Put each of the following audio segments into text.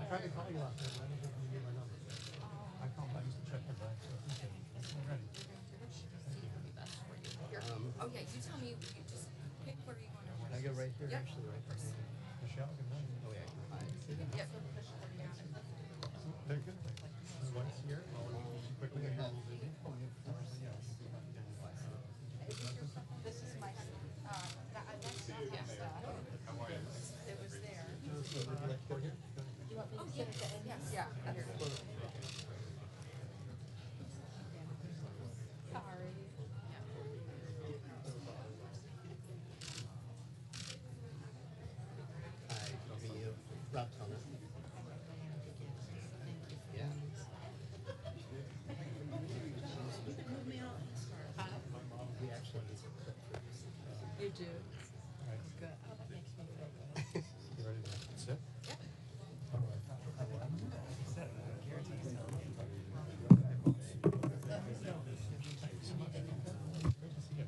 tried to call you last night, but I didn't give you my number. I called back to check your back, so appreciate it. I'm ready. Oh yeah, you tell me. You just pick where you want to. Can I go right here? Yep. Actually, right here. Michelle, good morning. Oh yeah. Hi. Yep. Very good. My wife's here. I'll quickly get a little busy. This is my, yes, it was there. Would you like to go here? You want me to sit at the end? Yes. Yeah. Sorry. Hi, how are you? Rob Thomas. Yeah. We actually You do? All right. Good. Oh, that makes me feel good. You ready to sit? Yep. All right. Thanks so much. Great to see you.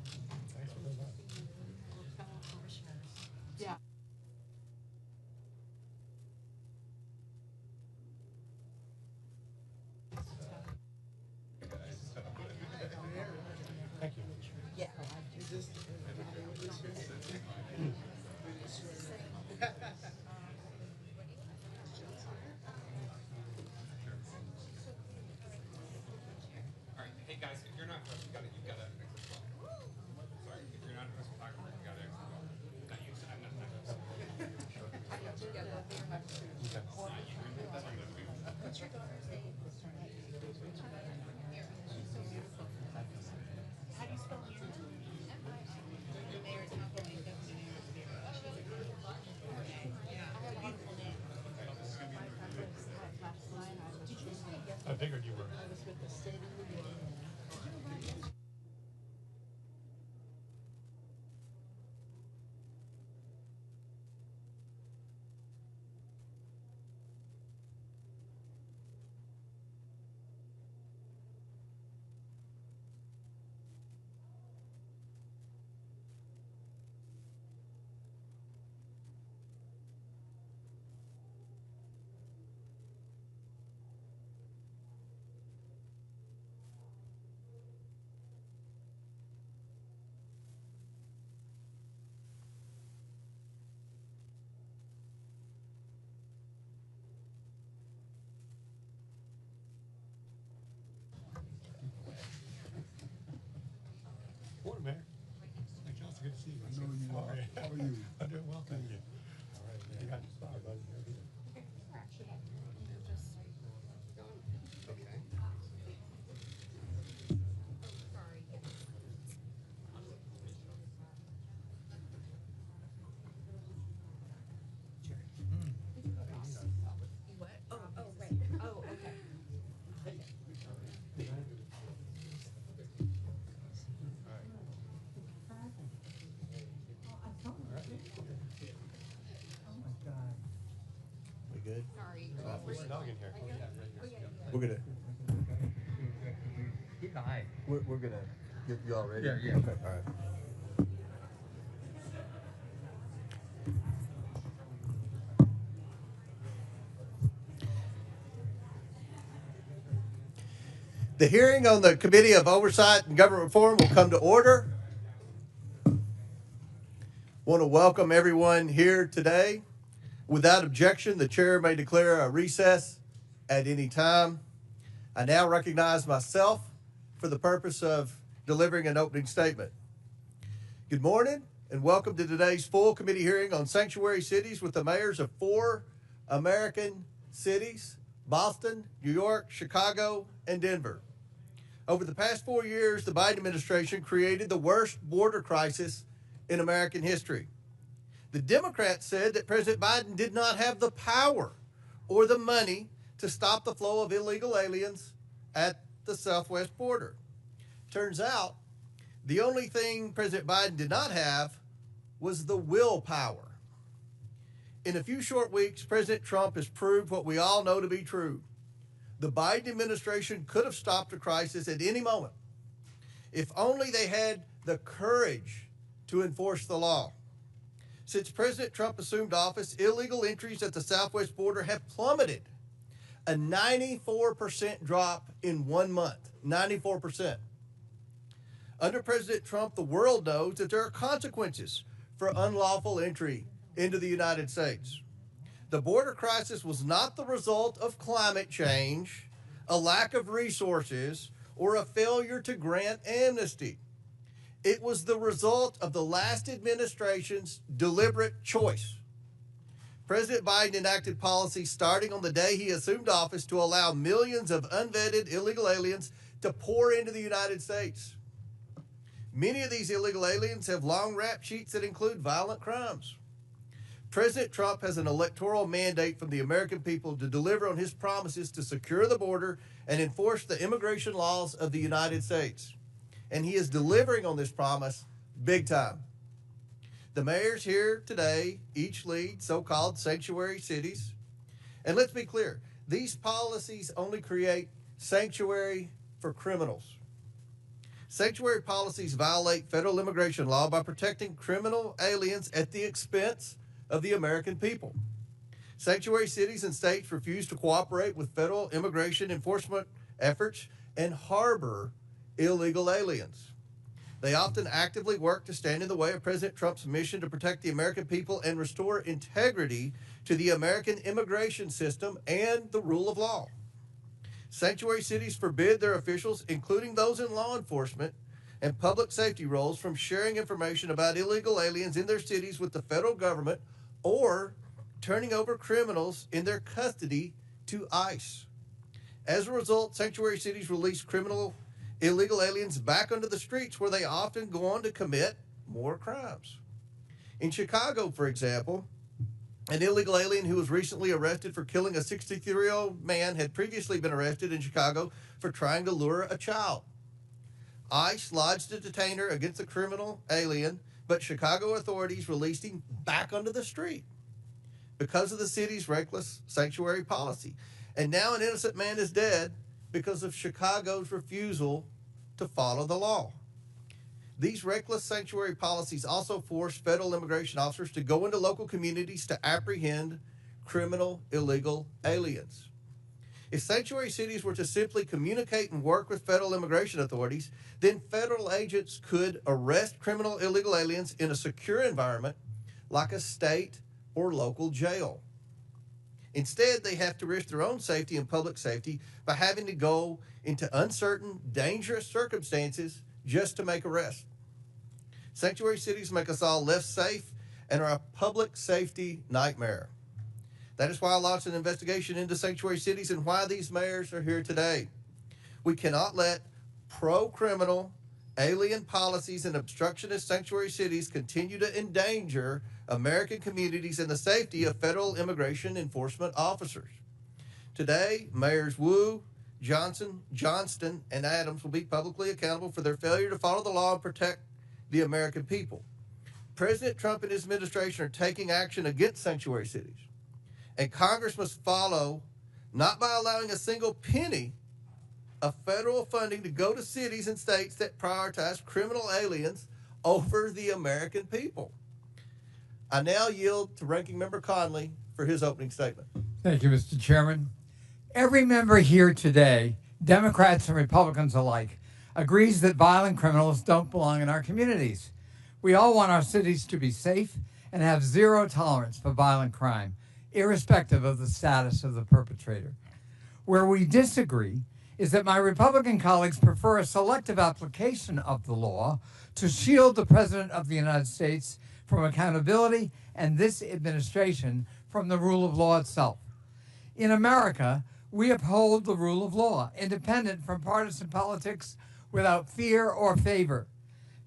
Thanks for coming by. Fellow commissioners. Yeah. Thank you. Yeah. All right, hey guys, if you're not first, you gotta exit as well. Sorry, if you're not a first photographer, you gotta exit as well. Not you, I'm not. What's your daughter's name? How do you spell your name? The mayor's not going to She's a beautiful name. Yeah, beautiful name. Last night I was. Did you say yes? I figured you were. I was with the State of the Union. Morning, Mayor. Hey, Johnson, good to see you. I know you How are. are you? How are you? I'm doing well, thank you. All right, man. You got your spot, buddy. Okay. What? Oh, right. Oh, okay. We good? Sorry. There's a dog in here. We're gonna. Hi. We're gonna. You all ready? Yeah. Okay. All right. The hearing on the Committee of Oversight and Government Reform will come to order. Want to welcome everyone here today. Without objection, the chair may declare a recess at any time. I now recognize myself for the purpose of delivering an opening statement. Good morning and welcome to today's full committee hearing on sanctuary cities with the mayors of 4 American cities: Boston, New York, Chicago, and Denver. Over the past 4 years, the Biden administration created the worst border crisis in American history. The Democrats said that President Biden did not have the power or the money to stop the flow of illegal aliens at the southwest border. Turns out, the only thing President Biden did not have was the willpower. In a few short weeks, President Trump has proved what we all know to be true. The Biden administration could have stopped the crisis at any moment if only they had the courage to enforce the law. Since President Trump assumed office, illegal entries at the southwest border have plummeted. A 94% drop in 1 month. 94%. Under President Trump, the world knows that there are consequences for unlawful entry into the United States. The border crisis was not the result of climate change, a lack of resources, or a failure to grant amnesty. It was the result of the last administration's deliberate choice. President Biden enacted policies starting on the day he assumed office to allow millions of unvetted illegal aliens to pour into the United States. Many of these illegal aliens have long rap sheets that include violent crimes. President Trump has an electoral mandate from the American people to deliver on his promises to secure the border and enforce the immigration laws of the United States. And he is delivering on this promise big time. The mayors here today each lead so-called sanctuary cities. And let's be clear, these policies only create sanctuary for criminals. Sanctuary policies violate federal immigration law by protecting criminal aliens at the expense of the American people. Sanctuary cities and states refuse to cooperate with federal immigration enforcement efforts and harbor illegal aliens. They often actively work to stand in the way of President Trump's mission to protect the American people and restore integrity to the American immigration system and the rule of law. Sanctuary cities forbid their officials, including those in law enforcement and public safety roles, from sharing information about illegal aliens in their cities with the federal government or turning over criminals in their custody to ICE. As a result, sanctuary cities release illegal aliens back onto the streets, where they often go on to commit more crimes. In Chicago, for example, an illegal alien who was recently arrested for killing a 63-year-old man had previously been arrested in Chicago for trying to lure a child. ICE lodged a detainer against the criminal alien, but Chicago authorities released him back onto the street because of the city's reckless sanctuary policy. And now an innocent man is dead because of Chicago's refusal to follow the law. These reckless sanctuary policies also force federal immigration officers to go into local communities to apprehend criminal illegal aliens. If sanctuary cities were to simply communicate and work with federal immigration authorities, then federal agents could arrest criminal illegal aliens in a secure environment like a state or local jail. Instead, they have to risk their own safety and public safety by having to go into uncertain, dangerous circumstances just to make arrests. Sanctuary cities make us all less safe and are a public safety nightmare. That is why I launched an investigation into sanctuary cities and why these mayors are here today. We cannot let pro-criminal, alien policies and obstructionist sanctuary cities continue to endanger American communities and the safety of federal immigration enforcement officers. Today, Mayors Wu, Johnson, Johnston, and Adams will be publicly accountable for their failure to follow the law and protect the American people. President Trump and his administration are taking action against sanctuary cities, and Congress must follow, not by allowing a single penny of federal funding to go to cities and states that prioritize criminal aliens over the American people. I now yield to Ranking Member Conley for his opening statement. Thank you, Mr. Chairman. Every member here today, Democrats and Republicans alike, agrees that violent criminals don't belong in our communities. We all want our cities to be safe and have zero tolerance for violent crime, irrespective of the status of the perpetrator. Where we disagree is that my Republican colleagues prefer a selective application of the law to shield the President of the United States from accountability and this administration from the rule of law itself. In America, we uphold the rule of law, independent from partisan politics, without fear or favor.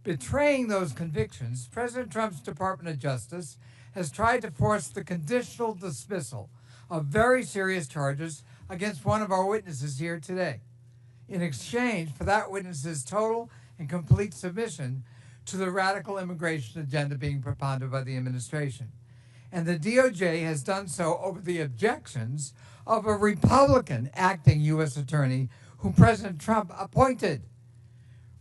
Betraying those convictions, President Trump's Department of Justice has tried to force the conditional dismissal of very serious charges against one of our witnesses here today, in exchange for that witness's total and complete submission to the radical immigration agenda being propounded by the administration. And the DOJ has done so over the objections of a Republican acting U.S. attorney whom President Trump appointed.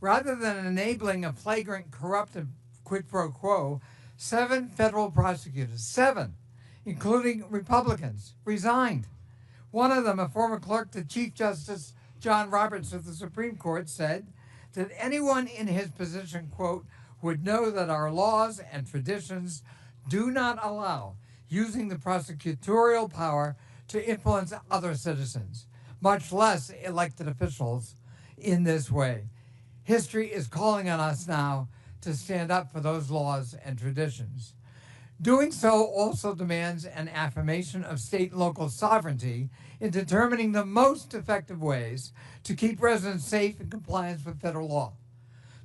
Rather than enabling a flagrant corrupt quid pro quo, 7 federal prosecutors, 7, including Republicans, resigned. One of them, a former clerk to Chief Justice John Roberts of the Supreme Court, said that anyone in his position, quote, would know that our laws and traditions do not allow using the prosecutorial power to influence other citizens, much less elected officials, in this way. History is calling on us now to stand up for those laws and traditions. Doing so also demands an affirmation of state and local sovereignty in determining the most effective ways to keep residents safe in compliance with federal law.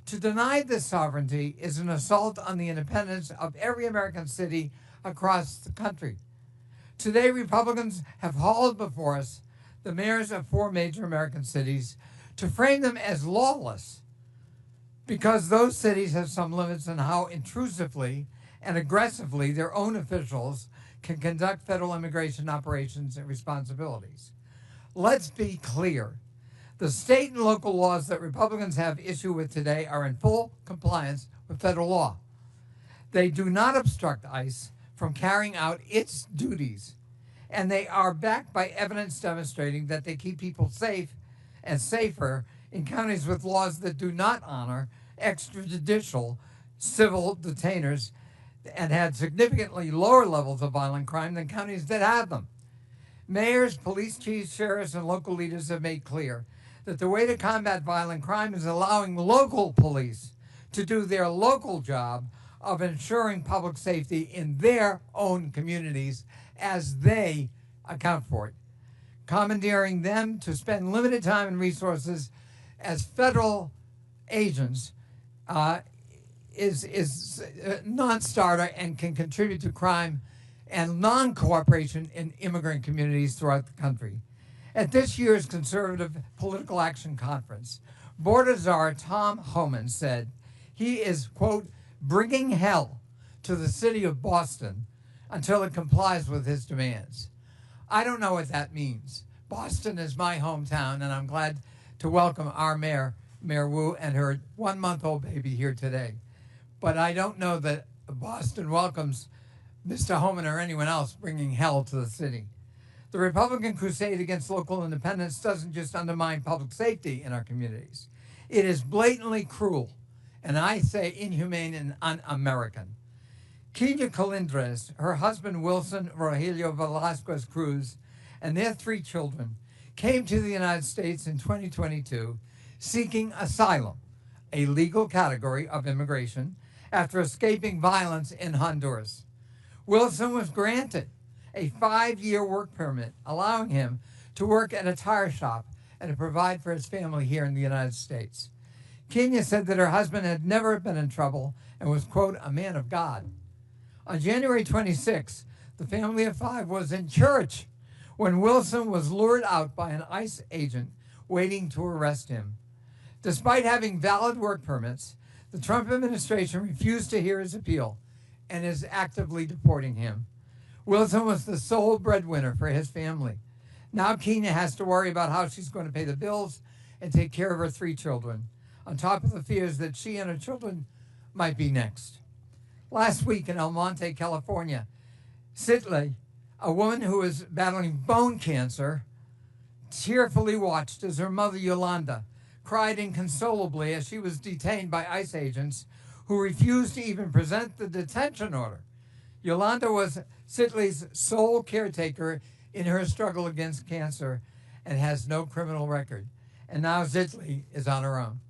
To deny this sovereignty is an assault on the independence of every American city across the country. Today, Republicans have hauled before us the mayors of 4 major American cities to frame them as lawless because those cities have some limits on how intrusively and aggressively their own officials can conduct federal immigration operations and responsibilities. Let's be clear. The state and local laws that Republicans have issue with today are in full compliance with federal law. They do not obstruct ICE from carrying out its duties, and they are backed by evidence demonstrating that they keep people safe and safer in counties with laws that do not honor extrajudicial civil detainers and had significantly lower levels of violent crime than counties that have them. Mayors, police chiefs, sheriffs, and local leaders have made clear that the way to combat violent crime is allowing local police to do their local job of ensuring public safety in their own communities as they account for it. Commandeering them to spend limited time and resources as federal agents is a non-starter and can contribute to crime and non-cooperation in immigrant communities throughout the country. At this year's Conservative Political Action Conference, Border Czar Tom Homan said he is, quote, bringing hell to the city of Boston until it complies with his demands. I don't know what that means. Boston is my hometown, and I'm glad to welcome our mayor, Mayor Wu, and her 1-month-old baby here today. But I don't know that Boston welcomes Mr. Homan or anyone else bringing hell to the city. The Republican crusade against local independence doesn't just undermine public safety in our communities. It is blatantly cruel, and I say inhumane and un-American. Kenya Colindres, her husband Wilson Rogelio Velasquez Cruz, and their 3 children came to the United States in 2022 seeking asylum, a legal category of immigration, after escaping violence in Honduras. Wilson was granted a 5-year work permit, allowing him to work at a tire shop and to provide for his family here in the United States. Kenya said that her husband had never been in trouble and was, quote, a man of God. On January 26, the family of 5 was in church when Wilson was lured out by an ICE agent waiting to arrest him. Despite having valid work permits, the Trump administration refused to hear his appeal and is actively deporting him. Wilson was the sole breadwinner for his family. Now Kenya has to worry about how she's going to pay the bills and take care of her 3 children, on top of the fears that she and her children might be next. Last week in El Monte, California, Sitley, a woman who was battling bone cancer, tearfully watched as her mother, Yolanda, cried inconsolably as she was detained by ICE agents who refused to even present the detention order. Yolanda was Sitley's sole caretaker in her struggle against cancer and has no criminal record. And now Sitley is on her own.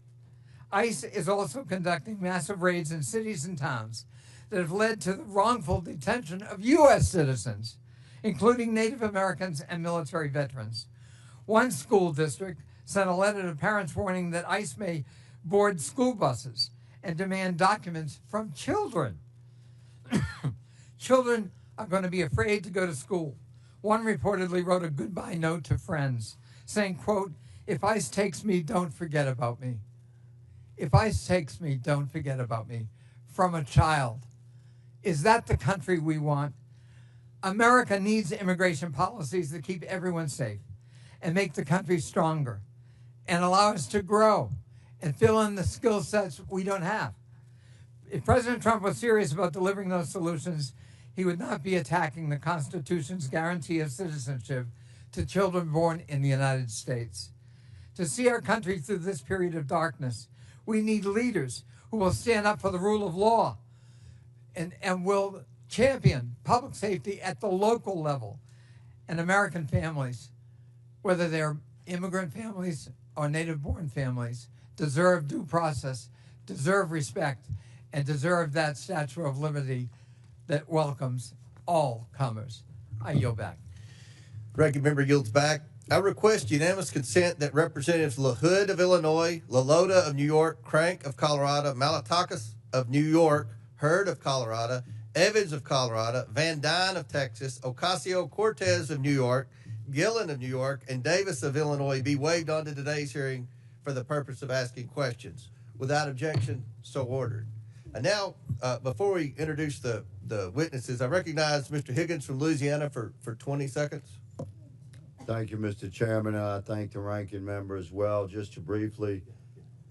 ICE is also conducting massive raids in cities and towns that have led to the wrongful detention of U.S. citizens, including Native Americans and military veterans. One school district sent a letter to parents warning that ICE may board school buses and demand documents from children. Children are going to be afraid to go to school. One reportedly wrote a goodbye note to friends saying, quote, if ICE takes me, don't forget about me. If ICE takes me, don't forget about me. From a child. Is that the country we want? America needs immigration policies that keep everyone safe and make the country stronger and allow us to grow and fill in the skill sets we don't have. If President Trump was serious about delivering those solutions, he would not be attacking the Constitution's guarantee of citizenship to children born in the United States. To see our country through this period of darkness, we need leaders who will stand up for the rule of law and will champion public safety at the local level. And American families, whether they're immigrant families or native-born families, deserve due process, deserve respect, and deserve that Statue of Liberty that welcomes all comers. I yield back. Ranking member yields back. I request unanimous consent that Representatives LaHood of Illinois, LaLota of New York, Crank of Colorado, Malatakis of New York, Hurd of Colorado, Evans of Colorado, Van Dyne of Texas, Ocasio-Cortez of New York, Gillen of New York, and Davis of Illinois be waived onto today's hearing for the purpose of asking questions. Without objection, so ordered. And now, before we introduce the witnesses, I recognize Mr. Higgins from Louisiana for 20 seconds. Thank you, Mr. Chairman. I thank the ranking member as well. Just to briefly,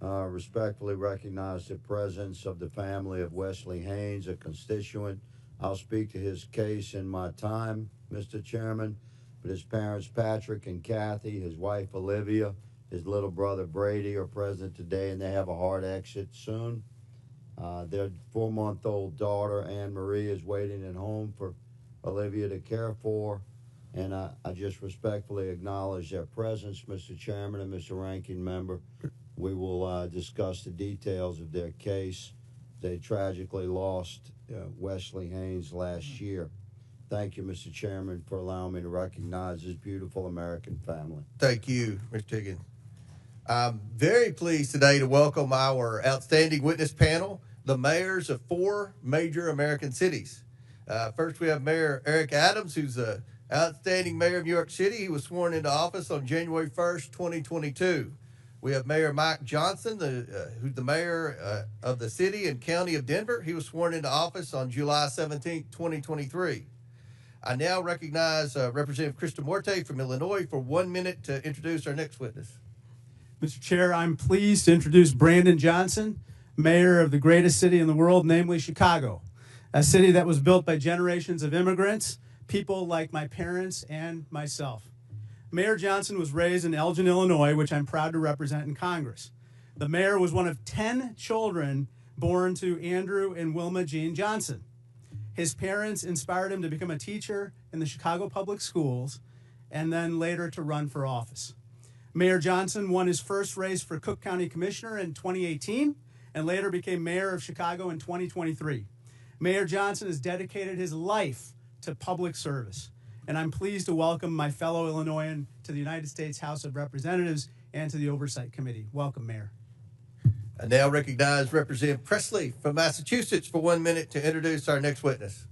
respectfully recognize the presence of the family of Wesley Haynes, a constituent. I'll speak to his case in my time, Mr. Chairman, but his parents, Patrick and Kathy, his wife, Olivia, his little brother, Brady, are present today, and they have a hard exit soon. Their 4-month-old daughter, Anne Marie, is waiting at home for Olivia to care for. And I just respectfully acknowledge their presence, Mr. Chairman and Mr. Ranking Member. We will discuss the details of their case. They tragically lost Wesley Haynes last year. Thank you, Mr. Chairman, for allowing me to recognize this beautiful American family. Thank you, Mr. Higgins. I'm very pleased today to welcome our outstanding witness panel, the mayors of 4 major American cities. First, we have Mayor Eric Adams, who's the outstanding mayor of New York City. He was sworn into office on January 1st, 2022. We have Mayor Mike Johnson, who's the mayor of the city and county of Denver. He was sworn into office on July 17th, 2023. I now recognize Representative Krista Morte from Illinois for 1 minute to introduce our next witness. Mr. Chair, I'm pleased to introduce Brandon Johnson, mayor of the greatest city in the world, namely Chicago, a city that was built by generations of immigrants, people like my parents and myself. Mayor Johnson was raised in Elgin, Illinois, which I'm proud to represent in Congress. The mayor was one of 10 children born to Andrew and Wilma Jean Johnson. His parents inspired him to become a teacher in the Chicago Public Schools and then later to run for office. Mayor Johnson won his first race for Cook County Commissioner in 2018 and later became mayor of Chicago in 2023. Mayor Johnson has dedicated his life to public service, and I'm pleased to welcome my fellow Illinoisan to the United States House of Representatives and to the Oversight Committee. Welcome, Mayor. I now recognize Representative Presley from Massachusetts for 1 minute to introduce our next witness.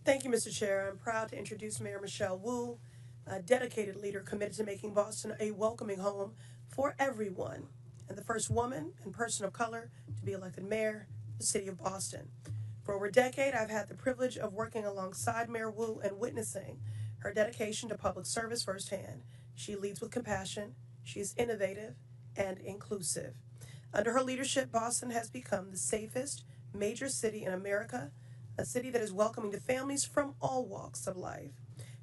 Thank you, Mr. Chair. I'm proud to introduce Mayor Michelle Wu, a dedicated leader committed to making Boston a welcoming home for everyone, and the first woman and person of color to be elected mayor of the city of Boston. For over a decade, I've had the privilege of working alongside Mayor Wu and witnessing her dedication to public service firsthand. She leads with compassion, she is innovative and inclusive. Under her leadership, Boston has become the safest major city in America, a city that is welcoming to families from all walks of life.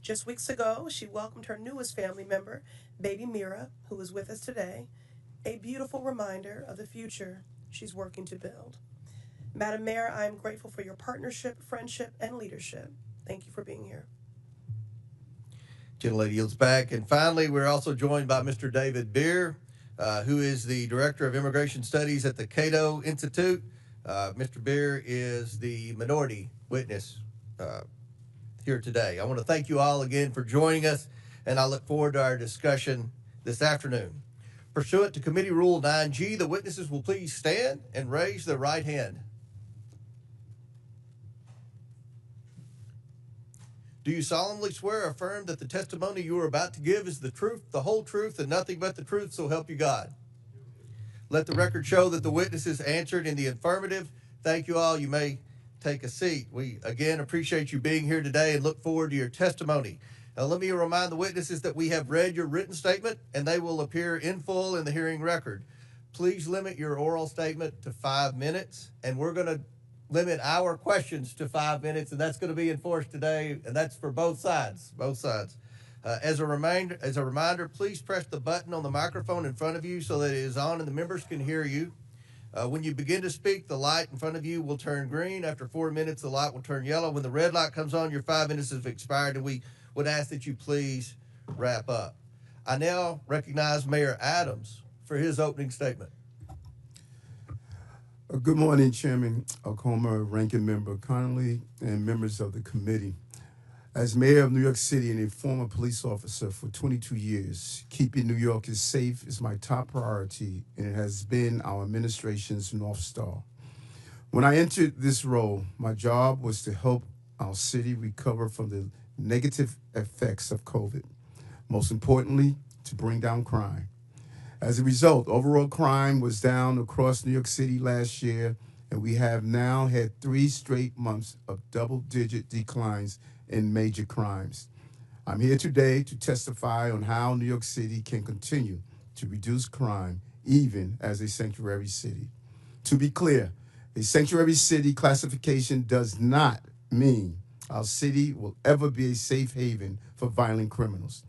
Just weeks ago, she welcomed her newest family member, baby Mira, who is with us today, a beautiful reminder of the future she's working to build. Madam Mayor, I am grateful for your partnership, friendship, and leadership. Thank you for being here. Gentlelady yields back. And finally, we're also joined by Mr. David Beer, who is the Director of Immigration Studies at the Cato Institute. Mr. Beer is the minority witness here today. I want to thank you all again for joining us, and I look forward to our discussion this afternoon. Pursuant to Committee Rule 9G, the witnesses will please stand and raise their right hand. Do you solemnly swear or affirm that the testimony you are about to give is the truth, the whole truth, and nothing but the truth, so help you God? Let the record show that the witnesses answered in the affirmative. Thank you all. You may take a seat. We, again, appreciate you being here today and look forward to your testimony. Now, let me remind the witnesses that we have read your written statement, and they will appear in full in the hearing record. please limit your oral statement to 5 minutes, and we're going to limit our questions to 5 minutes, and that's going to be enforced today, and that's for both sides. As a reminder, please press the button on the microphone in front of you so that it is on and the members can hear you. When you begin to speak, the light in front of you will turn green. After 4 minutes, the light will turn yellow. When the red light comes on, your 5 minutes has expired, and we would ask that you please wrap up. I now recognize Mayor Adams for his opening statement. Good morning, Chairman Acoma, Ranking Member Connolly, and members of the committee. As mayor of New York City and a former police officer for 22 years, keeping New Yorkers safe is my top priority, and it has been our administration's North Star. When I entered this role, my job was to help our city recover from the negative effects of COVID. Most importantly, to bring down crime. As a result, overall crime was down across New York City last year, and we have now had 3 straight months of double-digit declines in major crimes. I'm here today to testify on how New York City can continue to reduce crime, even as a sanctuary city. To be clear, a sanctuary city classification does not mean our city will ever be a safe haven for violent criminals.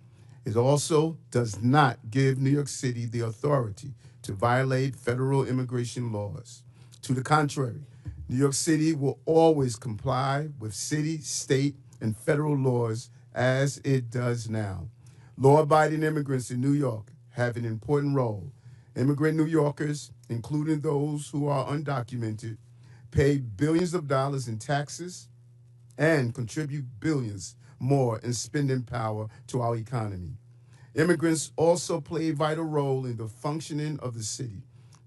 It also does not give New York City the authority to violate federal immigration laws. To the contrary, New York City will always comply with city, state, and federal laws as it does now. Law-abiding immigrants in New York have an important role. Immigrant New Yorkers, including those who are undocumented, pay billions of dollars in taxes and contribute billions more in spending power to our economy. Immigrants also play a vital role in the functioning of the city.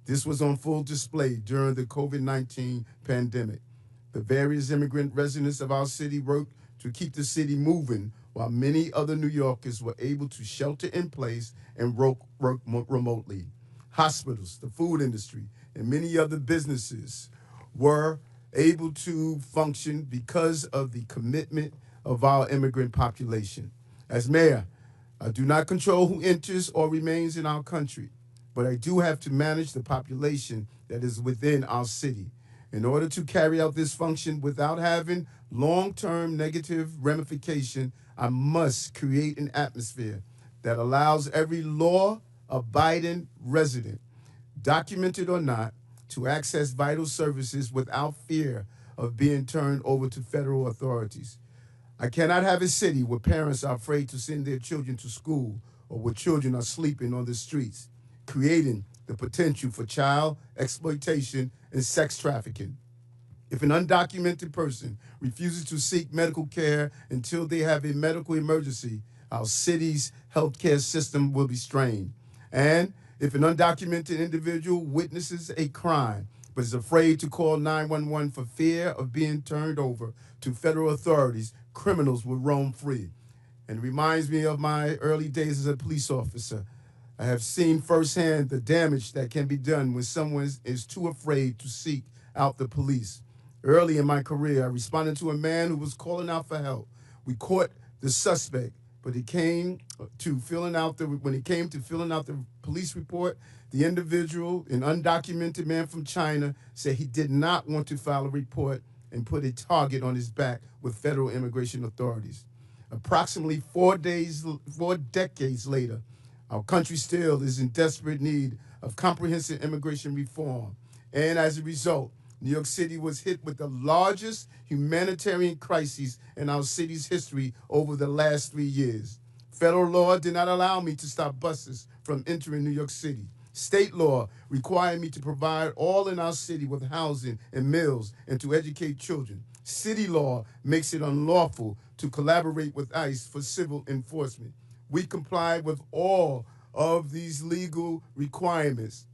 This was on full display during the COVID-19 pandemic. The various immigrant residents of our city worked to keep the city moving, while many other New Yorkers were able to shelter in place and work remotely. Hospitals, the food industry, and many other businesses were able to function because of the commitment of our immigrant population. As mayor, I do not control who enters or remains in our country, but I do have to manage the population that is within our city. In order to carry out this function without having long-term negative ramification, I must create an atmosphere that allows every law-abiding resident, documented or not, to access vital services without fear of being turned over to federal authorities. I cannot have a city where parents are afraid to send their children to school or where children are sleeping on the streets, creating the potential for child exploitation and sex trafficking. If an undocumented person refuses to seek medical care until they have a medical emergency, our city's healthcare system will be strained. And if an undocumented individual witnesses a crime but is afraid to call 911 for fear of being turned over to federal authorities, criminals will roam free. And it reminds me of my early days as a police officer. I have seen firsthand the damage that can be done when someone is too afraid to seek out the police. Early in my career, I responded to a man who was calling out for help. We caught the suspect, but when it came to filling out the police report, the individual, an undocumented man from China, said he did not want to file a report and put a target on his back with federal immigration authorities. Approximately 4 decades later, our country still is in desperate need of comprehensive immigration reform. And as a result, New York City was hit with the largest humanitarian crisis in our city's history over the last 3 years. Federal law did not allow me to stop buses from entering New York City. State law required me to provide all in our city with housing and meals and to educate children. City law makes it unlawful to collaborate with ICE for civil enforcement. We complied with all of these legal requirements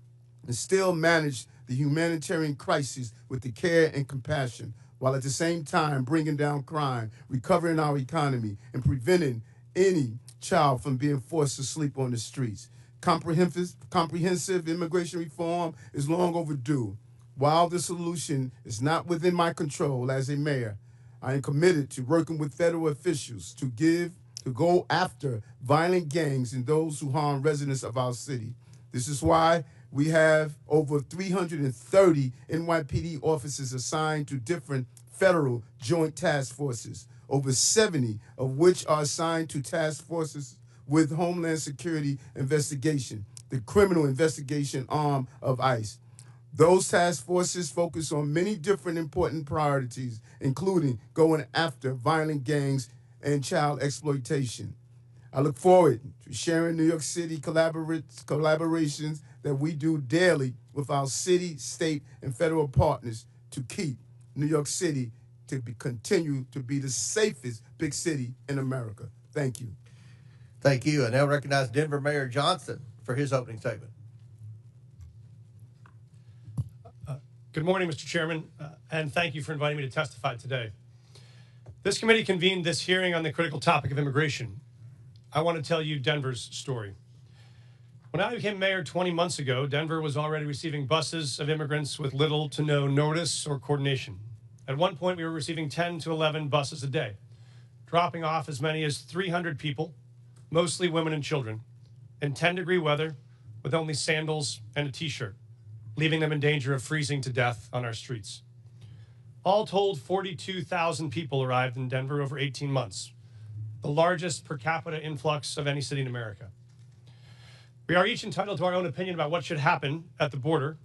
and still managed the humanitarian crisis with the care and compassion, while at the same time bringing down crime, recovering our economy, and preventing any child from being forced to sleep on the streets. Comprehensive immigration reform is long overdue. While the solution is not within my control as a mayor, I am committed to working with federal officials to go after violent gangs and those who harm residents of our city. This is why We have over 330 NYPD officers assigned to different federal joint task forces, over 70 of which are assigned to task forces with Homeland Security investigation, the criminal investigation arm of ICE. Those task forces focus on many different important priorities, including going after violent gangs and child exploitation. I look forward to sharing New York City collaborations that we do daily with our city, state, and federal partners to keep New York City to continue to be the safest big city in America. Thank you. Thank you. I now recognize Denver Mayor Johnson for his opening statement. Good morning, Mr. Chairman, and thank you for inviting me to testify today. This committee convened this hearing on the critical topic of immigration. I want to tell you Denver's story. When I became mayor 20 months ago, Denver was already receiving buses of immigrants with little to no notice or coordination. At one point, we were receiving 10 to 11 buses a day, dropping off as many as 300 people, mostly women and children, in 10-degree weather with only sandals and a t-shirt, leaving them in danger of freezing to death on our streets. All told, 42,000 people arrived in Denver over 18 months, the largest per capita influx of any city in America. We are each entitled to our own opinion about what should happen at the border,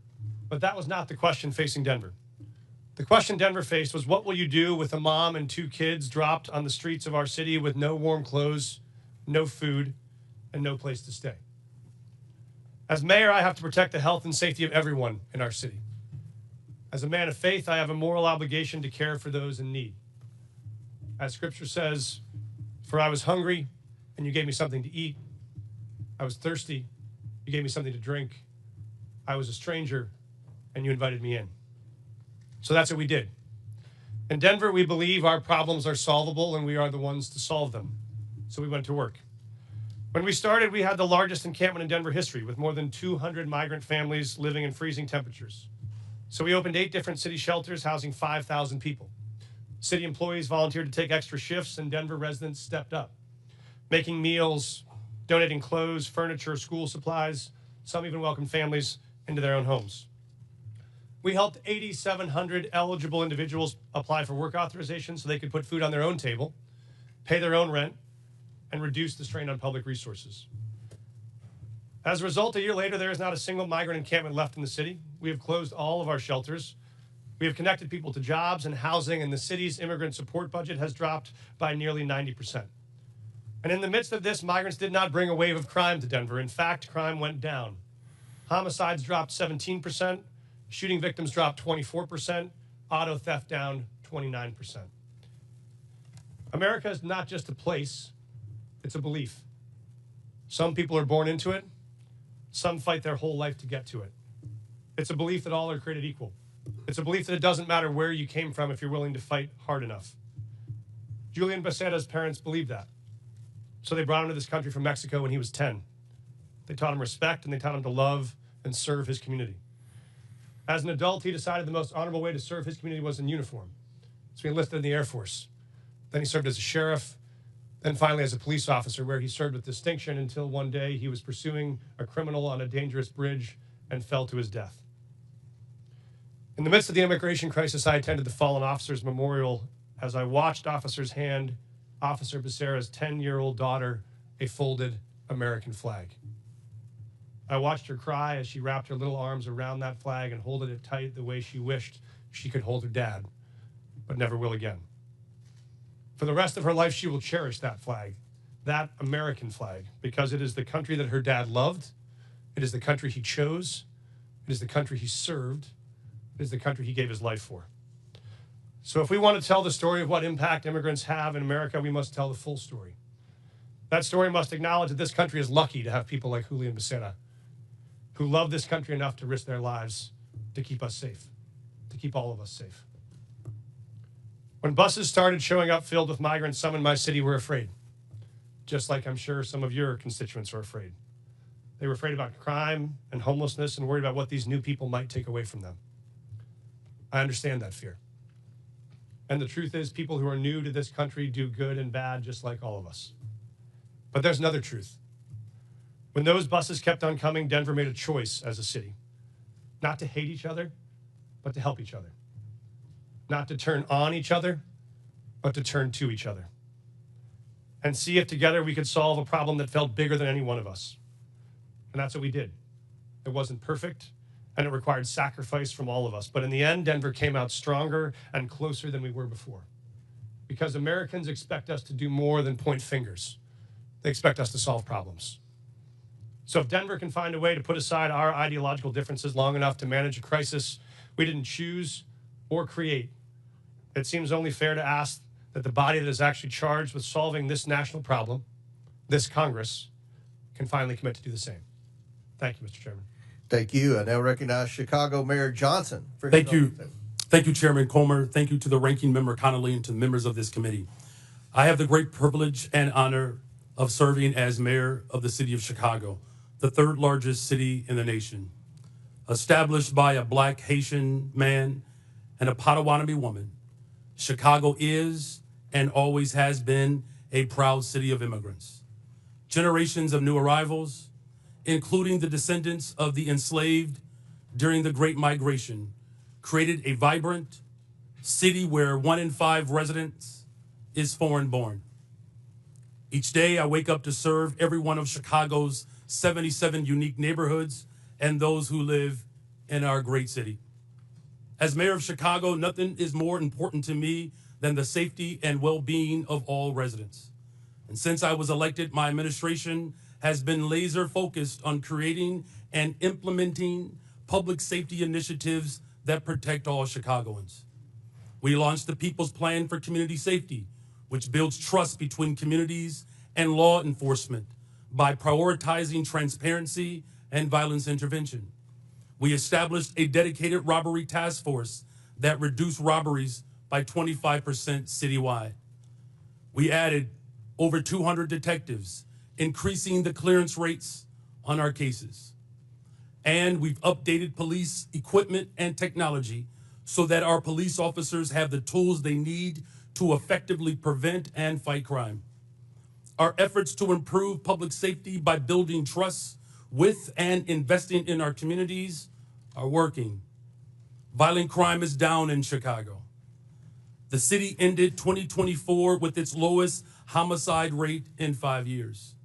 but that was not the question facing Denver. The question Denver faced was, what will you do with a mom and 2 kids dropped on the streets of our city with no warm clothes, no food, and no place to stay? As mayor, I have to protect the health and safety of everyone in our city. As a man of faith, I have a moral obligation to care for those in need. As scripture says, for I was hungry, and you gave me something to eat. I was thirsty, you gave me something to drink. I was a stranger, and you invited me in. So that's what we did. In Denver, we believe our problems are solvable, and we are the ones to solve them. So we went to work. When we started, we had the largest encampment in Denver history, with more than 200 migrant families living in freezing temperatures. So we opened 8 different city shelters housing 5,000 people. City employees volunteered to take extra shifts, and Denver residents stepped up, making meals, donating clothes, furniture, school supplies. Some even welcomed families into their own homes. We helped 8,700 eligible individuals apply for work authorization so they could put food on their own table, pay their own rent, and reduce the strain on public resources. As a result, a year later, there is not a single migrant encampment left in the city. We have closed all of our shelters. We have connected people to jobs and housing, and the city's immigrant support budget has dropped by nearly 90%. And in the midst of this, migrants did not bring a wave of crime to Denver. In fact, crime went down. Homicides dropped 17%, shooting victims dropped 24%, auto theft down 29%. America is not just a place, it's a belief. Some people are born into it, some fight their whole life to get to it. It's a belief that all are created equal. It's a belief that it doesn't matter where you came from if you're willing to fight hard enough. Julian Becerra's parents believed that. So they brought him to this country from Mexico when he was 10. They taught him respect, and they taught him to love and serve his community. As an adult, he decided the most honorable way to serve his community was in uniform. So he enlisted in the Air Force. Then he served as a sheriff, then finally as a police officer, where he served with distinction until one day he was pursuing a criminal on a dangerous bridge and fell to his death. In the midst of the immigration crisis, I attended the Fallen Officers Memorial as I watched officers hand Officer Becerra's 10-year-old daughter a folded American flag. I watched her cry as she wrapped her little arms around that flag and holded it tight the way she wished she could hold her dad, but never will again. For the rest of her life, she will cherish that flag, that American flag, because it is the country that her dad loved. It is the country he chose. It is the country he served. It is the country he gave his life for. So if we want to tell the story of what impact immigrants have in America, we must tell the full story. That story must acknowledge that this country is lucky to have people like Julian Becerra, who love this country enough to risk their lives to keep us safe, to keep all of us safe. When buses started showing up filled with migrants, some in my city were afraid, just like I'm sure some of your constituents are afraid. They were afraid about crime and homelessness and worried about what these new people might take away from them. I understand that fear. And the truth is, people who are new to this country do good and bad just like all of us. But there's another truth. When those buses kept on coming, Denver made a choice as a city, not to hate each other, but to help each other. Not to turn on each other, but to turn to each other. And see if together we could solve a problem that felt bigger than any one of us. And that's what we did. It wasn't perfect, and it required sacrifice from all of us. But in the end, Denver came out stronger and closer than we were before. Because Americans expect us to do more than point fingers. They expect us to solve problems. So if Denver can find a way to put aside our ideological differences long enough to manage a crisis we didn't choose or create, it seems only fair to ask that the body that is actually charged with solving this national problem, this Congress, can finally commit to do the same. Thank you, Mr. Chairman. Thank you. I now recognize Chicago Mayor Johnson. Thank you. Thank you, Chairman Comer. Thank you to the ranking member Connolly and to the members of this committee. I have the great privilege and honor of serving as mayor of the city of Chicago, the third largest city in the nation. Established by a Black Haitian man and a Potawatomi woman, Chicago is and always has been a proud city of immigrants. Generations of new arrivals, including the descendants of the enslaved during the Great Migration, created a vibrant city where 1 in 5 residents is foreign born. Each day I wake up to serve every one of Chicago's 77 unique neighborhoods and those who live in our great city. As mayor of Chicago, nothing is more important to me than the safety and well-being of all residents. And since I was elected, my administration has been laser focused on creating and implementing public safety initiatives that protect all Chicagoans. We launched the People's Plan for Community Safety, which builds trust between communities and law enforcement by prioritizing transparency and violence intervention. We established a dedicated robbery task force that reduced robberies by 25% citywide. We added over 200 detectives, increasing the clearance rates on our cases. And we've updated police equipment and technology so that our police officers have the tools they need to effectively prevent and fight crime. Our efforts to improve public safety by building trust with and investing in our communities are working. Violent crime is down in Chicago. The city ended 2024 with its lowest homicide rate in 5 years.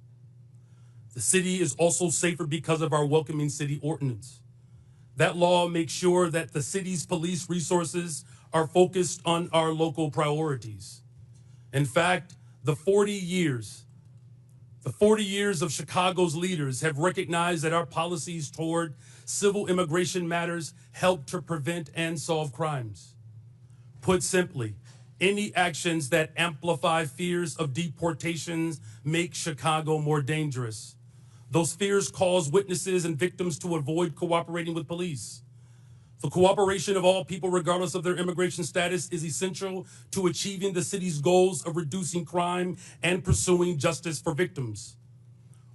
The city is also safer because of our Welcoming City Ordinance. That law makes sure that the city's police resources are focused on our local priorities. In fact, the 40 years of Chicago's leaders have recognized that our policies toward civil immigration matters help to prevent and solve crimes. Put simply, any actions that amplify fears of deportations make Chicago more dangerous. Those fears cause witnesses and victims to avoid cooperating with police. The cooperation of all people, regardless of their immigration status, is essential to achieving the city's goals of reducing crime and pursuing justice for victims.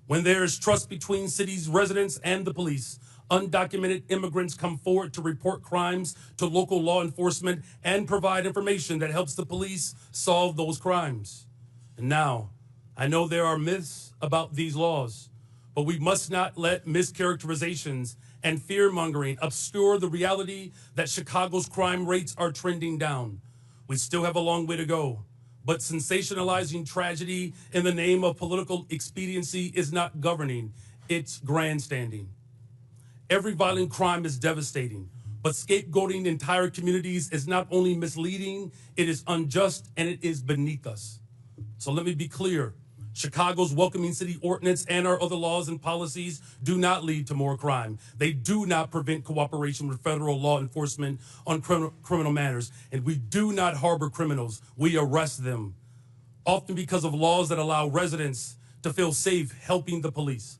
When there is trust between city's residents and the police, undocumented immigrants come forward to report crimes to local law enforcement and provide information that helps the police solve those crimes. And now, I know there are myths about these laws, but we must not let mischaracterizations and fear-mongering obscure the reality that Chicago's crime rates are trending down. We still have a long way to go, but sensationalizing tragedy in the name of political expediency is not governing, it's grandstanding. Every violent crime is devastating, but scapegoating entire communities is not only misleading, it is unjust and it is beneath us. So let me be clear. Chicago's Welcoming City Ordinance and our other laws and policies do not lead to more crime. They do not prevent cooperation with federal law enforcement on criminal matters. And we do not harbor criminals. We arrest them, often because of laws that allow residents to feel safe helping the police.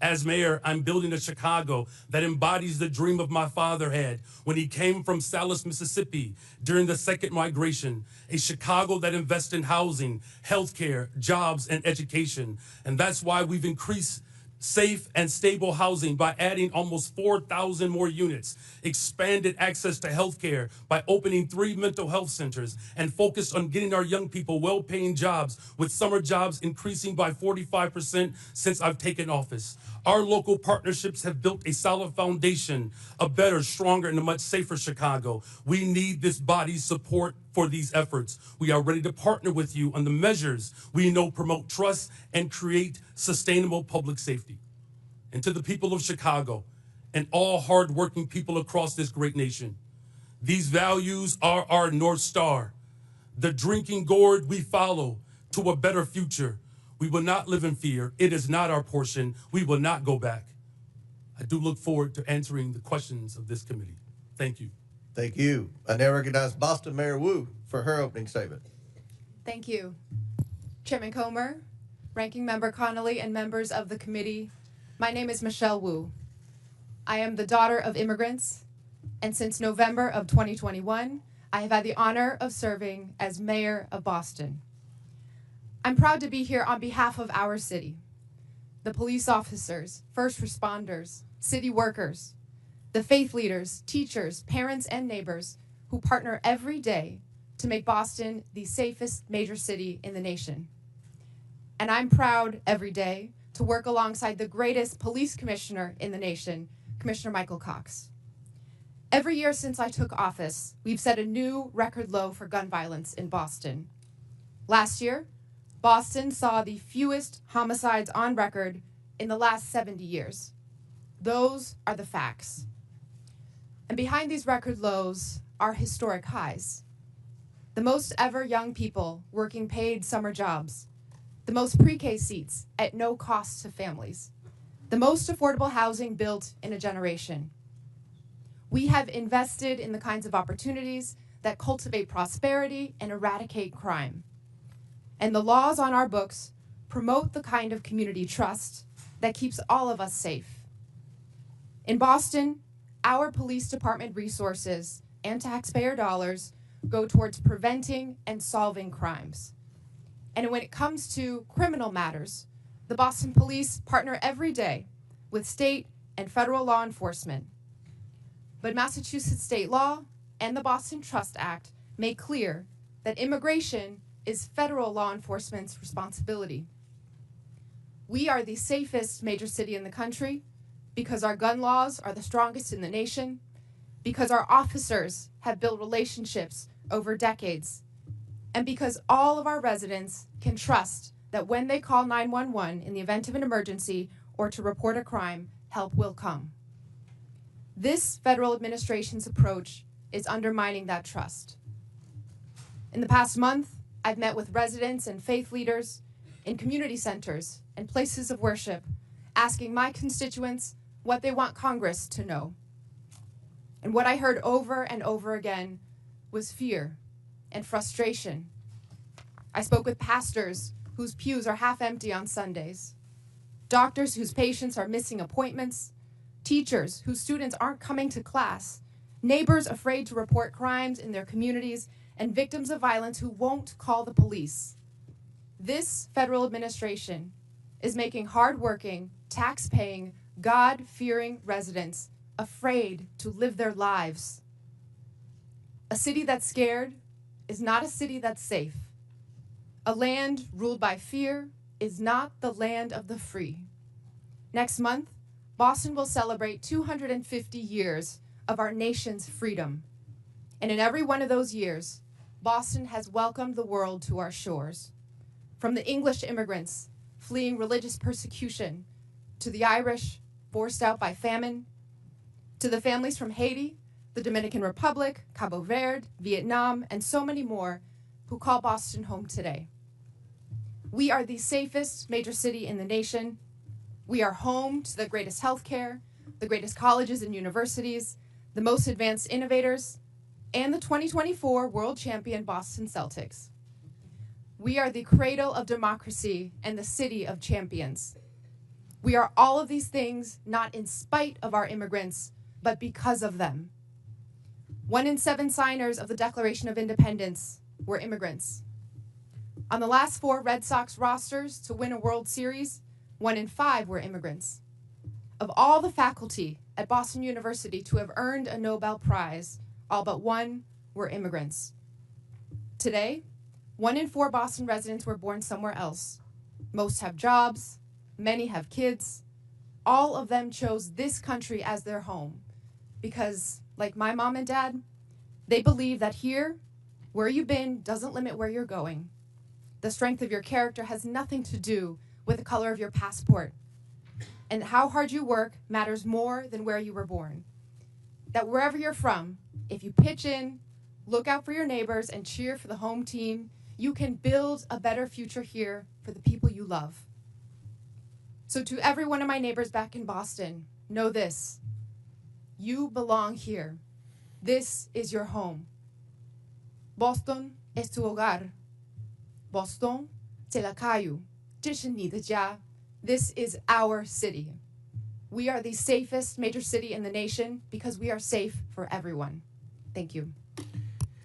As mayor, I'm building a Chicago that embodies the dream of my father had when he came from Salis, Mississippi during the second migration, a Chicago that invests in housing, healthcare, jobs, and education. And that's why we've increased safe and stable housing by adding almost 4,000 more units, expanded access to healthcare by opening 3 mental health centers, and focused on getting our young people well-paying jobs, with summer jobs increasing by 45% since I've taken office. Our local partnerships have built a solid foundation, a better, stronger, and a much safer Chicago. We need this body's support for these efforts. We are ready to partner with you on the measures we know promote trust and create sustainable public safety. And to the people of Chicago and all hardworking people across this great nation, these values are our North Star, the drinking gourd we follow to a better future. We will not live in fear. It is not our portion. We will not go back. I do look forward to answering the questions of this committee. Thank you. Thank you. I now recognize Boston Mayor Wu for her opening statement. Thank you. Chairman Comer, Ranking Member Connolly, and members of the committee, my name is Michelle Wu. I am the daughter of immigrants, and since November of 2021, I have had the honor of serving as mayor of Boston. I'm proud to be here on behalf of our city, the police officers, first responders, city workers, the faith leaders, teachers, parents, and neighbors who partner every day to make Boston the safest major city in the nation. And I'm proud every day to work alongside the greatest police commissioner in the nation, Commissioner Michael Cox. Every year since I took office, we've set a new record low for gun violence in Boston. Last year, Boston saw the fewest homicides on record in the last 70 years. Those are the facts. And behind these record lows are historic highs. The most ever young people working paid summer jobs, the most pre-K seats at no cost to families, the most affordable housing built in a generation. We have invested in the kinds of opportunities that cultivate prosperity and eradicate crime. And the laws on our books promote the kind of community trust that keeps all of us safe. In Boston, our police department resources and taxpayer dollars go towards preventing and solving crimes. And when it comes to criminal matters, the Boston Police partner every day with state and federal law enforcement. But Massachusetts state law and the Boston Trust Act make clear that immigration is federal law enforcement's responsibility. We are the safest major city in the country because our gun laws are the strongest in the nation, because our officers have built relationships over decades, and because all of our residents can trust that when they call 911 in the event of an emergency or to report a crime, help will come. This federal administration's approach is undermining that trust. In the past month, I've met with residents and faith leaders in community centers and places of worship, asking my constituents what they want Congress to know. And what I heard over and over again was fear and frustration. I spoke with pastors whose pews are half empty on Sundays, doctors whose patients are missing appointments, teachers whose students aren't coming to class, neighbors afraid to report crimes in their communities, and victims of violence who won't call the police. This federal administration is making hardworking, tax-paying, God-fearing residents afraid to live their lives. A city that's scared is not a city that's safe. A land ruled by fear is not the land of the free. Next month, Boston will celebrate 250 years of our nation's freedom. And in every one of those years, Boston has welcomed the world to our shores. From the English immigrants fleeing religious persecution, to the Irish forced out by famine, to the families from Haiti, the Dominican Republic, Cabo Verde, Vietnam, and so many more who call Boston home today. We are the safest major city in the nation. We are home to the greatest healthcare, the greatest colleges and universities, the most advanced innovators, and the 2024 world champion Boston Celtics. We are the cradle of democracy and the city of champions. We are all of these things not in spite of our immigrants, but because of them. 1 in 7 signers of the Declaration of Independence were immigrants. On the last 4 Red Sox rosters to win a World Series, 1 in 5 were immigrants. Of all the faculty at Boston University to have earned a Nobel Prize, all but 1 were immigrants. Today, 1 in 4 Boston residents were born somewhere else. Most have jobs, many have kids. All of them chose this country as their home because, like my mom and dad, they believe that here, where you've been doesn't limit where you're going. The strength of your character has nothing to do with the color of your passport. And how hard you work matters more than where you were born. That wherever you're from, if you pitch in, look out for your neighbors, and cheer for the home team, you can build a better future here for the people you love. So to every one of my neighbors back in Boston, know this: you belong here. This is your home. Boston es tu hogar. Boston, 这la calle, 这是你的家. This is our city. We are the safest major city in the nation because we are safe for everyone. Thank you.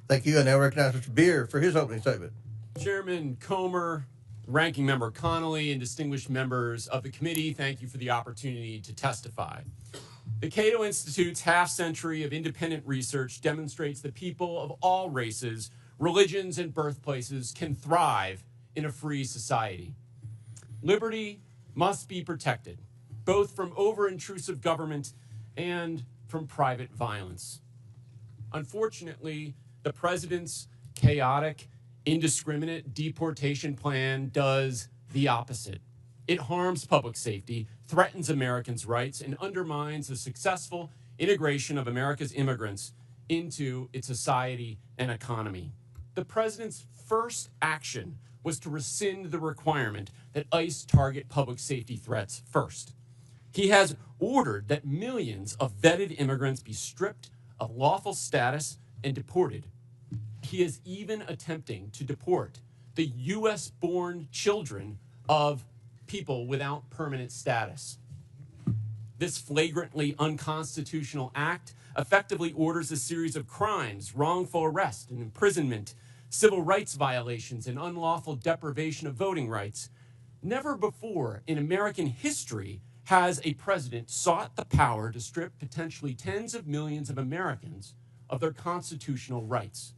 Thank you. I now recognize Mr. Beer for his opening statement. Chairman Comer, Ranking Member Connolly, and distinguished members of the committee, thank you for the opportunity to testify. The Cato Institute's half-century of independent research demonstrates that people of all races, religions, and birthplaces can thrive in a free society. Liberty must be protected, both from over-intrusive government and from private violence. Unfortunately, the president's chaotic, indiscriminate deportation plan does the opposite. It harms public safety, threatens Americans' rights, and undermines the successful integration of America's immigrants into its society and economy. The president's first action was to rescind the requirement that ICE target public safety threats first. He has ordered that millions of vetted immigrants be stripped of lawful status and deported. He is even attempting to deport the U.S.-born children of people without permanent status. This flagrantly unconstitutional act effectively orders a series of crimes, wrongful arrest and imprisonment, civil rights violations, and unlawful deprivation of voting rights. Never before in American history has a president sought the power to strip potentially tens of millions of Americans of their constitutional rights.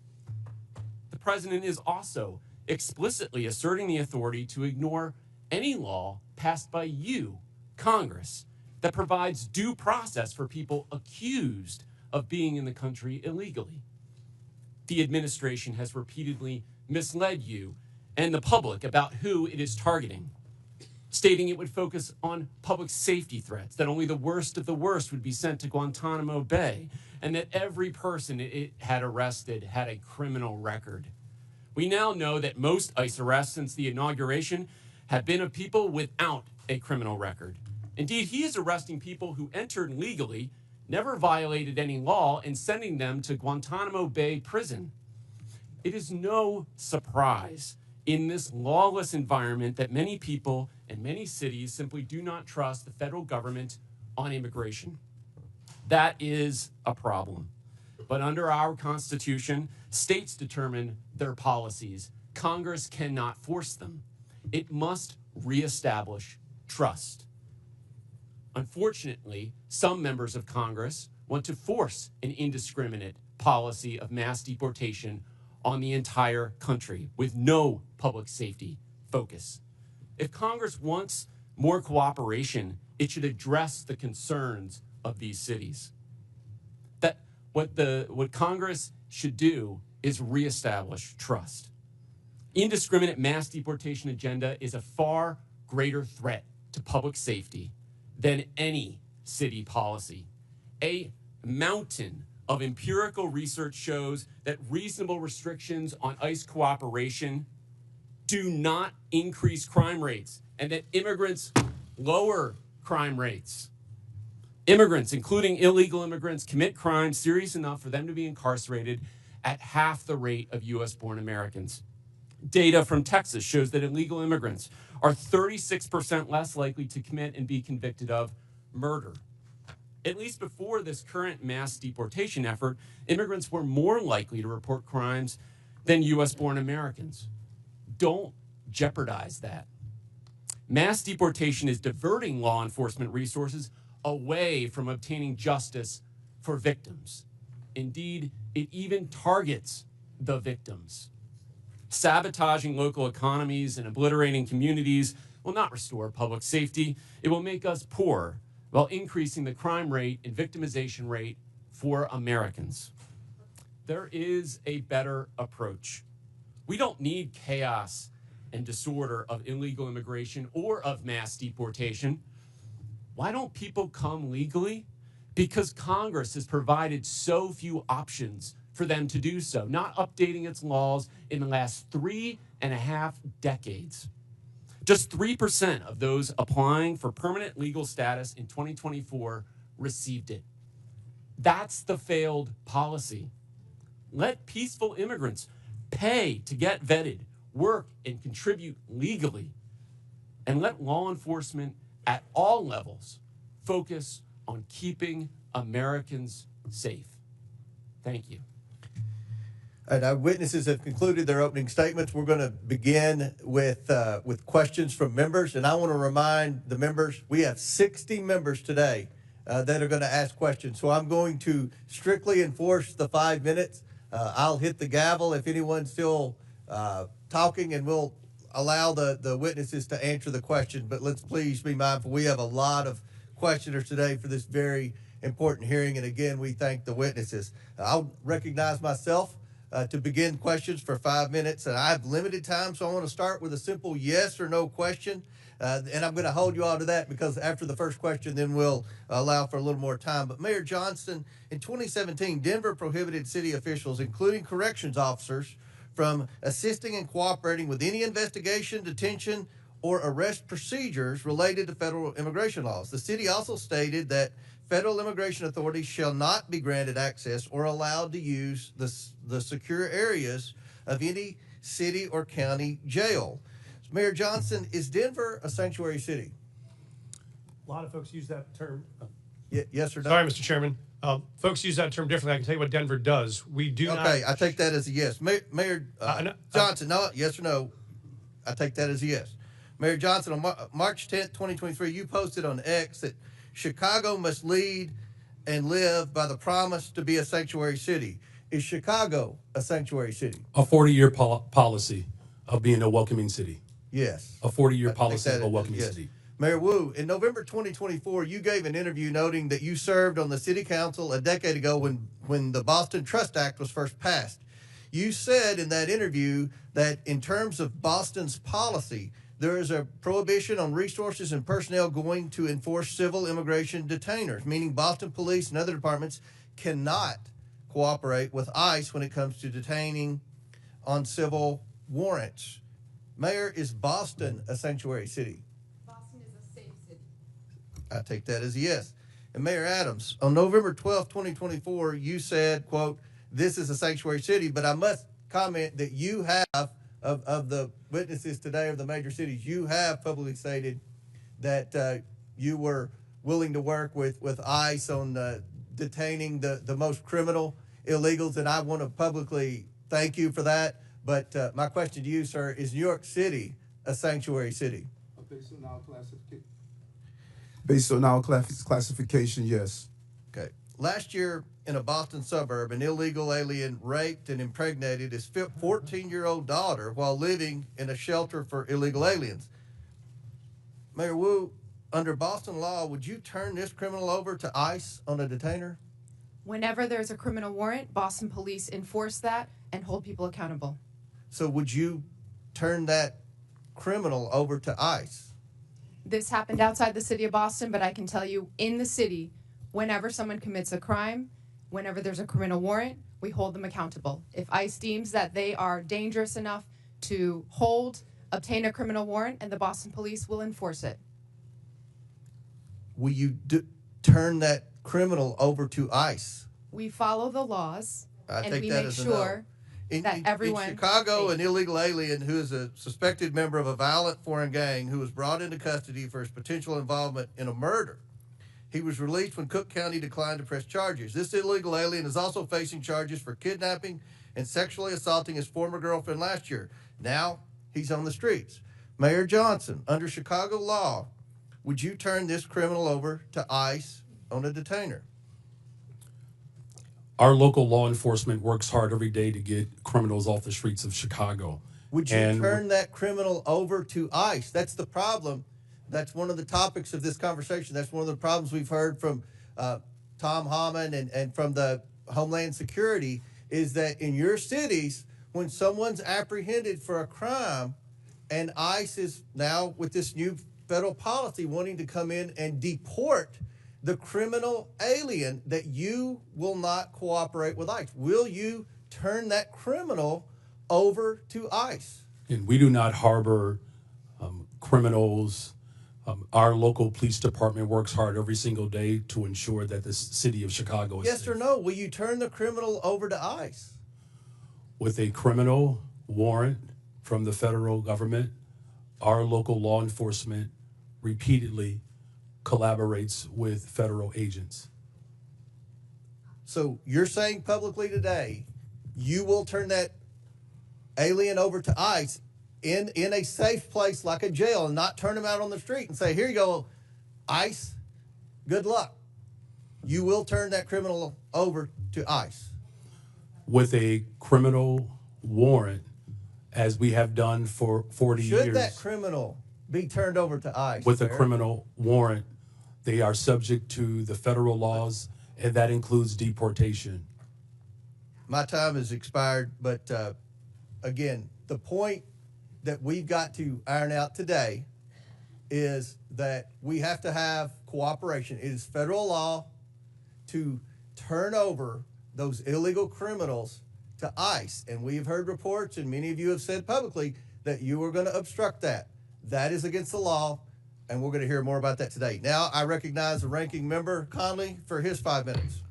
The president is also explicitly asserting the authority to ignore any law passed by you, Congress, that provides due process for people accused of being in the country illegally. The administration has repeatedly misled you and the public about who it is targeting, stating it would focus on public safety threats, that only the worst of the worst would be sent to Guantanamo Bay, and that every person it had arrested had a criminal record. We now know that most ICE arrests since the inauguration have been of people without a criminal record. Indeed, he is arresting people who entered legally, never violated any law, and sending them to Guantanamo Bay prison. It is no surprise in this lawless environment that many people and many cities simply do not trust the federal government on immigration. That is a problem. But under our Constitution, states determine their policies. Congress cannot force them. It must reestablish trust. Unfortunately, some members of Congress want to force an indiscriminate policy of mass deportation on the entire country with no public safety focus. If Congress wants more cooperation, it should address the concerns of these cities. What Congress should do is reestablish trust. Indiscriminate mass deportation agenda is a far greater threat to public safety than any city policy. A mountain of empirical research shows that reasonable restrictions on ICE cooperation do not increase crime rates, and that immigrants lower crime rates. Immigrants, including illegal immigrants, commit crimes serious enough for them to be incarcerated at half the rate of US-born Americans. Data from Texas shows that illegal immigrants are 36% less likely to commit and be convicted of murder. At least before this current mass deportation effort, immigrants were more likely to report crimes than US-born Americans. Don't jeopardize that. Mass deportation is diverting law enforcement resources away from obtaining justice for victims. Indeed, it even targets the victims. Sabotaging local economies and obliterating communities will not restore public safety. It will make us poor while increasing the crime rate and victimization rate for Americans. There is a better approach. We don't need chaos and disorder of illegal immigration or of mass deportation. Why don't people come legally? Because Congress has provided so few options for them to do so, not updating its laws in the last 3.5 decades. Just 3% of those applying for permanent legal status in 2024 received it. That's the failed policy. Let peaceful immigrants pay to get vetted, work, and contribute legally. And let law enforcement at all levels focus on keeping Americans safe. Thank you. And our witnesses have concluded their opening statements. We're going to begin with questions from members. And I want to remind the members, we have 60 members today that are going to ask questions. So I'm going to strictly enforce the 5 minutes. I'll hit the gavel if anyone's still talking, and we'll allow the witnesses to answer the question. But let's please be mindful. We have a lot of questioners today for this very important hearing. And again, we thank the witnesses. I'll recognize myself to begin questions for 5 minutes. And I have limited time, so I want to start with a simple yes or no question. And I'm going to hold you all to that, because after the first question, then we'll allow for a little more time. But Mayor Johnston, in 2017, Denver prohibited city officials, including corrections officers, from assisting and cooperating with any investigation, detention, or arrest procedures related to federal immigration laws. The city also stated that federal immigration authorities shall not be granted access or allowed to use the secure areas of any city or county jail. Mayor Johnson, is Denver a sanctuary city? A lot of folks use that term. Yes or no? Sorry, Mr. Chairman. Folks use that term differently. I can tell you what Denver does. We do not. Okay, I take that as a yes. Mayor Johnson, no, yes or no? I take that as a yes. Mayor Johnson, on March 10th, 2023, you posted on X that Chicago must lead and live by the promise to be a sanctuary city. Is Chicago a sanctuary city? A 40-year policy of being a welcoming city. Yes. A 40-year policy of a welcoming yes. city. Mayor Wu, in November 2024, you gave an interview noting that you served on the city council a decade ago when the Boston Trust Act was first passed. You said in that interview that in terms of Boston's policy, there is a prohibition on resources and personnel going to enforce civil immigration detainers, meaning Boston police and other departments cannot cooperate with ICE when it comes to detaining on civil warrants. Mayor, is Boston a sanctuary city? Boston is a safe city. I take that as a yes. And Mayor Adams, on November 12, 2024, you said, quote, this is a sanctuary city, but I must comment that you have, of the witnesses today of the major cities, you have publicly stated that you were willing to work with ICE on detaining the most criminal illegals, and I want to publicly thank you for that. But my question to you, sir, is New York City a sanctuary city? Based on our classification, yes. Okay. Last year, in a Boston suburb, an illegal alien raped and impregnated his 14-year-old daughter while living in a shelter for illegal aliens. Mayor Wu, under Boston law, would you turn this criminal over to ICE on a detainer? Whenever there's a criminal warrant, Boston police enforce that and hold people accountable. So would you turn that criminal over to ICE? This happened outside the city of Boston, but I can tell you in the city, whenever someone commits a crime, whenever there's a criminal warrant, we hold them accountable. If ICE deems that they are dangerous enough to obtain a criminal warrant, and the Boston police will enforce it. Will you turn that criminal over to ICE? We follow the laws, and we make as a sure no. that everyone... In Chicago, an illegal alien who is a suspected member of a violent foreign gang who was brought into custody for his potential involvement in a murder. He was released when Cook County declined to press charges. This illegal alien is also facing charges for kidnapping and sexually assaulting his former girlfriend last year. Now, he's on the streets. Mayor Johnson, under Chicago law, would you turn this criminal over to ICE on a detainer? Our local law enforcement works hard every day to get criminals off the streets of Chicago. Would you And turn that criminal over to ICE? That's the problem. That's one of the topics of this conversation. That's one of the problems we've heard from Tom Hammond and from the Homeland Security, is that in your cities, when someone's apprehended for a crime, and ICE is now, with this new federal policy, wanting to come in and deport the criminal alien, that you will not cooperate with ICE. Will you turn that criminal over to ICE? And we do not harbor criminals. Our local police department works hard every single day to ensure that the city of Chicago is Yes safe. or no? Will you turn the criminal over to ICE? With a criminal warrant from the federal government, our local law enforcement repeatedly collaborates with federal agents. So you're saying publicly today, you will turn that alien over to ICE in a safe place like a jail, and not turn him out on the street and say, here you go, ICE, good luck. You will turn that criminal over to ICE. With a criminal warrant, as we have done for 40 years. Should that criminal be turned over to ICE? With a Mayor? criminal warrant, they are subject to the federal laws, and that includes deportation. My time has expired, but again, the point that we've got to iron out today is that we have to have cooperation. It is federal law to turn over those illegal criminals to ICE. And we've heard reports, and many of you have said publicly, that you are going to obstruct that. That is against the law, and we're going to hear more about that today. Now, I recognize the ranking member, Conley, for his 5 minutes.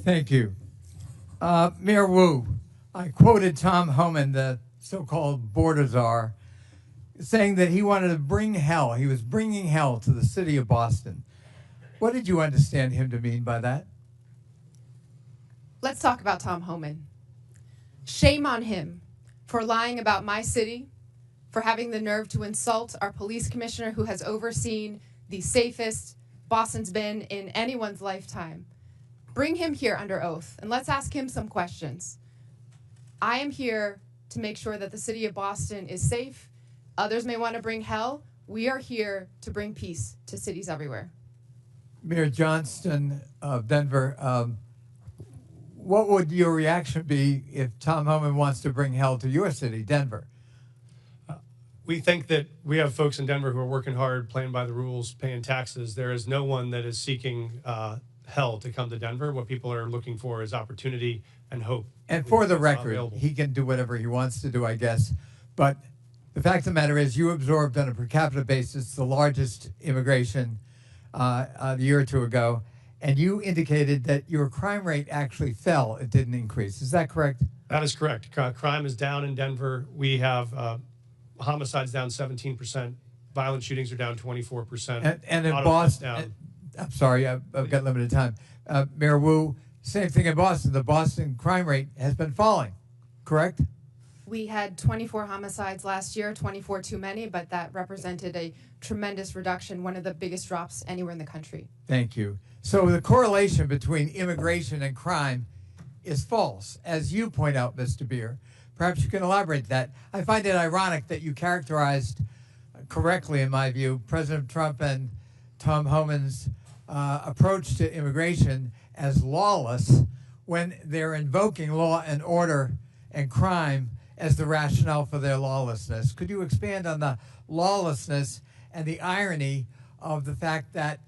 Thank you. Mayor Wu, I quoted Tom Homan, the so-called border czar, saying that he wanted to bring hell. He was bringing hell to the city of Boston. What did you understand him to mean by that? Let's talk about Tom Homan. Shame on him for lying about my city, for having the nerve to insult our police commissioner who has overseen the safest Boston's been in anyone's lifetime. Bring him here under oath and let's ask him some questions. I am here to make sure that the city of Boston is safe. Others may want to bring hell. We are here to bring peace to cities everywhere. Mayor Johnston of Denver, what would your reaction be if Tom Homan wants to bring hell to your city, Denver? We think that we have folks in Denver who are working hard, playing by the rules, paying taxes. There is no one that is seeking hell to come to Denver. What people are looking for is opportunity and hope. And for the It's record, available. he can do whatever he wants to do, I guess. But the fact of the matter is you absorbed on a per capita basis the largest immigration a year or two ago, and you indicated that your crime rate actually fell. It didn't increase. Is that correct? That is correct. Crime is down in Denver. We have homicides down 17%. Violent shootings are down 24%. And in Auto thefts Boston, down. I'm sorry, I've got limited time. Mayor Wu, same thing in Boston. The Boston crime rate has been falling, correct? We had 24 homicides last year, 24 too many, but that represented a tremendous reduction, one of the biggest drops anywhere in the country. Thank you. So the correlation between immigration and crime is false, as you point out, Mr. Beer. Perhaps you can elaborate that. I find it ironic that you characterized correctly, in my view, President Trump and Tom Homan's approach to immigration as lawless when they're invoking law and order and crime as the rationale for their lawlessness. Could you expand on the lawlessness and the irony of the fact that,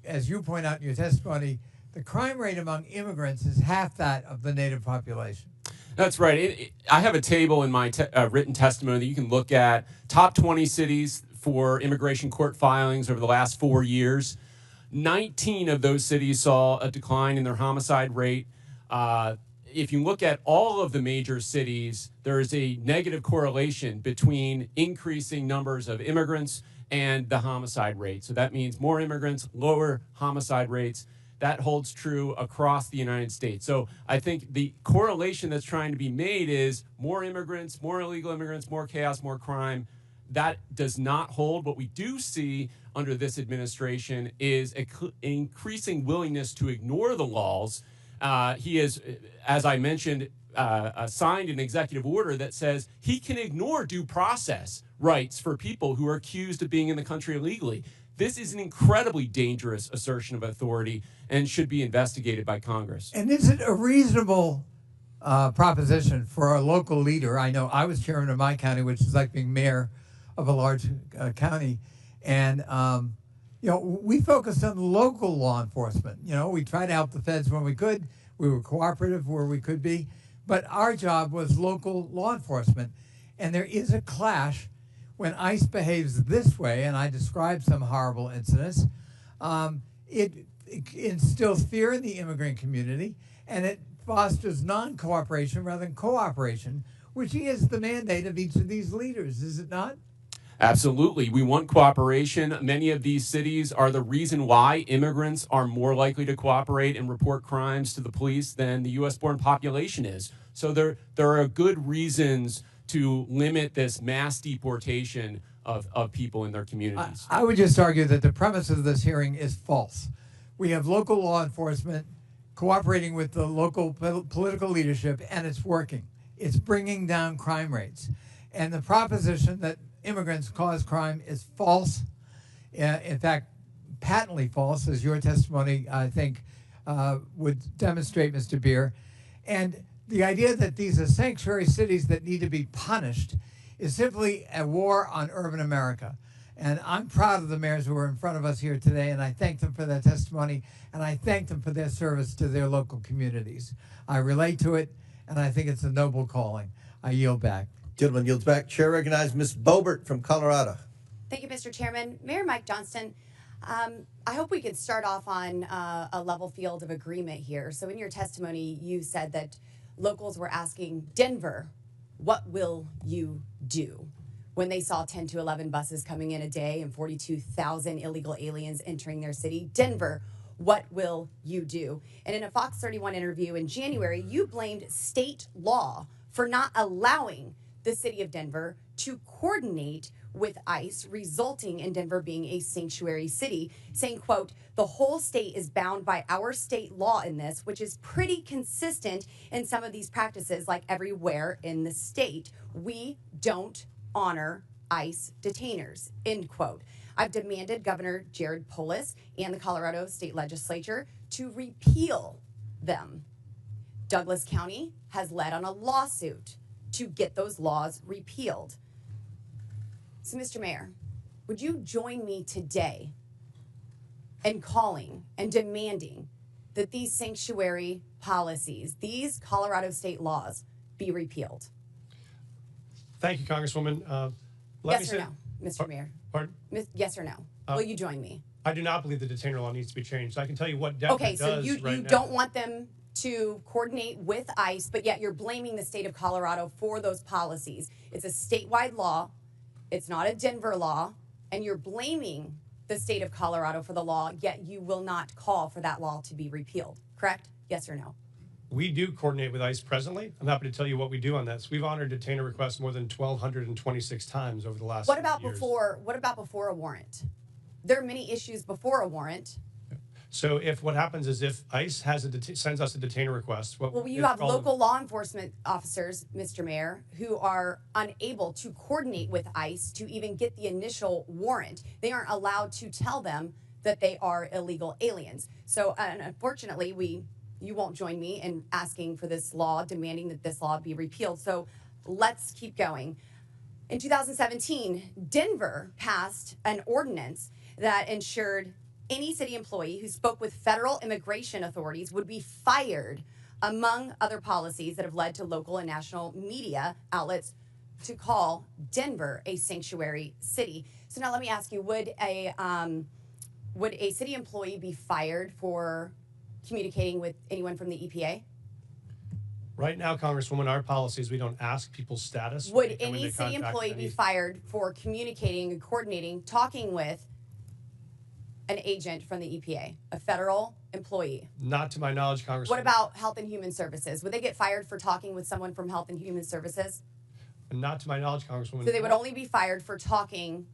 as you point out in your testimony, the crime rate among immigrants is half that of the native population? That's right. I have a table in my written testimony that you can look at. Top 20 cities for immigration court filings over the last 4 years. 19 of those cities saw a decline in their homicide rate. If you look at all of the major cities, there is a negative correlation between increasing numbers of immigrants and the homicide rate. So that means more immigrants, lower homicide rates. That holds true across the United States. So I think the correlation that's trying to be made is more immigrants, more illegal immigrants, more chaos, more crime. that does not hold. What we do see under this administration is an increasing willingness to ignore the laws. He has, as I mentioned, signed an executive order that says he can ignore due process rights for people who are accused of being in the country illegally. This is an incredibly dangerous assertion of authority and should be investigated by Congress. And is it a reasonable proposition for a local leader? I know I was chairman of my county, which is like being mayor of a large county, and we focused on local law enforcement. We tried to help the feds when we could. We were cooperative where we could be, but our job was local law enforcement. And there is a clash when ICE behaves this way, and I described some horrible incidents. It instills fear in the immigrant community, and it fosters non-cooperation rather than cooperation, which is the mandate of each of these leaders, is it not? Absolutely. We want cooperation. Many of these cities are the reason why immigrants are more likely to cooperate and report crimes to the police than the U.S.-born population is. So there are good reasons to limit this mass deportation of people in their communities. I would just argue that the premise of this hearing is false. We have local law enforcement cooperating with the local political leadership, and it's working. It's bringing down crime rates. And the proposition that immigrants cause crime is false. In fact, patently false, as your testimony, I think, would demonstrate, Mr. Beer. And the idea that these are sanctuary cities that need to be punished is simply a war on urban America. And I'm proud of the mayors who are in front of us here today, and I thank them for their testimony, and I thank them for their service to their local communities. I relate to it, and I think it's a noble calling. I yield back. Gentleman yields back. Chair recognizes Ms. Boebert from Colorado. Thank you, Mr. Chairman. Mayor Mike Johnston, I hope we could start off on a level field of agreement here. So in your testimony, you said that locals were asking Denver, what will you do? When they saw 10 to 11 buses coming in a day and 42,000 illegal aliens entering their city. Denver, what will you do? And in a Fox 31 interview in January, you blamed state law for not allowing the city of Denver to coordinate with ICE, resulting in Denver being a sanctuary city, saying, quote, the whole state is bound by our state law in this, which is pretty consistent in some of these practices, like everywhere in the state. We don't honor ICE detainers, end quote. I've demanded Governor Jared Polis and the Colorado State Legislature to repeal them. Douglas County has led on a lawsuit to get those laws repealed. So, Mr. Mayor, would you join me today in calling and demanding that these sanctuary policies, these Colorado state laws, be repealed? Thank you, Congresswoman. Yes or no, Mr. Mayor? Pardon? Yes or no? Will you join me? I do not believe the detainer law needs to be changed. I can tell you what Denver Okay, so does you right now. don't want them to coordinate with ICE, but yet you're blaming the state of Colorado for those policies. It's a statewide law. It's not a Denver law, and you're blaming the state of Colorado for the law, yet you will not call for that law to be repealed, correct? Yes or no? We do coordinate with ICE presently. I'm happy to tell you what we do on this. We've honored detainer requests more than 1,226 times over the last What about years. before a warrant? There are many issues before a warrant. So if what happens is if ICE has sends us a detainer request, Well, you have local law enforcement officers, Mr. Mayor, who are unable to coordinate with ICE to even get the initial warrant. They aren't allowed to tell them that they are illegal aliens. So unfortunately, you won't join me in asking for this law, demanding that this law be repealed. So let's keep going. In 2017, Denver passed an ordinance that ensured any city employee who spoke with federal immigration authorities would be fired, among other policies that have led to local and national media outlets to call Denver a sanctuary city. So now let me ask you, would a city employee be fired for communicating with anyone from the EPA? Right now, Congresswoman, our policy is we don't ask people's status. Would any city employee be fired for communicating and coordinating, talking with an agent from the EPA, a federal employee? Not to my knowledge, Congresswoman. What about Health and Human Services? Would they get fired for talking with someone from Health and Human Services? And not to my knowledge, Congresswoman. So they would only be fired for talking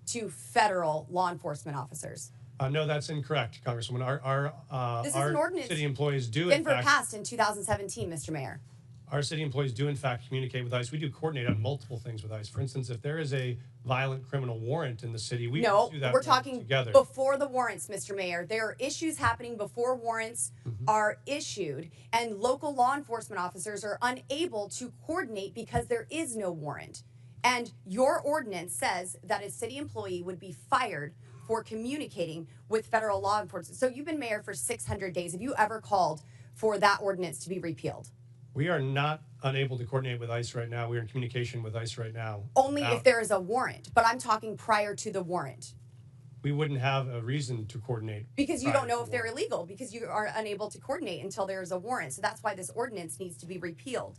to federal law enforcement officers. No, that's incorrect, Congresswoman. This is Our an ordinance city employees do, Denver in fact, passed in 2017, Mr. Mayor. our city employees do, in fact, communicate with ICE. We do coordinate on multiple things with ICE. For instance, if there is a violent criminal warrant in the city, we No, do that we're talking together. before the warrants, Mr. Mayor. There are issues happening before warrants are issued, and local law enforcement officers are unable to coordinate because there is no warrant. And your ordinance says that a city employee would be fired for communicating with federal law enforcement. So you've been mayor for 600 days. Have you ever called for that ordinance to be repealed? We are not unable to coordinate with ICE right now. We are in communication with ICE right now. Only if there is a warrant, but I'm talking prior to the warrant. We wouldn't have a reason to coordinate. Because you prior don't know to if the they're warrant. illegal, because you are unable to coordinate until there is a warrant. So that's why this ordinance needs to be repealed.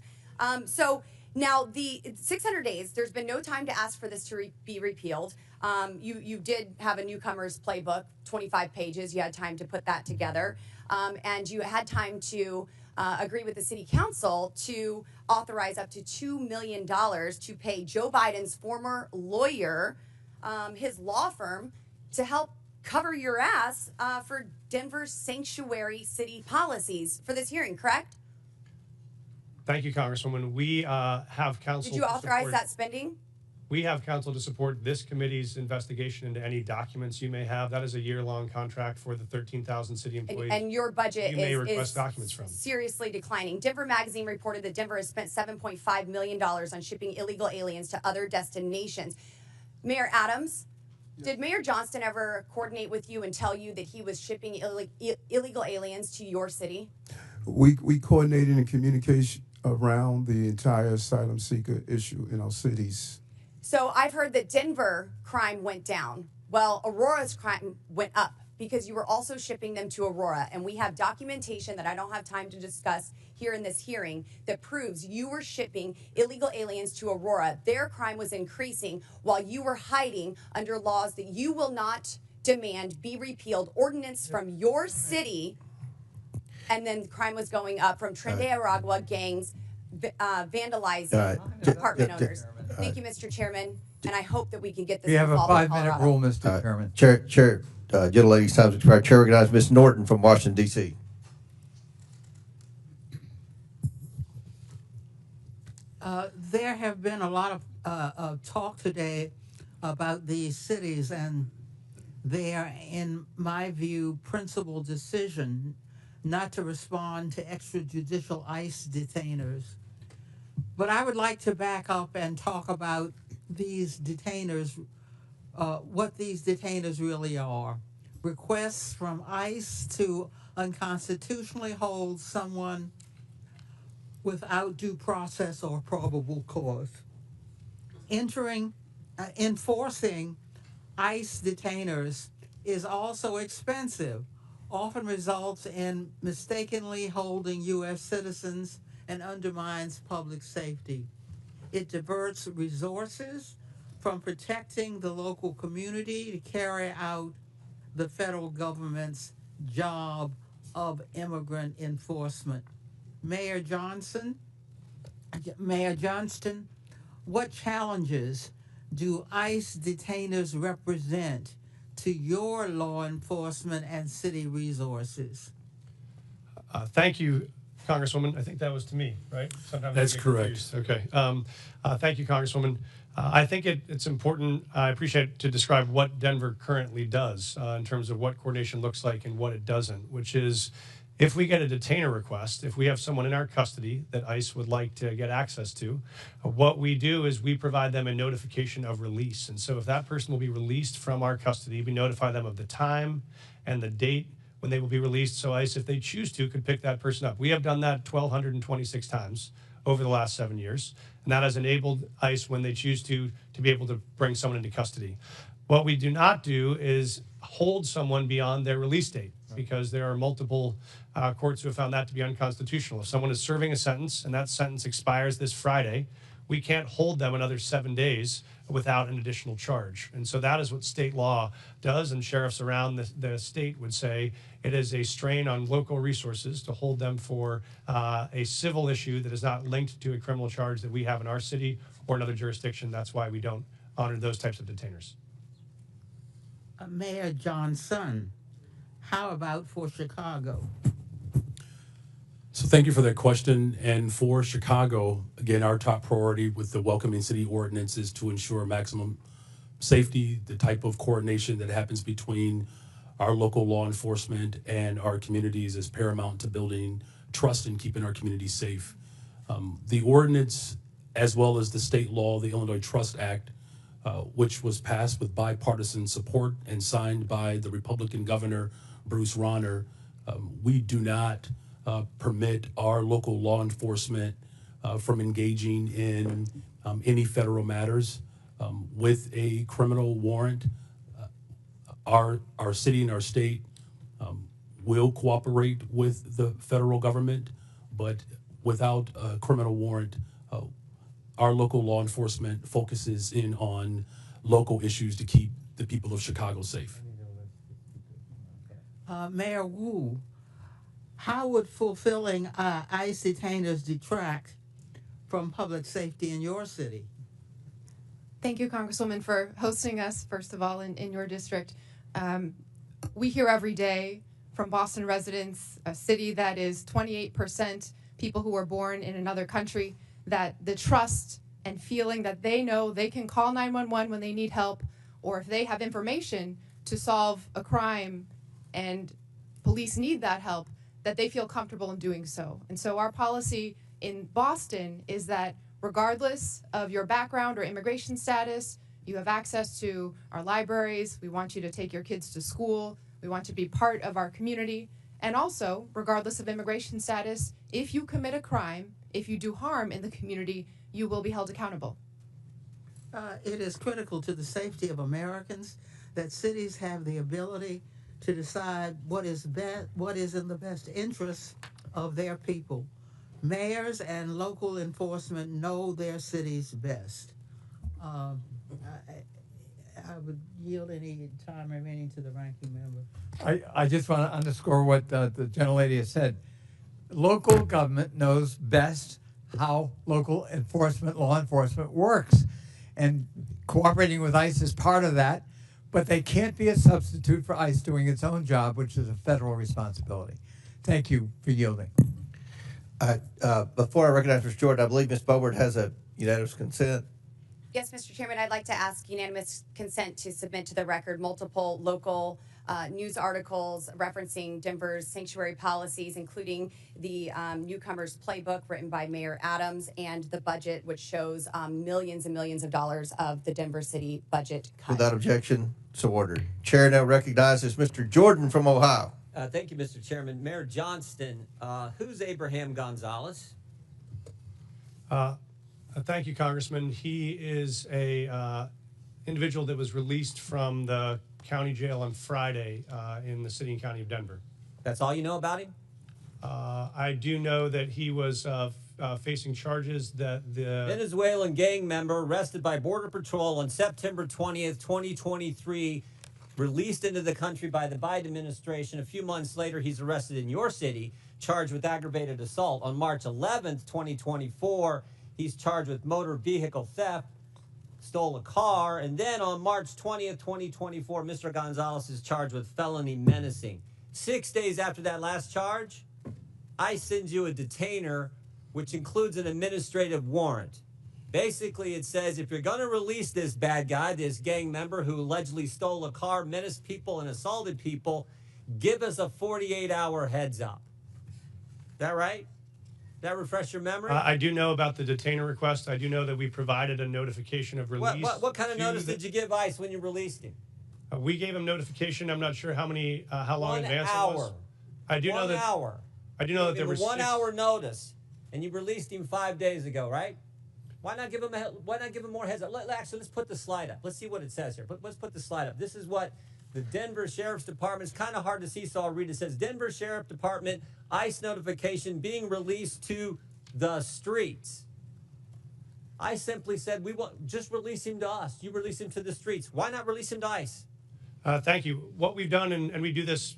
So now the 600 days, there's been no time to ask for this to be repealed. You did have a newcomer's playbook, 25 pages. You had time to put that together. And you had time to agree with the city council to authorize up to $2 million to pay Joe Biden's former lawyer, his law firm, to help cover your ass for Denver's sanctuary city policies for this hearing, correct? Thank you, Congresswoman. We have counsel. Did you to authorize support- that spending? We have counsel to support this committee's investigation into any documents you may have. That is a year-long contract for the 13,000 city employees. And your budget you may is request documents from. seriously declining. Denver Magazine reported that Denver has spent $7.5 million on shipping illegal aliens to other destinations. Mayor Adams, did Mayor Johnston ever coordinate with you and tell you that he was shipping illegal aliens to your city? We coordinated in communication around the entire asylum seeker issue in our cities. So I've heard that Denver crime went down. Well, Aurora's crime went up because you were also shipping them to Aurora. And we have documentation that I don't have time to discuss here in this hearing that proves you were shipping illegal aliens to Aurora. Their crime was increasing while you were hiding under laws that you will not demand be repealed, ordinance from your city. And then crime was going up from Trinidad Aragua gangs vandalizing apartment owners. Thank you, Mr. Chairman, and I hope that we can get this We have a resolved in 5-minute Colorado. rule, Mr. Chairman. Chair, gentlelady's time's expired. Chair recognizes Ms. Norton from Washington, D.C. There have been a lot of talk today about these cities and their, in my view, principal decision not to respond to extrajudicial ICE detainers. But I would like to back up and talk about these detainers, what these detainers really are. Requests from ICE to unconstitutionally hold someone without due process or probable cause. Enforcing ICE detainers is also expensive, often results in mistakenly holding U.S. citizens and undermines public safety. It diverts resources from protecting the local community to carry out the federal government's job of immigrant enforcement. Mayor Johnston, what challenges do ICE detainers represent to your law enforcement and city resources? Thank you, Congresswoman. I think that was to me, right? Sometimes That's I get correct. confused. Okay. Thank you, Congresswoman. I think it's important, I appreciate to describe what Denver currently does in terms of what coordination looks like and what it doesn't, which is if we get a detainer request, if we have someone in our custody that ICE would like to get access to, what we do is we provide them a notification of release. And so if that person will be released from our custody, we notify them of the time and the date when they will be released. So ICE, if they choose to, could pick that person up. We have done that 1,226 times over the last 7 years. And that has enabled ICE, when they choose to be able to bring someone into custody. What we do not do is hold someone beyond their release date, because there are multiple courts who have found that to be unconstitutional. If someone is serving a sentence and that sentence expires this Friday, we can't hold them another 7 days without an additional charge. And so that is what state law does, and sheriffs around the state would say it is a strain on local resources to hold them for a civil issue that is not linked to a criminal charge that we have in our city or another jurisdiction. That's why we don't honor those types of detainers. Mayor Johnson, how about for Chicago? So thank you for that question. And for Chicago, again, our top priority with the Welcoming City Ordinance is to ensure maximum safety. The type of coordination that happens between our local law enforcement and our communities is paramount to building trust and keeping our communities safe. The ordinance, as well as the state law, the Illinois Trust Act, which was passed with bipartisan support and signed by the Republican governor, Bruce Rauner, we do not permit our local law enforcement from engaging in any federal matters. With a criminal warrant, our city and our state will cooperate with the federal government, but without a criminal warrant, our local law enforcement focuses in on local issues to keep the people of Chicago safe. Mayor Wu, how would fulfilling ICE detainers detract from public safety in your city? Thank you, Congresswoman, for hosting us, first of all, in your district. We hear every day from Boston residents, a city that is 28% people who were born in another country, that the trust and feeling that they know they can call 911 when they need help, or if they have information to solve a crime and police need that help, that they feel comfortable in doing so. And so our policy in Boston is that regardless of your background or immigration status, you have access to our libraries. We want you to take your kids to school. We want you to be part of our community. And also, regardless of immigration status, if you commit a crime, if you do harm in the community, you will be held accountable. It is critical to the safety of Americans that cities have the ability to decide what is in the best interest of their people. Mayors and local enforcement know their cities best. I would yield any time remaining to the ranking member. I just want to underscore what the gentlelady has said. Local government knows best how local enforcement, law enforcement works. And cooperating with ICE is part of that, but they can't be a substitute for ICE doing its own job, which is a federal responsibility. Thank you for yielding. Before I recognize Ms. Jordan, I believe Ms. Boebert has a unanimous consent. Yes, Mr. Chairman, I'd like to ask unanimous consent to submit to the record multiple local news articles referencing Denver's sanctuary policies, including the Newcomers Playbook written by Mayor Adams and the budget, which shows millions and millions of dollars of the Denver City budget cut. Without objection, so ordered. Chair now recognizes Mr. Jordan from Ohio. Thank you, Mr. Chairman. Mayor Johnston, who's Abraham Gonzalez? Thank you, Congressman. He is a individual that was released from the county jail on Friday in the city and county of Denver. That's all you know about him? I do know that he was facing charges that the Venezuelan gang member arrested by Border Patrol on September 20th, 2023, released into the country by the Biden administration. A few months later, he's arrested in your city, charged with aggravated assault. On March 11th, 2024, he's charged with motor vehicle theft, stole a car, and then on March 20th, 2024, Mr. Gonzalez is charged with felony menacing. 6 days after that last charge, I send you a detainer, which includes an administrative warrant. Basically, it says if you're going to release this bad guy, this gang member who allegedly stole a car, menaced people, and assaulted people, give us a 48-hour heads up. Is that right? That refresh your memory? I do know about the detainer request. I do know that we provided a notification of release. What kind of notice did you give ICE when you released him? We gave him notification. I'm not sure how long in advance it 1 hour. was. I do know that. 1 hour. I do know that there were 1 hour notice, and you released him 5 days ago, right? Why not give him more heads up? Actually, let's put the slide up. Let's see what it says here. Let's put the slide up. This is what the Denver Sheriff's Department, it's kind of hard to see, so I'll read it. It says, Denver Sheriff Department, ICE notification being released to the streets. I simply said, we want just release him to us. You release him to the streets. Why not release him to ICE? Thank you. What we've done, and we do this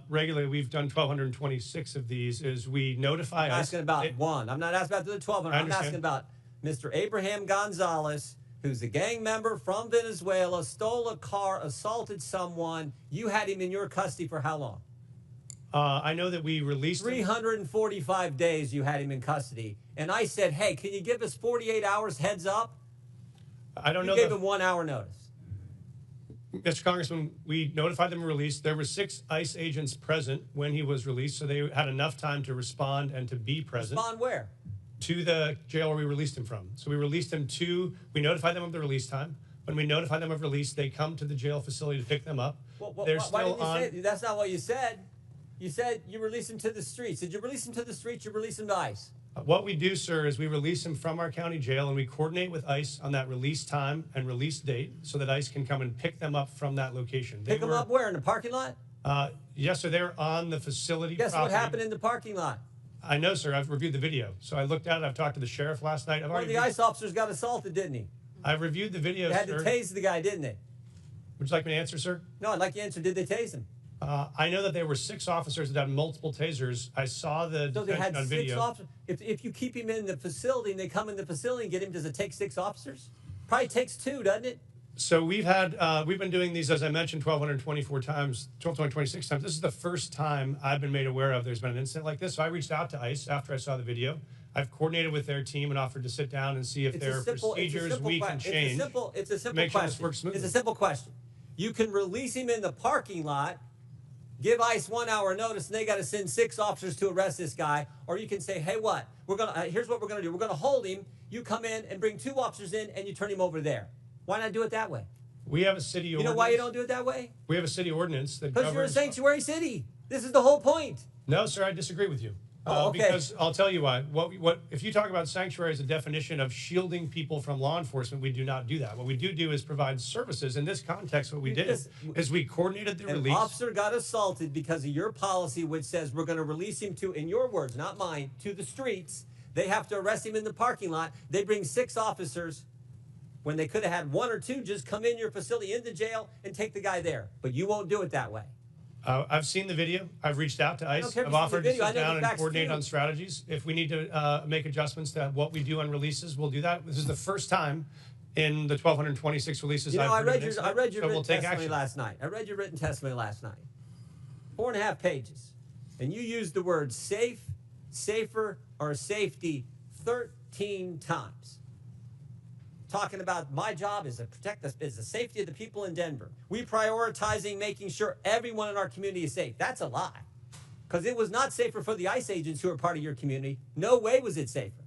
regularly, we've done 1,226 of these, is we notify I'm ICE. asking about one. I'm not asking about the 1,200. I'm asking about Mr. Abraham Gonzalez, who's a gang member from Venezuela, stole a car, assaulted someone. You had him in your custody for how long? I know that we released him. 345 days you had him in custody. And I said, hey, can you give us 48 hours heads up? I don't know. You gave him 1 hour notice. Mr. Congressman, we notified them of release. There were 6 ICE agents present when he was released, so they had enough time to respond and to be present. Respond where? To the jail where we released him from. So we released him we notified them of the release time. When we notify them of release, they come to the jail facility to pick them up. They're why still didn't you on. say that's not what you said. You said you released him to the streets. Did you release him to the streets? You release him to ICE? What we do, sir, is we release him from our county jail and we coordinate with ICE on that release time and release date so that ICE can come and pick them up from that location. Pick them up where? In the parking lot? Yes, sir. They're on the facility Guess property. what happened in the parking lot? I know, sir. I've reviewed the video. So I looked at it. I've talked to the sheriff last night. One of the ICE officers got assaulted, didn't he? I've reviewed the video, They had sir. to tase the guy, didn't they? Would you like me to answer, sir? No, I'd like you to answer. Did they tase him? I know that there were 6 officers that had multiple tasers. I saw the So they detention had on 6 video. officers. If you keep him in the facility and they come in the facility and get him, does it take 6 officers? Probably takes 2, doesn't it? So we've been doing these, as I mentioned, 1,224 times, 1,226 times. This is the first time I've been made aware of there's been an incident like this. So I reached out to ICE after I saw the video. I've coordinated with their team and offered to sit down and see if there are procedures we can change. It's a simple make sure question. this works smoothly. It's a simple question. You can release him in the parking lot, give ICE 1 hour notice, and they got to send 6 officers to arrest this guy. Or you can say, hey, what? Here's what we're gonna do. We're gonna hold him. You come in and bring 2 officers in, and you turn him over there. Why not do it that way? We have a city ordinance. You know why you don't do it that way? We have a city ordinance that Because you're a governs. sanctuary city. This is the whole point. No, sir, I disagree with you. Oh, okay. Because I'll tell you why. If you talk about sanctuary as a definition of shielding people from law enforcement, we do not do that. What we do is provide services. In this context, what we did is we coordinated the release. An officer got assaulted because of your policy, which says we're going to release him to, in your words, not mine, to the streets. They have to arrest him in the parking lot. They bring 6 officers when they could have had 1 or 2 just come in your facility, into jail, and take the guy there. But you won't do it that way. I've seen the video. I've reached out to ICE. I've offered to sit down and coordinate on strategies. If we need to make adjustments to what we do on releases, we'll do that. This is the first time in the 1,226 releases I read your so written we'll take testimony action. last night. I read your written testimony last night. 4.5 pages. And you used the words safe, safer, or safety 13 times. Talking about my job is to protect the safety of the people in Denver. We prioritizing making sure everyone in our community is safe. That's a lie. Because it was not safer for the ICE agents who are part of your community. No way was it safer.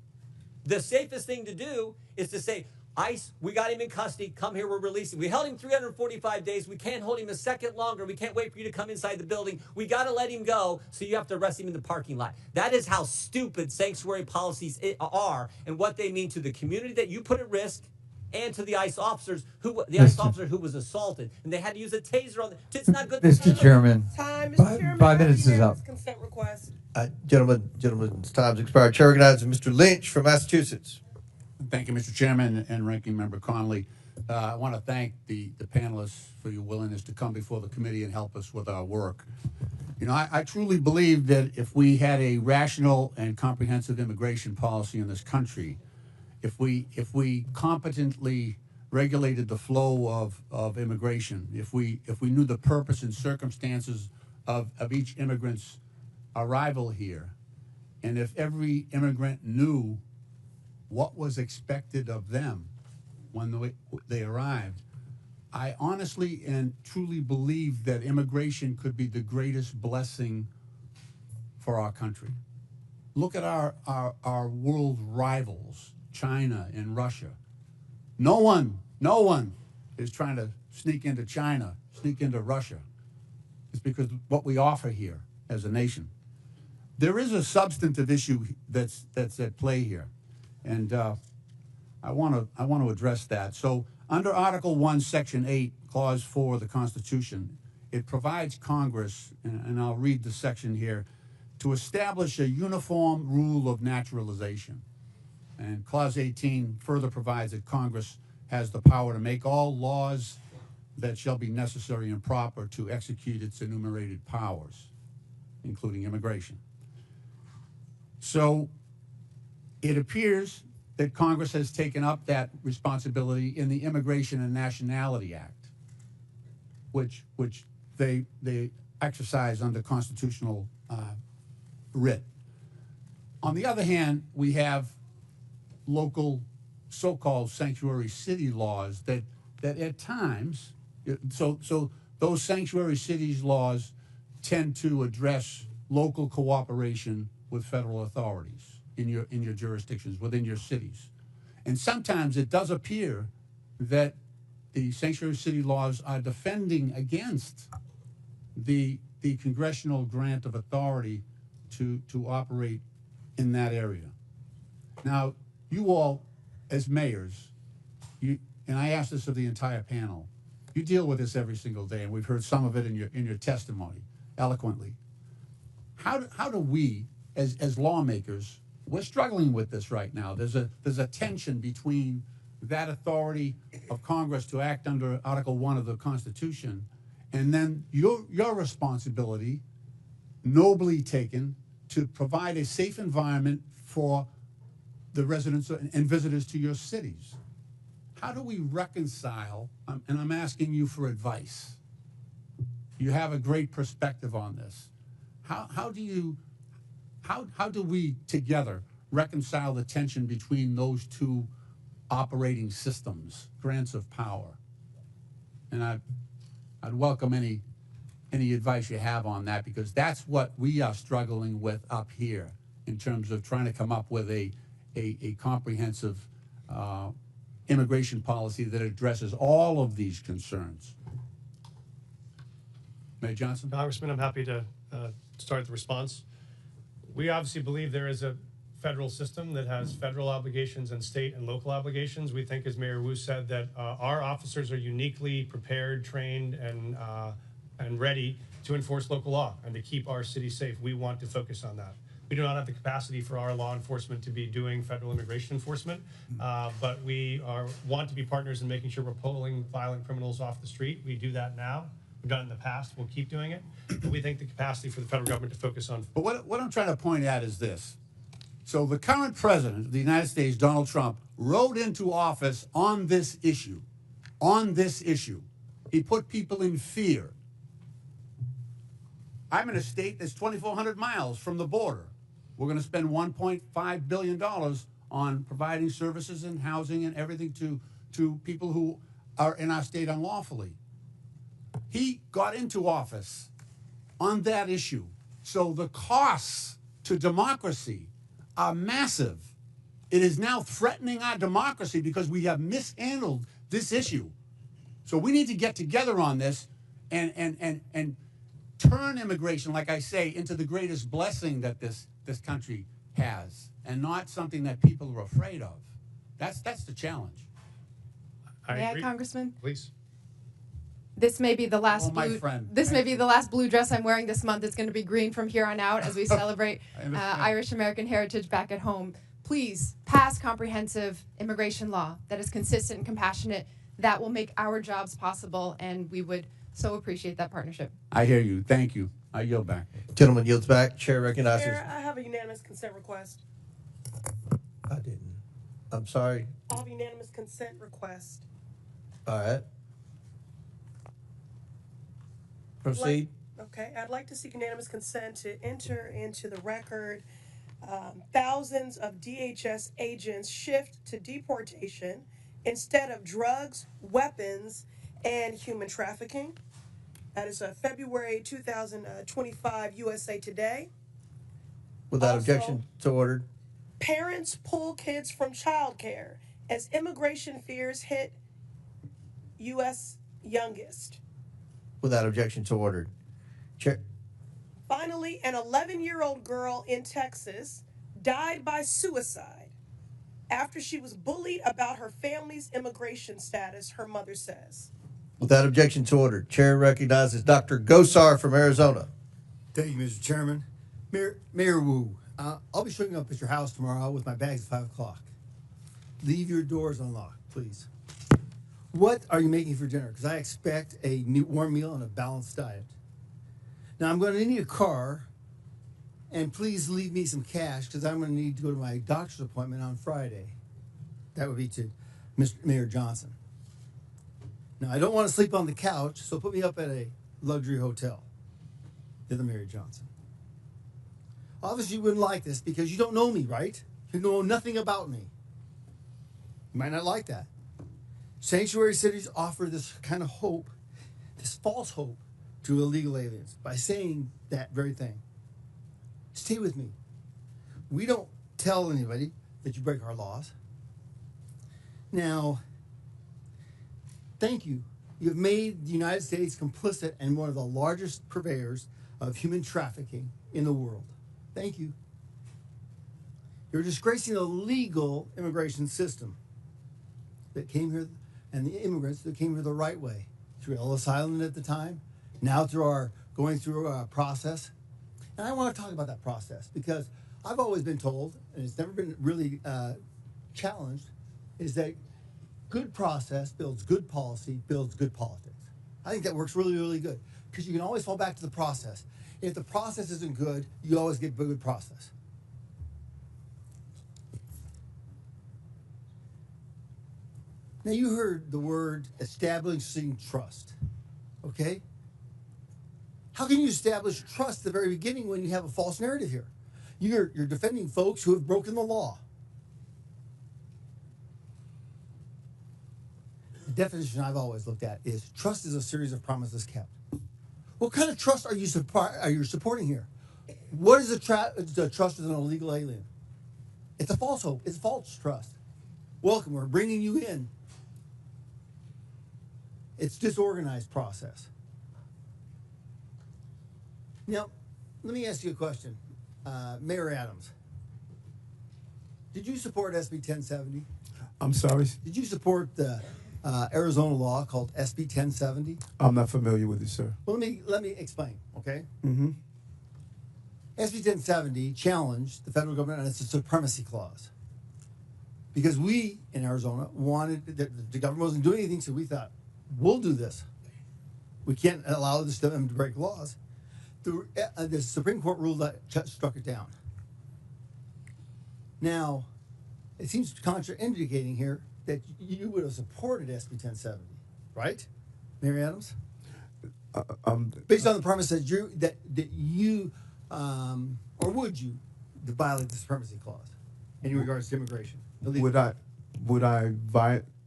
The safest thing to do is to say, ICE, we got him in custody. Come here, we're releasing. We held him 345 days. We can't hold him a second longer. We can't wait for you to come inside the building. We got to let him go, so you have to arrest him in the parking lot. That is how stupid sanctuary policies are and what they mean to the community that you put at risk and to the ICE officers ICE officer who was assaulted. And they had to use a taser on them. It's not good. Mr. Chairman, Time, Mr. Chairman. 5 minutes is up. Consent request. Gentlemen's time's expired. Chair recognizes Mr. Lynch from Massachusetts. Thank you, Mr. Chairman and Ranking Member Connolly. I want to thank the panelists for your willingness to come before the committee and help us with our work. You know, I truly believe that if we had a rational and comprehensive immigration policy in this country, if we competently regulated the flow of immigration, if we knew the purpose and circumstances of each immigrant's arrival here, and if every immigrant knew what was expected of them when they arrived, I honestly and truly believe that immigration could be the greatest blessing for our country. Look at our world rivals, China and Russia. No one is trying to sneak into China, sneak into Russia. It's because of what we offer here as a nation. There is a substantive issue that's at play here, and I want to address that. So under Article 1, Section 8, Clause 4 of the Constitution, it provides Congress, and I'll read the section here, to establish a uniform rule of naturalization. And Clause 18 further provides that Congress has the power to make all laws that shall be necessary and proper to execute its enumerated powers, including immigration. So it appears that Congress has taken up that responsibility in the Immigration and Nationality Act, which they exercise under constitutional writ. On the other hand, we have local so-called sanctuary city laws that at times, so those sanctuary cities laws tend to address local cooperation with federal authorities in your jurisdictions, within your cities. And sometimes it does appear that the sanctuary city laws are defending against the congressional grant of authority to operate in that area. Now, you all, as mayors, and I ask this of the entire panel, you deal with this every single day, and we've heard some of it in your testimony eloquently. How do we, as lawmakers, we're struggling with this right now. There's a tension between that authority of Congress to act under Article 1 of the Constitution, and then your responsibility, nobly taken, to provide a safe environment for the residents and visitors to your cities. How do we reconcile, and I'm asking you for advice. You have a great perspective on this. How do we together reconcile the tension between those two operating systems, grants of power? And I'd welcome any advice you have on that, because that's what we are struggling with up here in terms of trying to come up with a comprehensive immigration policy that addresses all of these concerns. Mayor Johnson? Congressman, I'm happy to start the response. We obviously believe there is a federal system that has federal obligations and state and local obligations. We think, as Mayor Wu said, that our officers are uniquely prepared, trained, and ready to enforce local law and to keep our city safe. We want to focus on that. We do not have the capacity for our law enforcement to be doing federal immigration enforcement, but we want to be partners in making sure we're pulling violent criminals off the street. We do that now. We've done it in the past. We'll keep doing it. But we think the capacity for the federal government to focus on. But what I'm trying to point out is this. So the current president of the United States, Donald Trump, rode into office on this issue. On this issue. He put people in fear. I'm in a state that's 2,400 miles from the border. We're going to spend $1.5 billion on providing services and housing and everything to people who are in our state unlawfully. He got into office on that issue. So the costs to democracy are massive. It is now threatening our democracy because we have mishandled this issue. So we need to get together on this and turn immigration, like I say, into the greatest blessing that this country has, and not something that people are afraid of. That's the challenge. May I, Congressman? Please. This may be the last Oh, my friend. This may be the last blue dress I'm wearing this month. It's going to be green from here on out as we celebrate Irish American heritage back at home. Please pass comprehensive immigration law that is consistent and compassionate. That will make our jobs possible, and we would so appreciate that partnership. I hear you. Thank you. I yield back. Gentleman yields back. Chair recognizes. Chair, I have a unanimous consent request. I didn't. I'm sorry. I have a unanimous consent request. All right. Proceed. Okay, I'd like to seek unanimous consent to enter into the record thousands of DHS agents shift to deportation instead of drugs, weapons, and human trafficking. That is February 2025 USA Today. Without Also, objection, so ordered. Parents pull kids from childcare as immigration fears hit U.S. youngest. Without objection, so ordered. Chair. Finally, an 11-year-old girl in Texas died by suicide after she was bullied about her family's immigration status, her mother says. Without objection, so ordered. Chair recognizes Dr. Gosar from Arizona. Thank you, Mr. Chairman. Mayor Wu, I'll be showing up at your house tomorrow with my bags at 5 o'clock. Leave your doors unlocked, please. What are you making for dinner? Because I expect a warm meal and a balanced diet. Now, I'm going to need a car, and please leave me some cash because I'm going to need to go to my doctor's appointment on Friday. That would be to Mr. Mayor Johnson. Now, I don't want to sleep on the couch, so put me up at a luxury hotel. You're the Mayor Johnson. Obviously, you wouldn't like this because you don't know me, right? You know nothing about me. You might not like that. Sanctuary cities offer this kind of hope, this false hope, to illegal aliens by saying that very thing. Stay with me. We don't tell anybody that you break our laws. Now, thank you. You've made the United States complicit and one of the largest purveyors of human trafficking in the world. Thank you. You're disgracing the legal immigration system that came here and the immigrants that came here the right way through Ellis Island at the time, now through our going through our process. And I want to talk about that process because I've always been told, and it's never been really challenged, is that good process builds good policy, builds good politics. I think that works really, really good because you can always fall back to the process. If the process isn't good, you always get good process. Now you heard the word establishing trust, okay? How can you establish trust at the very beginning when you have a false narrative here? You're defending folks who have broken the law. The definition I've always looked at is trust is a series of promises kept. What kind of trust are you supporting here? What is the trust of an illegal alien? It's a false hope. It's false trust. Welcome. We're bringing you in. It's disorganized process. Now, let me ask you a question. Mayor Adams, did you support SB 1070? I'm sorry? Did you support the Arizona law called SB 1070? I'm not familiar with it, sir. Well, let me explain, okay? Mm-hmm. SB 1070 challenged the federal government on its supremacy clause. Because we, in Arizona, wanted, the government wasn't doing anything, so we thought, we'll do this. We can't allow them to break laws. The Supreme Court ruled that, struck it down. Now, it seems contraindicating here that you would have supported SB 1070, right, Mary Adams? Based on the premise that you or would you violate the supremacy clause in regards to immigration? Would I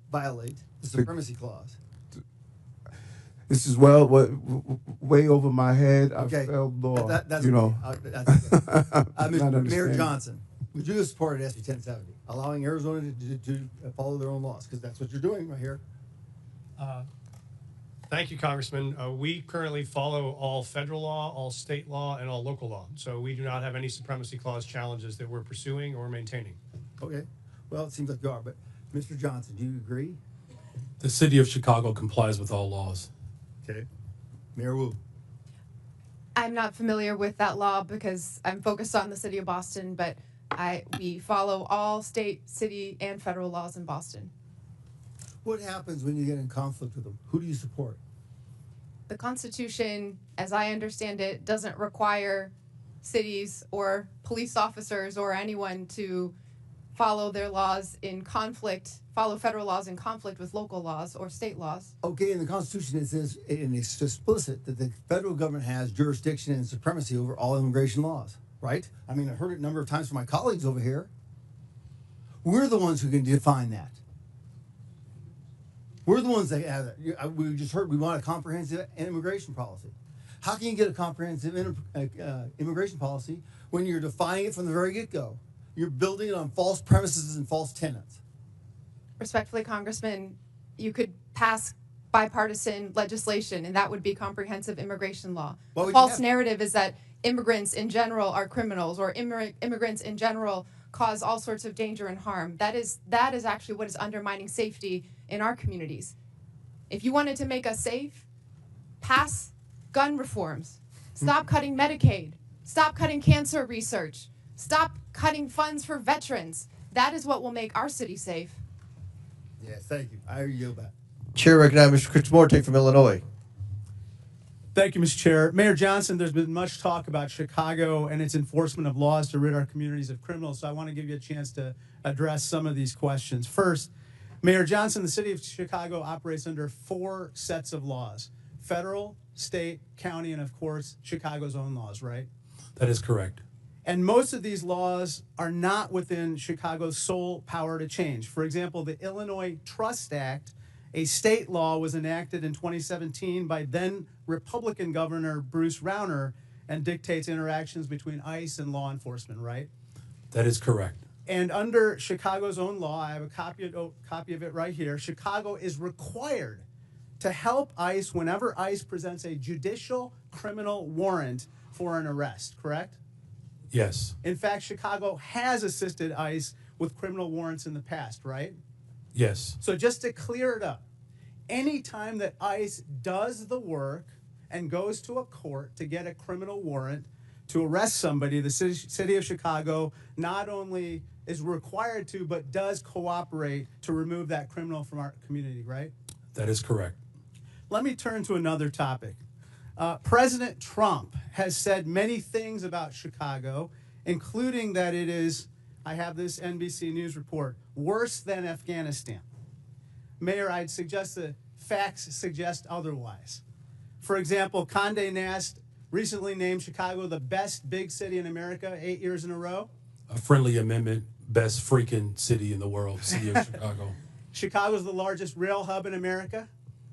violate the supremacy clause? This is way over my head. Okay. I felt law. That's you know. Mayor Johnson, would you have supported SB 1070, allowing Arizona to follow their own laws? Because that's what you're doing right here. Thank you, Congressman. We currently follow all federal law, all state law, and all local law. So we do not have any supremacy clause challenges that we're pursuing or maintaining. Okay. Well, it seems like you are. But Mr. Johnson, do you agree? The city of Chicago complies with all laws. Okay. Mayor Wu. I'm not familiar with that law because I'm focused on the city of Boston, but we follow all state, city, and federal laws in Boston. What happens when you get in conflict with them? Who do you support? The Constitution, as I understand it, doesn't require cities or police officers or anyone to follow their laws in conflict, follow federal laws in conflict with local laws or state laws. Okay, in the Constitution it says, and it's explicit, that the federal government has jurisdiction and supremacy over all immigration laws, right? I mean, I've heard it a number of times from my colleagues over here. We're the ones who can define that. We're the ones that have it. We just heard we want a comprehensive immigration policy. How can you get a comprehensive immigration policy when you're defining it from the very get-go? You're building it on false premises and false tenets. Respectfully, Congressman, you could pass bipartisan legislation, and that would be comprehensive immigration law. The false narrative is that immigrants in general are criminals, or immigrants in general cause all sorts of danger and harm. That is actually what is undermining safety in our communities. If you wanted to make us safe, pass gun reforms. Stop cutting Medicaid. Stop cutting cancer research. Stop cutting funds for veterans. That is what will make our city safe. Yes, thank you. I yield back. Chair recognizes Mr. Chris Morte from Illinois. Thank you, Mr. Chair. Mayor Johnson, there's been much talk about Chicago and its enforcement of laws to rid our communities of criminals, so I want to give you a chance to address some of these questions. First, Mayor Johnson, the city of Chicago operates under 4 sets of laws: federal, state, county, and of course, Chicago's own laws, right? That is correct. And most of these laws are not within Chicago's sole power to change. For example, the Illinois Trust Act, a state law, was enacted in 2017 by then Republican Governor Bruce Rauner and dictates interactions between ICE and law enforcement, right? That is correct. And under Chicago's own law, I have a copy of it right here, Chicago is required to help ICE whenever ICE presents a judicial criminal warrant for an arrest, correct? Yes. In fact, Chicago has assisted ICE with criminal warrants in the past, right? Yes. So just to clear it up, anytime that ICE does the work and goes to a court to get a criminal warrant to arrest somebody, the city of Chicago not only is required to, but does cooperate to remove that criminal from our community, right? That is correct. Let me turn to another topic. President Trump has said many things about Chicago, including that it is, I have this NBC News report, worse than Afghanistan. Mayor, I'd suggest the facts suggest otherwise. For example, Condé Nast recently named Chicago the best big city in America 8 years in a row. A friendly amendment, best freaking city in the world, city of Chicago. Chicago's the largest rail hub in America.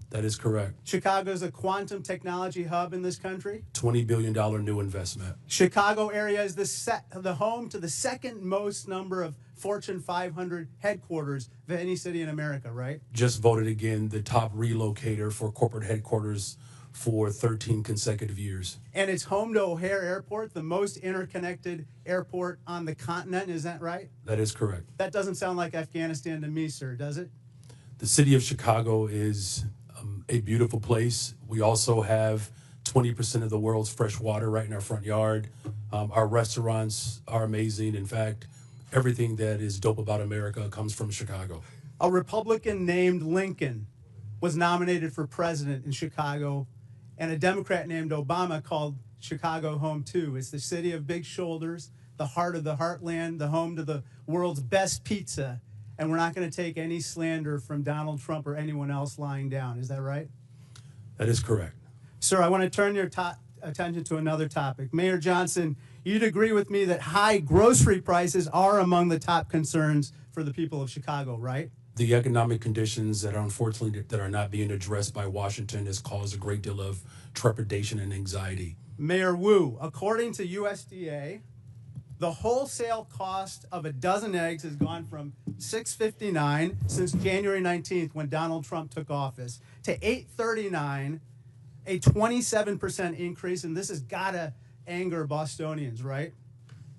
That is correct. Chicago's a quantum technology hub in this country. $20 billion new investment. Chicago area is the home to the second most number of Fortune 500 headquarters of any city in America, right? Just voted again the top relocator for corporate headquarters for 13 consecutive years. And it's home to O'Hare Airport, the most interconnected airport on the continent. Is that right? That is correct. That doesn't sound like Afghanistan to me, sir, does it? The city of Chicago is a beautiful place. We also have 20% of the world's fresh water right in our front yard. Our restaurants are amazing. In fact, everything that is dope about America comes from Chicago. A Republican named Lincoln was nominated for president in Chicago, and a Democrat named Obama called Chicago home too. It's the city of big shoulders, the heart of the heartland, the home to the world's best pizza. And we're not going to take any slander from Donald Trump or anyone else lying down. Is that right? That is correct. Sir, I want to turn your attention to another topic. Mayor Johnson, you'd agree with me that high grocery prices are among the top concerns for the people of Chicago, right? The economic conditions that are unfortunately that are not being addressed by Washington has caused a great deal of trepidation and anxiety. Mayor Wu, according to USDA, the wholesale cost of a dozen eggs has gone from $6.59 since January 19th when Donald Trump took office to $8.39, a 27% increase, and this has got to anger Bostonians, right?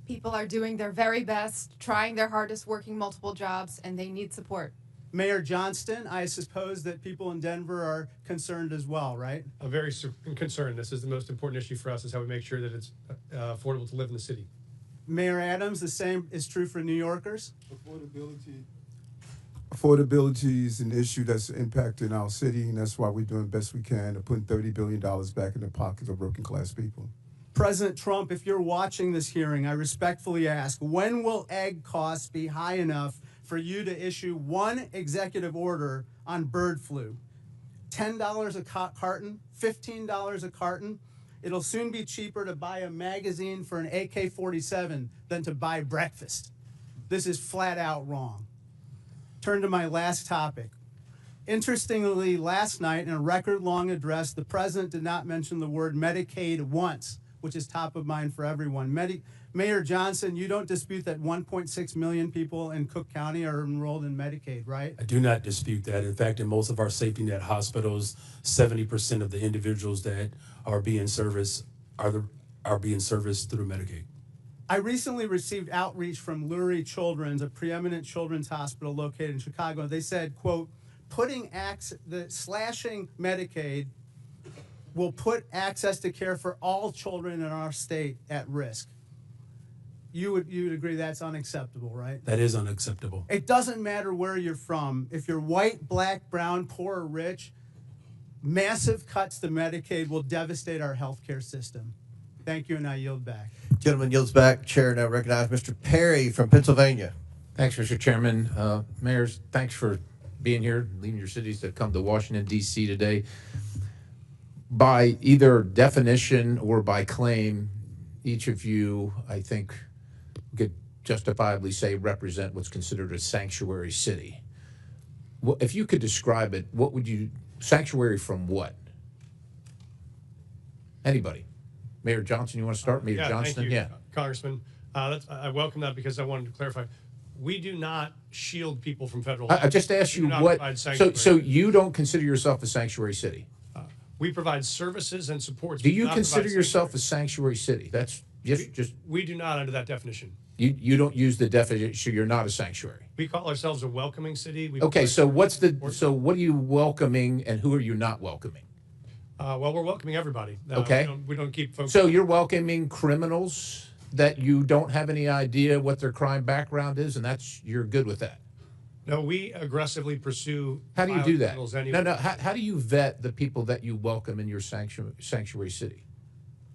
People are doing their very best, trying their hardest, working multiple jobs, and they need support. Mayor Johnston, I suppose that people in Denver are concerned as well, right? I'm very concerned. This is the most important issue for us, is how we make sure that it's affordable to live in the city. Mayor Adams, the same is true for New Yorkers. Affordability is an issue that's impacting our city, and that's why we're doing the best we can to put $30 billion back in the pockets of working class people. President Trump, if you're watching this hearing, I respectfully ask, when will egg costs be high enough for you to issue one executive order on bird flu? $10 a carton, $15 a carton. It'll soon be cheaper to buy a magazine for an AK-47 than to buy breakfast. This is flat out wrong. Turn to my last topic. Interestingly, last night in a record-long address, the president did not mention the word Medicaid once, which is top of mind for everyone. Mayor Johnson, you don't dispute that 1.6 million people in Cook County are enrolled in Medicaid, right? I do not dispute that. In fact, in most of our safety net hospitals, 70% of the individuals that are being serviced are being serviced through Medicaid. I recently received outreach from Lurie Children's, a preeminent children's hospital located in Chicago. They said, quote, slashing Medicaid will put access to care for all children in our state at risk. You would agree that's unacceptable, right? That is unacceptable. It doesn't matter where you're from. If you're white, black, brown, poor, or rich, massive cuts to Medicaid will devastate our healthcare system. Thank you, and I yield back. Gentleman yields back. Chair now recognize Mr. Perry from Pennsylvania. Thanks, Mr. Chairman. Mayors, thanks for being here, leading your cities to come to Washington, D.C. today. By either definition or by claim, each of you, I think, could justifiably say represent what's considered a sanctuary city. Well, if you could describe it, what would you, sanctuary from what? Anybody? Mayor Johnson, you want to start? Mayor Johnston? Thank you, Yeah. Congressman. I welcome that because I wanted to clarify. We do not shield people from federal. I just asked you what, so you don't consider yourself a sanctuary city? We provide services and supports. Do you consider yourself a sanctuary city? That's just. We do not under that definition. You don't use the definition, you're not a sanctuary. We call ourselves a welcoming city. Okay, so what are you welcoming and who are you not welcoming? Well, we're welcoming everybody. Okay. We don't keep folks. So you're welcoming criminals that you don't have any idea what their crime background is, and you're good with that? No, we aggressively pursue. How do you do that? Anyway. No. How do you vet the people that you welcome in your sanctuary city?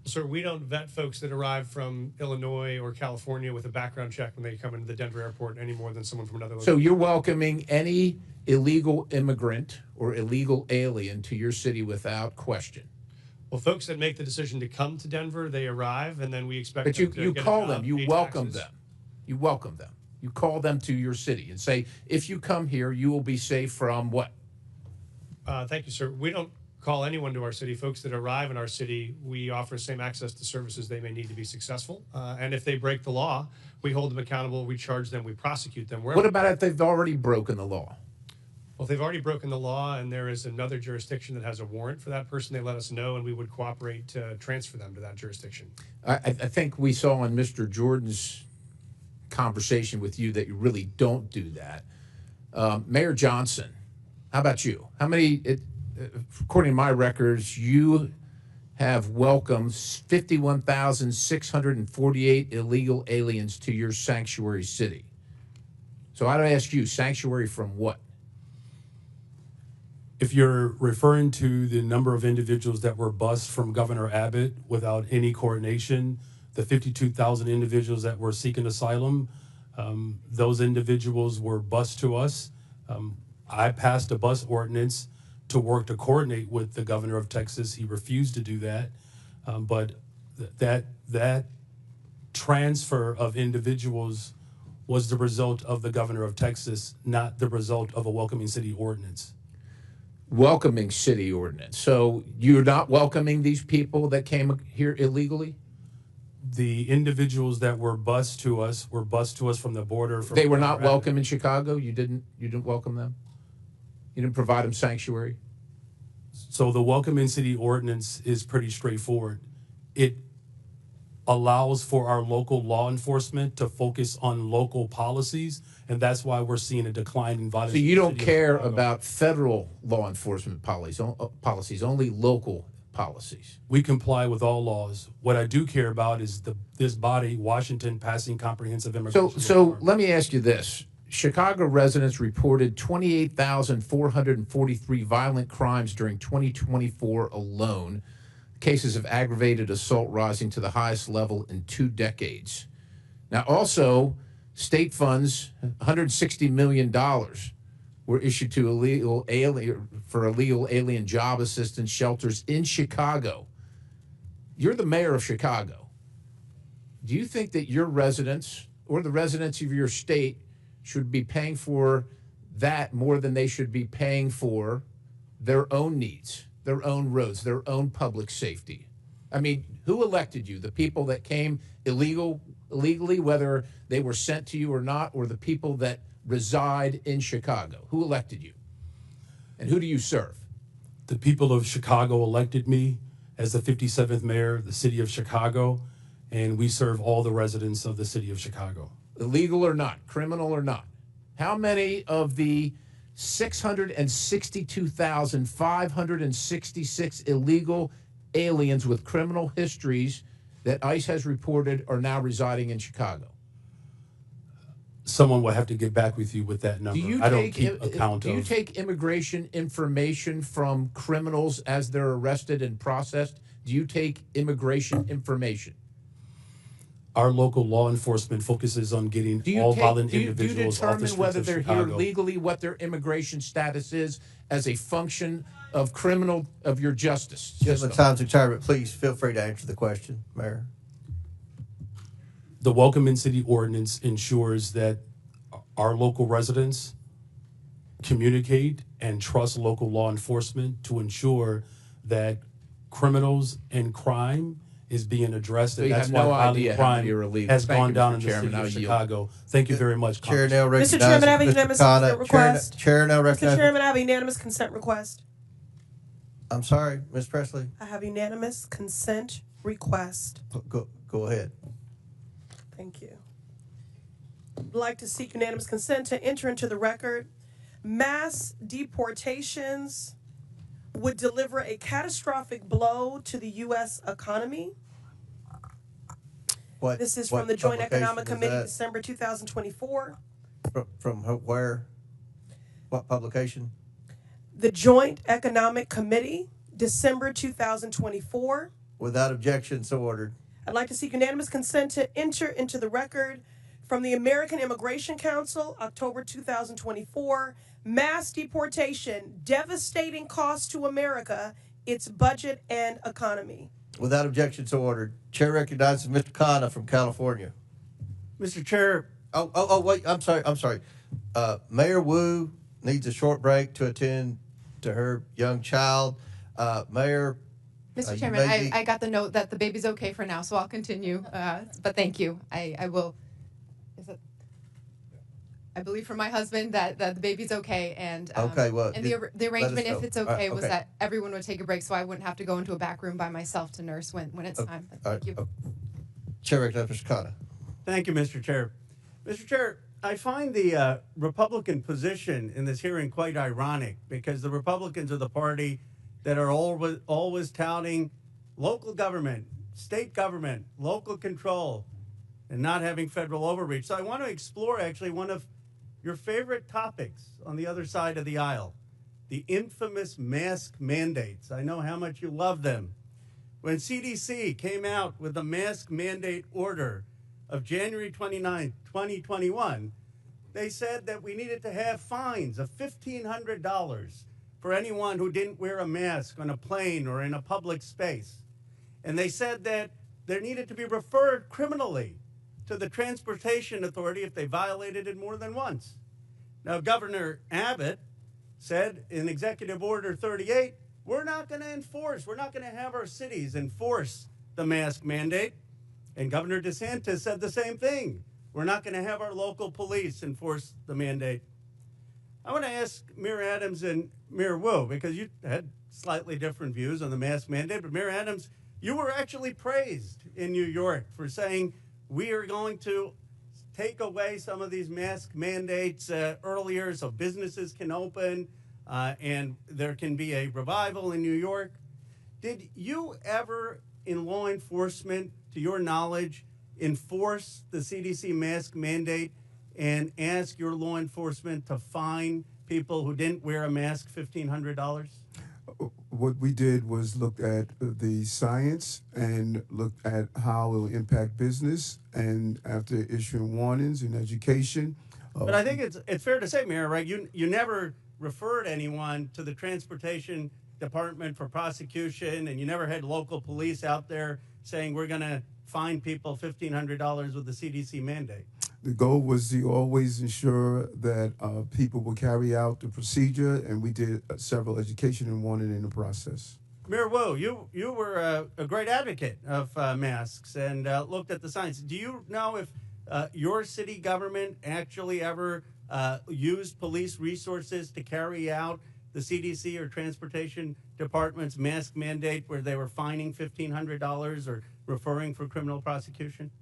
Sir, we don't vet folks that arrive from Illinois or California with a background check when they come into the Denver airport any more than someone from another location. So you're welcoming any illegal immigrant or illegal alien to your city without question? Well, folks that make the decision to come to Denver, they arrive, and then we expect. But them to you get call a job, them, you pay welcome taxes. them, you welcome them. You call them to your city and say, if you come here, you will be safe from what? Thank you, sir. We don't call anyone to our city. Folks that arrive in our city, we offer same access to services they may need to be successful. And if they break the law, we hold them accountable, we charge them, we prosecute them. What about if they've already broken the law? Well, if they've already broken the law and there is another jurisdiction that has a warrant for that person, they let us know and we would cooperate to transfer them to that jurisdiction. I think we saw on Mr. Jordan's conversation with you that you really don't do that. Mayor Johnson, how about you? How many, according to my records, you have welcomed 51,648 illegal aliens to your sanctuary city. So I'd ask you, sanctuary from what? If you're referring to the number of individuals that were bused from Governor Abbott without any coordination, the 52,000 individuals that were seeking asylum, those individuals were bused to us. I passed a bus ordinance to work to coordinate with the governor of Texas. He refused to do that. But that transfer of individuals was the result of the governor of Texas, not the result of a welcoming city ordinance. Welcoming city ordinance. So you're not welcoming these people that came here illegally? The individuals that were bused to us from the border. They were not welcome in Chicago? You didn't welcome them? You didn't provide them sanctuary? So the welcoming city ordinance is pretty straightforward. It allows for our local law enforcement to focus on local policies, and that's why we're seeing a decline in violence. So you don't care about federal law enforcement policies, only local policies? We comply with all laws. What I do care about is this body, Washington, passing comprehensive immigration. So let me ask you this. Chicago residents reported 28,443 violent crimes during 2024 alone. Cases of aggravated assault rising to the highest level in 2 decades. Now, also, state funds, $160 million, were issued to illegal alien job assistance shelters in Chicago. You're the mayor of Chicago. Do you think that your residents or the residents of your state should be paying for that more than they should be paying for their own needs, their own roads, their own public safety? I mean, who elected you? The people that came illegally, whether they were sent to you or not, or the people that reside in Chicago? Who elected you? And who do you serve? The people of Chicago elected me as the 57th mayor of the city of Chicago, and we serve all the residents of the city of Chicago. Illegal or not, criminal or not. How many of the 662,566 illegal aliens with criminal histories that ICE has reported are now residing in Chicago? Someone will have to get back with you with that number. I don't keep account do you of. take immigration information from criminals as they're arrested and processed? Do you take immigration information? Our local law enforcement focuses on getting all violent do you individuals off the determine streets whether of they're here Chicago. legally, what their immigration status is as a function of your justice Gentlemen, system? time's expired, but please feel free to answer the question, Mayor. The Welcome in City ordinance ensures that our local residents communicate and trust local law enforcement to ensure that criminals and crime is being addressed, So and you that's have why no violent idea how many crime are illegal. has Thank gone you, down Mr. in the Chairman. city I'll of yield. Chicago. Thank you very much, Chair now Congressman. recognizes Mr. Chairman, I have a Mr. unanimous Khanna. consent request. Chair now Mr. recognizes. Chairman, I have a unanimous consent request. I'm sorry, Ms. Presley. I have a unanimous consent request. Go ahead. Thank you. I'd like to seek unanimous consent to enter into the record. Mass deportations would deliver a catastrophic blow to the U.S. economy. This is from the Joint Economic Committee, December 2024. From where? What publication? The Joint Economic Committee, December 2024. Without objection, so ordered. I'd like to seek unanimous consent to enter into the record from the American Immigration Council, October 2024. Mass deportation, devastating cost to America, its budget and economy. Without objection, so ordered. Chair recognizes Mr. Khanna from California. Mr. Chair. Wait, I'm sorry. Mayor Wu needs a short break to attend to her young child. Mayor. Mr. Chairman, I got the note that the baby's okay for now, so I'll continue. But thank you. I will. I believe from my husband that the baby's okay, and okay, well, and the arrangement, if it's okay, was okay. that everyone would take a break, so I wouldn't have to go into a back room by myself to nurse when it's time. Thank you. Chair recognizes Mr. Khanna. Thank you, Mr. Chair. Mr. Chair, I find the Republican position in this hearing quite ironic because the Republicans are the party that are always touting local government, state government, local control, and not having federal overreach. So I want to explore actually one of your favorite topics on the other side of the aisle, the infamous mask mandates. I know how much you love them. When CDC came out with the mask mandate order of January 29, 2021, they said that we needed to have fines of $1,500 for anyone who didn't wear a mask on a plane or in a public space. And they said that there needed to be referred criminally to the Transportation Authority if they violated it more than once. Now, Governor Abbott said in Executive Order 38, we're not going to have our cities enforce the mask mandate. And Governor DeSantis said the same thing. We're not going to have our local police enforce the mandate. I want to ask Mayor Adams and Mayor Wu, because you had slightly different views on the mask mandate, but Mayor Adams, you were actually praised in New York for saying we are going to take away some of these mask mandates earlier so businesses can open and there can be a revival in New York. Did you ever, in law enforcement, to your knowledge, enforce the CDC mask mandate and ask your law enforcement to fine people who didn't wear a mask $1,500? What we did was look at the science and look at how it will impact business, and after issuing warnings in education. But I think it's fair to say, Mayor, right? You never referred anyone to the Transportation Department for prosecution, and you never had local police out there saying we're going to fine people $1,500 with the CDC mandate. The goal was to always ensure that people will carry out the procedure, and we did several education and warning in the process. Mayor Wu, you were a great advocate of masks and looked at the science. Do you know if your city government actually ever used police resources to carry out the CDC or Transportation Department's mask mandate where they were fining $1,500 or referring for criminal prosecution?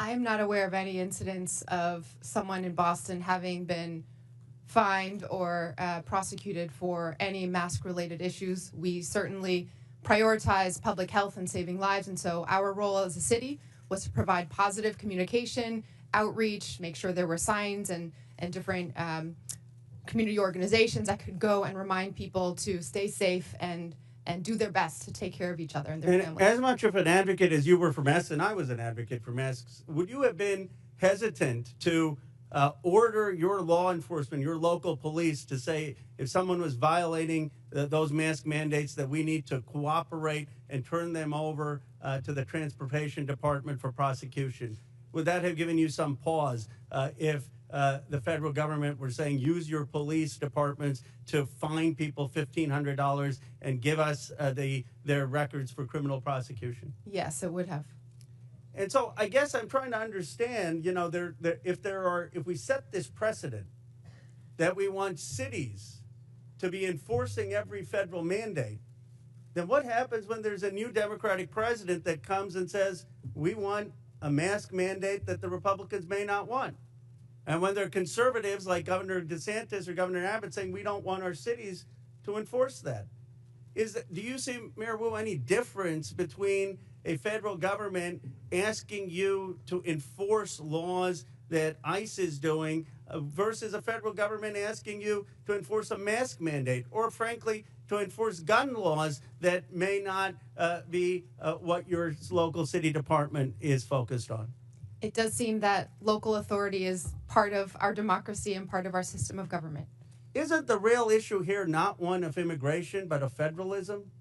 I am not aware of any incidents of someone in Boston having been fined or prosecuted for any mask-related issues. We certainly prioritize public health and saving lives, and so our role as a city was to provide positive communication outreach, make sure there were signs and different community organizations that could go and remind people to stay safe and do their best to take care of each other and their And families. as much of an advocate as you were for masks, and I was an advocate for masks, would you have been hesitant to order your law enforcement, your local police, to say if someone was violating those mask mandates that we need to cooperate and turn them over to the Transportation Department for prosecution? Would that have given you some pause if the federal government were saying use your police departments to fine people $1,500 and give us their records for criminal prosecution? Yes, it would have. And so I guess I'm trying to understand, you know, if we set this precedent that we want cities to be enforcing every federal mandate, then what happens when there's a new Democratic president that comes and says, we want a mask mandate that the Republicans may not want? And when there are conservatives like Governor DeSantis or Governor Abbott saying we don't want our cities to enforce that. Do you see, Mayor Wu, any difference between a federal government asking you to enforce laws that ICE is doing versus a federal government asking you to enforce a mask mandate, or frankly, to enforce gun laws that may not be what your local city department is focused on? It does seem that local authority is part of our democracy and part of our system of government. Isn't the real issue here not one of immigration, but of federalism?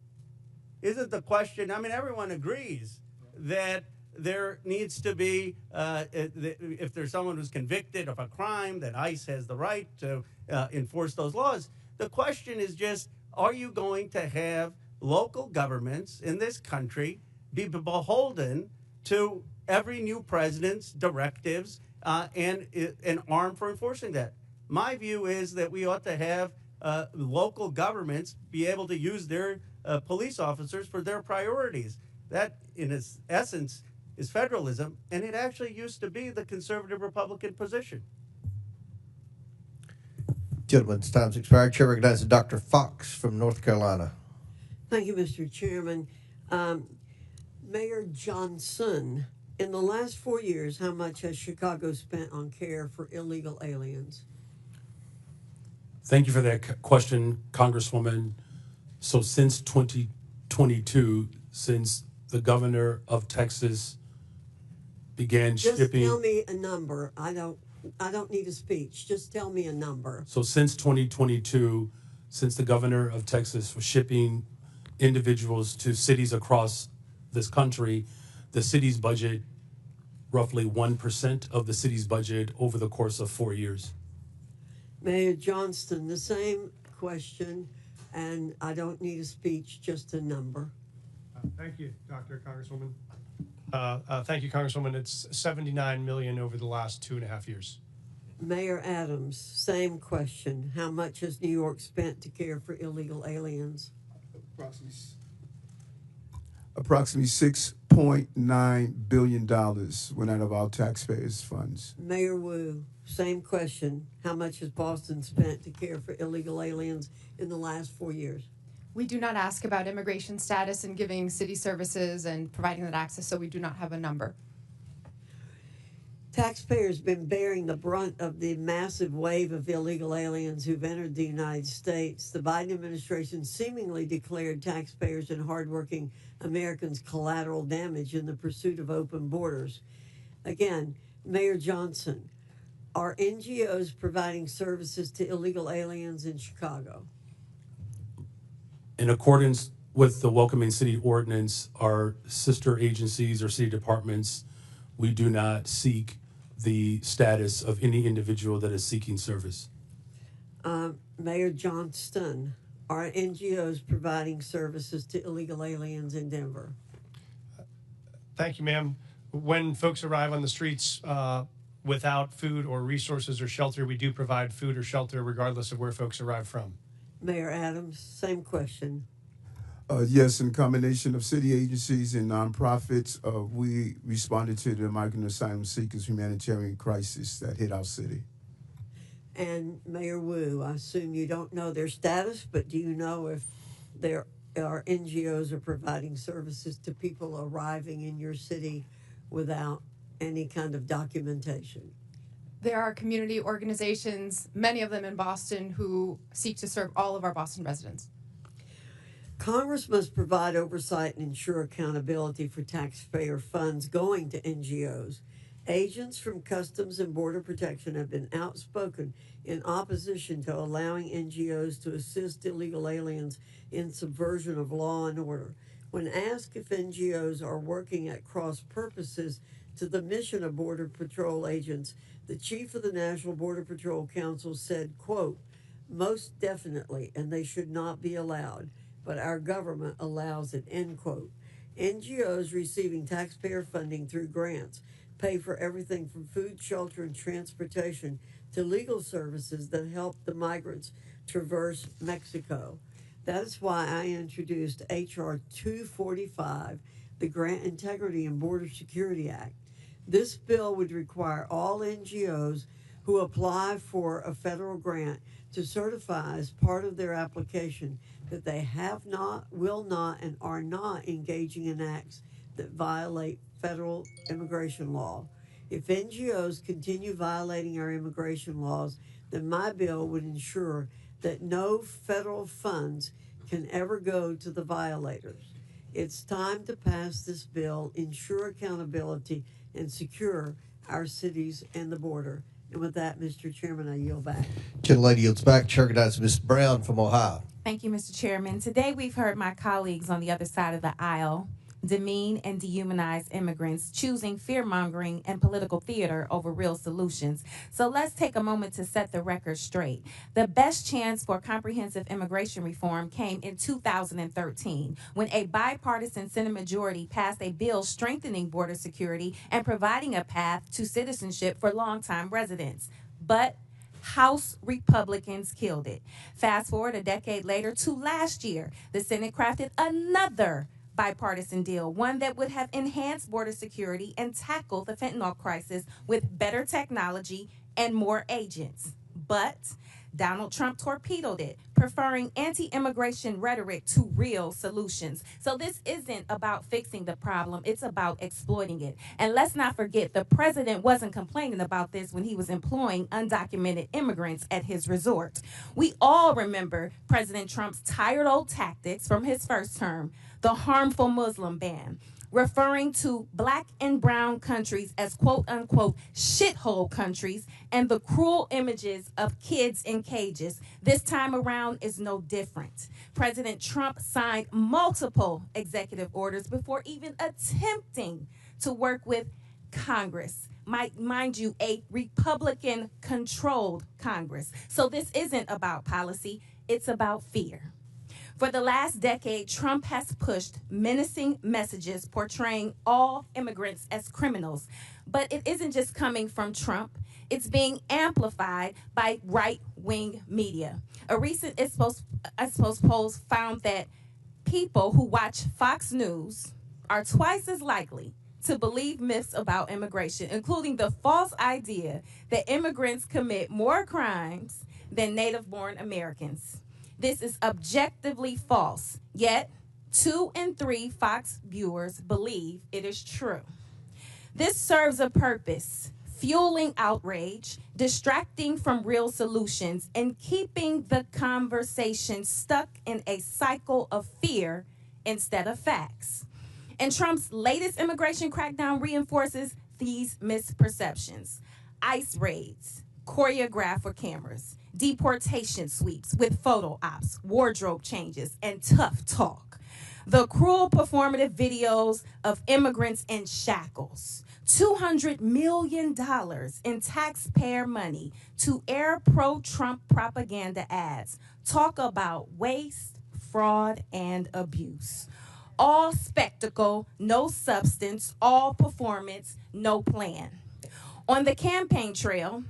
Isn't the question, I mean, everyone agrees that there needs to be, if there's someone who's convicted of a crime, that ICE has the right to enforce those laws. The question is just, are you going to have local governments in this country be beholden to every new president's directives and armed for enforcing that? My view is that we ought to have local governments be able to use their police officers for their priorities. That, in its essence, is federalism, and it actually used to be the conservative Republican position. Gentlemen's time's expired. Chair recognizes Dr. Fox from North Carolina. Thank you, Mr. Chairman. Mayor Johnson, in the last 4 years, how much has Chicago spent on care for illegal aliens? Thank you for that question, Congresswoman. So since 2022, since the governor of Texas began Just shipping. tell me a number. I don't need a speech. Just tell me a number. So since 2022, since the governor of Texas was shipping individuals to cities across this country, the city's budget, roughly 1% of the city's budget over the course of 4 years. Mayor Johnston, the same question, and I don't need a speech, just a number. Thank you, Congresswoman. Thank you, Congresswoman. It's $79 million over the last 2.5 years. Mayor Adams, same question. How much has New York spent to care for illegal aliens? Approximately $6.9 billion went out of our taxpayers' funds. Mayor Wu, same question. How much has Boston spent to care for illegal aliens in the last 4 years? We do not ask about immigration status and giving city services and providing that access, so we do not have a number. Taxpayers have been bearing the brunt of the massive wave of illegal aliens who've entered the United States. The Biden administration seemingly declared taxpayers and hardworking Americans collateral damage in the pursuit of open borders. Again, Mayor Johnson, are NGOs providing services to illegal aliens in Chicago? In accordance with the Welcoming City Ordinance, our sister agencies or city departments, we do not seek the status of any individual that is seeking service. Mayor Johnston, are NGOs providing services to illegal aliens in Denver? Thank you, ma'am. When folks arrive on the streets without food or resources or shelter, we do provide food or shelter regardless of where folks arrive from. Mayor Adams, same question. Yes, in combination of city agencies and nonprofits, we responded to the migrant asylum seekers humanitarian crisis that hit our city. And Mayor Wu, I assume you don't know their status, but do you know if there are NGOs are providing services to people arriving in your city without any kind of documentation? There are community organizations, many of them in Boston, who seek to serve all of our Boston residents. Congress must provide oversight and ensure accountability for taxpayer funds going to NGOs. Agents from Customs and Border Protection have been outspoken in opposition to allowing NGOs to assist illegal aliens in subversion of law and order. When asked if NGOs are working at cross purposes to the mission of Border Patrol agents, the chief of the National Border Patrol Council said, quote, "Most definitely, and they should not be allowed, but our government allows it," end quote. NGOs receiving taxpayer funding through grants pay for everything from food, shelter, and transportation to legal services that help the migrants traverse Mexico. That is why I introduced H.R. 245, the Grant Integrity and Border Security Act. This bill would require all NGOs who apply for a federal grant to certify as part of their application that they have not, will not, and are not engaging in acts that violate federal immigration law. If NGOs continue violating our immigration laws, then my bill would ensure that no federal funds can ever go to the violators. It's time to pass this bill, ensure accountability, and secure our cities and the border. And with that, Mr. Chairman, I yield back. Gentlelady yields back. Chair recognizes Ms. Brown from Ohio. Thank you, Mr. Chairman. Today we've heard my colleagues on the other side of the aisle demean and dehumanize immigrants, choosing fear-mongering and political theater over real solutions. So let's take a moment to set the record straight. The best chance for comprehensive immigration reform came in 2013, when a bipartisan Senate majority passed a bill strengthening border security and providing a path to citizenship for longtime residents. But House Republicans killed it. Fast forward a decade later to last year, the Senate crafted another bipartisan deal, one that would have enhanced border security and tackled the fentanyl crisis with better technology and more agents. But Donald Trump torpedoed it, preferring anti-immigration rhetoric to real solutions. So this isn't about fixing the problem, it's about exploiting it. And let's not forget, the president wasn't complaining about this when he was employing undocumented immigrants at his resort. We all remember President Trump's tired old tactics from his first term, the harmful Muslim ban, referring to black and brown countries as quote-unquote shithole countries, and the cruel images of kids in cages. This time around is no different. President Trump signed multiple executive orders before even attempting to work with Congress. Mind you, a Republican-controlled Congress. So this isn't about policy, it's about fear. For the last decade, Trump has pushed menacing messages portraying all immigrants as criminals. But it isn't just coming from Trump. It's being amplified by right-wing media. A recent Ipsos poll found that people who watch Fox News are twice as likely to believe myths about immigration, including the false idea that immigrants commit more crimes than native-born Americans. This is objectively false, yet 2 in 3 Fox viewers believe it is true. This serves a purpose: fueling outrage, distracting from real solutions, and keeping the conversation stuck in a cycle of fear instead of facts. And Trump's latest immigration crackdown reinforces these misperceptions. ICE raids, choreographed for cameras, deportation sweeps with photo ops, wardrobe changes, and tough talk. The cruel performative videos of immigrants in shackles. $200 million in taxpayer money to air pro-Trump propaganda ads. Talk about waste, fraud, and abuse. All spectacle, no substance, all performance, no plan. On the campaign trail,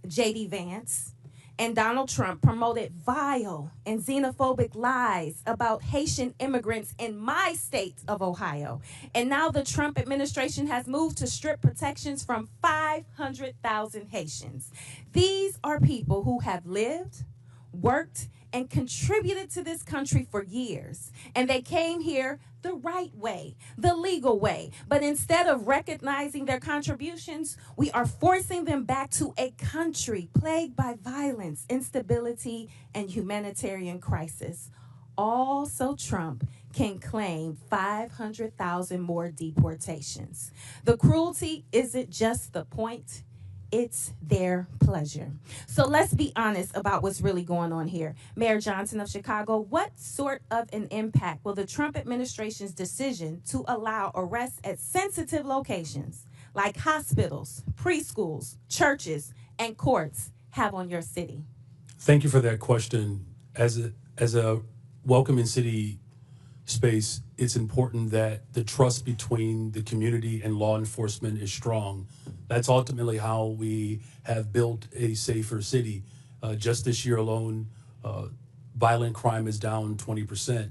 J.D. Vance and Donald Trump promoted vile and xenophobic lies about Haitian immigrants in my state of Ohio. And now the Trump administration has moved to strip protections from 500,000 Haitians. These are people who have lived, worked, and contributed to this country for years. And they came here the right way, the legal way. But instead of recognizing their contributions, we are forcing them back to a country plagued by violence, instability, and humanitarian crisis. All so Trump can claim 500,000 more deportations. The cruelty isn't just the point, it's their pleasure. So let's be honest about what's really going on here. Mayor Johnson of Chicago, what sort of an impact will the Trump administration's decision to allow arrests at sensitive locations like hospitals, preschools, churches, and courts have on your city? Thank you for that question. As a welcoming city space, it's important that the trust between the community and law enforcement is strong. That's ultimately how we have built a safer city. Just this year alone, violent crime is down 20%.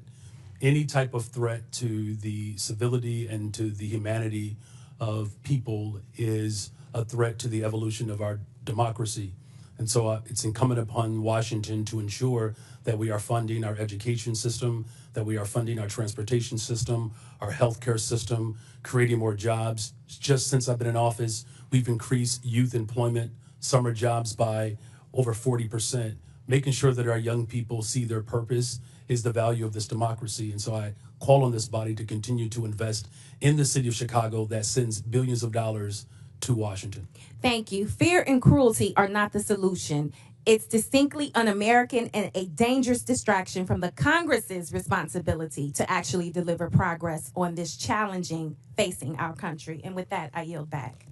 Any type of threat to the civility and to the humanity of people is a threat to the evolution of our democracy. And so it's incumbent upon Washington to ensure that we are funding our education system, that we are funding our transportation system, our healthcare system, creating more jobs. Just since I've been in office, we've increased youth employment, summer jobs by over 40%. Making sure that our young people see their purpose is the value of this democracy. And so I call on this body to continue to invest in the city of Chicago that sends billions of dollars to Washington. Thank you. Fear and cruelty are not the solution. It's distinctly un-American and a dangerous distraction from the Congress's responsibility to actually deliver progress on this challenging facing our country. And with that, I yield back.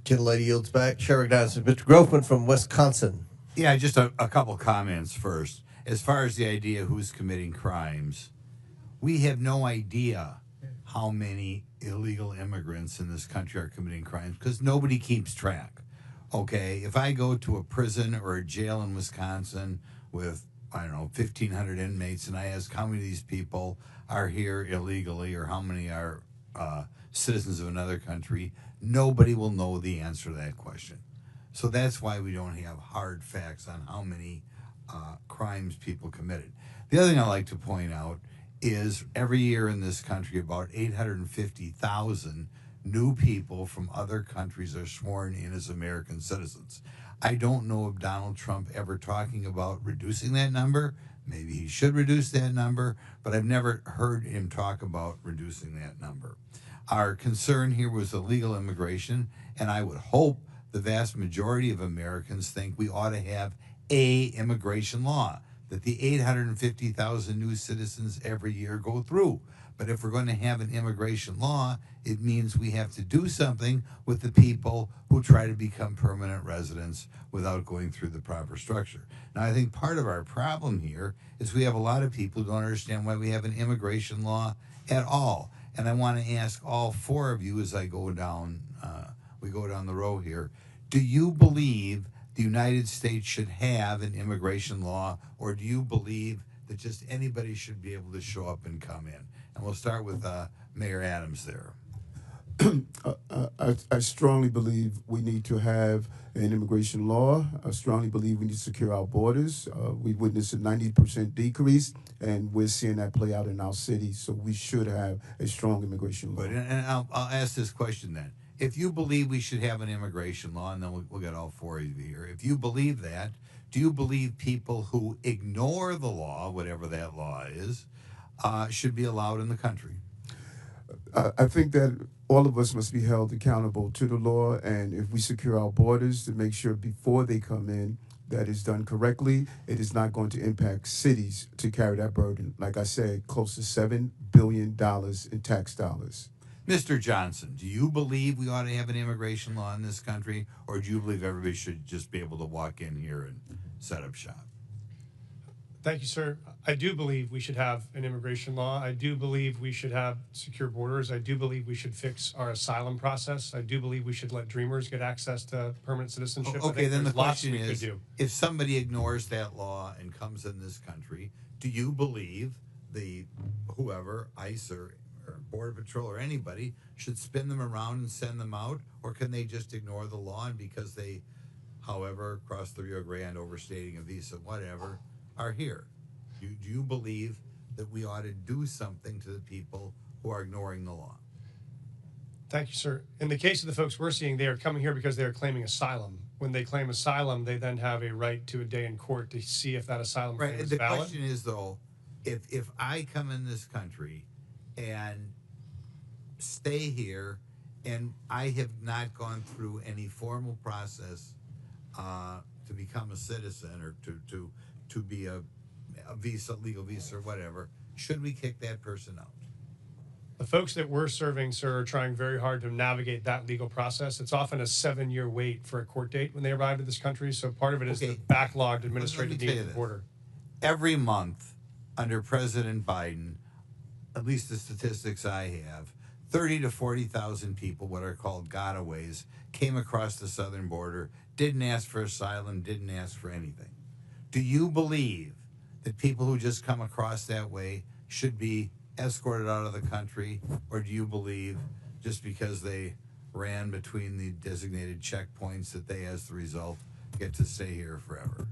Gentlelady yields back. Chair recognizes Mr. Grofman from Wisconsin. Yeah, just a couple comments first. As far as the idea who's committing crimes, we have no idea how many illegal immigrants in this country are committing crimes because nobody keeps track. Okay, if I go to a prison or a jail in Wisconsin with, I don't know, 1,500 inmates, and I ask how many of these people are here illegally or how many are citizens of another country, nobody will know the answer to that question. So that's why we don't have hard facts on how many crimes people committed. The other thing I like to point out is every year in this country, about 850,000 new people from other countries are sworn in as American citizens. I don't know of Donald Trump ever talking about reducing that number. Maybe he should reduce that number, but I've never heard him talk about reducing that number. Our concern here was illegal immigration, and I would hope the vast majority of Americans think we ought to have a immigration law that the 850,000 new citizens every year go through. But if we're going to have an immigration law, it means we have to do something with the people who try to become permanent residents without going through the proper structure. Now, I think part of our problem here is we have a lot of people who don't understand why we have an immigration law at all. And I want to ask all four of you as I go down, we go down the row here, do you believe the United States should have an immigration law, or do you believe that just anybody should be able to show up and come in? And we'll start with Mayor Adams there. I strongly believe we need to have an immigration law. I strongly believe we need to secure our borders. We witnessed a 90% decrease, and we're seeing that play out in our city. So we should have a strong immigration law. Good. And I'll ask this question then. If you believe we should have an immigration law, and then we'll get all four of you here. If you believe that, do you believe people who ignore the law, whatever that law is, should be allowed in the country? I think that all of us must be held accountable to the law, and if we secure our borders to make sure before they come in that is done correctly, it is not going to impact cities to carry that burden. Like I said, close to $7 billion in tax dollars. Mr. Johnson, do you believe we ought to have an immigration law in this country, or do you believe everybody should just be able to walk in here and set up shop? Thank you, sir. I do believe we should have an immigration law. I do believe we should have secure borders. I do believe we should fix our asylum process. I do believe we should let dreamers get access to permanent citizenship. Okay, then the question is, do. if somebody ignores that law and comes in this country, do you believe the whoever, ICE or Border Patrol or anybody, should spin them around and send them out? Or can they just ignore the law, and because they, however, cross the Rio Grande, overstating a visa, whatever, are here? Do you believe that we ought to do something to the people who are ignoring the law? Thank you, sir. In the case of the folks we're seeing, they are coming here because they are claiming asylum. When they claim asylum, they then have a right to a day in court to see if that asylum claim is The valid. question is, though, if I come in this country and stay here and I have not gone through any formal process to become a citizen or to be a visa, legal visa or whatever, should we kick that person out? The folks that we're serving, sir, are trying very hard to navigate that legal process. It's often a 7-year wait for a court date when they arrive to this country. So part of it is the backlogged administrative need at the border. Every month under President Biden, at least the statistics I have, 30 to 40,000 people, what are called gotaways, came across the southern border, didn't ask for asylum, didn't ask for anything. Do you believe that people who just come across that way should be escorted out of the country, or do you believe just because they ran between the designated checkpoints that they, as the result, get to stay here forever?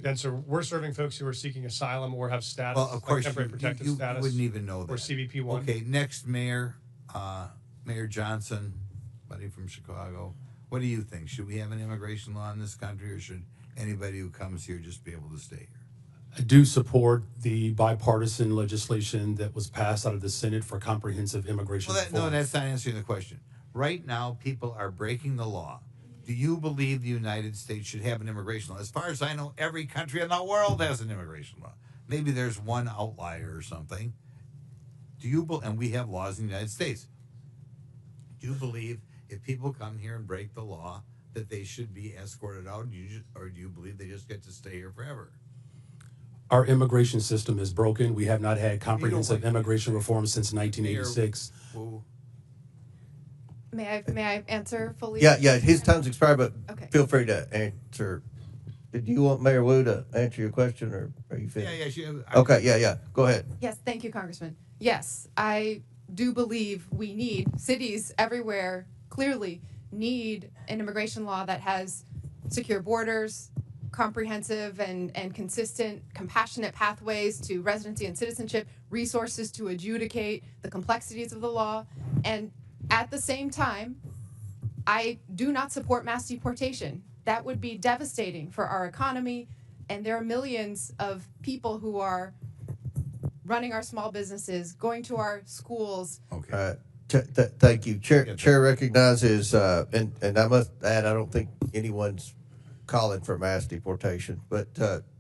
And so we're serving folks who are seeking asylum or have status, Well, of course, like temporary protected you status. wouldn't even know that. Or CBP-1. Okay, next mayor, Mayor Johnson, buddy from Chicago. What do you think? Should we have an immigration law in this country, or should anybody who comes here just be able to stay here? I do support the bipartisan legislation that was passed out of the Senate for comprehensive immigration Well, reform. no, that's not answering the question. Right now, people are breaking the law. Do you believe the United States should have an immigration law? As far as I know, every country in the world has an immigration law. Maybe there's one outlier or something. And we have laws in the United States. Do you believe if people come here and break the law that they should be escorted out, or do you believe they just get to stay here forever? Our immigration system is broken. We have not had comprehensive immigration reform since 1986. May I answer fully? Yeah, his time's expired, but Okay. feel free to answer. Did you want Mayor Wu to answer your question, or are you finished? Okay, yeah. Go ahead. Yes, thank you, Congressman. Yes, I do believe we need, cities everywhere clearly need an immigration law that has secure borders, comprehensive and consistent, compassionate pathways to residency and citizenship, resources to adjudicate the complexities of the law. And at the same time, I do not support mass deportation. That would be devastating for our economy. And there are millions of people who are running our small businesses, going to our schools. Okay. Thank you. Chair recognizes, and I must add, I don't think anyone's calling for mass deportation, but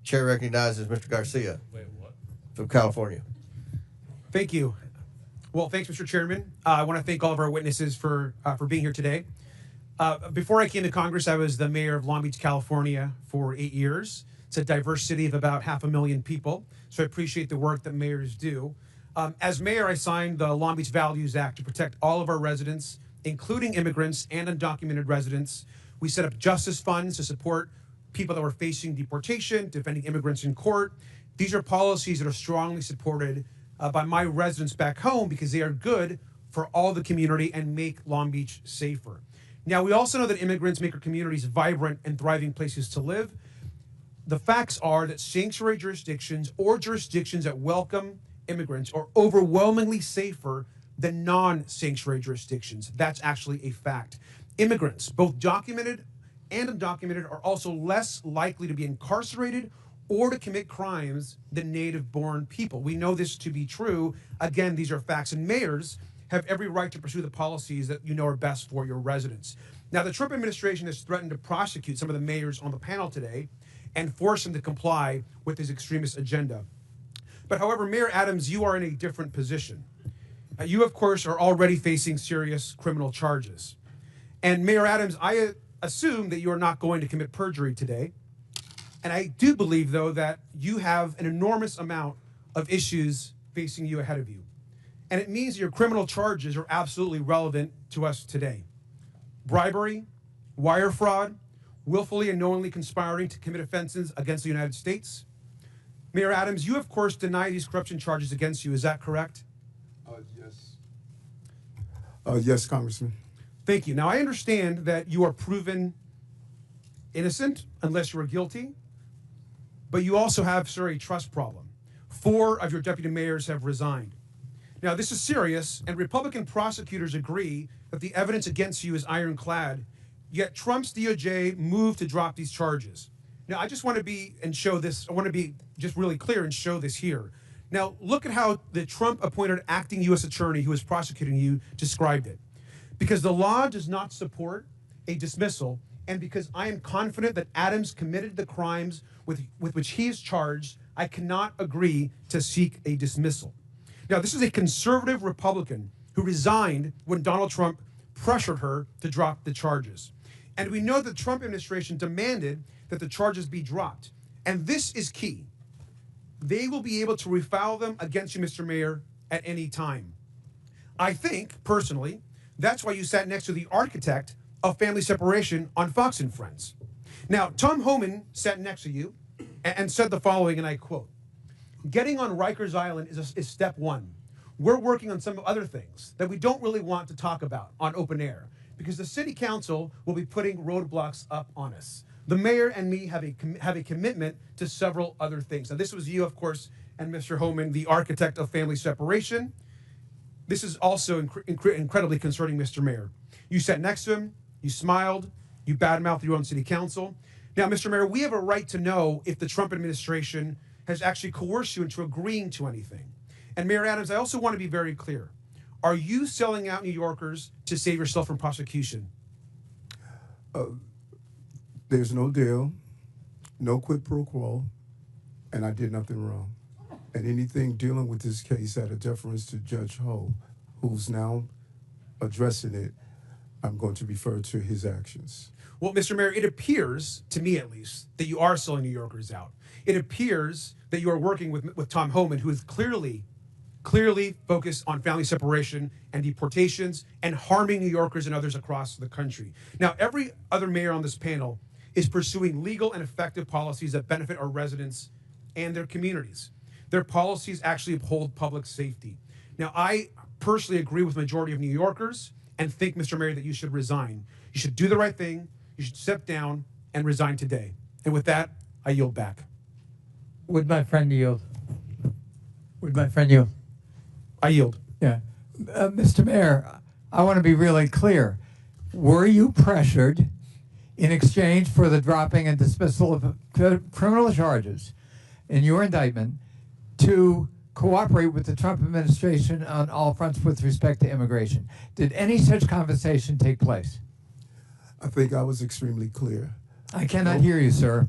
Chair recognizes Mr. Garcia from California. Thank you. Well, thanks, Mr. Chairman. I want to thank all of our witnesses for being here today. Before I came to Congress, I was the mayor of Long Beach, California for 8 years. It's a diverse city of about 500,000 people, so I appreciate the work that mayors do. As mayor, I signed the Long Beach Values Act to protect all of our residents, including immigrants and undocumented residents. We set up justice funds to support people that were facing deportation, defending immigrants in court. These are policies that are strongly supported by my residents back home because they are good for all the community and make Long Beach safer. Now, we also know that immigrants make our communities vibrant and thriving places to live. The facts are that sanctuary jurisdictions or jurisdictions that welcome immigrants are overwhelmingly safer than non-sanctuary jurisdictions. That's actually a fact. Immigrants, both documented and undocumented, are also less likely to be incarcerated or to commit crimes than native-born people. We know this to be true. Again, these are facts, and mayors have every right to pursue the policies that you know are best for your residents. Now, the Trump administration has threatened to prosecute some of the mayors on the panel today and force them to comply with his extremist agenda. But however, Mayor Adams, you are in a different position. You, of course, are already facing serious criminal charges. And Mayor Adams, I assume that you are not going to commit perjury today. And I do believe, though, that you have an enormous amount of issues facing you ahead of you. And it means your criminal charges are absolutely relevant to us today. Bribery, wire fraud, willfully and knowingly conspiring to commit offenses against the United States. Mayor Adams, you, of course, deny these corruption charges against you. Is that correct? Yes. Yes, Congressman. Thank you. Now, I understand that you are proven innocent unless you are guilty. but you also have, sir, a trust problem. 4 of your deputy mayors have resigned. Now, this is serious, and Republican prosecutors agree that the evidence against you is ironclad, yet Trump's DOJ moved to drop these charges. Now, I just want to be and show this, I want to be just really clear and show this here. Now, look at how the Trump-appointed acting U.S. attorney who is prosecuting you described it. Because the law does not support a dismissal, and because I am confident that Adams committed the crimes with which he is charged, I cannot agree to seek a dismissal. Now, this is a conservative Republican who resigned when Donald Trump pressured her to drop the charges. And we know the Trump administration demanded that the charges be dropped. And this is key. They will be able to refile them against you, Mr. Mayor, at any time. I think, personally, that's why you sat next to the architect of family separation on Fox and Friends. Now, Tom Homan sat next to you and said the following, and I quote, "Getting on Rikers Island is step one. We're working on some other things that we don't really want to talk about on open air because the city council will be putting roadblocks up on us. The mayor and me have a commitment to several other things." Now, this was you, of course, and Mr. Homan, the architect of family separation. This is also incredibly concerning, Mr. Mayor. You sat next to him, you smiled, you badmouthed your own city council. Now, Mr. Mayor, we have a right to know if the Trump administration has actually coerced you into agreeing to anything. And Mayor Adams, I also want to be very clear. Are you selling out New Yorkers to save yourself from prosecution? There's no deal, no quid pro quo, and I did nothing wrong. And anything dealing with this case out of deference to Judge Ho, who's now addressing it, I'm going to refer to his actions. Well, Mr. Mayor, it appears, to me at least, that you are selling New Yorkers out. It appears that you are working with Tom Homan, who is clearly focused on family separation and deportations and harming New Yorkers and others across the country. Now, every other mayor on this panel is pursuing legal and effective policies that benefit our residents and their communities. Their policies actually uphold public safety. Now, I personally agree with the majority of New Yorkers and think, Mr. Mayor, that you should resign. You should do the right thing. You should step down and resign today. And with that, I yield back. Would my friend yield? Would my friend yield? I yield. Yeah. Mr. Mayor, I want to be really clear. Were you pressured in exchange for the dropping and dismissal of criminal charges in your indictment to cooperate with the Trump administration on all fronts with respect to immigration? Did any such conversation take place? I think I was extremely clear. I cannot hear you, sir.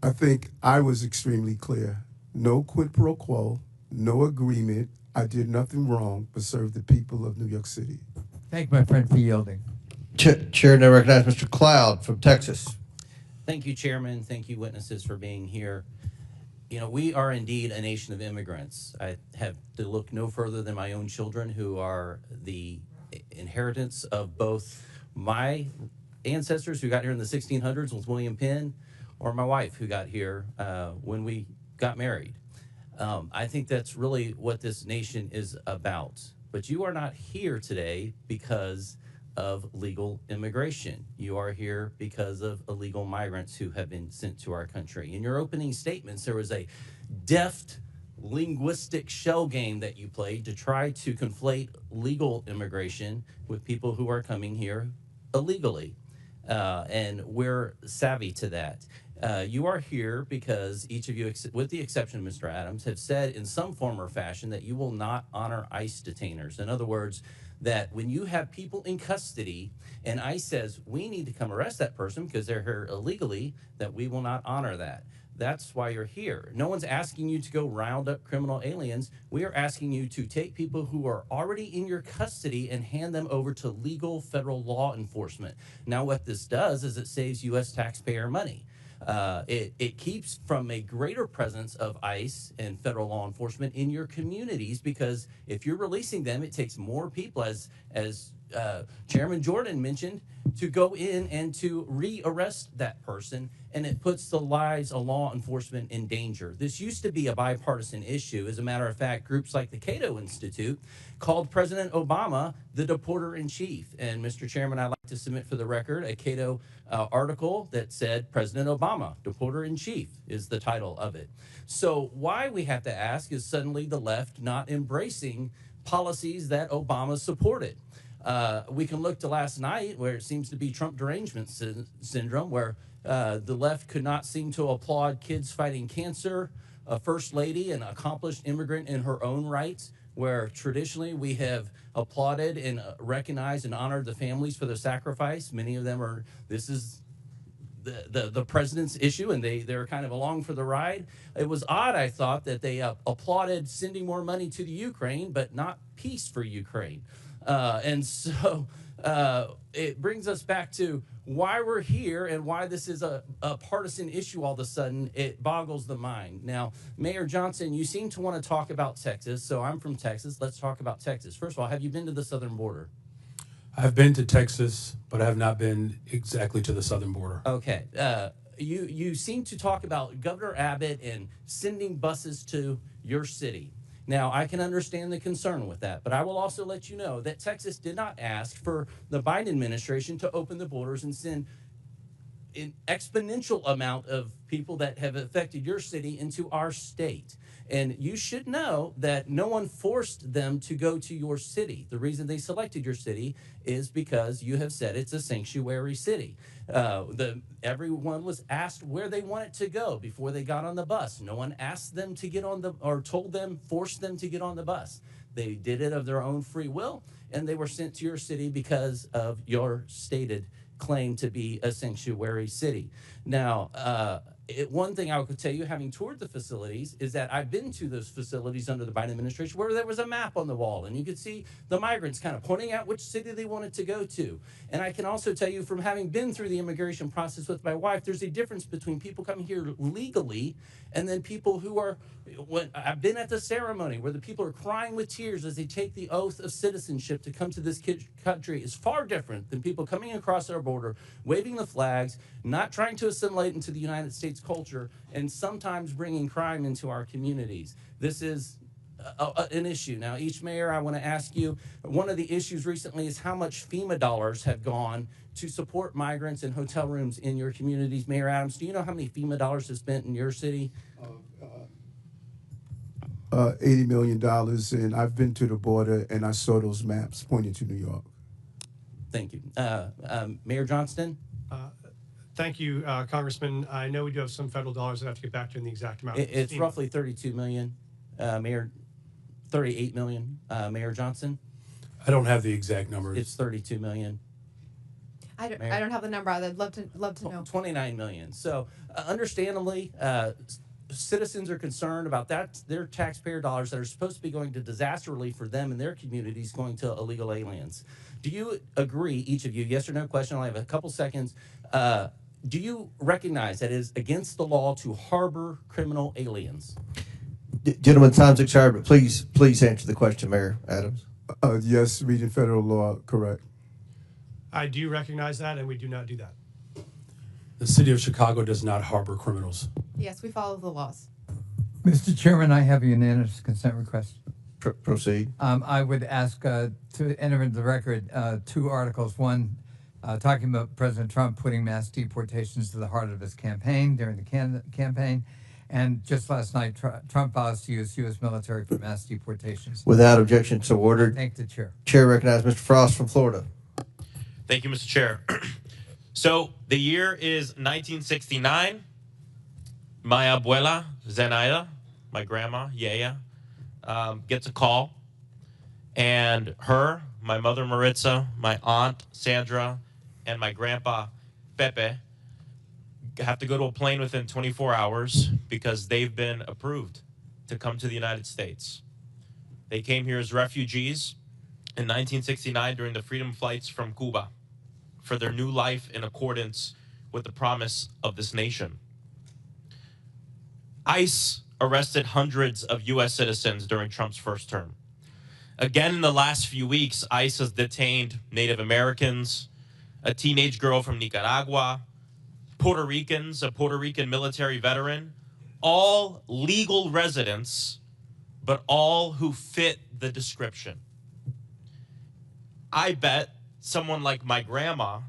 I think I was extremely clear. No quid pro quo, no agreement. I did nothing wrong but serve the people of New York City. Thank my friend for yielding. Chair, now recognize Mr. Cloud from Texas. Thank you, Chairman. Thank you, witnesses, for being here. You know, we are indeed a nation of immigrants. I have to look no further than my own children, who are the inheritance of both my ancestors who got here in the 1600s with William Penn, or my wife who got here when we got married. I think that's really what this nation is about. But you are not here today because of legal immigration. You are here because of illegal migrants who have been sent to our country. In your opening statements, there was a deft linguistic shell game that you played to try to conflate legal immigration with people who are coming here illegally. And we're savvy to that. You are here because each of you, with the exception of Mr. Adams, have said in some form or fashion that you will not honor ICE detainers. In other words, that when you have people in custody and ICE says, we need to come arrest that person because they're here illegally, that we will not honor that. That's why you're here. No one's asking you to go round up criminal aliens. We are asking you to take people who are already in your custody and hand them over to legal federal law enforcement. Now, what this does is it saves U.S. taxpayer money. It keeps from a greater presence of ICE and federal law enforcement in your communities, because if you're releasing them, it takes more people, as Chairman Jordan mentioned, to go in and to rearrest that person, and it puts the lives of law enforcement in danger. This used to be a bipartisan issue. As a matter of fact, groups like the Cato Institute called President Obama the deporter-in-chief. And Mr. Chairman, I'd like to submit for the record a Cato article that said President Obama, deporter-in-chief, is the title of it. So why we have to ask is suddenly the left not embracing policies that Obama supported. We can look to last night where it seems to be Trump derangement syndrome, where the left could not seem to applaud kids fighting cancer, a first lady, an accomplished immigrant in her own rights, where traditionally we have applauded and recognized and honored the families for their sacrifice. Many of them are, this is the president's issue, and they're kind of along for the ride. It was odd, I thought, that they applauded sending more money to the Ukraine, but not peace for Ukraine. And so it brings us back to why we're here and why this is a partisan issue all of a sudden. It boggles the mind. Now, Mayor Johnson, you seem to want to talk about Texas, so I'm from Texas. Let's talk about Texas. First of all, have you been to the southern border? I've been to Texas, but I have not been exactly to the southern border. Okay. You seem to talk about Governor Abbott and sending buses to your city. Now, I can understand the concern with that, but I will also let you know that Texas did not ask for the Biden administration to open the borders and send an exponential amount of people that have affected your city into our state. And you should know that no one forced them to go to your city. The reason they selected your city is because you have said it's a sanctuary city. Everyone was asked where they wanted to go before they got on the bus. No one asked them to get on or told them, forced them to get on the bus. They did it of their own free will, and they were sent to your city because of your stated claim to be a sanctuary city. Now, one thing I could tell you, having toured the facilities, is that I've been to those facilities under the Biden administration where there was a map on the wall, and you could see the migrants kind of pointing out which city they wanted to go to. And I can also tell you, from having been through the immigration process with my wife, there's a difference between people coming here legally and then people who are, when I've been at the ceremony where the people are crying with tears as they take the oath of citizenship to come to this country, is far different than people coming across our border, waving the flags, not trying to assimilate into the United States culture, and sometimes bringing crime into our communities. This is an issue. Now, each mayor, I want to ask you, one of the issues recently is how much FEMA dollars have gone to support migrants and hotel rooms in your communities. Mayor Adams, do you know how many FEMA dollars is spent in your city? $80 million, and I've been to the border, and I saw those maps pointing to New York. Thank you. Mayor Johnston? Thank you, Congressman. I know we do have some federal dollars that have to get back to in the exact amount. It's roughly 32 million, Mayor, 38 million, Mayor Johnson? I don't have the exact numbers. It's 32 million. I don't have the number. I'd love to know. 29 million. So understandably, citizens are concerned about that. Their taxpayer dollars that are supposed to be going to disaster relief for them and their communities going to illegal aliens. Do you agree, each of you, yes or no question, I have a couple seconds. Do you recognize that it is against the law to harbor criminal aliens? Gentlemen, time's expired, but please answer the question, Mayor Adams. Yes, reading federal law, correct. I do recognize that, and we do not do that. The city of Chicago does not harbor criminals. Yes, we follow the laws. Mr. Chairman, I have a unanimous consent request. Proceed. I would ask to enter into the record two articles. One, talking about President Trump putting mass deportations to the heart of his campaign during the campaign. And just last night, Trump vows to use U.S. military for mass deportations. Without objection, so ordered. Thank the chair. Chair recognizes Mr. Frost from Florida. Thank you, Mr. Chair. So the year is 1969. My abuela, Zenaida, my grandma, Yaya, gets a call. And her, my mother, Maritza, my aunt, Sandra, and my grandpa, Pepe, have to go to a plane within 24 hours because they've been approved to come to the United States. They came here as refugees in 1969 during the freedom flights from Cuba for their new life in accordance with the promise of this nation. ICE arrested hundreds of U.S. citizens during Trump's first term. Again, in the last few weeks, ICE has detained Native Americans, a teenage girl from Nicaragua, Puerto Ricans, a Puerto Rican military veteran, all legal residents, but all who fit the description. I bet someone like my grandma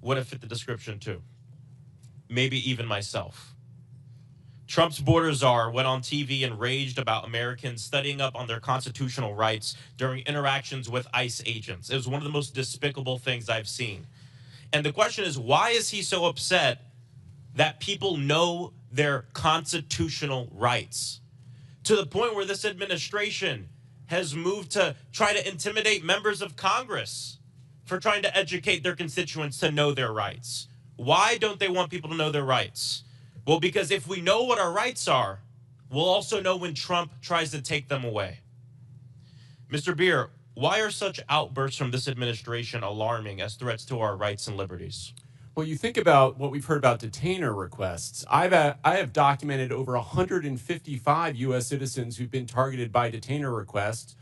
would have fit the description too. Maybe even myself. Trump's border czar went on TV and raged about Americans studying up on their constitutional rights during interactions with ICE agents. It was one of the most despicable things I've seen. And the question is, why is he so upset that people know their constitutional rights? To the point where this administration has moved to try to intimidate members of Congress for trying to educate their constituents to know their rights. Why don't they want people to know their rights? Well, because if we know what our rights are, we'll also know when Trump tries to take them away. Mr. Beer, why are such outbursts from this administration alarming as threats to our rights and liberties? Well, you think about what we've heard about detainer requests. I have documented over 155 U.S. citizens who've been targeted by detainer requests,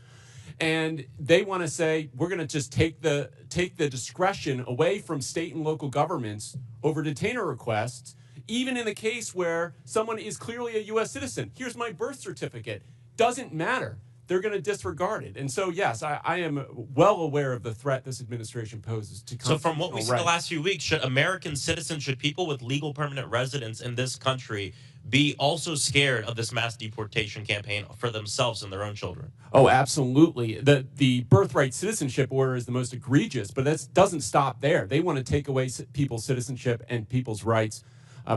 and they want to say we're going to just take the discretion away from state and local governments over detainer requests, even in the case where someone is clearly a U.S. citizen. Here's my birth certificate. Doesn't matter. They're going to disregard it. And so, yes, I am well aware of the threat this administration poses to constitutional rights. So from what we've seen the last few weeks, should American citizens, should people with legal permanent residence in this country be also scared of this mass deportation campaign for themselves and their own children? Oh, absolutely. The birthright citizenship order is the most egregious, but that doesn't stop there. They want to take away people's citizenship and people's rights,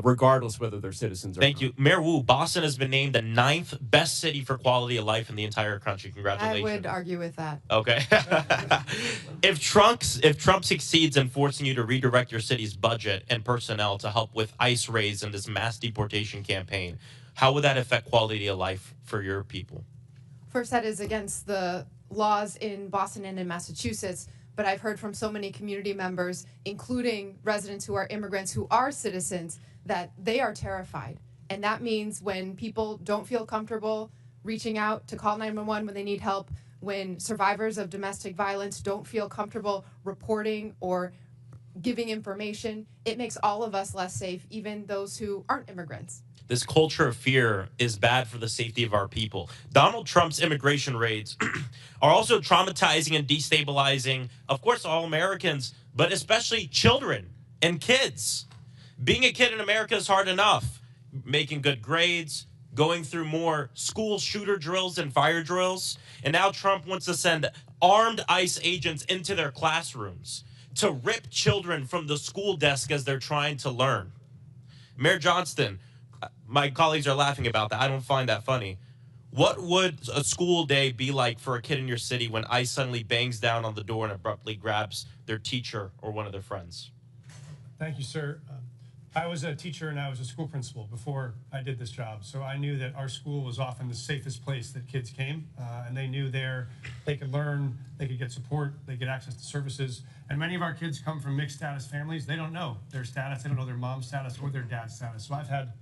regardless whether they're citizens or not. Thank you. Mayor Wu, Boston has been named the 9th best city for quality of life in the entire country. Congratulations. I would argue with that. Okay. If Trump succeeds in forcing you to redirect your city's budget and personnel to help with ICE raids in this mass deportation campaign, how would that affect quality of life for your people? First, that is against the laws in Boston and in Massachusetts. But I've heard from so many community members, including residents who are immigrants who are citizens, that they are terrified. And that means when people don't feel comfortable reaching out to call 911 when they need help, when survivors of domestic violence don't feel comfortable reporting or giving information, it makes all of us less safe, even those who aren't immigrants. This culture of fear is bad for the safety of our people. Donald Trump's immigration raids are also traumatizing and destabilizing, of course, all Americans, but especially children and kids. Being a kid in America is hard enough. Making good grades, going through more school shooter drills and fire drills. And now Trump wants to send armed ICE agents into their classrooms to rip children from the school desk as they're trying to learn. Mayor Johnston, my colleagues are laughing about that. I don't find that funny. What would a school day be like for a kid in your city when ICE suddenly bangs down on the door and abruptly grabs their teacher or one of their friends? Thank you, sir. I was a teacher and I was a school principal before I did this job, so I knew that our school was often the safest place that kids came, and they knew there they could learn, they could get support, they get access to services. And many of our kids come from mixed status families. They don't know their status, they don't know their mom's status or their dad's status. So I've had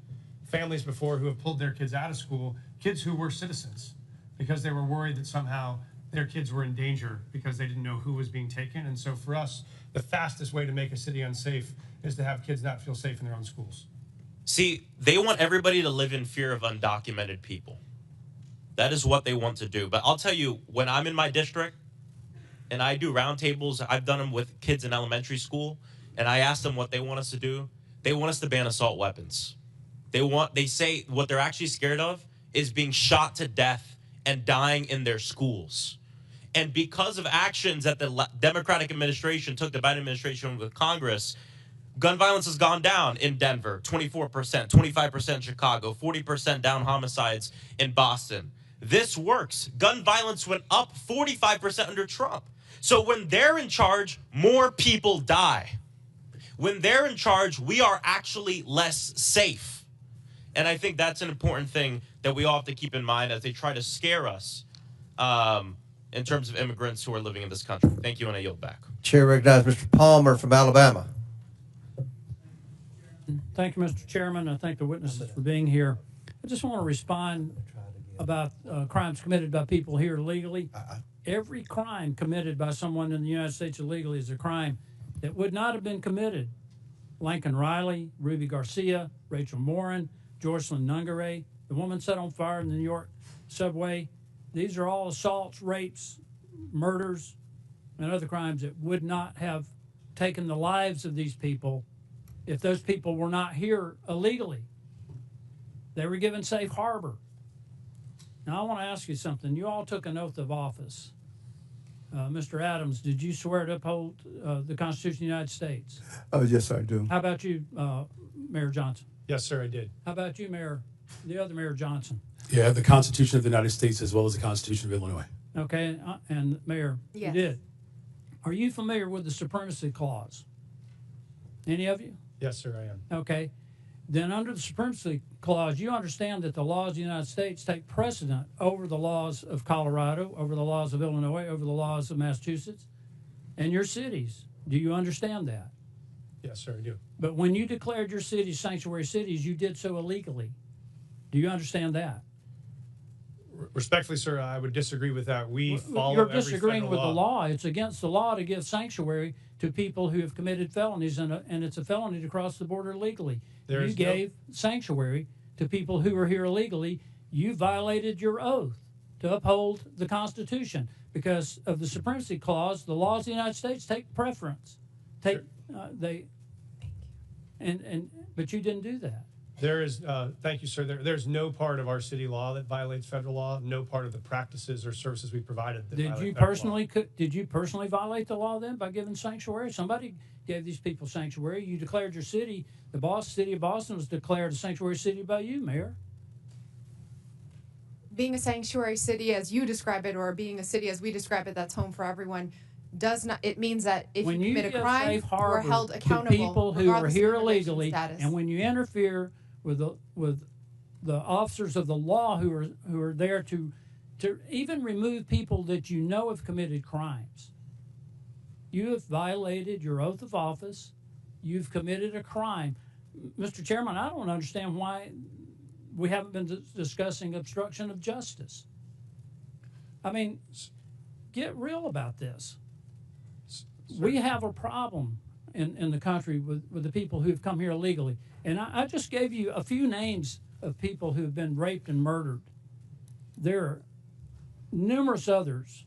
families before who have pulled their kids out of school, kids who were citizens, because they were worried that somehow their kids were in danger because they didn't know who was being taken. And so for us, the fastest way to make a city unsafe is to have kids not feel safe in their own schools. See, they want everybody to live in fear of undocumented people. That is what they want to do. But I'll tell you, when I'm in my district and I do roundtables, I've done them with kids in elementary school, and I ask them what they want us to do. They want us to ban assault weapons. They say what they're actually scared of is being shot to death and dying in their schools. And because of actions that the Democratic administration took, the Biden administration with Congress, gun violence has gone down in Denver, 24%, 25% in Chicago, 40% down homicides in Boston. This works. Gun violence went up 45% under Trump. So when they're in charge, more people die. When they're in charge, we are actually less safe. And I think that's an important thing that we all have to keep in mind as they try to scare us in terms of immigrants who are living in this country. Thank you, and I yield back. Chair recognizes Mr. Palmer from Alabama. Thank you, Mr. Chairman. I thank the witnesses for being here. I just want to respond about crimes committed by people here illegally. Every crime committed by someone in the United States illegally is a crime that would not have been committed. Lincoln Riley, Ruby Garcia, Rachel Morin, Jocelyn Nungare, the woman set on fire in the New York subway. These are all assaults, rapes, murders, and other crimes that would not have taken the lives of these people if those people were not here illegally. They were given safe harbor. Now, I want to ask you something. You all took an oath of office. Mr. Adams, did you swear to uphold the Constitution of the United States? Oh, yes, I do. How about you, Mayor Johnson? Yes, sir, I did. How about you, the other Mayor Johnson? Yeah, the Constitution of the United States as well as the Constitution of Illinois. Okay, and Mayor, Yes. you did. Are you familiar with the Supremacy Clause? Any of you? Yes, sir, I am. Okay. Then under the Supremacy Clause, you understand that the laws of the United States take precedent over the laws of Colorado, over the laws of Illinois, over the laws of Massachusetts, and your cities. Do you understand that? Yes, sir, I do. But when you declared your cities sanctuary cities, you did so illegally. Do you understand that? Respectfully, sir, I would disagree with that. We follow You're every disagreeing federal with the law. law. It's against the law to give sanctuary to people who have committed felonies, and it's a felony to cross the border illegally. You gave sanctuary to people who were here illegally. You violated your oath to uphold the Constitution because of the Supremacy Clause. The laws of the United States take preference. But you didn't do that. There is, thank you, sir. There's no part of our city law that violates federal law. No part of the practices or services we provided that violate federal law. Did you personally violate the law then by giving sanctuary? Somebody gave these people sanctuary. You declared your city. The city of Boston was declared a sanctuary city by you, Mayor. Being a sanctuary city as you describe it, or being a city as we describe it, that's home for everyone, does not. It means that if When you commit a give crime, safe you are harbor held to accountable people who are regardless of here immigration illegally, status. and when you interfere with the officers of the law who are there to even remove people that you know have committed crimes, you have violated your oath of office. You've committed a crime, Mr. Chairman. I don't understand why we haven't been discussing obstruction of justice. I mean, get real about this. We have a problem in the country with the people who've come here illegally. And I just gave you a few names of people who've been raped and murdered. There are numerous others.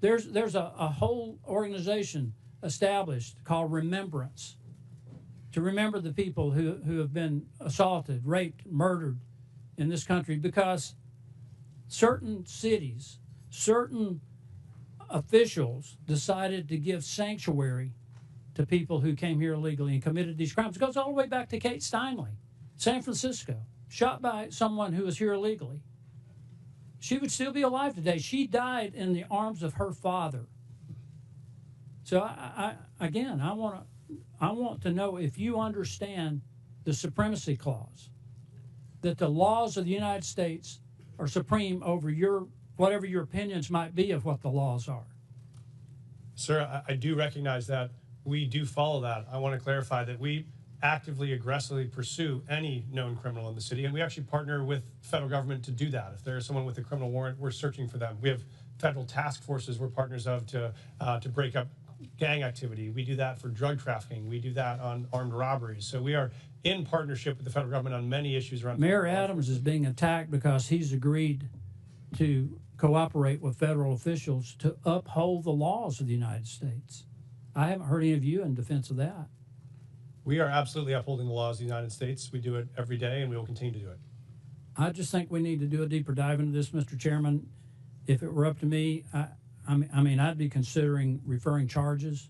There's a whole organization established called Remembrance to remember the people who have been assaulted, raped, murdered in this country because certain cities, certain officials decided to give sanctuary to people who came here illegally and committed these crimes. It goes all the way back to Kate Steinle, San Francisco, shot by someone who was here illegally. She would still be alive today. She died in the arms of her father. So I want to know if you understand the Supremacy Clause, that the laws of the United States are supreme over whatever your opinions might be of what the laws are. Sir, I do recognize that. We do follow that. I want to clarify that we actively, aggressively pursue any known criminal in the city, and we actually partner with federal government to do that. If there is someone with a criminal warrant, we're searching for them. We have federal task forces we're partners of to break up gang activity. We do that for drug trafficking. We do that on armed robberies. So we are in partnership with the federal government on many issues around. Mayor Adams is being attacked because he's agreed to cooperate with federal officials to uphold the laws of the United States. I haven't heard any of you in defense of that. We are absolutely upholding the laws of the United States. We do it every day, and we will continue to do it. I just think we need to do a deeper dive into this, Mr. Chairman. If it were up to me, I mean, I'd be considering referring charges.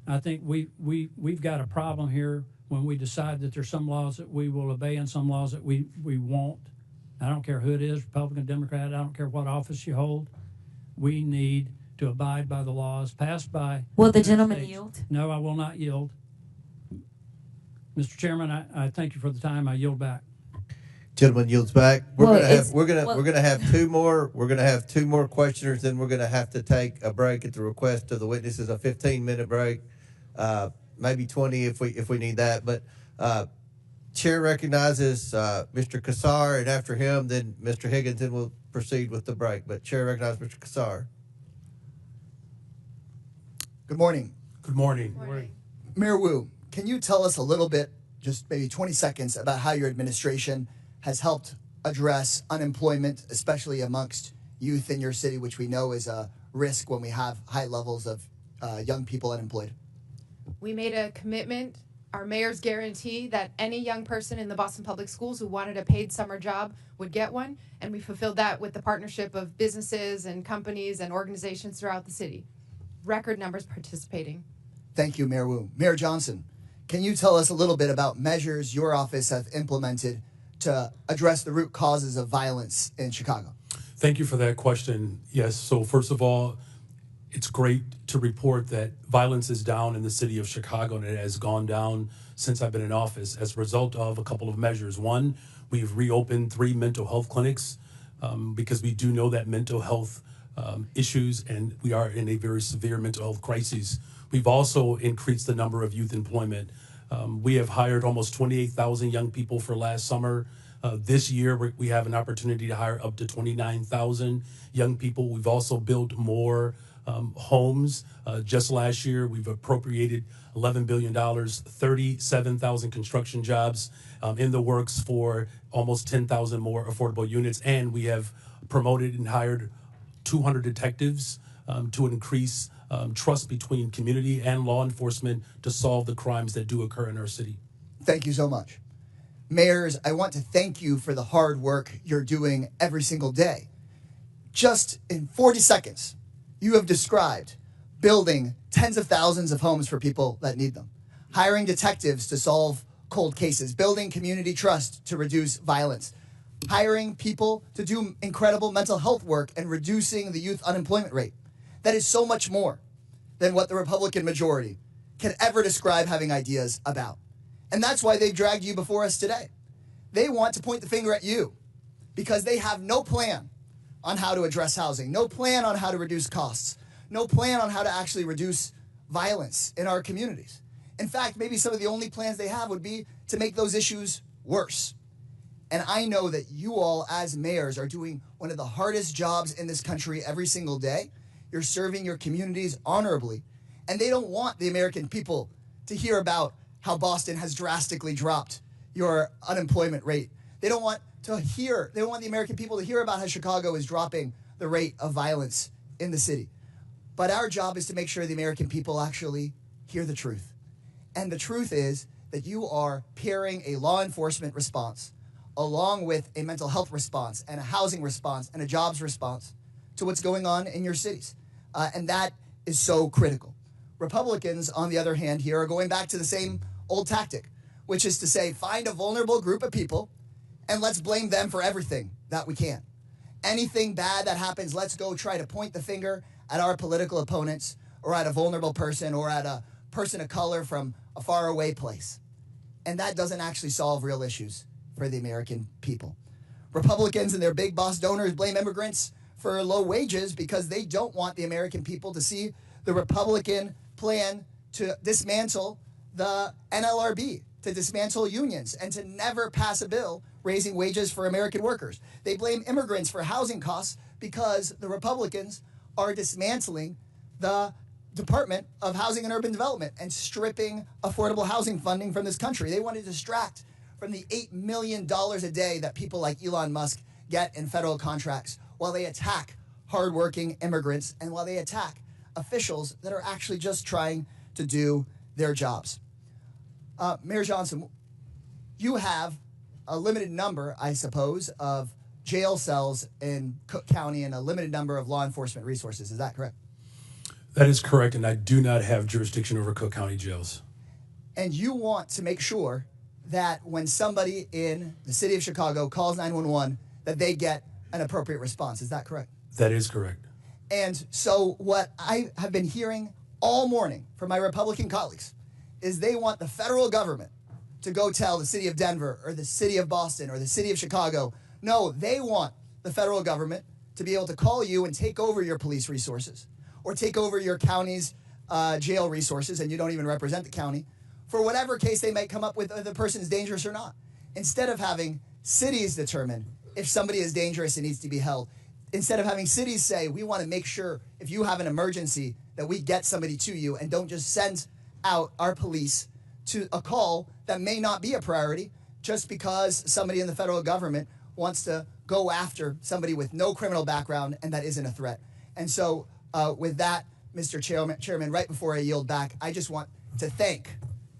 I think we've got a problem here when we decide that there's some laws that we will obey and some laws that we won't. I don't care who it is, Republican, Democrat, I don't care what office you hold. We need to abide by the laws passed by. Will the gentleman yield? No, I will not yield. Mr. Chairman, I thank you for the time. I yield back. Gentleman yields back. We're Well, gonna have two more. We're gonna have two more questioners. Then we're gonna have to take a break at the request of the witnesses. A 15-minute break, maybe 20 if we need that. But Chair recognizes Mr. Kassar, and after him, then Mr. Higgins, and we'll proceed with the break. But Chair recognizes Mr. Kassar. Good morning. Good morning. Mayor Wu, can you tell us a little bit, just maybe 20 seconds, about how your administration has helped address unemployment, especially amongst youth in your city, which we know is a risk when we have high levels of young people unemployed? We made a commitment, our mayor's guarantee, that any young person in the Boston Public Schools who wanted a paid summer job would get one, and we fulfilled that with the partnership of businesses and companies and organizations throughout the city. Record numbers participating. Thank you, Mayor Wu. Mayor Johnson, can you tell us a little bit about measures your office has implemented to address the root causes of violence in Chicago? Thank you for that question. Yes, so first of all, it's great to report that violence is down in the city of Chicago, and it has gone down since I've been in office as a result of a couple of measures. One, we've reopened 3 mental health clinics because we do know that mental health issues, and we are in a very severe mental health crisis. We've also increased the number of youth employment. We have hired almost 28,000 young people for last summer. This year, we have an opportunity to hire up to 29,000 young people. We've also built more homes. Just last year, we've appropriated $11 billion, 37,000 construction jobs in the works for almost 10,000 more affordable units. And we have promoted and hired 200 detectives to increase trust between community and law enforcement to solve the crimes that do occur in our city. Thank you so much. Mayors, I want to thank you for the hard work you're doing every single day. Just in 40 seconds, you have described building tens of thousands of homes for people that need them, hiring detectives to solve cold cases, building community trust to reduce violence, hiring people to do incredible mental health work, and reducing the youth unemployment rate. That is so much more than what the Republican majority can ever describe having ideas about. And that's why they've dragged you before us today. They want to point the finger at you because they have no plan on how to address housing, no plan on how to reduce costs, no plan on how to actually reduce violence in our communities. In fact, maybe some of the only plans they have would be to make those issues worse. And I know that you all as mayors are doing one of the hardest jobs in this country every single day. You're serving your communities honorably. And they don't want the American people to hear about how Boston has drastically dropped your unemployment rate. They don't want the American people to hear about how Chicago is dropping the rate of violence in the city. But our job is to make sure the American people actually hear the truth. And the truth is that you are pairing a law enforcement response along with a mental health response and a housing response and a jobs response to what's going on in your cities. And that is so critical. Republicans, on the other hand, here are going back to the same old tactic, which is to say, find a vulnerable group of people and let's blame them for everything that we can. Anything bad that happens, let's go try to point the finger at our political opponents or at a vulnerable person or at a person of color from a faraway place. And that doesn't actually solve real issues for the American people. Republicans and their big boss donors blame immigrants for low wages because they don't want the American people to see the Republican plan to dismantle the NLRB, to dismantle unions, and to never pass a bill raising wages for American workers. They blame immigrants for housing costs because the Republicans are dismantling the Department of Housing and Urban Development and stripping affordable housing funding from this country. They want to distract from the $8 million a day that people like Elon Musk get in federal contracts while they attack hardworking immigrants and while they attack officials that are actually just trying to do their jobs. Mayor Johnson, you have a limited number, I suppose, of jail cells in Cook County and a limited number of law enforcement resources. Is that correct? That is correct, and I do not have jurisdiction over Cook County jails. And you want to make sure that when somebody in the city of Chicago calls 911, that they get an appropriate response. Is that correct? That is correct. And so what I have been hearing all morning from my Republican colleagues is they want the federal government to go tell the city of Denver or the city of Boston or the city of Chicago. No, they want the federal government to be able to call you and take over your police resources or take over your county's jail resources, and you don't even represent the county, for whatever case they might come up with, the person is dangerous or not. Instead of having cities determine if somebody is dangerous and needs to be held, instead of having cities say, we want to make sure if you have an emergency that we get somebody to you and don't just send out our police to a call that may not be a priority just because somebody in the federal government wants to go after somebody with no criminal background and that isn't a threat. And so with that, Mr. Chairman, right before I yield back, I just want to thank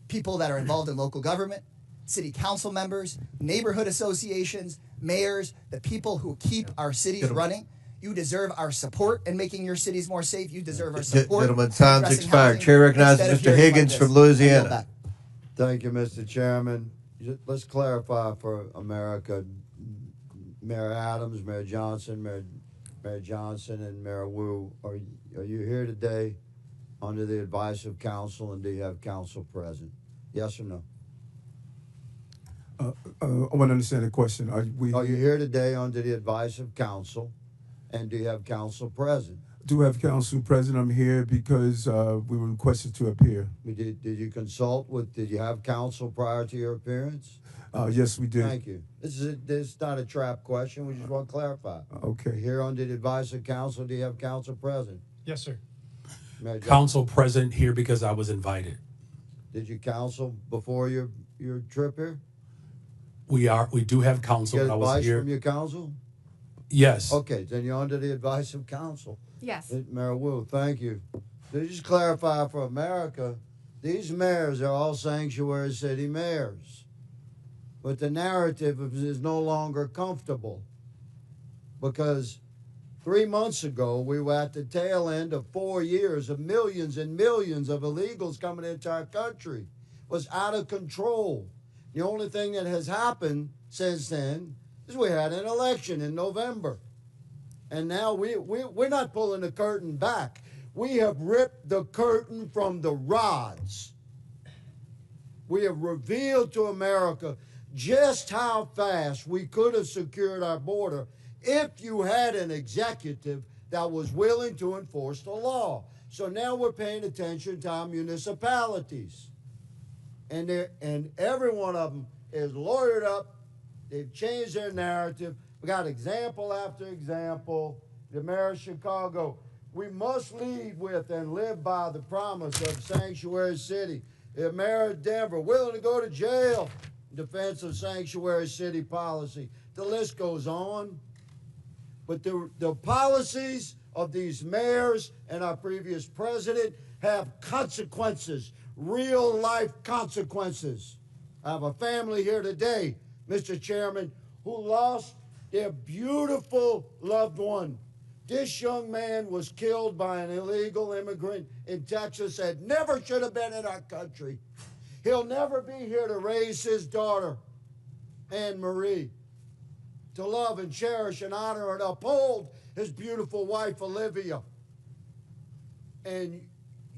people that are involved in local government, city council members, neighborhood associations, mayors, the people who keep our cities running. You deserve our support in making your cities more safe. You deserve our support. Gentlemen, time's addressing expired. housing Chair recognizes instead of Mr. hearing like Higgins this. from I yield Louisiana. back. Thank you, Mr. Chairman. Let's clarify for America. Mayor Adams, Mayor Johnson, Mayor Johnson, and Mayor Wu, are you here today under the advice of council, and do you have council present? Yes or no? I want to understand the question. Are you here today under the advice of council, and do you have council present? do have council present. I'm here because we were requested to appear. Did you consult with, did you have counsel prior to your appearance? Yes, we did. Thank you. This is not a trap question. We just want to clarify. Okay. Here under the advice of council, do you have counsel present? Yes, sir. Council present here because I was invited. Did you counsel before your trip here? We do have counsel. Get But I was advice here. from your counsel? Yes. Okay, then you're under the advice of counsel. Yes. Mayor Wu, thank you. To just clarify for America, these mayors are all sanctuary city mayors. But the narrative is no longer comfortable because 3 months ago, we were at the tail end of 4 years of millions and millions of illegals coming into our country. It was out of control. The only thing that has happened since then is we had an election in November. And now we're not pulling the curtain back. We have ripped the curtain from the rods. We have revealed to America just how fast we could have secured our border if you had an executive that was willing to enforce the law. So now we're paying attention to our municipalities. And every one of them is lawyered up. They've changed their narrative. We got example after example. The mayor of Chicago, we must lead with and live by the promise of Sanctuary City. The mayor of Denver, willing to go to jail in defense of Sanctuary City policy. The list goes on. But the policies of these mayors and our previous president have consequences, real life consequences. I have a family here today, Mr. Chairman, who lost their beautiful loved one. This young man was killed by an illegal immigrant in Texas that never should have been in our country. He'll never be here to raise his daughter, Anne Marie, to love and cherish and honor and uphold his beautiful wife, Olivia. And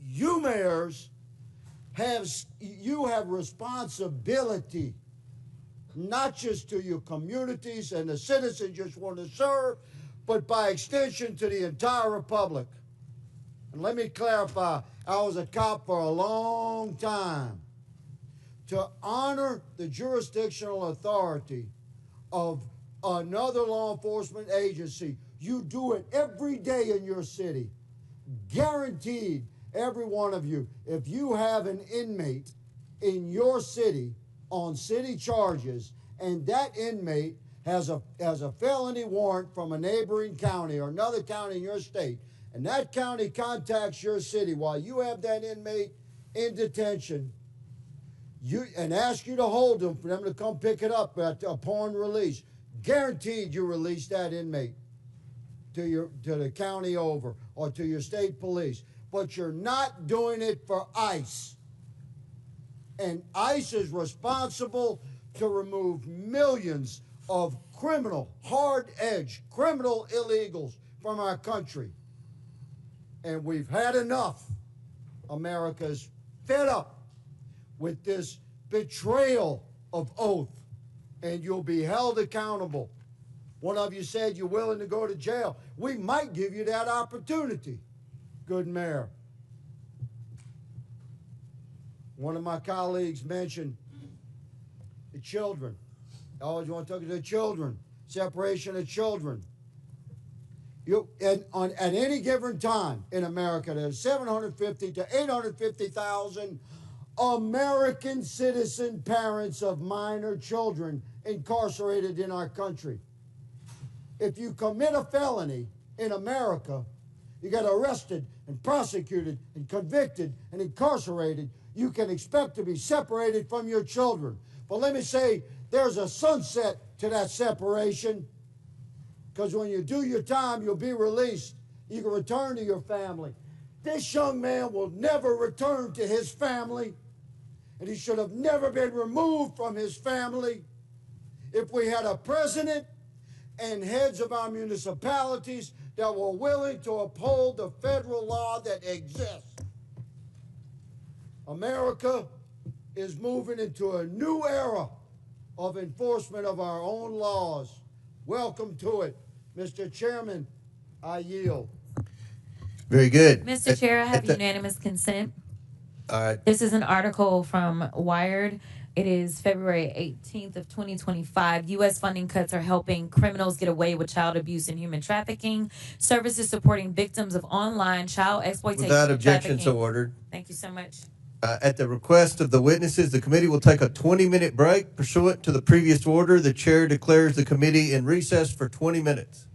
you mayors have responsibility, not just to your communities and the citizens you just want to serve, but by extension to the entire republic. And let me clarify, I was a cop for a long time. To honor the jurisdictional authority of another law enforcement agency, you do it every day in your city. Guaranteed, every one of you, if you have an inmate in your city on city charges, and that inmate has a felony warrant from a neighboring county or another county in your state, and that county contacts your city while you have that inmate in detention, and ask you to hold them for them to come pick it up upon release, guaranteed you release that inmate to the county over or to your state police. But you're not doing it for ICE. And ICE is responsible to remove millions of criminal, hard-edged, criminal illegals from our country. And we've had enough. America's fed up with this betrayal of oath, and you'll be held accountable. One of you said you're willing to go to jail. We might give you that opportunity, good mayor. One of my colleagues mentioned the children. Oh, you want to talk to the children, separation of children. At any given time in America, there's 750 to 850,000 American citizen parents of minor children incarcerated in our country. If you commit a felony in America, you get arrested and prosecuted and convicted and incarcerated, you can expect to be separated from your children. But let me say, there's a sunset to that separation, because when you do your time, you'll be released. You can return to your family. This young man will never return to his family, and he should have never been removed from his family. If we had a president and heads of our municipalities that were willing to uphold the federal law that exists. America is moving into a new era of enforcement of our own laws. Welcome to it. Mr. Chairman, I yield. Very good. Mr. Chair, I have unanimous consent. All right. This is an article from Wired. It is February 18th of 2025. U.S. funding cuts are helping criminals get away with child abuse and human trafficking. Services supporting victims of online child exploitation Without and objection, trafficking. so ordered. Thank you so much. At the request of the witnesses, the committee will take a 20-minute break. Pursuant to the previous order, the chair declares the committee in recess for 20 minutes.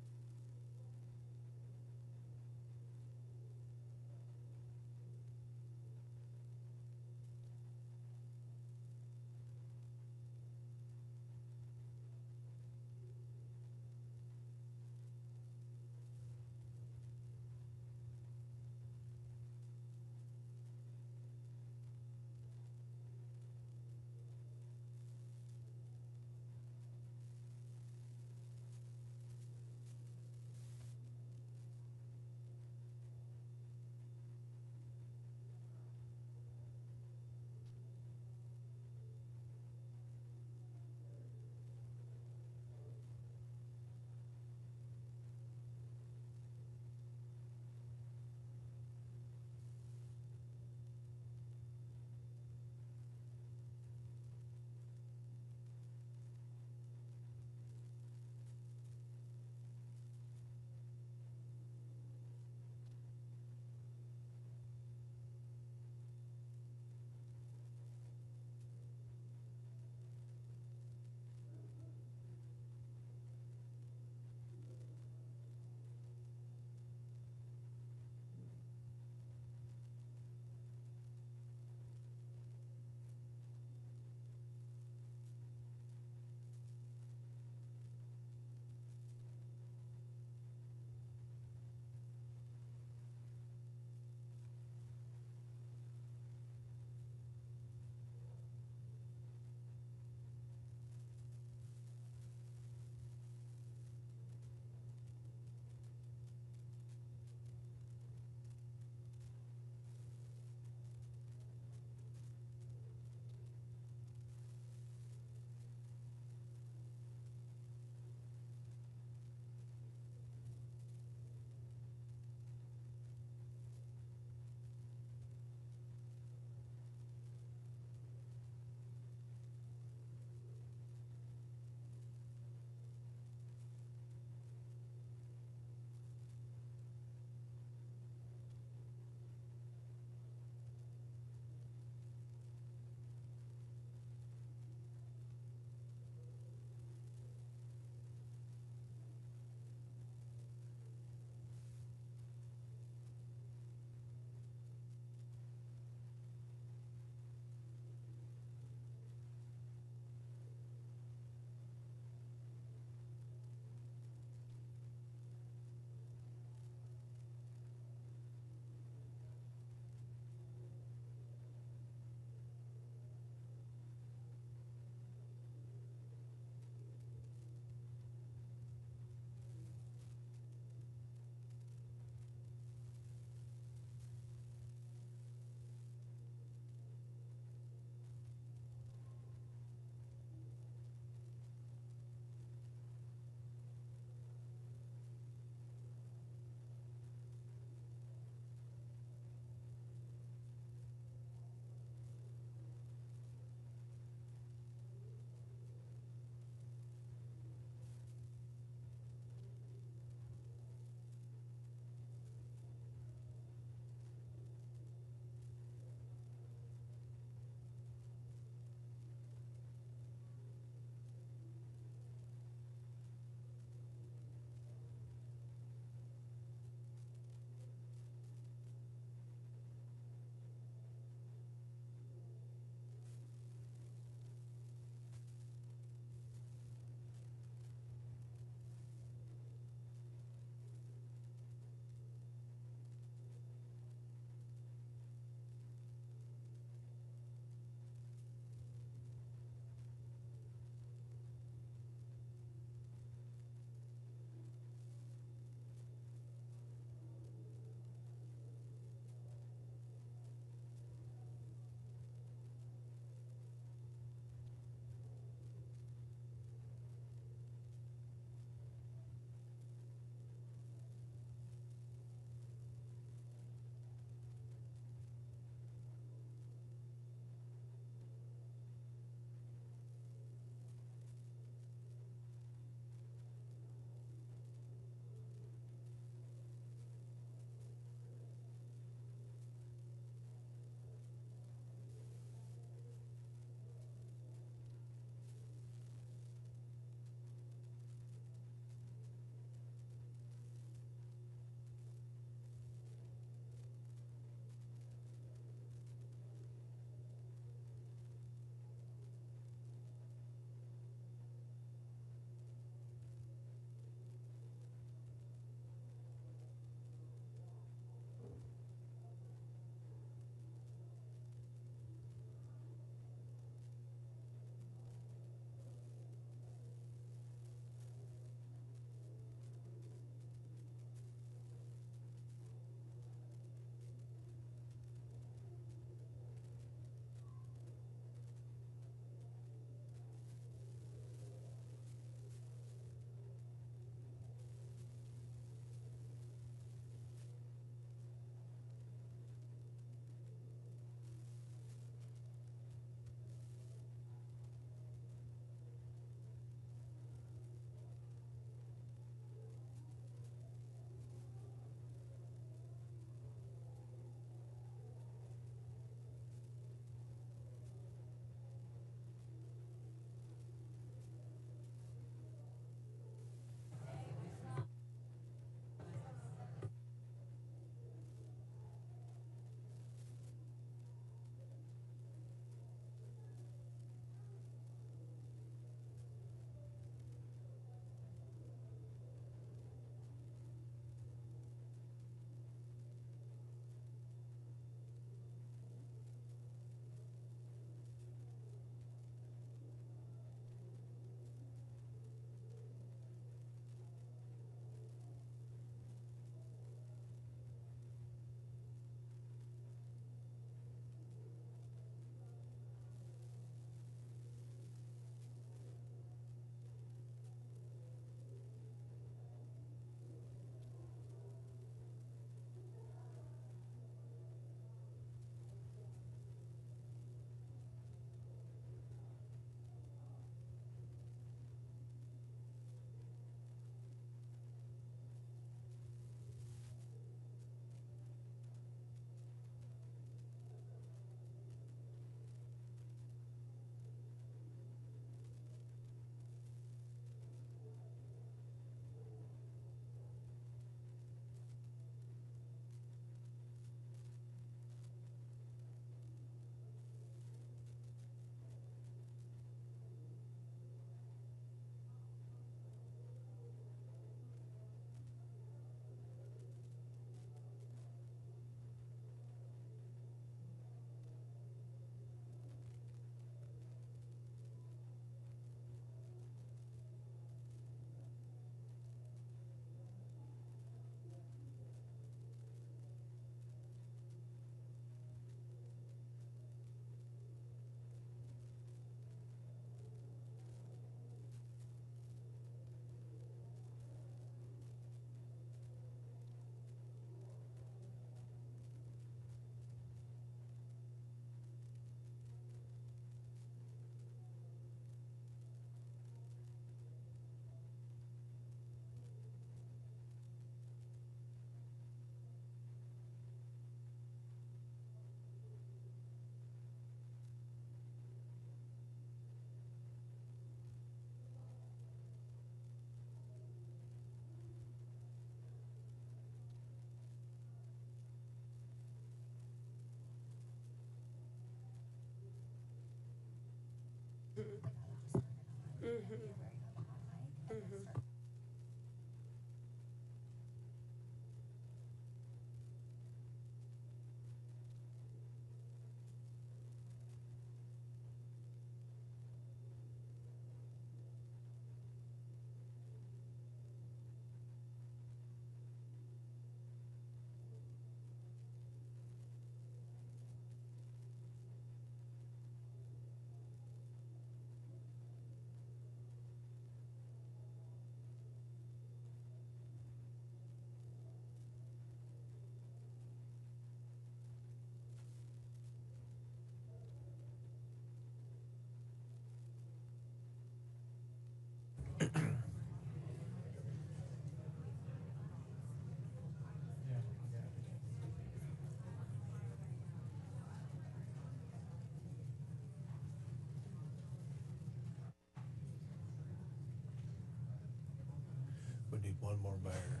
We need one more mayor.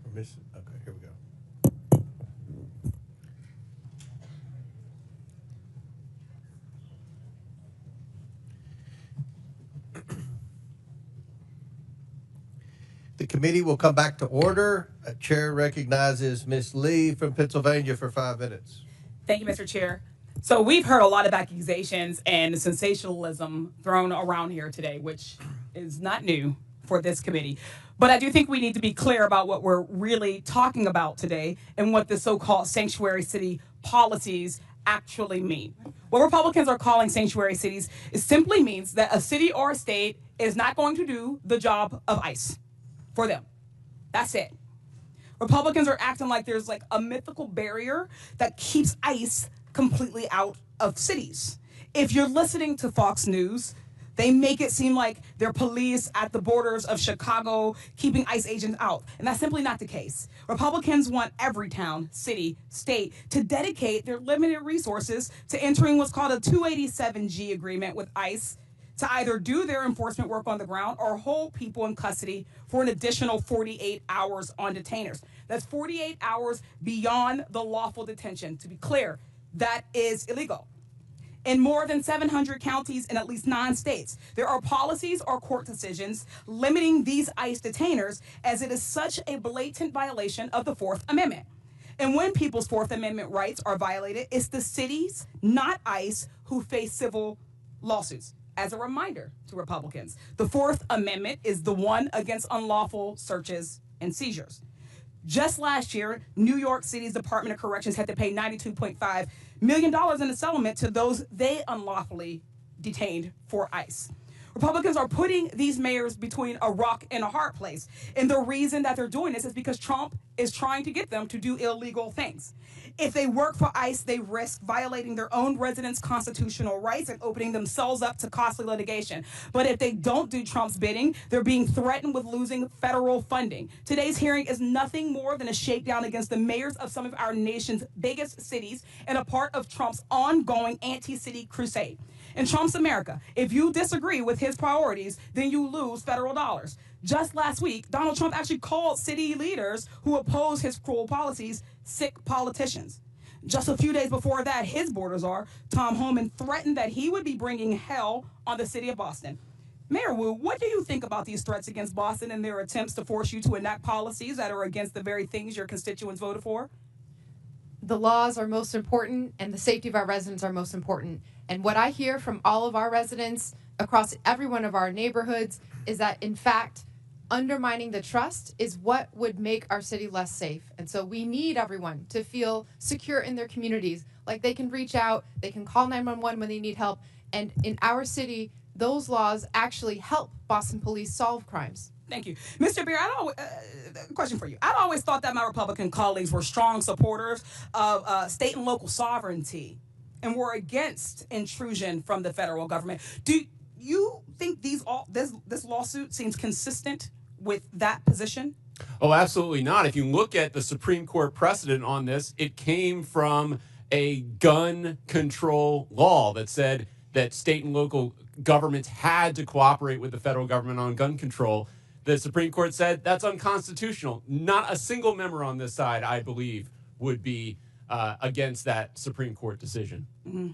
We're missing. Okay, here we go. The committee will come back to order. Chair recognizes Ms. Lee from Pennsylvania for 5 minutes. Thank you, Mr. Chair. So we've heard a lot of accusations and sensationalism thrown around here today, which is not new for this committee. But I do think we need to be clear about what we're really talking about today and what the so-called sanctuary city policies actually mean. What Republicans are calling sanctuary cities simply means that a city or a state is not going to do the job of ICE for them. That's it. Republicans are acting like there's like a mythical barrier that keeps ICE completely out of cities. If you're listening to Fox News, they make it seem like they're police at the borders of Chicago keeping ICE agents out. And that's simply not the case. Republicans want every town, city, state to dedicate their limited resources to entering what's called a 287G agreement with ICE to either do their enforcement work on the ground or hold people in custody for an additional 48 hours on detainers. That's 48 hours beyond the lawful detention. To be clear, that is illegal. In more than 700 counties in at least 9 states, there are policies or court decisions limiting these ICE detainers, as it is such a blatant violation of the Fourth Amendment. And when people's Fourth Amendment rights are violated, it's the cities, not ICE, who face civil lawsuits. As a reminder to Republicans, the Fourth Amendment is the one against unlawful searches and seizures. Just last year, New York City's Department of Corrections had to pay $92.5 million in a settlement to those they unlawfully detained for ICE. Republicans are putting these mayors between a rock and a hard place. And the reason that they're doing this is because Trump is trying to get them to do illegal things. If they work for ICE, they risk violating their own residents' constitutional rights and opening themselves up to costly litigation. But if they don't do Trump's bidding, they're being threatened with losing federal funding. Today's hearing is nothing more than a shakedown against the mayors of some of our nation's biggest cities and a part of Trump's ongoing anti-city crusade. In Trump's America, if you disagree with his priorities, then you lose federal dollars. Just last week, Donald Trump actually called city leaders who oppose his cruel policies sick politicians. Just a few days before that, his border czar, Tom Homan, threatened that he would be bringing hell on the city of Boston. Mayor Wu, what do you think about these threats against Boston and their attempts to force you to enact policies that are against the very things your constituents voted for? The laws are most important and the safety of our residents are most important. And what I hear from all of our residents across every one of our neighborhoods is that, in fact, undermining the trust is what would make our city less safe. And so we need everyone to feel secure in their communities, like they can reach out, they can call 911 when they need help. And in our city, those laws actually help Boston police solve crimes. Thank you. Mr. Beer, question for you. I'd always thought that my Republican colleagues were strong supporters of state and local sovereignty and were against intrusion from the federal government. Do you think this lawsuit seems consistent with that position? Oh, absolutely not. If you look at the Supreme Court precedent on this, it came from a gun control law that said that state and local governments had to cooperate with the federal government on gun control. The Supreme Court said that's unconstitutional. Not a single member on this side, I believe, would be against that Supreme Court decision. Mm-hmm.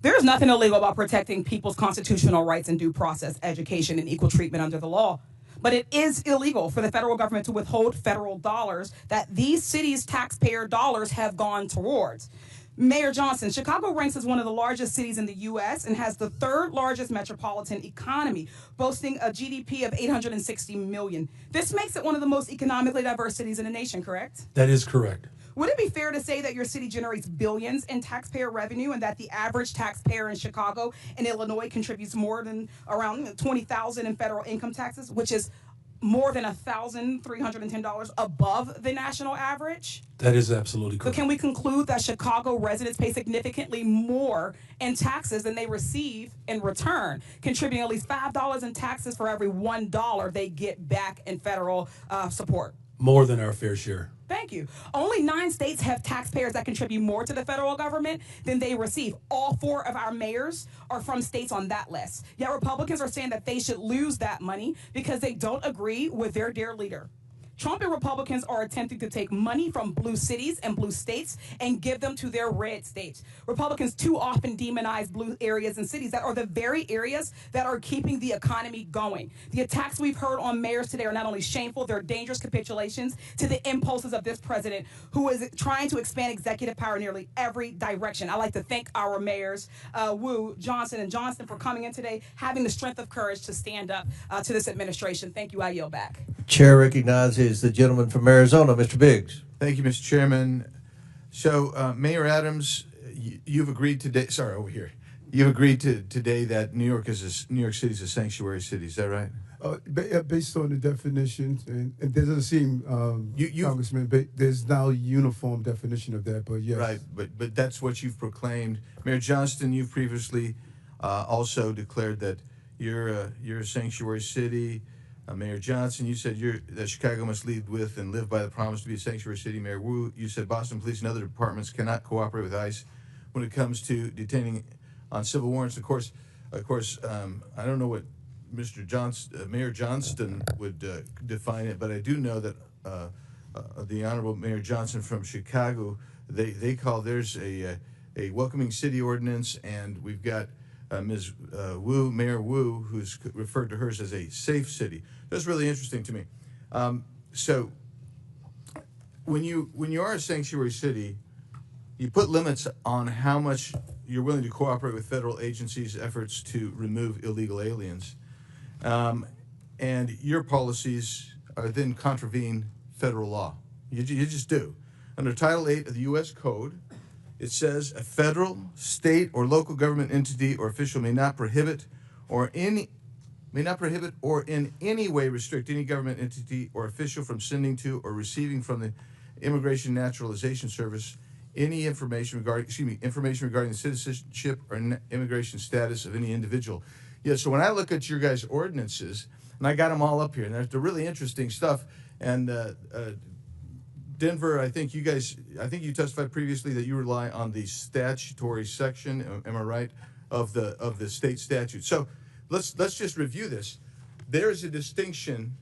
There's nothing illegal about protecting people's constitutional rights and due process, education, and equal treatment under the law. But it is illegal for the federal government to withhold federal dollars that these cities' taxpayer dollars have gone towards. Mayor Johnson, Chicago ranks as one of the largest cities in the U.S. and has the third largest metropolitan economy, boasting a GDP of $860 million. This makes it one of the most economically diverse cities in the nation, correct? That is correct. Would it be fair to say that your city generates billions in taxpayer revenue and that the average taxpayer in Chicago and Illinois contributes more than around $20,000 in federal income taxes, which is more than $1,310 above the national average? That is absolutely So correct. can we conclude that Chicago residents pay significantly more in taxes than they receive in return, contributing at least $5 in taxes for every $1 they get back in federal support? More than our fair share. Thank you. Only 9 states have taxpayers that contribute more to the federal government than they receive. All 4 of our mayors are from states on that list. Yet Republicans are saying that they should lose that money because they don't agree with their dear leader. Trump and Republicans are attempting to take money from blue cities and blue states and give them to their red states. Republicans too often demonize blue areas and cities that are the very areas that are keeping the economy going. The attacks we've heard on mayors today are not only shameful, they're dangerous capitulations to the impulses of this president who is trying to expand executive power in nearly every direction. I'd like to thank our mayors, Wu, Johnson, and Johnston for coming in today, having the strength of courage to stand up to this administration. Thank you. I yield back. Chair recognizes the gentleman from Arizona, Mr. Biggs. Thank you, Mr. Chairman. So, Mayor Adams, you've agreed today. Sorry, over here. You've agreed today that New York City is a sanctuary city. Is that right? Based on the definitions, and it doesn't seem, Congressman, there's now a uniform definition of that, but yes. Right, but that's what you've proclaimed. Mayor Johnston, you've previously also declared that you're a sanctuary city. Mayor Johnson, you said that Chicago must lead with and live by the promise to be a sanctuary city. Mayor Wu, you said Boston Police and other departments cannot cooperate with ICE when it comes to detaining on civil warrants. Of course, I don't know what Mayor Johnston would define it, but I do know that the Honorable Mayor Johnson from Chicago, they call theirs a welcoming city ordinance, and we've got Ms. Wu, Mayor Wu, who's referred to hers as a safe city. That's really interesting to me. So when you are a sanctuary city, you put limits on how much you're willing to cooperate with federal agencies' efforts to remove illegal aliens. And your policies are then contravene federal law. You just do. Under Title 8 of the U.S. Code, it says a federal, state, or local government entity or official may not prohibit or in any way restrict any government entity or official from sending to or receiving from the Immigration Naturalization Service any information regarding the citizenship or immigration status of any individual. Yeah, so when I look at your guys' ordinances, and I got them all up here, and they're really interesting stuff, and Denver, I think you testified previously that you rely on the statutory section, am I right, of the state statute. So let's just review this. There's a distinction,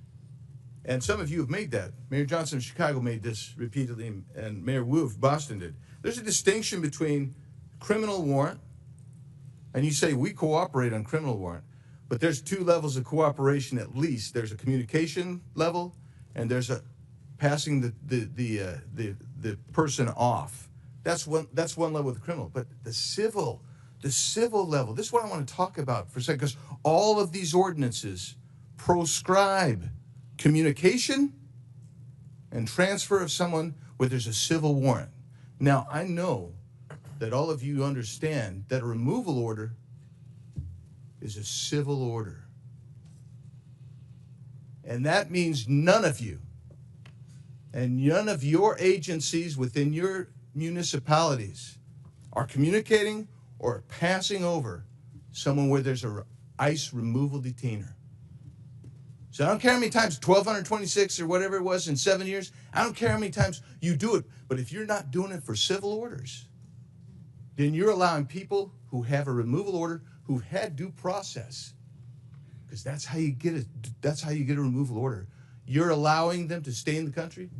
and some of you have made that. Mayor Johnson of Chicago made this repeatedly, and Mayor Wu of Boston did. There's a distinction between criminal warrant, and you say we cooperate on criminal warrant, but there's 2 levels of cooperation at least. There's a communication level, and there's a passing the person off. That's one level with the criminal. But the civil level, this is what I want to talk about for a second, because all of these ordinances proscribe communication and transfer of someone where there's a civil warrant. Now, I know that all of you understand that a removal order is a civil order. And that means none of you and none of your agencies within your municipalities are communicating or passing over someone where there's a ICE removal detainer. So I don't care how many times, 1,226 or whatever it was in 7 years, I don't care how many times you do it, but if you're not doing it for civil orders, then you're allowing people who have a removal order, who've had due process, because that's how you get a removal order. You're allowing them to stay in the country.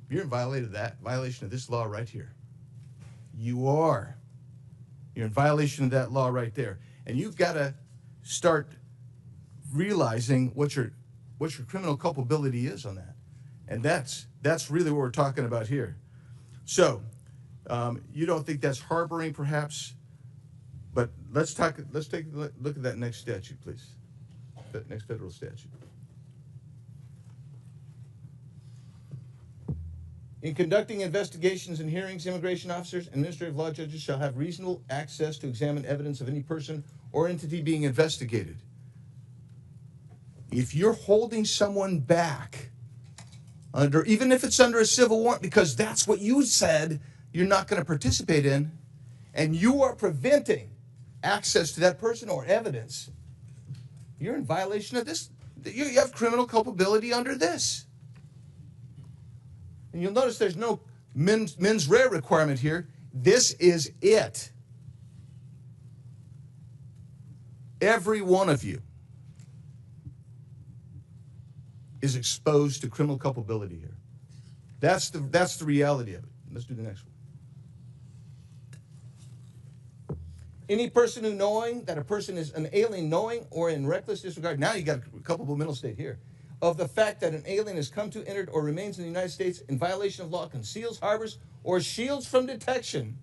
You're in violation of this law right here. You are. You're in violation of that law right there. And you've got to start realizing what your criminal culpability is on that. And that's really what we're talking about here. So you don't think that's harboring, perhaps, but let's take a look at that next statute, please. That next federal statute. In conducting investigations and hearings, immigration officers and administrative law judges shall have reasonable access to examine evidence of any person or entity being investigated. If you're holding someone back, even if it's under a civil warrant, because that's what you said you're not going to participate in, and you are preventing access to that person or evidence, you're in violation of this. You have criminal culpability under this. And you'll notice there's no mens rea requirement here. This is it. Every one of you is exposed to criminal culpability here. That's the reality of it. Let's do the next one. Any person who knowing that a person is an alien, knowing or in reckless disregard, now you got a culpable mental state here, of the fact that an alien has come to, entered, or remains in the United States in violation of law, conceals, harbors, or shields from detection,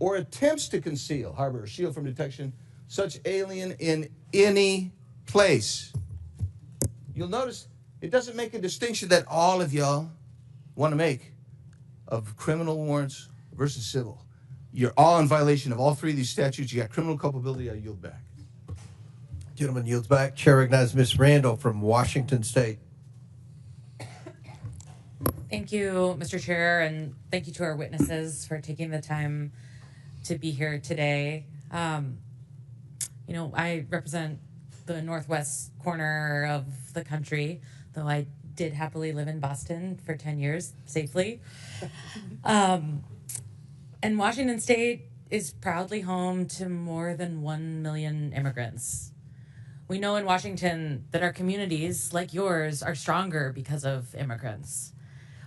or attempts to conceal, harbor, or shield from detection, such alien in any place. You'll notice it doesn't make a distinction that all of y'all want to make of criminal warrants versus civil. You're all in violation of all three of these statutes. You got criminal culpability. I yield back. Gentleman yields back. Chair recognizes Ms. Randall from Washington State. Thank you, Mr. Chair, and thank you to our witnesses for taking the time to be here today. I represent the northwest corner of the country, though I did happily live in Boston for 10 years safely. And Washington State is proudly home to more than 1 million immigrants. We know in Washington that our communities, like yours, are stronger because of immigrants.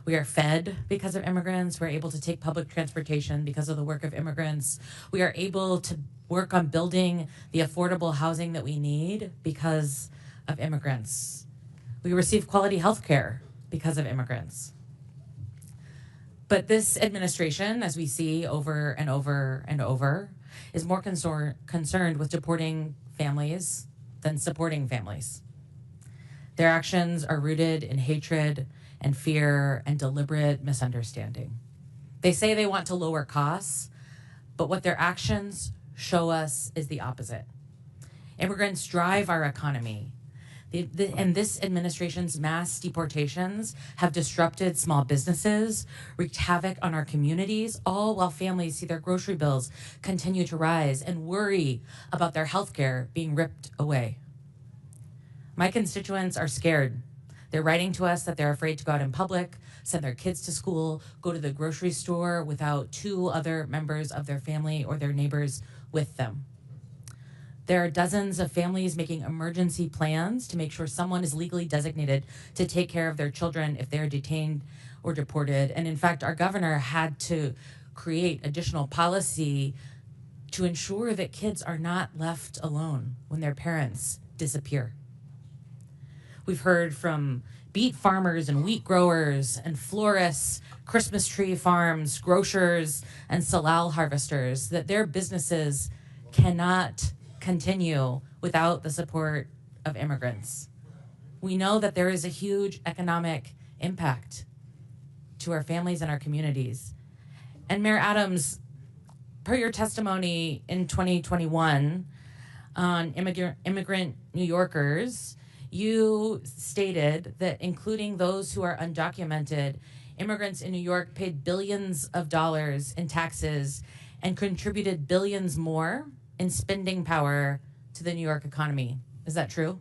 We are fed because of immigrants. We're able to take public transportation because of the work of immigrants. We are able to work on building the affordable housing that we need because of immigrants. We receive quality health care because of immigrants. But this administration, as we see over and over and over, is more concerned with deporting families than supporting families. Their actions are rooted in hatred and fear and deliberate misunderstanding. They say they want to lower costs, but what their actions show us is the opposite. Immigrants drive our economy. And this administration's mass deportations have disrupted small businesses, wreaked havoc on our communities, all while families see their grocery bills continue to rise and worry about their health care being ripped away. My constituents are scared. They're writing to us that they're afraid to go out in public, send their kids to school, go to the grocery store without two other members of their family or their neighbors with them. There are dozens of families making emergency plans to make sure someone is legally designated to take care of their children if they're detained or deported. And in fact, our governor had to create additional policy to ensure that kids are not left alone when their parents disappear. We've heard from beet farmers and wheat growers and florists, Christmas tree farms, grocers, and salal harvesters that their businesses cannot continue without the support of immigrants. We know that there is a huge economic impact to our families and our communities. And Mayor Adams, per your testimony in 2021 on immigrant New Yorkers, you stated that including those who are undocumented, immigrants in New York paid billions of dollars in taxes and contributed billions more in spending power to the New York economy. Is that true?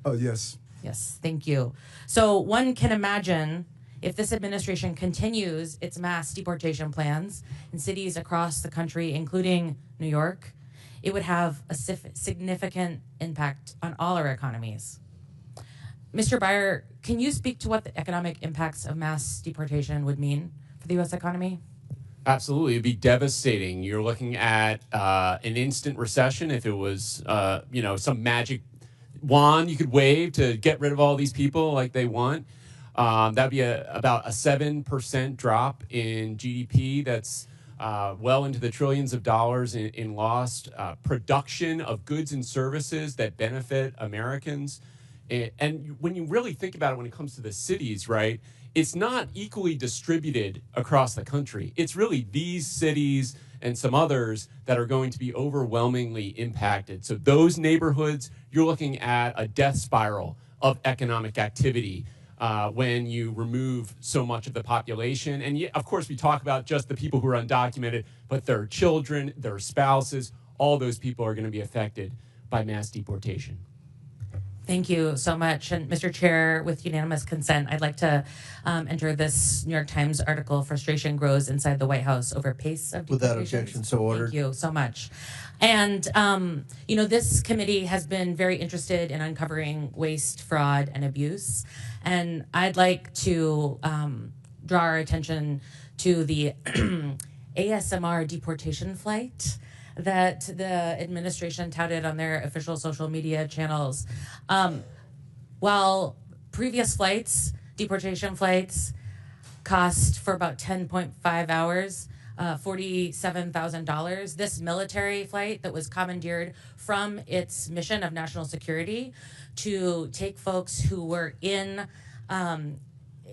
Oh, yes. Yes, thank you. So one can imagine if this administration continues its mass deportation plans in cities across the country, including New York, it would have a significant impact on all our economies. Mr. Beyer, can you speak to what the economic impacts of mass deportation would mean for the U.S. economy? Absolutely, it'd be devastating. You're looking at an instant recession if it was, some magic wand you could wave to get rid of all these people like they want. That'd be about a 7% drop in GDP. That's well into the trillions of dollars in lost production of goods and services that benefit Americans. And when you really think about it, when it comes to the cities, right, it's not equally distributed across the country. It's really these cities and some others that are going to be overwhelmingly impacted. So those neighborhoods, you're looking at a death spiral of economic activity when you remove so much of the population. And of course, we talk about just the people who are undocumented, but their children, their spouses, all those people are going to be affected by mass deportation. Thank you so much. And Mr. Chair, with unanimous consent, I'd like to enter this New York Times article, Frustration Grows Inside the White House Over Pace of Deportations. Without objection, so ordered. Thank you so much. And, this committee has been very interested in uncovering waste, fraud, and abuse. And I'd like to draw our attention to the ASMR deportation flight that the administration touted on their official social media channels. While previous flights, deportation flights, cost for about 10.5 hours, $47,000. This military flight that was commandeered from its mission of national security to take folks who were in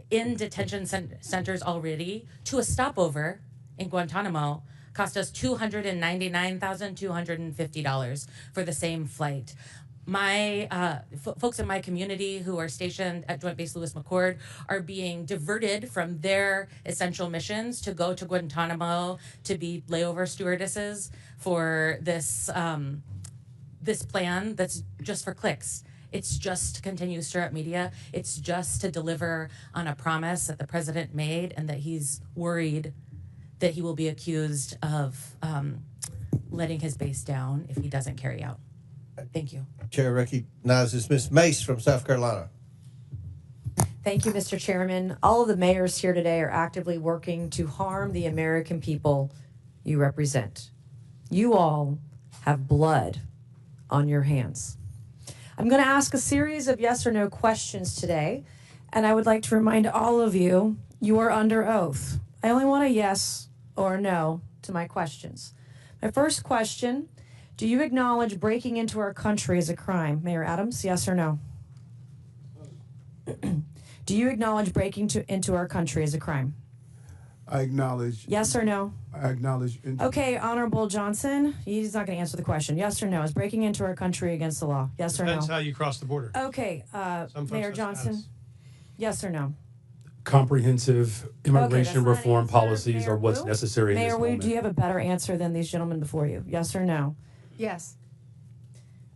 detention centers already to a stopover in Guantanamo cost us $299,250 for the same flight. My folks in my community who are stationed at Joint Base Lewis McChord are being diverted from their essential missions to go to Guantanamo to be layover stewardesses for this this plan that's just for clicks. It's just to continue to stir up media. It's just to deliver on a promise that the president made and that he's worried that he will be accused of letting his base down if he doesn't carry out. Thank you. Chair recognizes Ms. Mace from South Carolina. Thank you, Mr. Chairman. All of the mayors here today are actively working to harm the American people you represent. You all have blood on your hands. I'm going to ask a series of yes or no questions today, and I would like to remind all of you, you are under oath. I only want a yes or no to my questions. My first question, do you acknowledge breaking into our country is a crime? Mayor Adams, yes or no? Do you acknowledge breaking into our country is a crime? I acknowledge. Yes or no? I acknowledge. Okay, Honorable Johnson, he's not going to answer the question. Yes or no? Is breaking into our country against the law? Yes or no? Depends how you cross the border. Okay, Mayor Johnson, yes or no? Comprehensive immigration not an reform answer. policies Mayor are what's Wu? necessary in this Mayor Wu, moment. do you have a better answer than these gentlemen before you? Yes or no? Yes.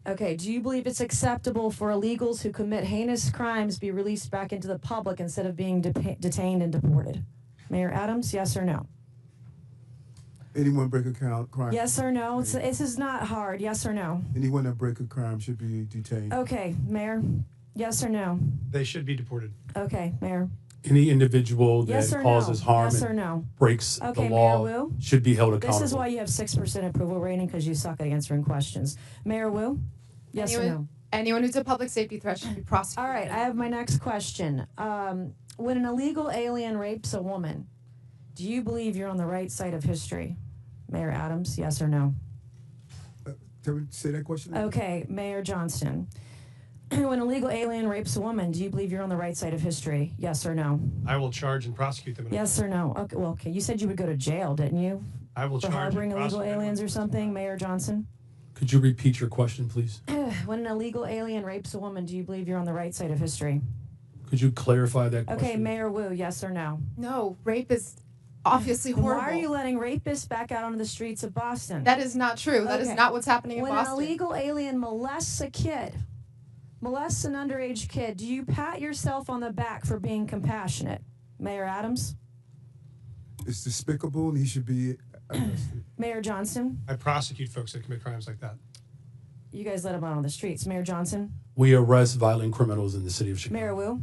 Okay, do you believe it's acceptable for illegals who commit heinous crimes be released back into the public instead of being detained and deported? Mayor Adams, yes or no? Anyone break a crime? Yes or no? This is not hard. Yes or no? Anyone that break a crime should be detained. Okay, Mayor, yes or no? They should be deported. Okay, Mayor. Any individual Yes that or causes no? harm Yes and or no? breaks Okay, the law Mayor Wu? should be held accountable. This is why you have 6% approval rating, because you suck at answering questions. Mayor Wu? Yes or no? Anyone who's a public safety threat should be prosecuted. All right, I have my next question. When an illegal alien rapes a woman, do you believe you're on the right side of history? Mayor Adams, yes or no? Can we say that question again? Okay, Mayor Johnston. When an illegal alien rapes a woman, do you believe you're on the right side of history? Yes or no? I will charge and prosecute them. Yes or no? Okay, well, okay. You said you would go to jail, didn't you? I will For charge harboring and illegal prosecute aliens or something, Mayor Johnson? Could you repeat your question, please? When an illegal alien rapes a woman, do you believe you're on the right side of history? Could you clarify that question? Okay, Mayor Wu, yes or no? No, rape is obviously Then horrible. why are you letting rapists back out onto the streets of Boston? That is not true. That is Okay. not what's happening in when Boston. When an illegal alien molests a kid, molests an underage kid, do you pat yourself on the back for being compassionate? Mayor Adams? It's despicable and he should be arrested. Mayor Johnson? I prosecute folks that commit crimes like that. You guys let them out on the streets. Mayor Johnson? We arrest violent criminals in the city of Chicago. Mayor Wu?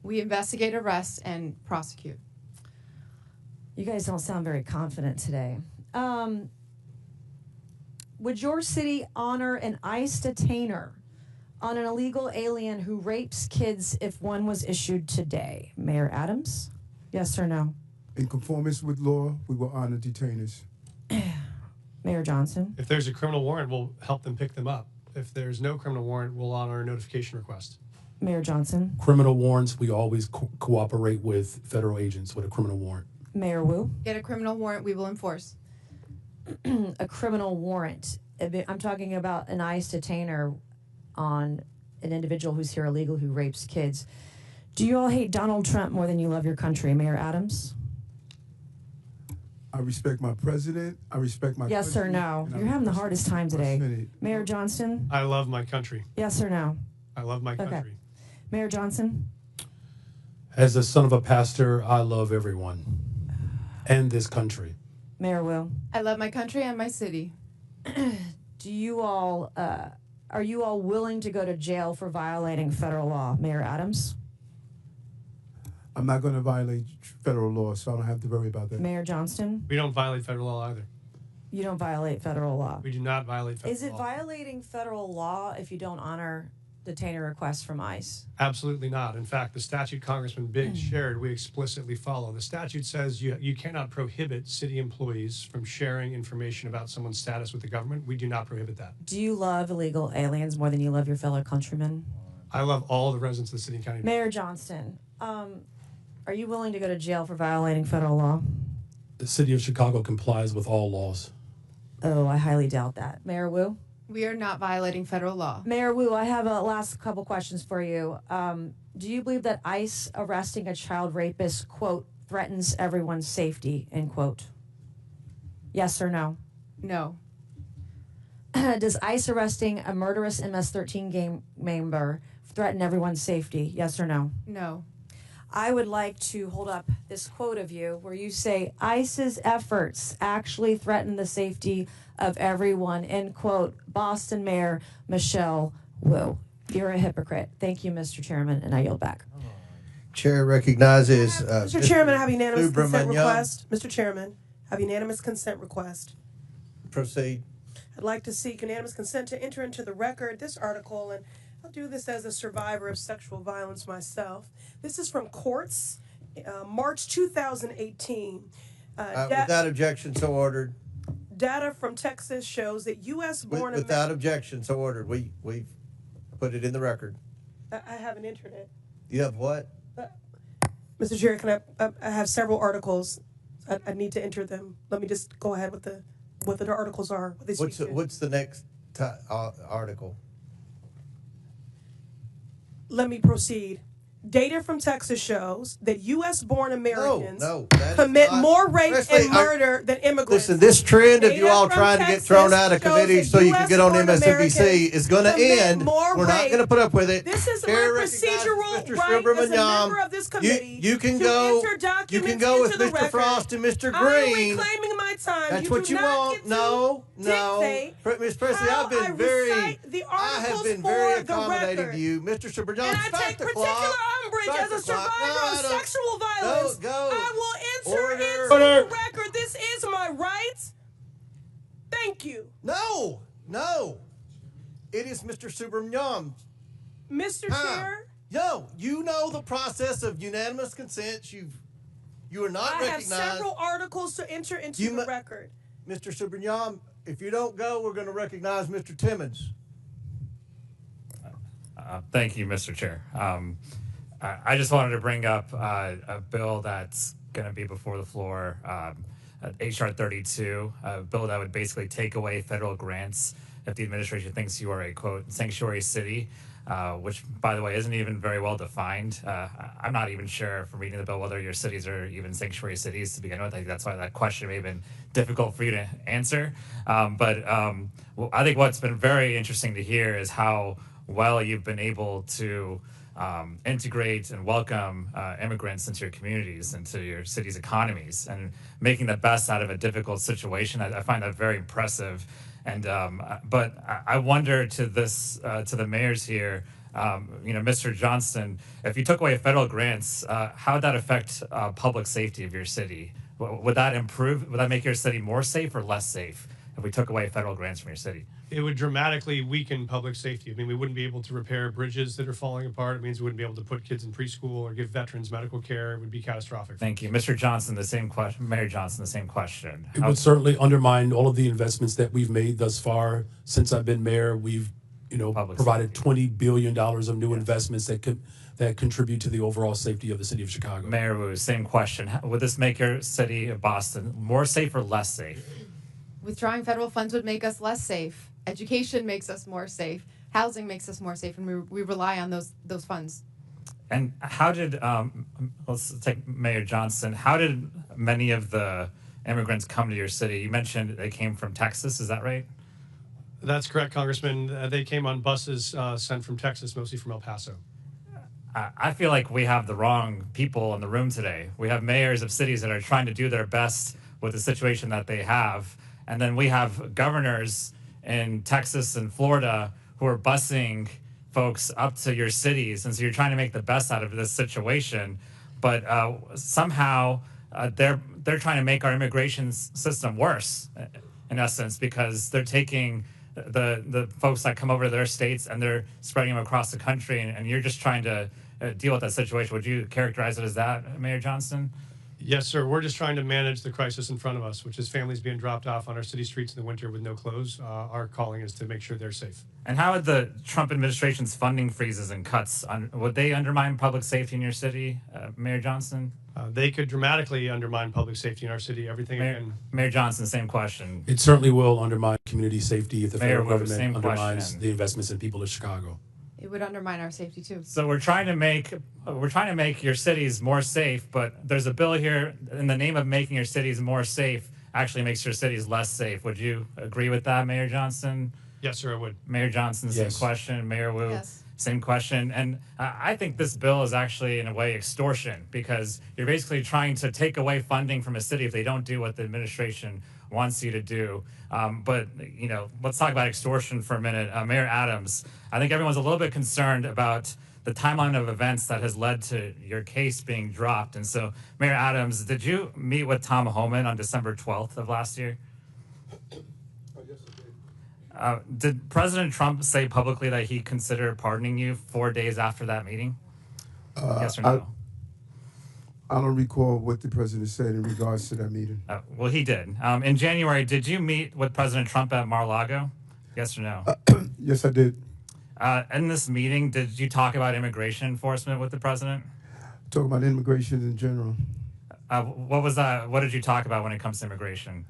We investigate, arrest, and prosecute. You guys don't sound very confident today. Would your city honor an ICE detainer on an illegal alien who rapes kids if one was issued today? Mayor Adams? Yes or no? In conformance with law, we will honor detainers. Mayor Johnson? If there's a criminal warrant, we'll help them pick them up. If there's no criminal warrant, we'll honor a notification request. Mayor Johnson? Criminal warrants, we always cooperate with federal agents with a criminal warrant. Mayor Wu? Get a criminal warrant, we will enforce. A criminal warrant. I'm talking about an ICE detainer on an individual who's here illegal who rapes kids. Do you all hate Donald Trump more than you love your country? Mayor Adams? I respect my president. I respect my Yes or country, no? and I You're having the respect hardest time my today. Senate. Mayor Johnston? I love my country. Yes or no? I love my country. Okay. Mayor Johnson? As a son of a pastor, I love everyone and this country. Mayor Will? I love my country and my city. Do you all, are you all willing to go to jail for violating federal law? Mayor Adams? I'm not going to violate federal law, so I don't have to worry about that. Mayor Johnston? We don't violate federal law either. You don't violate federal law. We do not violate federal Is it law. violating federal law if you don't honor detainer requests from ICE? Absolutely not. In fact, the statute Congressman Biggs Mm. shared, we explicitly follow. The statute says you cannot prohibit city employees from sharing information about someone's status with the government. We do not prohibit that. Do you love illegal aliens more than you love your fellow countrymen? I love all the residents of the city and county. Mayor Johnston, are you willing to go to jail for violating federal law? The city of Chicago complies with all laws. Oh, I highly doubt that. Mayor Wu? We are not violating federal law. Mayor Wu, I have a last couple questions for you. Do you believe that ICE arresting a child rapist, quote, threatens everyone's safety, end quote? Yes or no? No. Does ICE arresting a murderous MS-13 gang member threaten everyone's safety? Yes or no? No. I would like to hold up this quote of you where you say ICE's efforts actually threaten the safety of everyone, end quote. Boston Mayor Michelle Wu. You're a hypocrite. Thank you, Mr. Chairman, and I yield back. Chair recognizes Mr. Chairman, I have unanimous consent Subramaniam. request. Mr. Chairman, I have unanimous consent request. Proceed. I'd like to seek unanimous consent to enter into the record this article, and I'll do this as a survivor of sexual violence myself. This is from Courts, March 2018. Without objection, so ordered. Data from Texas shows that U.S.-born Without objection, so ordered. We've put it in the record. I have an internet. You have what? Mr. Chair, can I have several articles. I need to enter them. Let me just go ahead with what the articles are. What they speak to. What's the next article? Let me proceed. Data from Texas shows that U.S.-born Americans that is commit not- more rape Presley, and murder than immigrants. Listen, this trend of you Data all from trying to get Texas thrown out of shows committee that so you can get on US-born MSNBC Americans is going to commit end. more We're not rape. going to put up with it. This is Chair my recognizes procedural Mr. right as a Subramaniam. member of this committee You can to go. enter You documents can go with into the Mr. record. Frost and Mr. I'm Green. reclaiming my time. That's what do you not want. get to No. dictate Ms. Presley, how I've been I very. recite the I have articles been very for the accommodating record. to you, Mr. Subramaniam. And I Start take the particular clock. umbrage Start as a the clock. survivor No, I of don't. sexual violence. Go. I will enter into Order. the record. This is my right. Thank you. No. It is Mr. Subramaniam. Mr. Chair, No, you know the process of unanimous consent. You are not I have recognized. several articles to enter into the record. Mr. Subramaniam, if you don't go, we're going to recognize Mr. Timmons. Thank you, Mr. Chair. I just wanted to bring up a bill that's going to be before the floor, H.R. 32, a bill that would basically take away federal grants if the administration thinks you are a, quote, sanctuary city, which, by the way, isn't even very well defined. I'm not even sure from reading the bill whether your cities are even sanctuary cities to begin with. I think that's why that question may have been difficult for you to answer. But I think what's been very interesting to hear is how well you've been able to integrate and welcome immigrants into your communities, into your city's economies, and making the best out of a difficult situation. I find that very impressive. And but I wonder to the mayors here, Mr. Johnston, if you took away federal grants, how would that affect public safety of your city? Would that improve? Would that make your city more safe or less safe if we took away federal grants from your city? It would dramatically weaken public safety. I mean, we wouldn't be able to repair bridges that are falling apart. It means we wouldn't be able to put kids in preschool or give veterans medical care. It would be catastrophic. Thank you. Mr. Johnson, the same question. Mayor Johnson, the same question. It would certainly undermine all of the investments that we've made thus far. Since I've been mayor, we've provided $20 billion of new investments that contribute to the overall safety of the city of Chicago. Mayor Wu, same question. Would this make your city of Boston more safe or less safe? Withdrawing federal funds would make us less safe. Education makes us more safe. Housing makes us more safe, and we rely on those funds. And how did, let's take Mayor Johnson, how did many of the immigrants come to your city? You mentioned they came from Texas, is that right? That's correct, Congressman. They came on buses sent from Texas, mostly from El Paso. I feel like we have the wrong people in the room today. We have mayors of cities that are trying to do their best with the situation that they have. And then we have governors in Texas and Florida who are busing folks up to your cities. And so you're trying to make the best out of this situation. But somehow they're trying to make our immigration system worse, in essence, because they're taking the folks that come over to their states and they're spreading them across the country. And you're just trying to deal with that situation. Would you characterize it as that, Mayor Johnson? Yes, sir. We're just trying to manage the crisis in front of us, which is families being dropped off on our city streets in the winter with no clothes. Our calling is to make sure they're safe. And how would the Trump administration's funding freezes and cuts, would they undermine public safety in your city, Mayor Johnson? They could dramatically undermine public safety in our city. Everything. Mayor Johnson, same question. It certainly will undermine community safety if the Mayor federal Wu, government same undermines question. the investments in people of Chicago. It would undermine our safety too. So we're trying to make your cities more safe, but there's a bill here in the name of making your cities more safe actually makes your cities less safe. Would you agree with that, Mayor Johnson? Yes, sir, I would. Mayor Johnson, same question. Mayor Wu, same question. And I think this bill is actually, in a way, extortion, because you're basically trying to take away funding from a city if they don't do what the administration wants you to do. But, let's talk about extortion for a minute. Mayor Adams, I think everyone's a little bit concerned about the timeline of events that has led to your case being dropped. And so, Mayor Adams, did you meet with Tom Homan on December 12th of last year? Did President Trump say publicly that he considered pardoning you 4 days after that meeting? Yes or no? I don't recall what the president said in regards to that meeting. Well, he did. In January, did you meet with President Trump at Mar-a-Lago? Yes or no? Yes, I did. In this meeting, did you talk about immigration enforcement with the president? Talk about immigration in general. What was that? What did you talk about when it comes to immigration?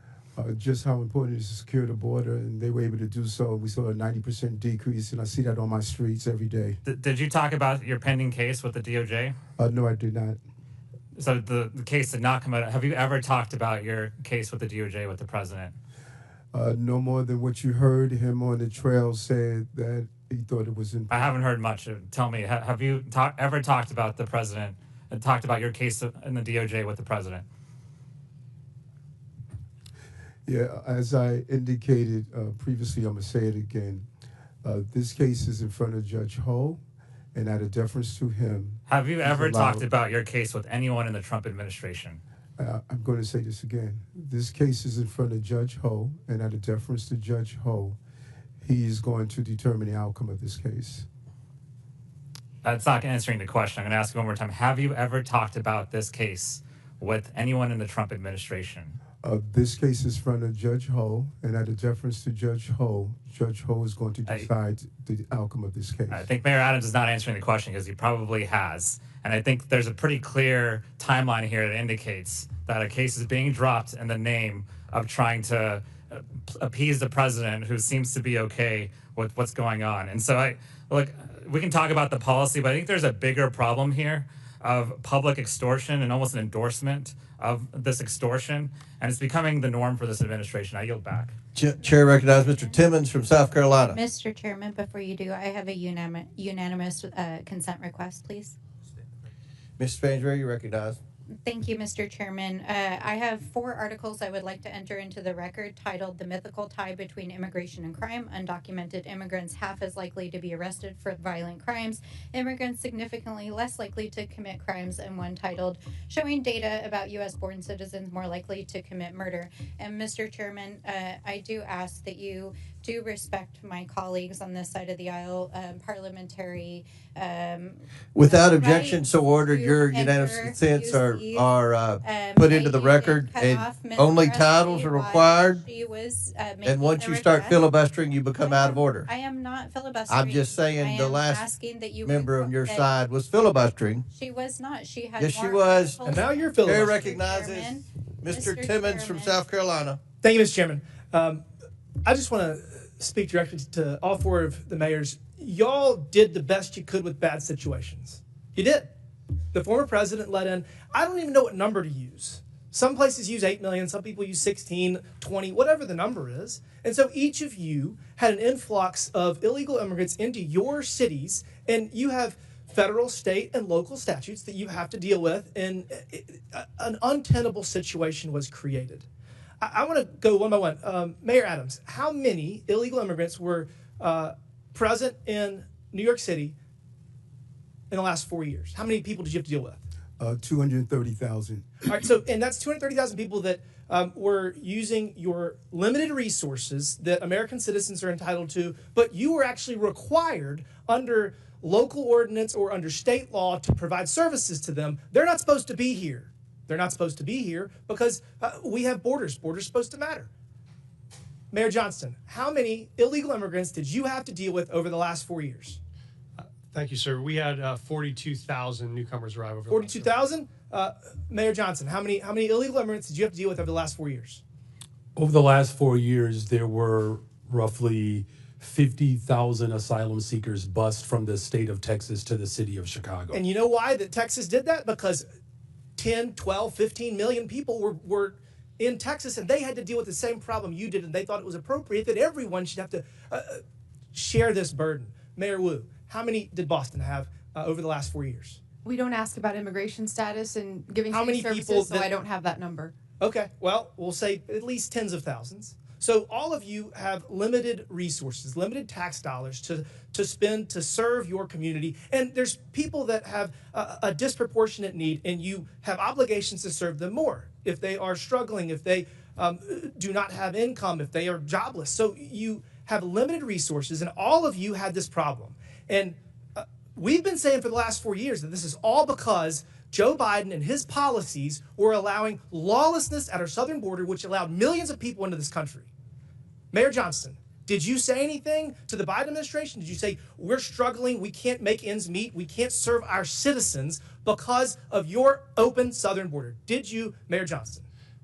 Just how important it is to secure the border, and they were able to do so. We saw a 90% decrease, and I see that on my streets every day. Did you talk about your pending case with the DOJ? No, I did not. So the case did not come out. Have you ever talked about your case with the DOJ with the president? No more than what you heard him on the trail said that he thought it was important. I haven't heard much. Tell me, have you ever talked about the president and talked about your case in the DOJ with the president? Yeah, as I indicated previously, I'm going to say it again. This case is in front of Judge Ho, and out of deference to him. Have you ever talked about your case with anyone in the Trump administration? I'm going to say this again. This case is in front of Judge Ho, and out of deference to Judge Ho, he is going to determine the outcome of this case. That's not answering the question. I'm going to ask you one more time. Have you ever talked about this case with anyone in the Trump administration? This case is in front of Judge Ho, and out of deference to Judge Ho is going to decide the outcome of this case. I think Mayor Adams is not answering the question because he probably has. And I think there's a pretty clear timeline here that indicates that a case is being dropped in the name of trying to appease the president, who seems to be okay with what's going on. And so we can talk about the policy, but I think there's a bigger problem here of public extortion and almost an endorsement of this extortion, and it's becoming the norm for this administration. I yield back. Chair recognizes Mr. Timmons from South Carolina. Mr. Chairman, before you do, I have a unanimous consent request, please. Mr. Spainsbury, you recognize. Thank you, Mr. Chairman. I have 4 articles I would like to enter into the record titled The Mythical Tie Between Immigration and Crime. Undocumented immigrants half as likely to be arrested for violent crimes. Immigrants significantly less likely to commit crimes. And one titled Showing Data About U.S. Born Citizens More Likely to Commit Murder. And Mr. Chairman, I do ask that you do respect my colleagues on this side of the aisle, parliamentary. Without objection, rights so ordered. to Your unanimous enter, consents use are these. put into the I did record, cut and off Ms. only Morrissey titles are while required. she was, And making once a you start request. filibustering, you become out of order. I am not filibustering. I'm just saying I the am last asking that you member on your that side was filibustering. She was not. She had Yes, she more was. articles. And now you're filibustering. Chair recognizes Mr. Timmons from South Carolina. Thank you, Mr. Chairman. I just want to speak directly to all 4 of the mayors. Y'all did the best you could with bad situations. You did. The former president let in, I don't even know what number to use. Some places use 8 million, some people use 16, 20, whatever the number is. And so each of you had an influx of illegal immigrants into your cities, and you have federal, state, and local statutes that you have to deal with, and an untenable situation was created. I want to go one by one. Mayor Adams, how many illegal immigrants were present in New York City in the last 4 years? How many people did you have to deal with? 230,000. All right, so, and that's 230,000 people that were using your limited resources that American citizens are entitled to, but you were actually required under local ordinance or under state law to provide services to them. They're not supposed to be here. They're not supposed to be here because we have borders. Borders are supposed to matter. Mayor Johnston, how many illegal immigrants did you have to deal with over the last 4 years? Thank you, sir. We had 42,000 newcomers arrive over. 42,000. Mayor Johnson, how many illegal immigrants did you have to deal with over the last 4 years? Over the last 4 years, there were roughly 50,000 asylum seekers bused from the state of Texas to the city of Chicago. And you know why that Texas did that? Because 10, 12, 15 million people were in Texas, and they had to deal with the same problem you did, and they thought it was appropriate that everyone should have to share this burden. Mayor Wu, how many did Boston have over the last 4 years? We don't ask about immigration status and giving How many services, people so that- I don't have that number. Okay, well, we'll say at least tens of thousands. So all of you have limited resources, limited tax dollars to spend to serve your community. And there's people that have a disproportionate need, and you have obligations to serve them more if they are struggling, if they do not have income, if they are jobless. So you have limited resources, and all of you had this problem. And we've been saying for the last 4 years that this is all because Joe Biden and his policies were allowing lawlessness at our southern border, which allowed millions of people into this country. Mayor Johnston, did you say anything to the Biden administration? Did you say, we're struggling, we can't make ends meet, we can't serve our citizens because of your open southern border? Did you, Mayor Johnston?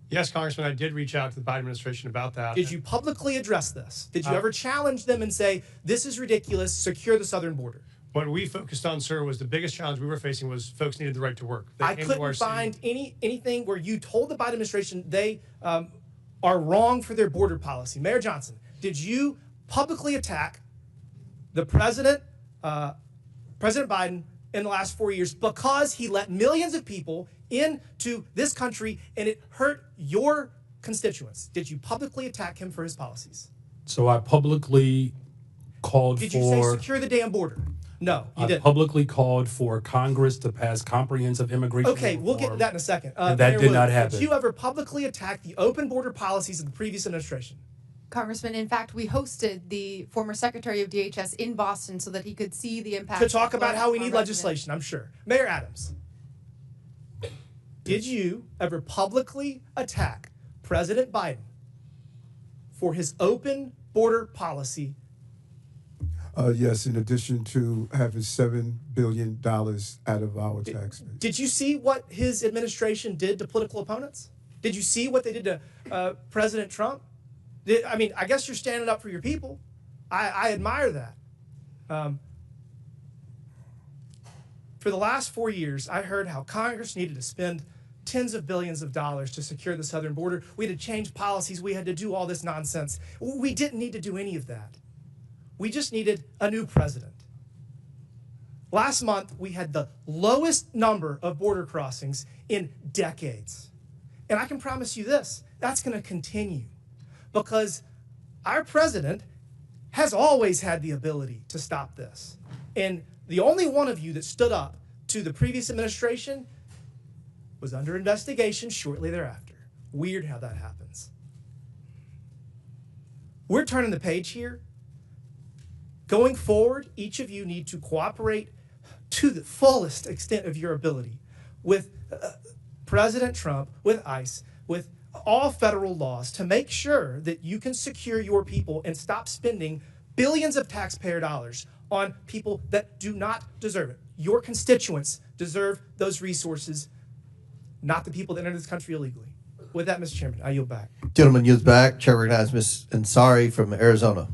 Yes, Congressman, I did reach out to the Biden administration about that. Did you publicly address this? Did you ever challenge them and say, this is ridiculous, secure the southern border? What we focused on, sir, was the biggest challenge we were facing was folks needed the right to work. They I came to our couldn't city. find anything where you told the Biden administration they are wrong for their border policy. Mayor Johnson, did you publicly attack the president, President Biden, in the last 4 years because he let millions of people into this country and it hurt your constituents? Did you publicly attack him for his policies? So I publicly called Did for... you say secure the damn border? No, you I didn't. publicly called for Congress to pass comprehensive immigration Okay, we'll get to reform, that in a second. and that Mayor did Wu, not happen. Did you ever publicly attack the open border policies of the previous administration? Congressman, in fact, we hosted the former Secretary of DHS in Boston so that he could see the impact. To talk of about how we our need residents. legislation, I'm sure. Mayor Adams, did you ever publicly attack President Biden for his open border policy? Yes, in addition to having $7 billion out of our tax base. Did you see what his administration did to political opponents? Did you see what they did to President Trump? I mean, I guess you're standing up for your people. I admire that. For the last 4 years, I heard how Congress needed to spend tens of billions of dollars to secure the southern border. We had to change policies. We had to do all this nonsense. We didn't need to do any of that. We just needed a new president. Last month, we had the lowest number of border crossings in decades. And I can promise you this, that's going to continue because our president has always had the ability to stop this. And the only one of you that stood up to the previous administration was under investigation shortly thereafter. Weird how that happens. We're turning the page here. Going forward, each of you need to cooperate to the fullest extent of your ability with President Trump, with ICE, with all federal laws to make sure that you can secure your people and stop spending billions of taxpayer dollars on people that do not deserve it. Your constituents deserve those resources, not the people that enter this country illegally. With that, Mr. Chairman, I yield back. Gentleman yields back. Chair recognizes Ms. Ansari from Arizona.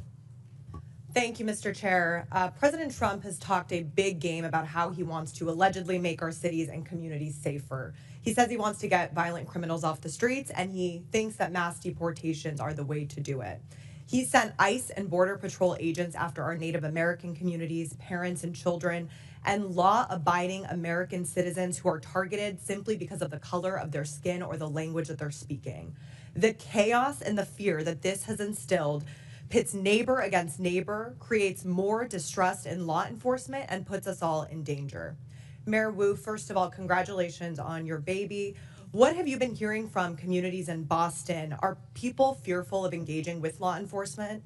Thank you, Mr. Chair. President Trump has talked a big game about how he wants to allegedly make our cities and communities safer. He says he wants to get violent criminals off the streets, and he thinks that mass deportations are the way to do it. He sent ICE and Border Patrol agents after our Native American communities, parents and children, and law-abiding American citizens who are targeted simply because of the color of their skin or the language that they're speaking. The chaos and the fear that this has instilled pits neighbor against neighbor, creates more distrust in law enforcement, and puts us all in danger. Mayor Wu, first of all, congratulations on your baby. What have you been hearing from communities in Boston? Are people fearful of engaging with law enforcement?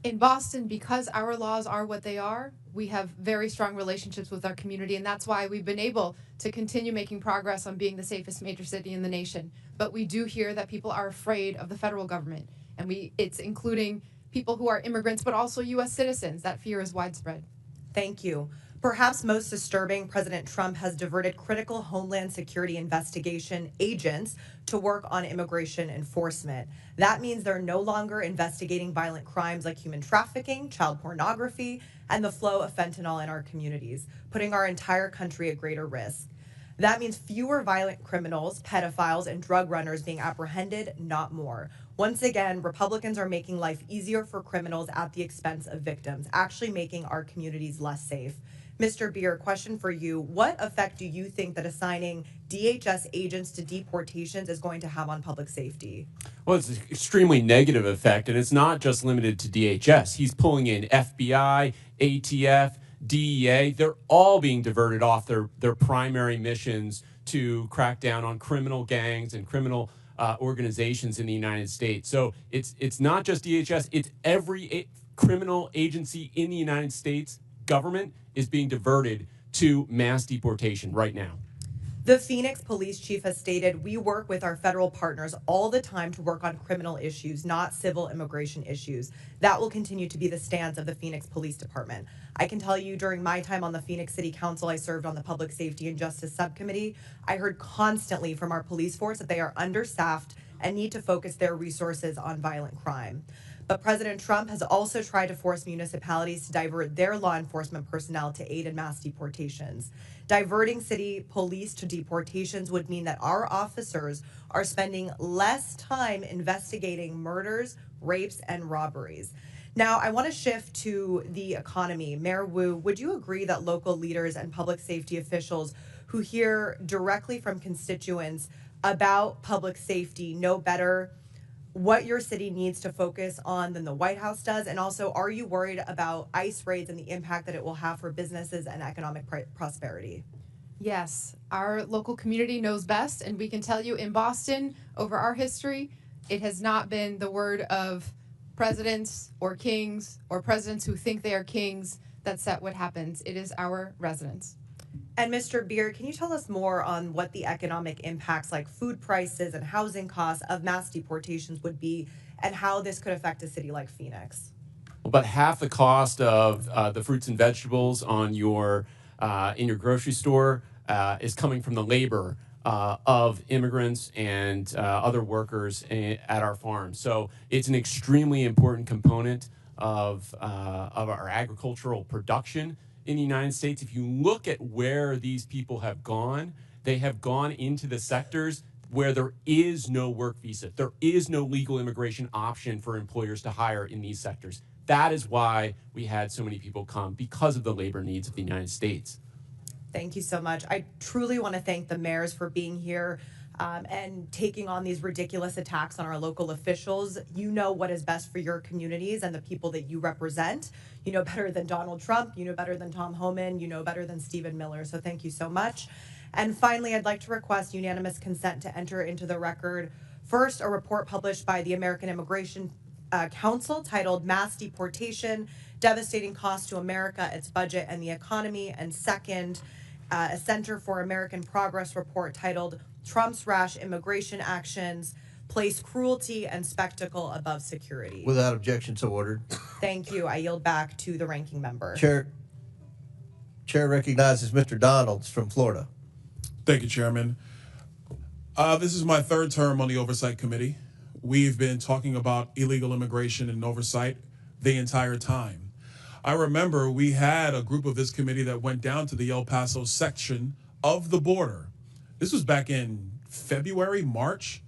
In Boston, because our laws are what they are, we have very strong relationships with our community, and that's why we've been able to continue making progress on being the safest major city in the nation. But we do hear that people are afraid of the federal government, and it's including people who are immigrants, but also U.S. citizens. That fear is widespread. Thank you. Perhaps most disturbing, President Trump has diverted critical Homeland Security investigation agents to work on immigration enforcement. That means they're no longer investigating violent crimes like human trafficking, child pornography, and the flow of fentanyl in our communities, putting our entire country at greater risk. That means fewer violent criminals, pedophiles, and drug runners being apprehended, not more. Once again, Republicans are making life easier for criminals at the expense of victims, actually making our communities less safe. Mr. Beer, question for you. What effect do you think that assigning DHS agents to deportations is going to have on public safety? Well, it's an extremely negative effect, and it's not just limited to DHS. He's pulling in FBI, ATF, DEA. They're all being diverted off their primary missions to crack down on criminal gangs and criminal organizations in the United States. So it's not just DHS, it's every criminal agency in the United States government is being diverted to mass deportation right now. The Phoenix police chief has stated, we work with our federal partners all the time to work on criminal issues, not civil immigration issues. That will continue to be the stance of the Phoenix Police Department. I can tell you during my time on the Phoenix City Council, I served on the Public Safety and Justice Subcommittee. I heard constantly from our police force that they are understaffed and need to focus their resources on violent crime. But President Trump has also tried to force municipalities to divert their law enforcement personnel to aid in mass deportations. Diverting city police to deportations would mean that our officers are spending less time investigating murders, rapes, and robberies. Now, I want to shift to the economy. Mayor Wu, would you agree that local leaders and public safety officials who hear directly from constituents about public safety know better what your city needs to focus on than the White House does? And also, are you worried about ICE raids and the impact that it will have for businesses and economic prosperity? Yes, our local community knows best, and we can tell you in Boston, over our history, it has not been the word of presidents or kings or presidents who think they are kings that set what happens. It is our residents. And Mr. Beer, can you tell us more on what the economic impacts like food prices and housing costs of mass deportations would be and how this could affect a city like Phoenix? About half the cost of the fruits and vegetables on your in your grocery store is coming from the labor of immigrants and other workers at our farms. So it's an extremely important component of our agricultural production in the United States. If you look at where these people have gone, they have gone into the sectors where there is no work visa. There is no legal immigration option for employers to hire in these sectors. That is why we had so many people come, because of the labor needs of the United States. Thank you so much. I truly want to thank the mayors for being here and taking on these ridiculous attacks on our local officials. You know what is best for your communities and the people that you represent. You know better than Donald Trump. You know better than Tom Homan. You know better than Stephen Miller. So thank you so much. And finally, I'd like to request unanimous consent to enter into the record, first, a report published by the American Immigration Council titled Mass Deportation, Devastating Cost to America, Its Budget, and the Economy. And second, a Center for American Progress report titled Trump's Rash Immigration Actions Place Cruelty and Spectacle Above Security. Without objection, so ordered. Thank you. I yield back to the ranking member. Chair recognizes Mr. Donalds from Florida. Thank you, Chairman. This is my third term on the Oversight Committee. We've been talking about illegal immigration and oversight the entire time. I remember we had a group of this committee that went down to the El Paso section of the border. This was back in February, March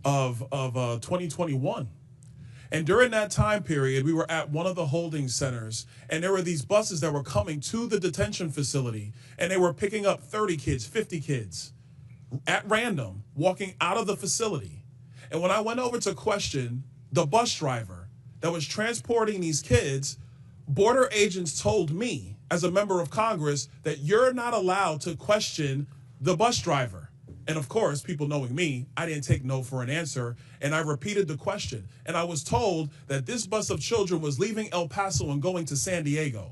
of 2021. And during that time period, we were at one of the holding centers, and there were these buses that were coming to the detention facility, and they were picking up 30 kids, 50 kids at random, walking out of the facility. And when I went over to question the bus driver that was transporting these kids, border agents told me, as a member of Congress, that you're not allowed to question the bus driver. And of course, people knowing me, I didn't take no for an answer, and I repeated the question. And I was told that this bus of children was leaving El Paso and going to San Diego.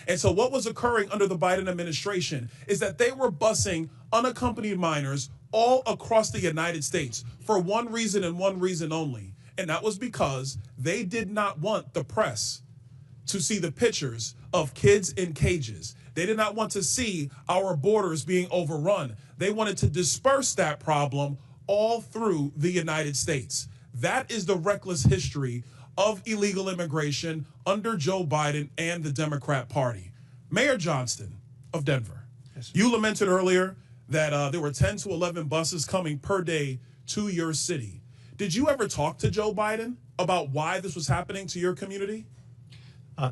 And so what was occurring under the Biden administration is that they were busing unaccompanied minors all across the United States for one reason and one reason only. And that was because they did not want the press to see the pictures of kids in cages. They did not want to see our borders being overrun. They wanted to disperse that problem all through the United States. That is the reckless history of illegal immigration under Joe Biden and the Democrat Party. Mayor Johnston of Denver, you lamented earlier that there were 10 to 11 buses coming per day to your city. Did you ever talk to Joe Biden about why this was happening to your community?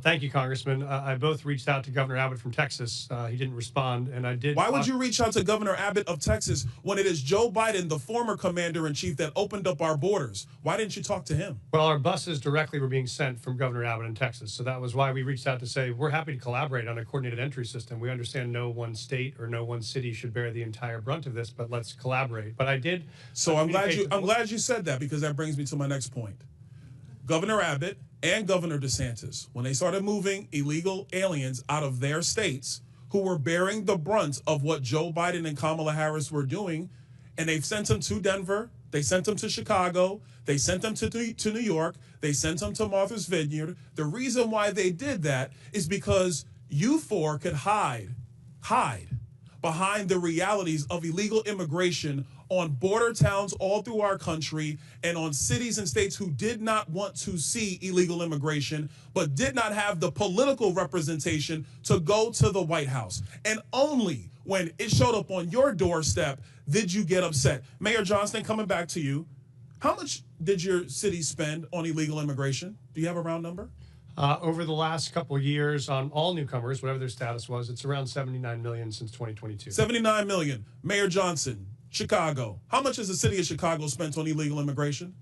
Thank you, Congressman. I both reached out to Governor Abbott from Texas. He didn't respond, and I did. Why would you reach out to Governor Abbott of Texas when it is Joe Biden, the former commander-in-chief, that opened up our borders? Why didn't you talk to him? Well, our buses directly were being sent from Governor Abbott in Texas, so that was why we reached out to say we're happy to collaborate on a coordinated entry system. We understand no one state or no one city should bear the entire brunt of this, but let's collaborate. But I did. So I'm glad you said that, because that brings me to my next point. Governor Abbott and Governor DeSantis, when they started moving illegal aliens out of their states who were bearing the brunt of what Joe Biden and Kamala Harris were doing, and they've sent them to Denver, they sent them to Chicago, they sent them to New York, they sent them to Martha's Vineyard. The reason why they did that is because you four could hide behind the realities of illegal immigration on border towns all through our country and on cities and states who did not want to see illegal immigration, but did not have the political representation to go to the White House. And only when it showed up on your doorstep did you get upset. Mayor Johnston, coming back to you, how much did your city spend on illegal immigration? Do you have a round number? Over the last couple of years on all newcomers, whatever their status was, it's around $79 million since 2022. $79 million. Mayor Johnson, Chicago. How much has the city of Chicago spent on illegal immigration?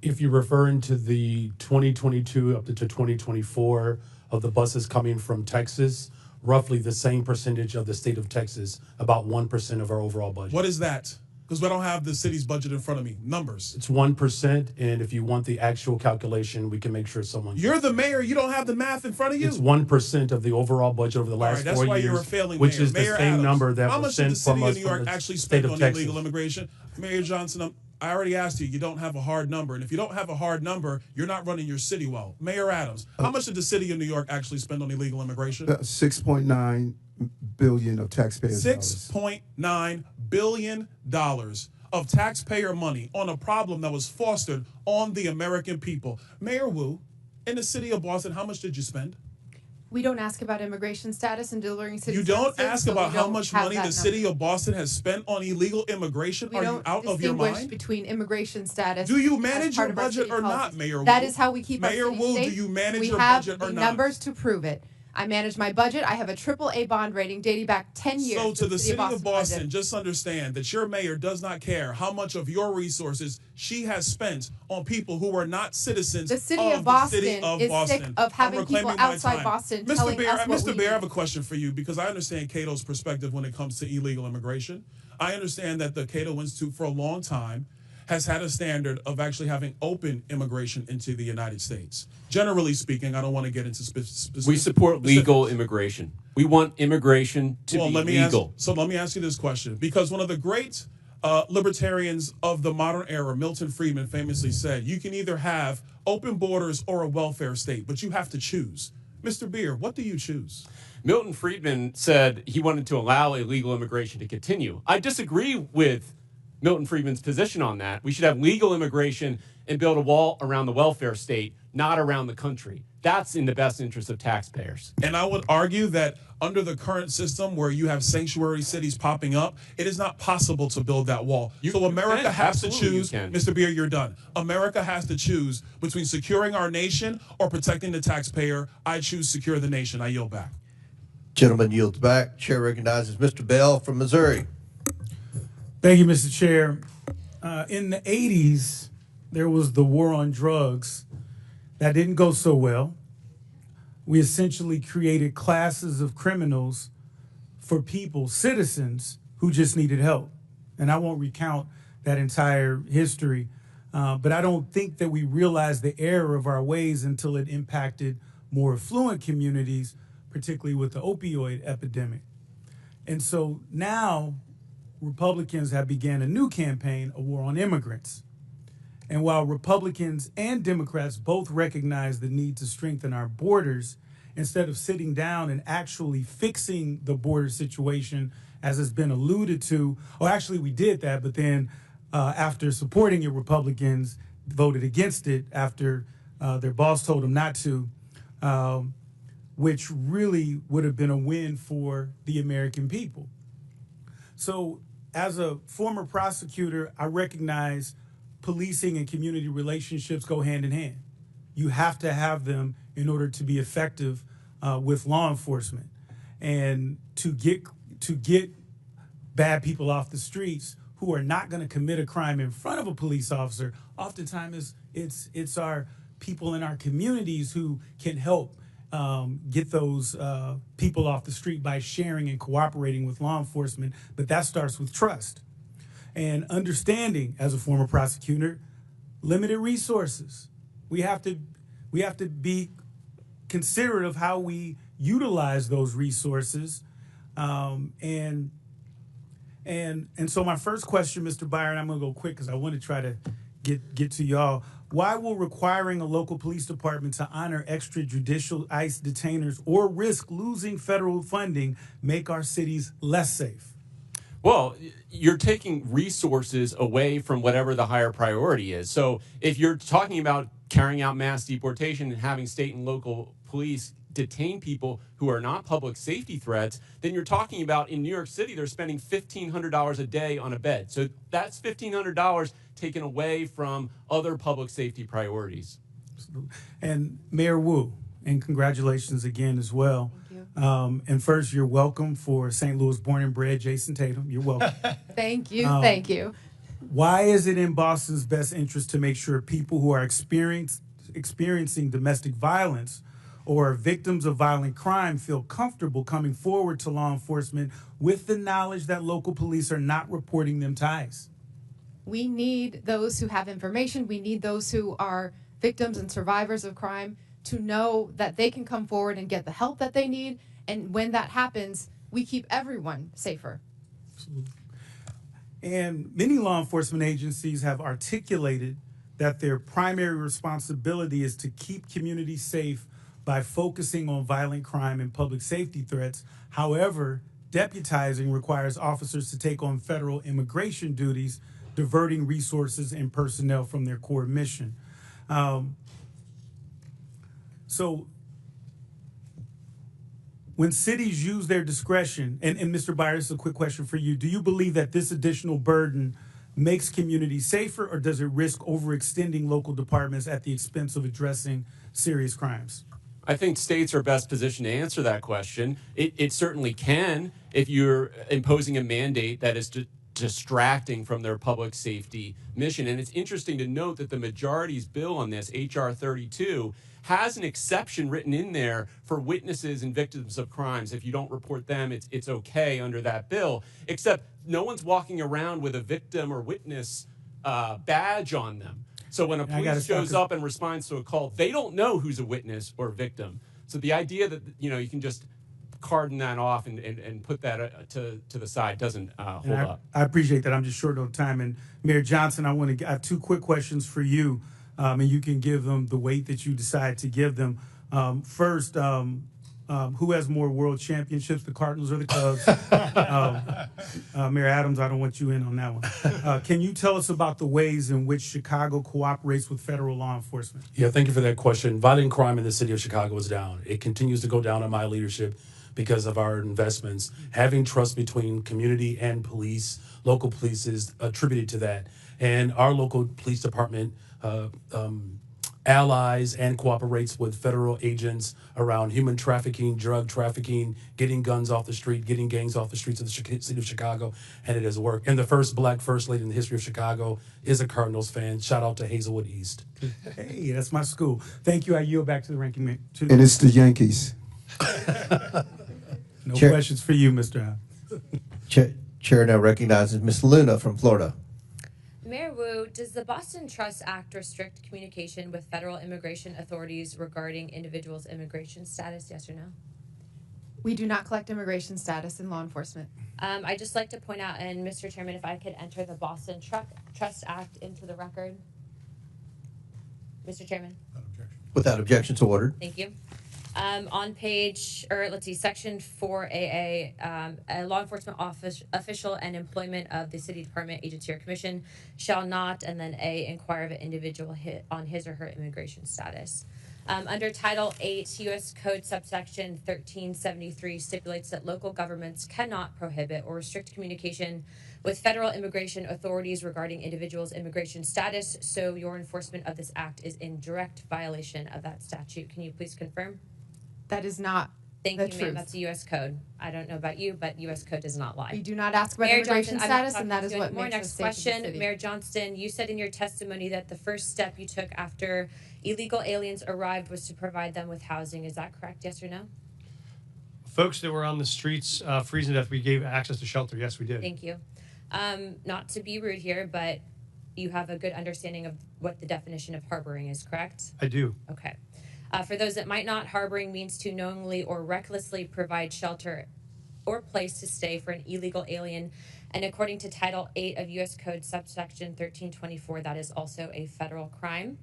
If you're referring to the 2022 up to 2024 of the buses coming from Texas, roughly the same percentage of the state of Texas, about 1% of our overall budget. What is that? Because I don't have the city's budget in front of me. Numbers. It's 1%, and if you want the actual calculation, we can make sure someone. You're the mayor. You don't have the math in front of you. It's 1% of the overall budget over the last 4 years. That's why you're a failing which mayor. is the Mayor same Adams, number that how was much did sent the city from of us New from York the actually state spend of on Texas. illegal immigration? Mayor Johnson, I already asked you. You don't have a hard number, and if you don't have a hard number, you're not running your city well. Mayor Adams, how much did the city of New York actually spend on illegal immigration? 6.9 billion of taxpayers. $6.9 billion of taxpayer money on a problem that was fostered on the American people. Mayor Wu, in the city of Boston, how much did you spend? We don't ask about immigration status and delivering city You don't services, ask so about we how don't much have money that the city number. of Boston has spent on illegal immigration. We Are don't you out of your distinguish mind? between immigration status. Do you as manage part your of our budget city or not, policies. Mayor That Wu? is how we keep Mayor our city Wu, safe. do you manage we your have budget or the not? numbers to prove it. I manage my budget. I have a AAA bond rating dating back 10 years. So for to the city of budget. Boston, just understand that your mayor does not care how much of your resources she has spent on people who are not citizens The city of of Boston the city of is Boston. sick of having I'm people reclaiming my outside time. Boston Mr. telling Bear, us what Mr. we Bear, I need. have a question for you because I understand Cato's perspective when it comes to illegal immigration. I understand that the Cato Institute for a long time has had a standard of actually having open immigration into the United States. Generally speaking, I don't want to get into specifics. We support legal immigration. We want immigration to be legal. Let me ask you this question, because one of the great libertarians of the modern era, Milton Friedman, famously said, you can either have open borders or a welfare state, but you have to choose. Mr. Beer, what do you choose? Milton Friedman said he wanted to allow illegal immigration to continue. I disagree with Milton Friedman's position on that. We should have legal immigration and build a wall around the welfare state, not around the country. That's in the best interest of taxpayers. And I would argue that under the current system where you have sanctuary cities popping up, it is not possible to build that wall. So America has to choose, Mr. Beer, you're done. America has to choose between securing our nation or protecting the taxpayer. I choose secure the nation. I yield back. Gentleman yields back. Chair recognizes Mr. Bell from Missouri. Thank you, Mr. Chair. In the 80s, there was the war on drugs. That didn't go so well. We essentially created classes of criminals for people, citizens, who just needed help. And I won't recount that entire history, but I don't think that we realized the error of our ways until it impacted more affluent communities, particularly with the opioid epidemic. And so now Republicans have began a new campaign, a war on immigrants. And while Republicans and Democrats both recognize the need to strengthen our borders, instead of sitting down and actually fixing the border situation, as has been alluded to, or actually we did that, but then after supporting it, Republicans voted against it after their boss told them not to, which really would have been a win for the American people. So as a former prosecutor, I recognize policing and community relationships go hand in hand. You have to have them in order to be effective with law enforcement. And to get bad people off the streets who are not going to commit a crime in front of a police officer, oftentimes it's our people in our communities who can help get those people off the street by sharing and cooperating with law enforcement. But that starts with trust and understanding. As a former prosecutor, limited resources. We have to be considerate of how we utilize those resources. And so my first question, Mr. Byron, I'm gonna go quick because I want to try to get to y'all. Why will requiring a local police department to honor extrajudicial ICE detainers or risk losing federal funding make our cities less safe? Well, you're taking resources away from whatever the higher priority is. So if you're talking about carrying out mass deportation and having state and local police detain people who are not public safety threats, then you're talking about in New York City, they're spending $1,500 a day on a bed. So that's $1,500 taken away from other public safety priorities. And Mayor Wu, and congratulations again as well. And first, you're welcome for St. Louis born and bred Jason Tatum. You're welcome. Thank you. Thank you. Why is it in Boston's best interest to make sure people who are experiencing domestic violence or victims of violent crime feel comfortable coming forward to law enforcement with the knowledge that local police are not reporting them to ICE? We need those who have information. We need those who are victims and survivors of crime to know that they can come forward and get the help that they need. And when that happens, we keep everyone safer. Absolutely. And many law enforcement agencies have articulated that their primary responsibility is to keep communities safe by focusing on violent crime and public safety threats. However, deputizing requires officers to take on federal immigration duties, diverting resources and personnel from their core mission. So when cities use their discretion, and Mr. Byers, a quick question for you. Do you believe that this additional burden makes communities safer, or does it risk overextending local departments at the expense of addressing serious crimes? I think states are best positioned to answer that question. It certainly can if you're imposing a mandate that is distracting from their public safety mission. And it's interesting to note that the majority's bill on this, H.R. 32, has an exception written in there for witnesses and victims of crimes. If you don't report them, it's okay under that bill, except no one's walking around with a victim or witness badge on them. So when a police shows up and responds to a call, they don't know who's a witness or victim. So the idea that you can just cordon that off and put that to the side doesn't hold up. I appreciate that. I'm just short on time. And Mayor Johnson, I have two quick questions for you, and you can give them the weight that you decide to give them. First, who has more world championships, the Cardinals or the Cubs? Mayor Adams, I don't want you in on that one. Can you tell us about the ways in which Chicago cooperates with federal law enforcement? Yeah, thank you for that question. Violent crime in the city of Chicago is down. It continues to go down in my leadership because of our investments. Having trust between community and police, local police is attributed to that. And our local police department allies and cooperates with federal agents around human trafficking, drug trafficking, getting guns off the street, getting gangs off the streets of the city of Chicago, and it has worked. And the first black first lady in the history of Chicago is a Cardinals fan. Shout out to Hazelwood East. Hey, that's my school. Thank you. I yield back to the ranking member. And it's the Yankees. No questions for you, Mr. Chair now recognizes Ms. Luna from Florida. Mayor Wu, does the Boston Trust Act restrict communication with federal immigration authorities regarding individuals' immigration status, yes or no? We do not collect immigration status in law enforcement. I'd just like to point out, and Mr. Chairman, if I could enter the Boston Trust Act into the record. Mr. Chairman. Without objection, so ordered. Thank you. On section 4AA, a law enforcement official and employment of the city department, agency, or commission shall not, and then A, inquire of an individual on his or her immigration status. Under Title 8, U.S. Code subsection 1373 stipulates that local governments cannot prohibit or restrict communication with federal immigration authorities regarding individuals' immigration status, so your enforcement of this act is in direct violation of that statute. Can you please confirm? That is not Thank the you, ma'am. truth. That's a U.S. code. I don't know about you, but U.S. code does not lie. We do not ask about Mayor immigration Johnson, I'm not status, and that talking is to you what anymore. makes us Next safe in the question, city. Mayor Johnston, you said in your testimony that the first step you took after illegal aliens arrived was to provide them with housing. Is that correct, yes or no? Folks that were on the streets freezing to death, we gave access to shelter. Yes, we did. Thank you. Not to be rude here, but you have a good understanding of what the definition of harboring is, correct? I do. Okay. For those that might not, harboring means to knowingly or recklessly provide shelter or place to stay for an illegal alien. And according to Title 8 of U.S. Code subsection 1324, that is also a federal crime.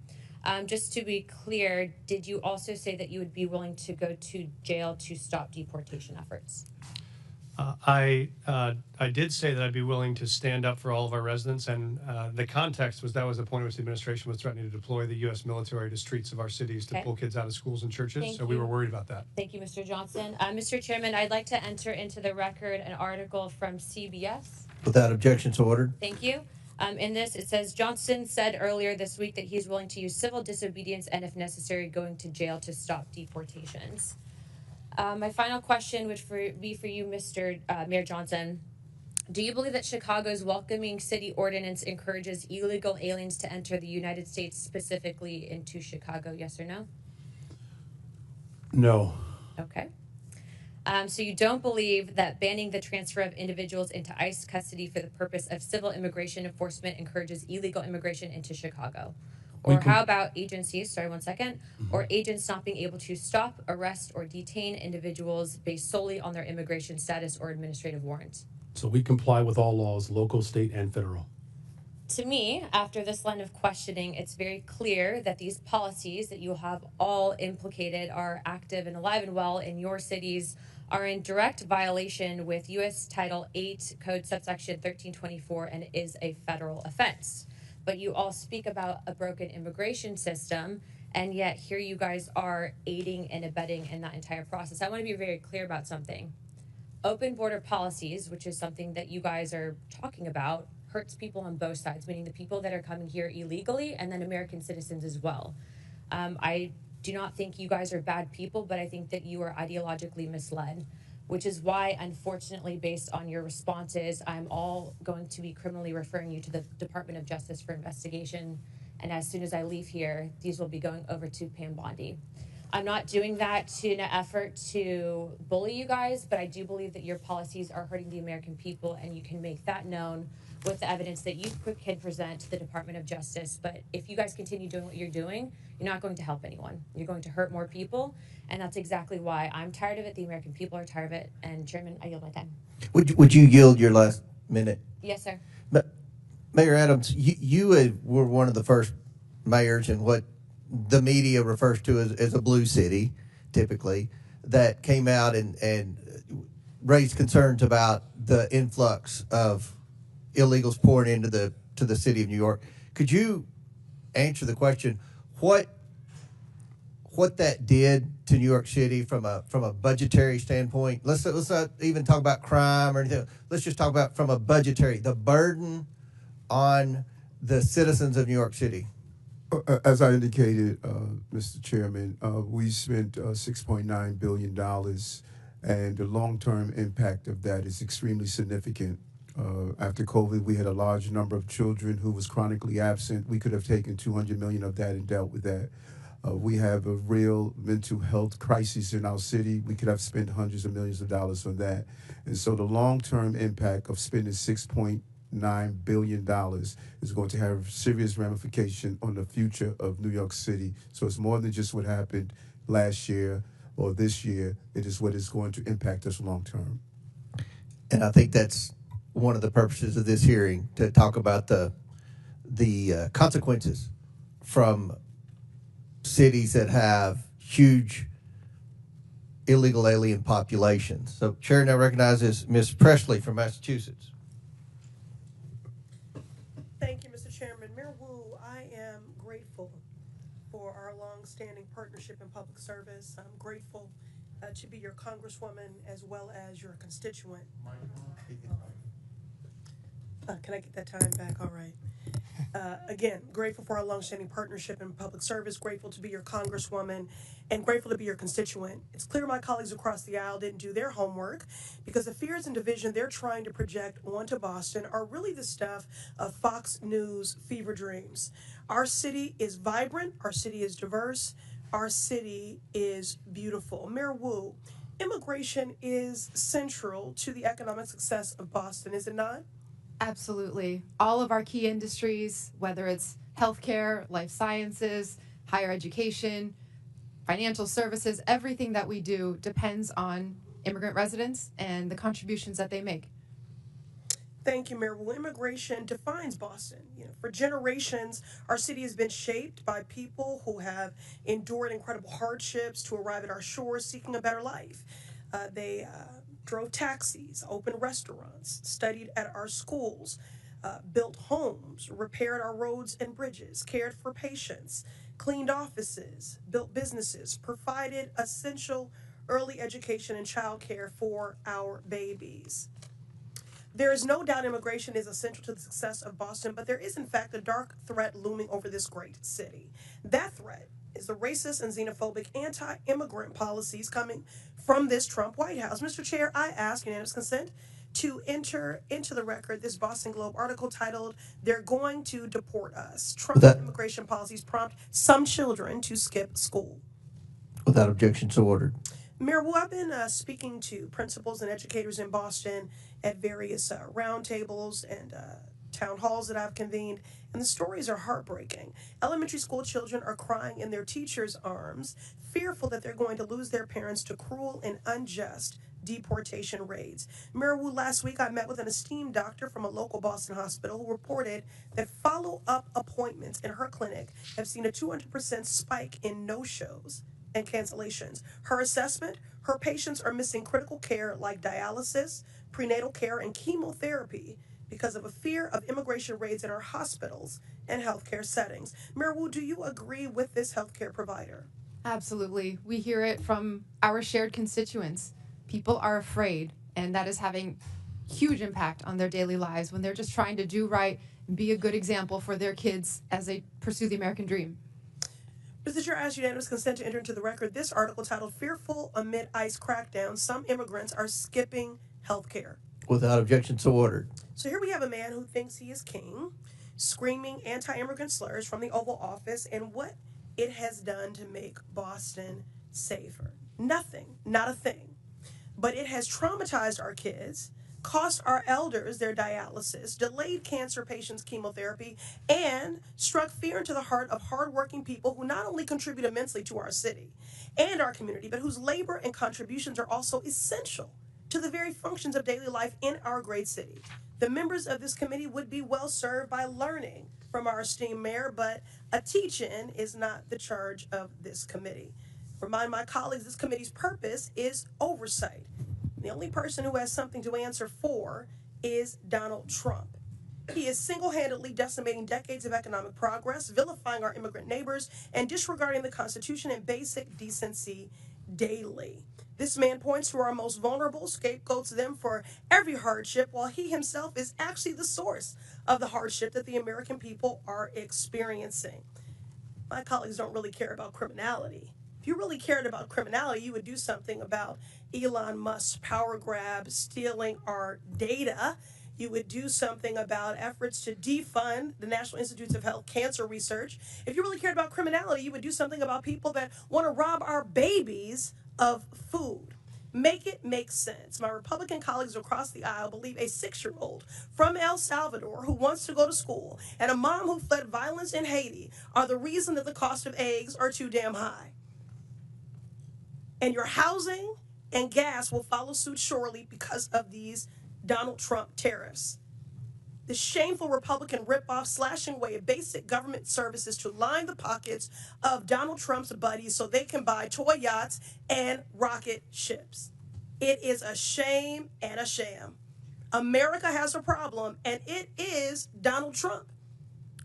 Just to be clear, did you also say that you would be willing to go to jail to stop deportation efforts? I did say that I'd be willing to stand up for all of our residents, and the context was that was the point at which the administration was threatening to deploy the U.S. military to streets of our cities to pull kids out of schools and churches, Thank so we you. were worried about that. Thank you, Mr. Johnson. Mr. Chairman, I'd like to enter into the record an article from CBS. Without objection, so ordered. Thank you. In this, it says, Johnston said earlier this week that he's willing to use civil disobedience and, if necessary, going to jail to stop deportations. My final question would be for you, Mr. Mayor Johnson. Do you believe that Chicago's welcoming city ordinance encourages illegal aliens to enter the United States, specifically into Chicago, yes or no? No. Okay. So you don't believe that banning the transfer of individuals into ICE custody for the purpose of civil immigration enforcement encourages illegal immigration into Chicago? Or how about agencies, sorry, 1 second, or agents not being able to stop, arrest, or detain individuals based solely on their immigration status or administrative warrant? So we comply with all laws, local, state, and federal. To me, after this line of questioning, it's very clear that these policies that you have all implicated are active and alive and well in your cities, are in direct violation with U.S. Title 8 Code subsection 1324 and is a federal offense. but you all speak about a broken immigration system, and yet here you guys are aiding and abetting in that entire process. I want to be very clear about something. Open border policies, which is something that you guys are talking about, hurts people on both sides, meaning the people that are coming here illegally and then American citizens as well. I do not think you guys are bad people, but I think that you are ideologically misled, which is why, unfortunately, based on your responses, I'm all going to be criminally referring you to the Department of Justice for investigation. And as soon as I leave here, these will be going over to Pam Bondi. I'm not doing that in an effort to bully you guys, but I do believe that your policies are hurting the American people, and you can make that known with the evidence that you can present to the Department of Justice. But if you guys continue doing what you're doing, you're not going to help anyone. You're going to hurt more people, and that's exactly why I'm tired of it. The American people are tired of it. And Chairman, I yield my time. Would you yield your last minute? Yes, sir. But Mayor Adams, you were one of the first mayors in what the media refers to as a blue city, typically, that came out and raised concerns about the influx of illegals pouring into the city of New York. Could you answer the question, what that did to New York City from a budgetary standpoint? Let's not even talk about crime or anything. Let's just talk about from a budgetary, the burden on the citizens of New York City. As I indicated, Mr. Chairman, we spent $6.9 billion, and the long-term impact of that is extremely significant. After COVID, we had a large number of children who was chronically absent. We could have taken $200 million of that and dealt with that. We have a real mental health crisis in our city. We could have spent hundreds of millions of dollars on that. And so the long-term impact of spending $6.9 billion is going to have serious ramification on the future of New York City. So it's more than just what happened last year or this year. It is what is going to impact us long-term. And I think that's one of the purposes of this hearing, to talk about the consequences from cities that have huge illegal alien populations. So Chair now recognizes Ms. Presley from Massachusetts. Thank you, Mr. Chairman. Mayor Wu, I am grateful for our long-standing partnership in public service. I'm grateful to be your congresswoman as well as your constituent. Can I get that time back? All right. Again, grateful for our long-standing partnership in public service, grateful to be your congresswoman, and grateful to be your constituent. It's clear my colleagues across the aisle didn't do their homework, because the fears and division they're trying to project onto Boston are really the stuff of Fox News fever dreams. Our city is vibrant, our city is diverse, our city is beautiful. Mayor Wu, immigration is central to the economic success of Boston, is it not? Absolutely. All of our key industries, whether it's healthcare, life sciences, higher education, financial services, everything that we do depends on immigrant residents and the contributions that they make. Thank you, Mayor. Well, immigration defines Boston. For generations, our city has been shaped by people who have endured incredible hardships to arrive at our shores seeking a better life. They drove taxis, opened restaurants, studied at our schools, built homes, repaired our roads and bridges, cared for patients, cleaned offices, built businesses, provided essential early education and childcare for our babies. There is no doubt immigration is essential to the success of Boston, but there is in fact a dark threat looming over this great city. That threat is the racist and xenophobic anti-immigrant policies coming from this Trump White House. Mr. Chair, I ask unanimous consent to enter into the record this Boston Globe article titled, "They're Going to Deport Us. Trump's immigration policies prompt some children to skip school." Without objection, so ordered. Mayor Wu, I've been speaking to principals and educators in Boston at various roundtables and town halls that I've convened, and the stories are heartbreaking. Elementary school children are crying in their teachers' arms, fearful that they're going to lose their parents to cruel and unjust deportation raids. Mayor Wu, last week I met with an esteemed doctor from a local Boston hospital who reported that follow-up appointments in her clinic have seen a 200% spike in no-shows and cancellations. Her assessment, her patients are missing critical care like dialysis, prenatal care, and chemotherapy because of a fear of immigration raids in our hospitals and healthcare settings. Mayor Wu, do you agree with this healthcare provider? Absolutely. We hear it from our shared constituents. People are afraid, and that is having huge impact on their daily lives when they're just trying to do right and be a good example for their kids as they pursue the American dream. Mr. Chair, I ask unanimous consent to enter into the record this article titled Fearful Amid ICE Crackdown, Some Immigrants Are Skipping Healthcare. Without objection, so ordered. So here we have a man who thinks he is king, screaming anti-immigrant slurs from the Oval Office and what it has done to make Boston safer. Nothing, not a thing. But it has traumatized our kids, cost our elders their dialysis, delayed cancer patients' chemotherapy, and struck fear into the heart of hardworking people who not only contribute immensely to our city and our community, but whose labor and contributions are also essential to the very functions of daily life in our great city. The members of this committee would be well served by learning from our esteemed mayor, but a teach-in is not the charge of this committee. Remind my colleagues, this committee's purpose is oversight. The only person who has something to answer for is Donald Trump. He is single-handedly decimating decades of economic progress, vilifying our immigrant neighbors, and disregarding the Constitution and basic decency daily. This man points to our most vulnerable, scapegoats them for every hardship, while he himself is actually the source of the hardship that the American people are experiencing. My colleagues don't really care about criminality. If you really cared about criminality, you would do something about Elon Musk's power grab, stealing our data. You would do something about efforts to defund the National Institutes of Health cancer research. If you really cared about criminality, you would do something about people that want to rob our babies of food. Make it make sense. My Republican colleagues across the aisle believe a 6-year-old from El Salvador who wants to go to school and a mom who fled violence in Haiti are the reason that the cost of eggs are too damn high. And your housing and gas will follow suit shortly because of these Donald Trump tariffs. The shameful Republican ripoff slashing away at basic government services to line the pockets of Donald Trump's buddies so they can buy toy yachts and rocket ships. It is a shame and a sham. America has a problem, and it is Donald Trump.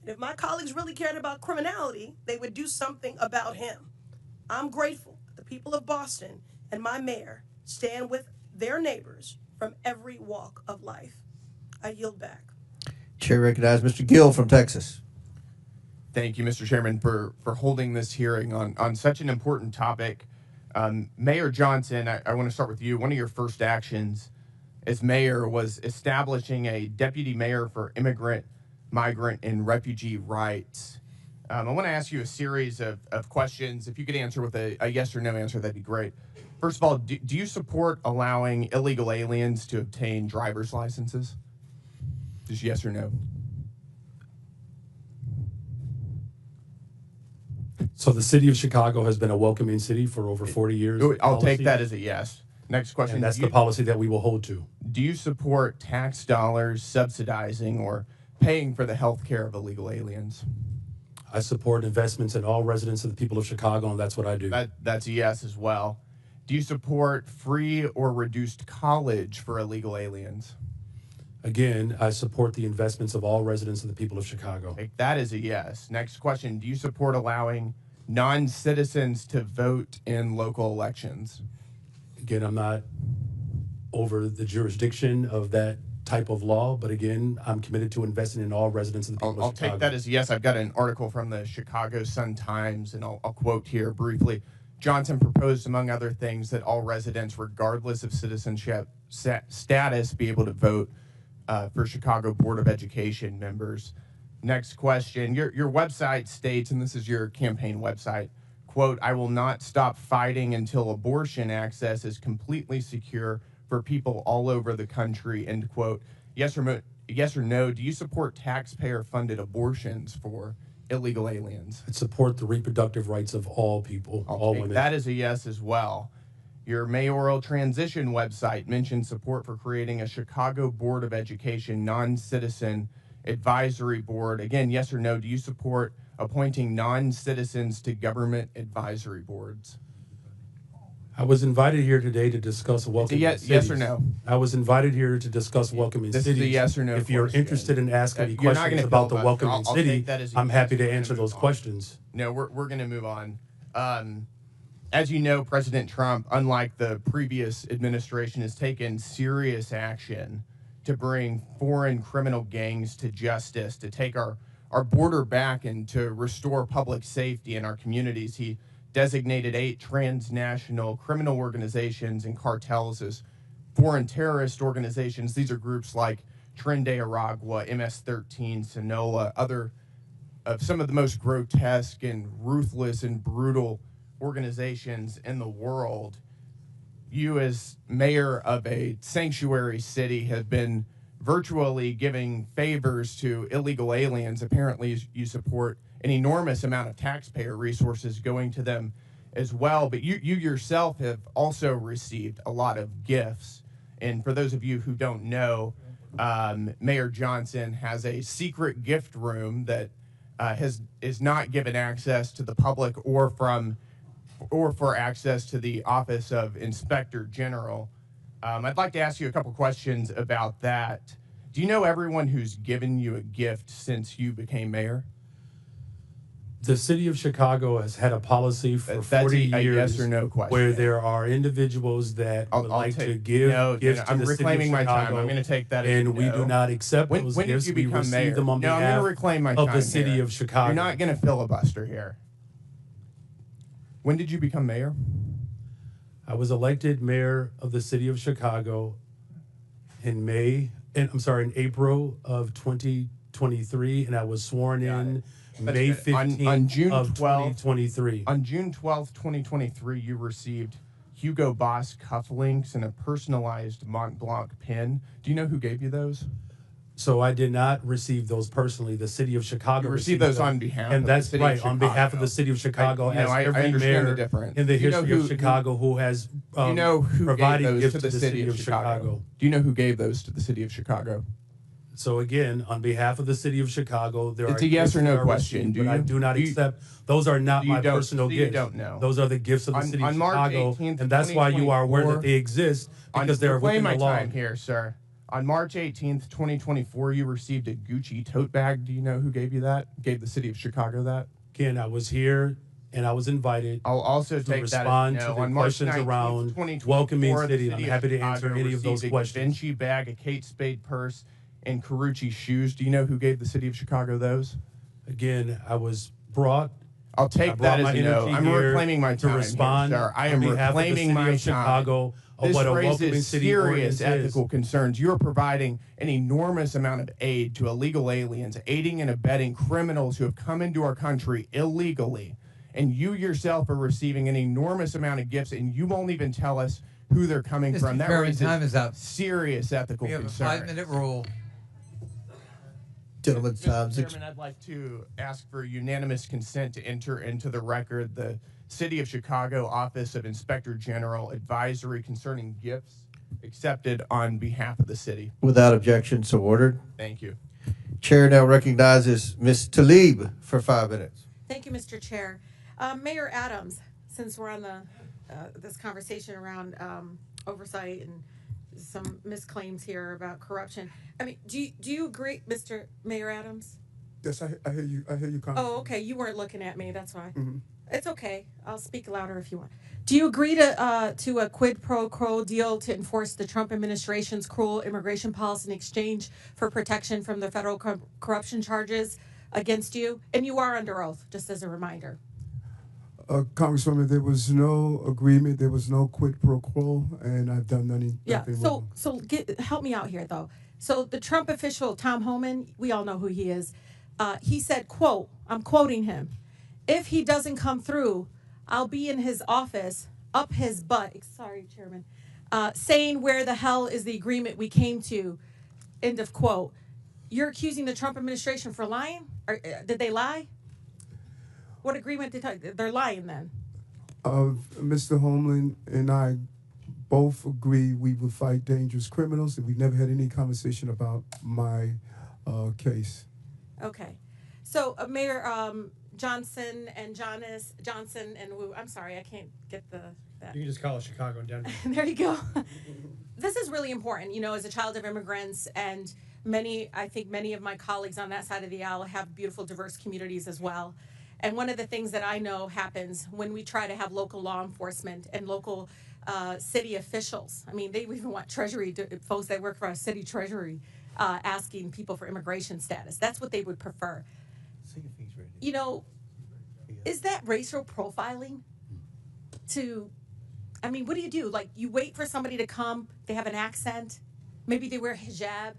And if my colleagues really cared about criminality, they would do something about him. I'm grateful that the people of Boston and my mayor stand with their neighbors from every walk of life. I yield back. Chair recognizes Mr. Gill from Texas. Thank you, Mr. Chairman, for holding this hearing on such an important topic. Mayor Johnson, I want to start with you. One of your first actions as mayor was establishing a deputy mayor for immigrant, migrant, and refugee rights. I want to ask you a series of questions. If you could answer with a yes or no answer, that'd be great. First of all, do you support allowing illegal aliens to obtain driver's licenses? Just yes or no? So the city of Chicago has been a welcoming city for over 40 years. I'll take that as a yes. Next question. And that's the policy that we will hold to. Do you support tax dollars subsidizing or paying for the health care of illegal aliens? I support investments in all residents of the people of Chicago, and that's what I do. That's a yes as well. Do you support free or reduced college for illegal aliens? Again, I support the investments of all residents of the people of Chicago. That is a yes. Next question. Do you support allowing non-citizens to vote in local elections? Again, I'm not over the jurisdiction of that type of law, but again, I'm committed to investing in all residents of the people of Chicago. I'll take that as a yes. I've got an article from the Chicago Sun-Times, and I'll quote here briefly. Johnson proposed, among other things, that all residents, regardless of citizenship status, be able to vote for Chicago Board of Education members. Next question. Your website states, and this is your campaign website, quote, "I will not stop fighting until abortion access is completely secure for people all over the country," end quote. Yes or no, do you support taxpayer-funded abortions for illegal aliens? I support the reproductive rights of all people, all women. That is a yes as well. Your mayoral transition website mentions support for creating a Chicago Board of Education non-citizen advisory board. Again, yes or no, do you support appointing non-citizens to government advisory boards? I was invited here today to discuss welcoming cities. Yes or no? I was invited here to discuss welcoming This cities. is a yes or no If you're question. interested in asking me You're not questions gonna about the filibuster. welcoming I'll city, take that as a I'm yes. happy to We're gonna answer move those on. questions. No, we're going to move on. As you know, President Trump, unlike the previous administration, has taken serious action to bring foreign criminal gangs to justice, to take our border back and to restore public safety in our communities. He designated 8 transnational criminal organizations and cartels as foreign terrorist organizations. These are groups like Tren de Aragua, MS-13, Sinaloa, other of some of the most grotesque and ruthless and brutal organizations in the world. You, as mayor of a sanctuary city, have been virtually giving favors to illegal aliens. Apparently, you support an enormous amount of taxpayer resources going to them as well. But you yourself have also received a lot of gifts. And for those of you who don't know, Mayor Johnson has a secret gift room that is not given access to the public or for access to the Office of Inspector General. I'd like to ask you a couple questions about that. Do you know everyone who's given you a gift since you became mayor? The city of Chicago has had a policy for 40 a years yes or no question. where there are individuals that would like to give gifts to I'm the city of reclaiming my Chicago, time. I'm going to take that as a and we no. do not accept those When gifts. did We you become receive mayor? them on No, I'm behalf going to reclaim my of time the city here. of Chicago. You're not going to filibuster here. When did you become mayor? I was elected mayor of the city of Chicago in April of 2023, and I was sworn in May 15th on June of 12th, 2023. On June 12th, 2023, you received Hugo Boss cufflinks and a personalized Mont Blanc pin. Do you know who gave you those? So I did not receive those personally. The city of Chicago You received those them. on behalf and of that's the city right of on behalf of Chicago. the city of Chicago. I Every understand mayor the difference. in the Do you know history of who- Chicago who has Do you know who provided gave those gifts to the city of Chicago? Do you know who gave those to the city of Chicago? So again, on behalf of the city of Chicago, there It's are a yes gifts or no that are question. received, but I do not Do you- accept. Those are not you my don't- personal so you gifts. don't know. Those are the gifts of the On- city on of March Chicago, 18th, and that's why you are aware that they exist because they're reclaim within my the law. time here, sir. On March 18th, 2024, you received a Gucci tote bag. Do you know who gave you that? Gave the city of Chicago that? Again, I was here and I was invited. I'll also to take respond that as to no. the On March questions 19th, around 2024, welcoming the city. I'm city of happy to answer Chicago any of those received questions. A Vinci bag, a Kate Spade purse, and Carucci shoes. Do you know who gave the city of Chicago those? Again, I was brought. I'll take that as a no. I'm reclaiming my time to respond here, sir. I on am behalf of the reclaiming city my of Chicago of This what a welcoming raises city serious ordinance ethical is. concerns. You're providing an enormous amount of aid to illegal aliens, aiding and abetting criminals who have come into our country illegally. And you yourself are receiving an enormous amount of gifts, and you won't even tell us who they're coming from. That Chairman, raises time is up. serious ethical We have a concerns. 5-minute rule. Gentlemen's time's Mr. Chairman, I'd like to ask for unanimous consent to enter into the record the City of Chicago Office of Inspector General advisory concerning gifts accepted on behalf of the city. Without objection, so ordered. Thank you. Chair now recognizes Ms. Talib for 5 minutes. Thank you, Mr. Chair. Mayor Adams, since we're on the this conversation around oversight and some misclaims here about corruption, I mean, do you agree, Mr. Mayor Adams? Yes, I hear you. I hear you, Congressman. Oh, okay. You weren't looking at me. That's why. Mhm. It's okay. I'll speak louder if you want. Do you agree to a quid pro quo deal to enforce the Trump administration's cruel immigration policy in exchange for protection from the federal corruption charges against you? And you are under oath, just as a reminder. Congresswoman, there was no agreement. There was no quid pro quo, and I've done nothing. Yeah. nothing So wrong. help me out here though. So the Trump official Tom Homan, we all know who he is. He said, "quote," I'm quoting him, "If he doesn't come through, I'll be in his office up his butt." Sorry, Chairman. Saying where the hell is the agreement we came to? End of quote. You're accusing the Trump administration for lying? Or did they lie? What agreement did they're lying then? Mr. Homeland and I both agree we would fight dangerous criminals, and we never had any conversation about my case. Okay. So, Mayor, Johnson and Wu. I'm sorry, I can't get that. You can just call it Chicago and Denver. There you go. This is really important, as a child of immigrants, and I think many of my colleagues on that side of the aisle have beautiful, diverse communities as well. And one of the things that I know happens when we try to have local law enforcement and local city officials. I mean, they even want treasury folks that work for our city treasury asking people for immigration status. That's what they would prefer. Is that racial profiling? What do you do? Like, you wait for somebody to come, they have an accent, maybe they wear hijab,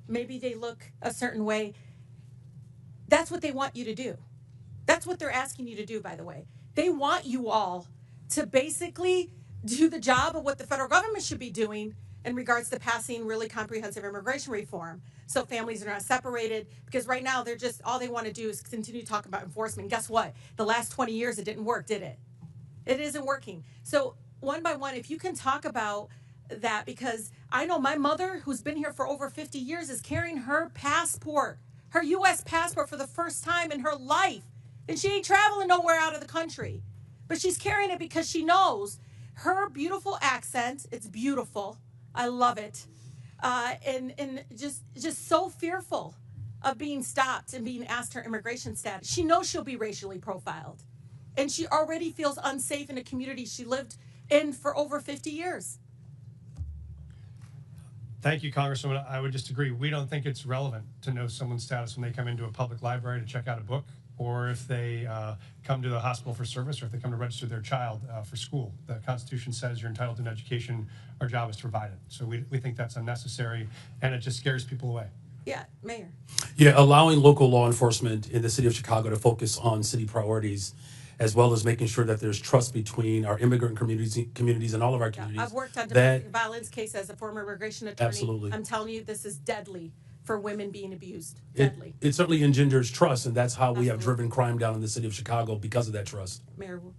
maybe they look a certain way. That's what they want you to do. That's what they're asking you to do, by the way. They want you all to basically do the job of what the federal government should be doing in regards to passing really comprehensive immigration reform, so families are not separated. Because right now, all they want to do is continue to talk about enforcement. And guess what? The last 20 years, it didn't work, did it? It isn't working. So one by one, if you can talk about that, because I know my mother, who's been here for over 50 years, is carrying her passport, her U.S. passport, for the first time in her life. And she ain't traveling nowhere out of the country. But she's carrying it because she knows her beautiful accent. It's beautiful. I love it. And just so fearful of being stopped and being asked her immigration status. She knows she'll be racially profiled. And she already feels unsafe in a community she lived in for over 50 years. Thank you, Congresswoman. I would just agree. We don't think it's relevant to know someone's status when they come into a public library to check out a book, or if they come to the hospital for service, or if they come to register their child for school. The Constitution says you're entitled to an education. Our job is to provide it. So we think that's unnecessary, and it just scares people away. Yeah, Mayor. Yeah, allowing local law enforcement in the city of Chicago to focus on city priorities, as well as making sure that there's trust between our immigrant communities and all of our communities. I've worked on domestic violence cases as a former immigration attorney. Absolutely. I'm telling you, this is deadly for women being abused. It Deadly. certainly engenders trust, and that's how we have driven crime down in the city of Chicago, because of that trust. Mayor Wu.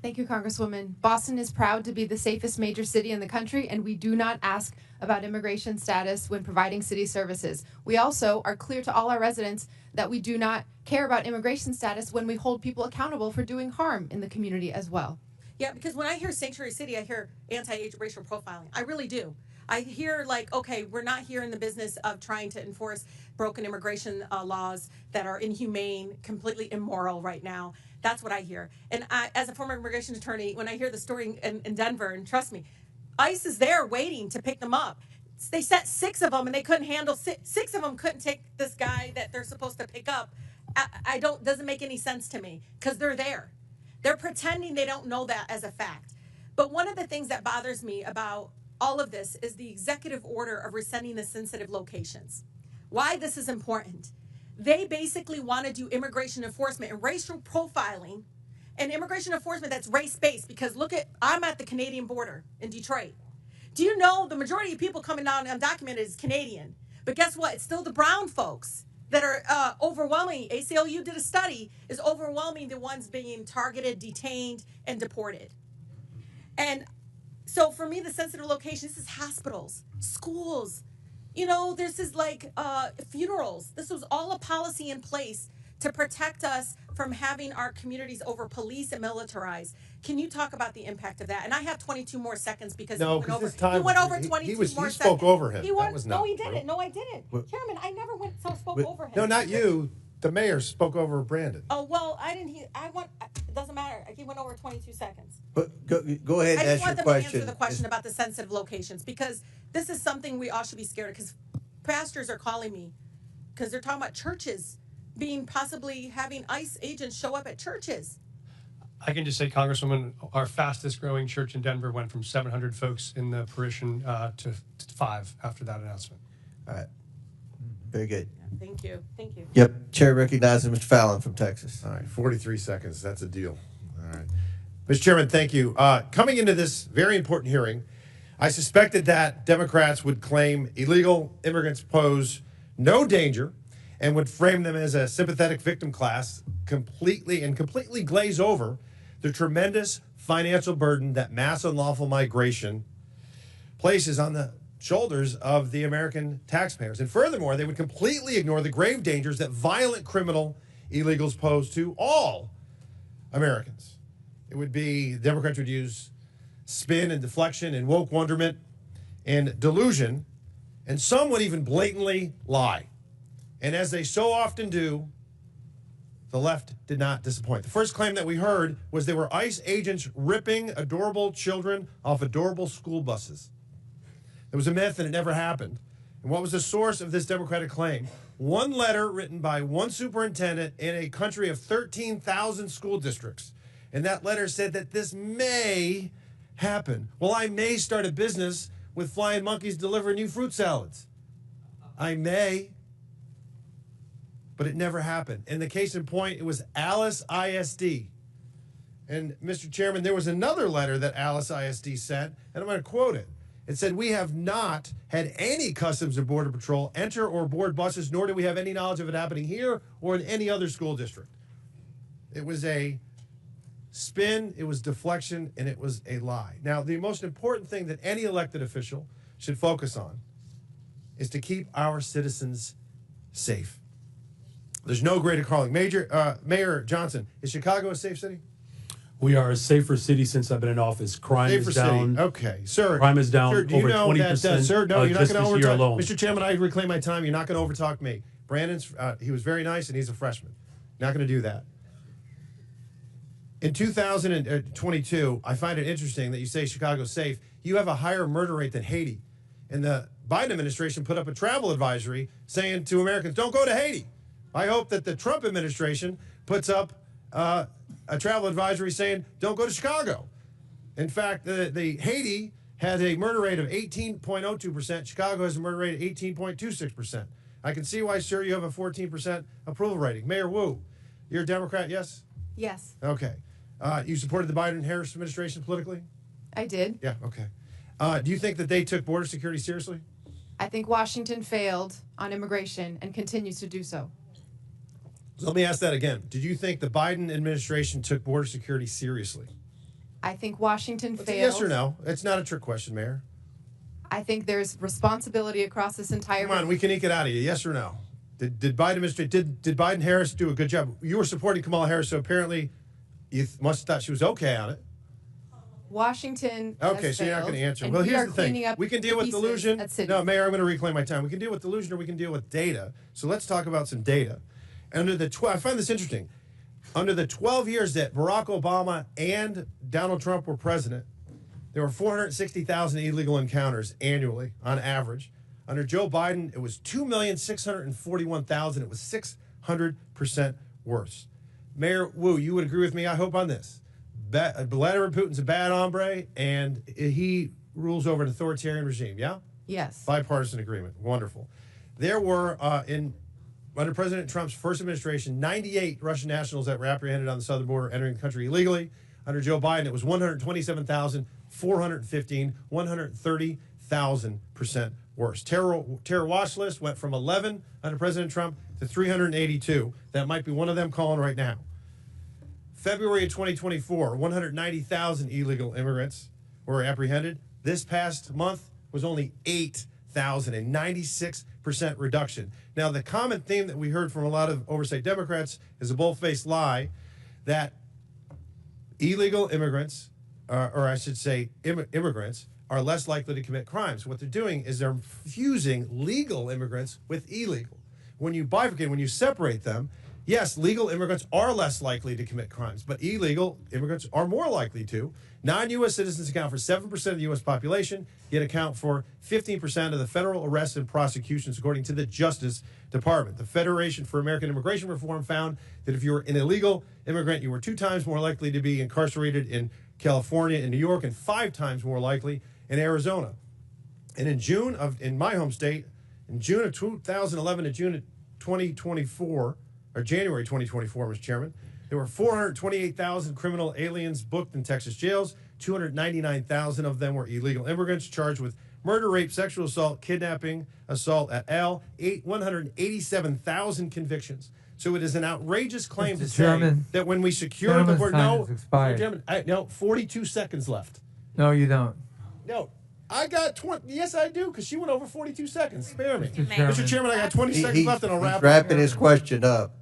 Thank you, Congresswoman. Boston is proud to be the safest major city in the country, and we do not ask about immigration status when providing city services. We also are clear to all our residents that we do not care about immigration status when we hold people accountable for doing harm in the community as well. Yeah, because when I hear sanctuary city, I hear anti-racial profiling. I really do. I hear okay, we're not here in the business of trying to enforce broken immigration laws that are inhumane, completely immoral right now. That's what I hear. And I, as a former immigration attorney, when I hear the story in Denver, and trust me, ICE is there waiting to pick them up. They sent 6 of them, and they couldn't handle 6 of them couldn't take this guy that they're supposed to pick up. Doesn't make any sense to me, because they're there. They're pretending they don't know that as a fact. But one of the things that bothers me about all of this is the executive order of rescinding the sensitive locations. Why this is important. They basically want to do immigration enforcement and racial profiling, and immigration enforcement that's race-based, because I'm at the Canadian border in Detroit. Do you know the majority of people coming down undocumented is Canadian? But guess what? It's still the brown folks that are overwhelming. ACLU did a study, is overwhelming the ones being targeted, detained, and deported. And so for me, the sensitive location, this is hospitals, schools. This is funerals. This was all a policy in place to protect us from having our communities over policed and militarized. Can you talk about the impact of that? And I have 22 more seconds because he went over 22 more seconds. He spoke over him. No, he didn't. No, I didn't. Chairman, I never spoke over him. No, not you. The mayor spoke over Brandon. Oh, well, I didn't hear. It doesn't matter. He went over 22 seconds. But go ahead and ask your question. I just want them to answer the question about the sensitive locations, because this is something we all should be scared of, because pastors are calling me because they're talking about churches possibly having ICE agents show up at churches. I can just say, Congresswoman, our fastest growing church in Denver went from 700 folks in the parishon to 5 after that announcement. All right. Very good. Thank you. Thank you. Yep. Chair recognizes Mr. Fallon from Texas. All right, 43 seconds. That's a deal. All right. Mr. Chairman, thank you. Coming into this very important hearing, I suspected that Democrats would claim illegal immigrants pose no danger and would frame them as a sympathetic victim class, completely glaze over the tremendous financial burden that mass unlawful migration places on the shoulders of the American taxpayers. And furthermore, they would completely ignore the grave dangers that violent criminal illegals pose to all Americans. It would be, the Democrats would use spin and deflection and woke wonderment and delusion, and some would even blatantly lie. And as they so often do, the left did not disappoint. The first claim that we heard was there were ICE agents ripping adorable children off adorable school buses. It was a myth and it never happened. And what was the source of this Democratic claim? One letter written by one superintendent in a country of 13,000 school districts. And that letter said that this may happen. Well, I may start a business with flying monkeys delivering you fruit salads. I may. But it never happened. And the case in point, it was Alice ISD. And Mr. Chairman, there was another letter that Alice ISD sent, and I'm going to quote it. It said, "We have not had any Customs and Border Patrol enter or board buses, nor do we have any knowledge of it happening here or in any other school district." It was a spin, it was deflection, and it was a lie. Now, the most important thing that any elected official should focus on is to keep our citizens safe. There's no greater calling. Mayor Johnson, is Chicago a safe city? We are a safer city since I've been in office. Crime Safer is down. city. Okay, sir. Crime is down Sir, do you over know 20%. that, sir, no, you're not just going to this year overtalk. alone. Mr. Chairman, I reclaim my time. You're not going to overtalk me. Brandon's, he was very nice, and he's a freshman. Not going to do that. In 2022, I find it interesting that you say Chicago's safe. You have a higher murder rate than Haiti. And the Biden administration put up a travel advisory saying to Americans, don't go to Haiti. I hope that the Trump administration puts up a travel advisory saying, don't go to Chicago. In fact, the Haiti has a murder rate of 18.02%. Chicago has a murder rate of 18.26%. I can see why, sir, you have a 14% approval rating. Mayor Wu, you're a Democrat, yes? Yes, Okay. You supported the Biden-Harris administration politically? I did. Yeah, okay. Do you think that they took border security seriously? I think Washington failed on immigration and continues to do so. So let me ask that again. Did you think the Biden administration took border security seriously? I think Washington It's a failed. yes or no. It's not a trick question, Mayor. I think there's responsibility across this entire. Come on, we can eke it out of you. Yes or no? Did Biden Harris do a good job? You were supporting Kamala Harris, so apparently you must have thought she was okay on it. Washington. Okay, has so you're not failed, going to answer. and Well, we here's are the thing. cleaning up We can deal with pieces delusion. at cities. No, Mayor, I'm going to reclaim my time. We can deal with delusion or we can deal with data. So let's talk about some data. Under the I find this interesting. Under the 12 years that Barack Obama and Donald Trump were president, there were 460,000 illegal encounters annually on average. Under Joe Biden, it was 2,641,000. It was 600% worse. Mayor Wu, you would agree with me, I hope, on this. Vladimir Putin's a bad hombre, and he rules over an authoritarian regime, yeah? Yes. Bipartisan agreement. Wonderful. There were, under President Trump's first administration, 98 Russian nationals that were apprehended on the southern border entering the country illegally. Under Joe Biden, it was 127,415, 130,000% worse. Terror watch list went from 11 under President Trump to 382. That might be one of them calling right now. February of 2024, 190,000 illegal immigrants were apprehended. This past month was only 8,000, a 96% reduction. Now, the common theme that we heard from a lot of oversight Democrats is a bold-faced lie that illegal immigrants, or I should say immigrants, are less likely to commit crimes. What they're doing is they're fusing legal immigrants with illegal. When you bifurcate, when you separate them, yes, legal immigrants are less likely to commit crimes, but illegal immigrants are more likely to. Non-U.S. citizens account for 7% of the U.S. population, yet account for 15% of the federal arrests and prosecutions, according to the Justice Department. The Federation for American Immigration Reform found that if you were an illegal immigrant, you were 2 times more likely to be incarcerated in California and New York, and 5 times more likely in Arizona. And in my home state, in June of 2011 to June of 2024, or January 2024, Mr. Chairman, there were 428,000 criminal aliens booked in Texas jails. 299,000 of them were illegal immigrants charged with murder, rape, sexual assault, kidnapping, assault et al. 187,000 convictions. So it is an outrageous claim to say that when we secure the border, no, 42 seconds left. No, you don't. No, I got 20. Yes, I do, because she went over 42 seconds. Spare me. Mr. Chairman. Mr. Chairman, I got 20 seconds left and I'll wrap He's wrapping his question up.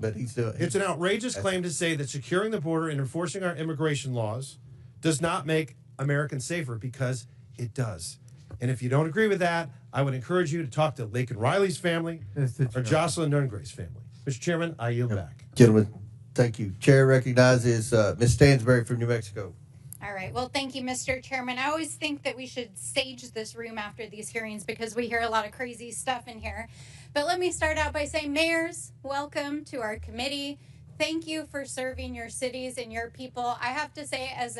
but he's doing. It's an outrageous claim to say that securing the border and enforcing our immigration laws does not make Americans safer, because it does. And if you don't agree with that, I would encourage you to talk to Laken Riley's family or Jocelyn Nungray's family. Mr. Chairman, I yield back. Gentlemen, thank you. Chair recognizes Ms. Stansberry from New Mexico. All right. Well, thank you, Mr. Chairman. I always think that we should sage this room after these hearings because we hear a lot of crazy stuff in here. But let me start out by saying, mayors, welcome to our committee. Thank you for serving your cities and your people. I have to say, as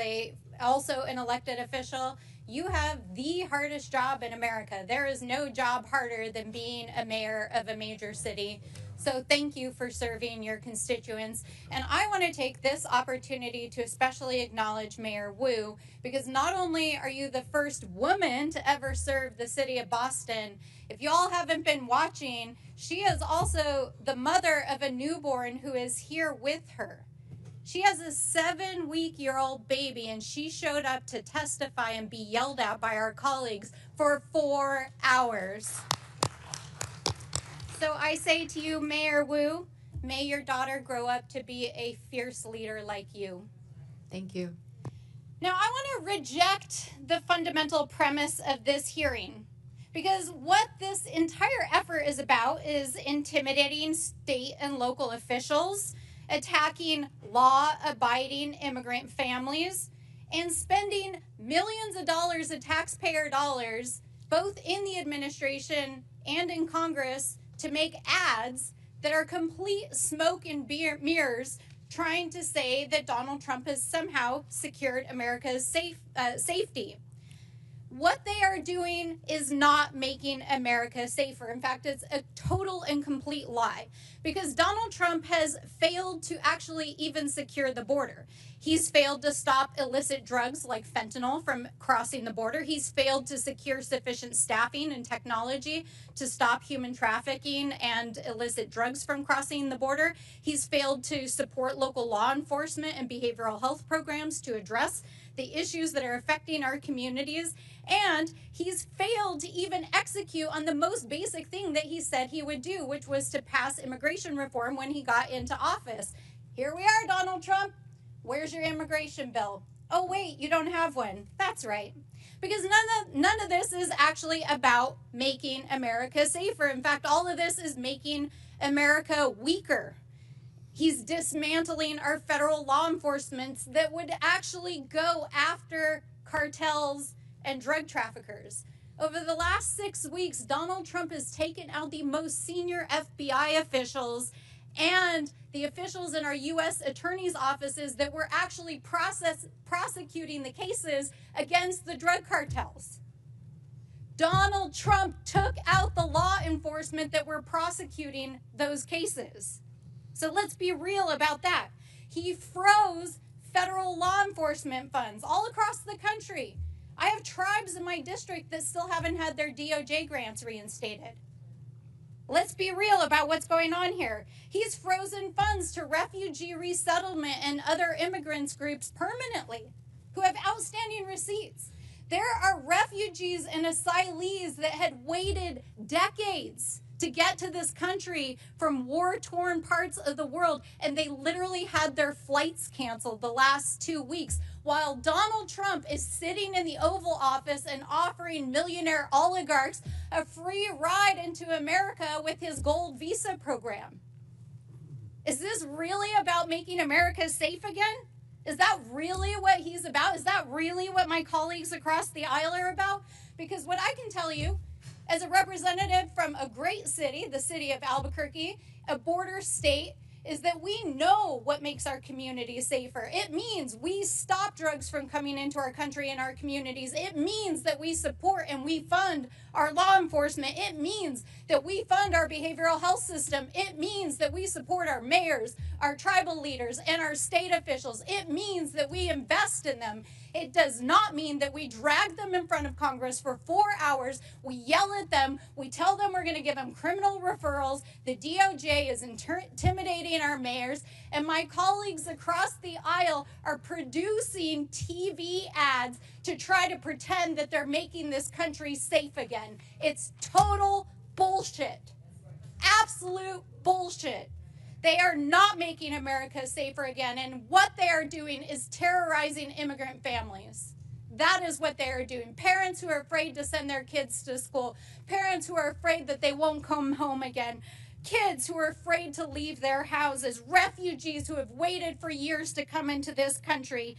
also an elected official, you have the hardest job in America. There is no job harder than being a mayor of a major city. So thank you for serving your constituents. And I want to take this opportunity to especially acknowledge Mayor Wu, because not only are you the first woman to ever serve the city of Boston, if y'all haven't been watching, she is also the mother of a newborn who is here with her. She has a 7-week-old baby, and she showed up to testify and be yelled at by our colleagues for 4 hours. So I say to you, Mayor Wu, may your daughter grow up to be a fierce leader like you. Thank you. Now, I want to reject the fundamental premise of this hearing, because what this entire effort is about is intimidating state and local officials, attacking law-abiding immigrant families, and spending millions of dollars of taxpayer dollars, both in the administration and in Congress, to make ads that are complete smoke and mirrors, trying to say that Donald Trump has somehow secured America's safety. What they are doing is not making America safer. In fact, it's a total and complete lie, because Donald Trump has failed to actually even secure the border. He's failed to stop illicit drugs like fentanyl from crossing the border. He's failed to secure sufficient staffing and technology to stop human trafficking and illicit drugs from crossing the border. He's failed to support local law enforcement and behavioral health programs to address the issues that are affecting our communities. And he's failed to even execute on the most basic thing that he said he would do, which was to pass immigration reform when he got into office. Here we are, Donald Trump. Where's your immigration bill? Oh, wait, you don't have one. That's right. Because none of this is actually about making America safer. In fact, all of this is making America weaker. He's dismantling our federal law enforcement that would actually go after cartels and drug traffickers. Over the last 6 weeks, Donald Trump has taken out the most senior FBI officials and the officials in our U.S. attorney's offices that were actually prosecuting the cases against the drug cartels. Donald Trump took out the law enforcement that were prosecuting those cases. So let's be real about that. He froze federal law enforcement funds all across the country. I have tribes in my district that still haven't had their DOJ grants reinstated. Let's be real about what's going on here. He's frozen funds to refugee resettlement and other immigrants groups permanently who have outstanding receipts. There are refugees and asylees that had waited decades to get to this country from war-torn parts of the world, and they literally had their flights canceled the last 2 weeks, while Donald Trump is sitting in the Oval Office and offering millionaire oligarchs a free ride into America with his gold visa program. Is this really about making America safe again? Is that really what he's about? Is that really what my colleagues across the aisle are about? Because what I can tell you, as a representative from a great city, the city of Albuquerque, a border state, is that we know what makes our communities safer. It means we stop drugs from coming into our country and our communities. It means that we support and we fund our law enforcement. It means that we fund our behavioral health system. It means that we support our mayors, our tribal leaders, and our state officials. It means that we invest in them. It does not mean that we drag them in front of Congress for 4 hours. We yell at them. We tell them we're going to give them criminal referrals. The DOJ is intimidating our mayors. And my colleagues across the aisle are producing TV ads to try to pretend that they're making this country safe again. It's total bullshit. Absolute bullshit. They are not making America safer again. And what they are doing is terrorizing immigrant families. That is what they are doing. Parents who are afraid to send their kids to school, parents who are afraid that they won't come home again, kids who are afraid to leave their houses, refugees who have waited for years to come into this country.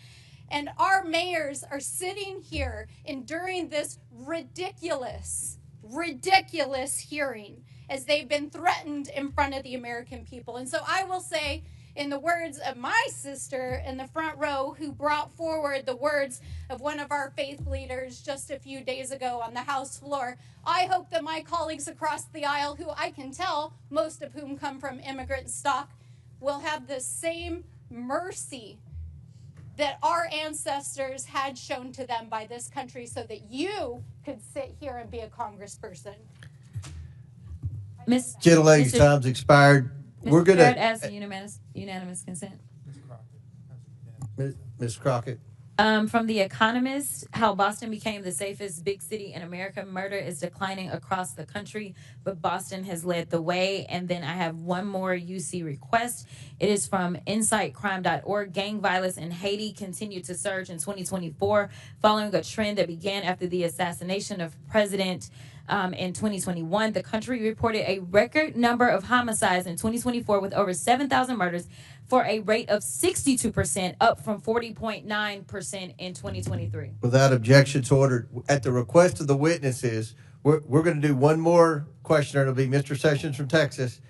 And our mayors are sitting here enduring this ridiculous hearing as they've been threatened in front of the American people. And so I will say, in the words of my sister in the front row who brought forward the words of one of our faith leaders just a few days ago on the House floor, I hope that my colleagues across the aisle, who I can tell, most of whom come from immigrant stock, will have the same mercy that our ancestors had shown to them by this country so that you could sit here and be a congressperson. Gentle lady's time's expired. We're going Barrett to. ask for unanimous consent. Ms. Crockett. From The Economist, how Boston became the safest big city in America. Murder is declining across the country, but Boston has led the way. And then I have one more UC request. It is from insightcrime.org. Gang violence in Haiti continued to surge in 2024, following a trend that began after the assassination of President in 2021. The country reported a record number of homicides in 2024 with over 7,000 murders for a rate of 62%, up from 40.9% in 2023. Without objections ordered, at the request of the witnesses, we're going to do one more questioner. It'll be Mr. Sessions from Texas.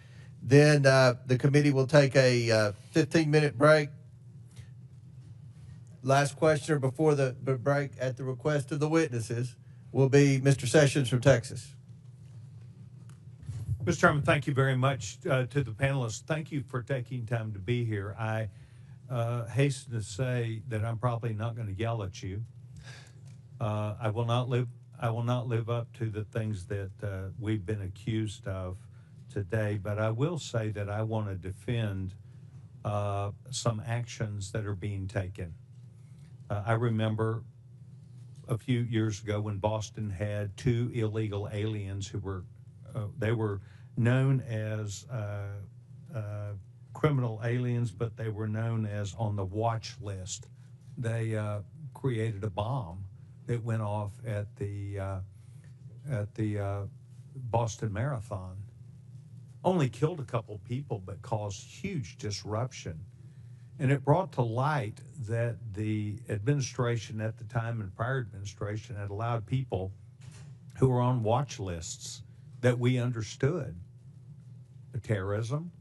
Then the committee will take a 15-minute break. Last questioner before the break at the request of the witnesses will be Mr. Sessions from Texas. Mr. Chairman, thank you very much to the panelists. Thank you for taking time to be here. I hasten to say that I'm probably not going to yell at you. I will not live up to the things that we've been accused of today, but I will say that I want to defend some actions that are being taken. I remember a few years ago when Boston had 2 illegal aliens who were they were known as criminal aliens, but they were known as on the watch list. They created a bomb that went off at the Boston Marathon. Only killed a couple people, but caused huge disruption. And it brought to light that the administration at the time and prior administration had allowed people who were on watch lists that we understood, terrorism,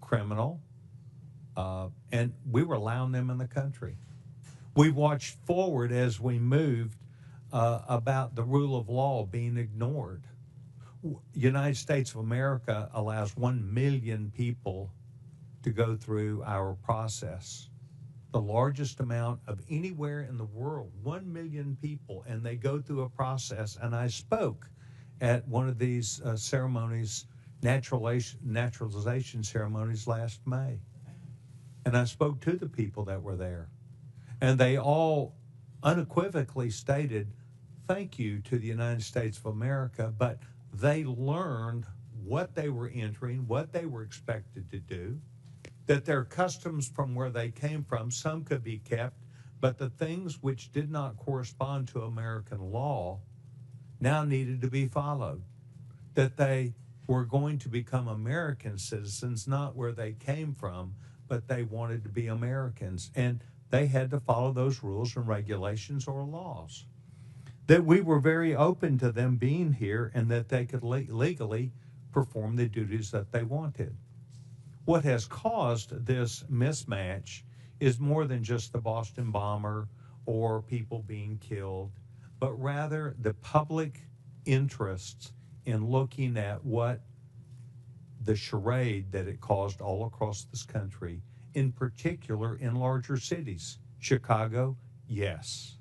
criminal, and we were allowing them in the country. We watched forward as we moved about the rule of law being ignored. United States of America allows 1 million people to go through our process, the largest amount of anywhere in the world, 1 million people, and they go through a process. And I spoke at one of these ceremonies, naturalization ceremonies last May. And I spoke to the people that were there. And they all unequivocally stated, thank you to the United States of America, but they learned what they were entering, what they were expected to do, that their customs from where they came from, some could be kept, but the things which did not correspond to American law now needed to be followed, that they were going to become American citizens, not where they came from, but they wanted to be Americans, and they had to follow those rules and regulations or laws. That we were very open to them being here and that they could legally perform the duties that they wanted. What has caused this mismatch is more than just the Boston bomber or people being killed, but rather the public interests in looking at what the charade that it caused all across this country, in particular in larger cities. Chicago, yes.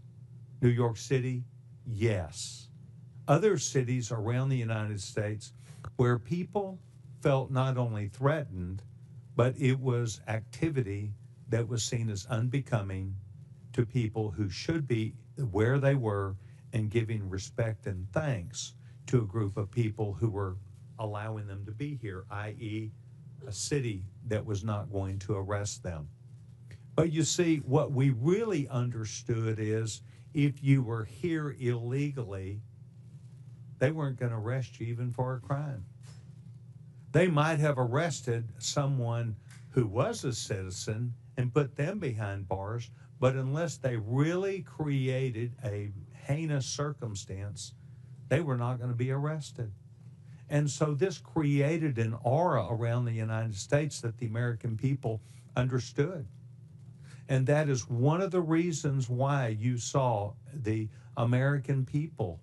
New York City, yes. Other cities around the United States where people felt not only threatened, but it was activity that was seen as unbecoming to people who should be where they were and giving respect and thanks to a group of people who were allowing them to be here, i.e. a city that was not going to arrest them. But you see, what we really understood is if you were here illegally, they weren't going to arrest you even for a crime. They might have arrested someone who was a citizen and put them behind bars, but unless they really created a heinous circumstance, they were not going to be arrested. And so this created an aura around the United States that the American people understood. And that is one of the reasons why you saw the American people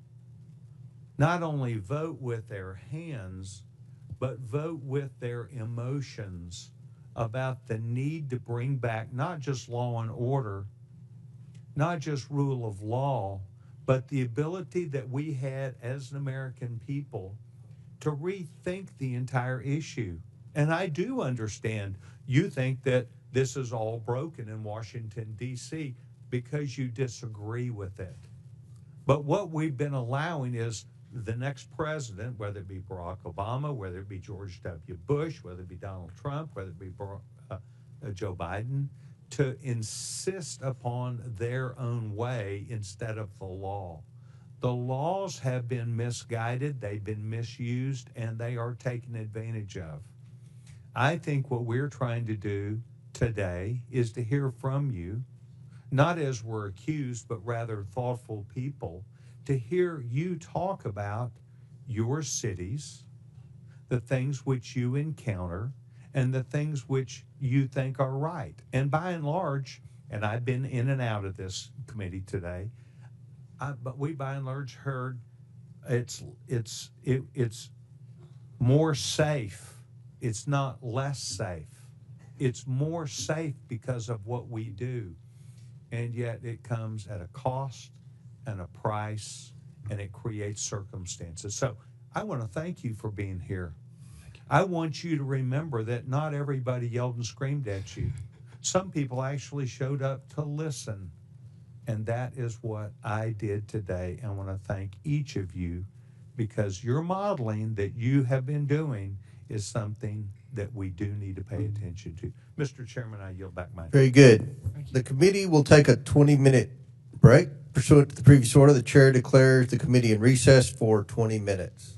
not only vote with their hands, but vote with their emotions about the need to bring back not just law and order, not just rule of law, but the ability that we had as an American people to rethink the entire issue. And I do understand you think that this is all broken in Washington, D.C. because you disagree with it. But what we've been allowing is the next president, whether it be Barack Obama, whether it be George W. Bush, whether it be Donald Trump, whether it be Joe Biden, to insist upon their own way instead of the law. The laws have been misguided, they've been misused, and they are taken advantage of. I think what we're trying to do today is to hear from you, not as we're accused, but rather thoughtful people, to hear you talk about your cities, the things which you encounter, and the things which you think are right. And by and large, and I've been in and out of this committee today, but we by and large heard it's more safe. It's not less safe. It's more safe because of what we do. And yet it comes at a cost and a price, and it creates circumstances. So I want to thank you for being here. I want you to remember that not everybody yelled and screamed at you. Some people actually showed up to listen. And that is what I did today. I want to thank each of you because your modeling that you have been doing is something that we do need to pay attention to. Mr. Chairman, I yield back my time. Very good. The committee will take a 20-minute break. Pursuant to the previous order, the chair declares the committee in recess for 20 minutes.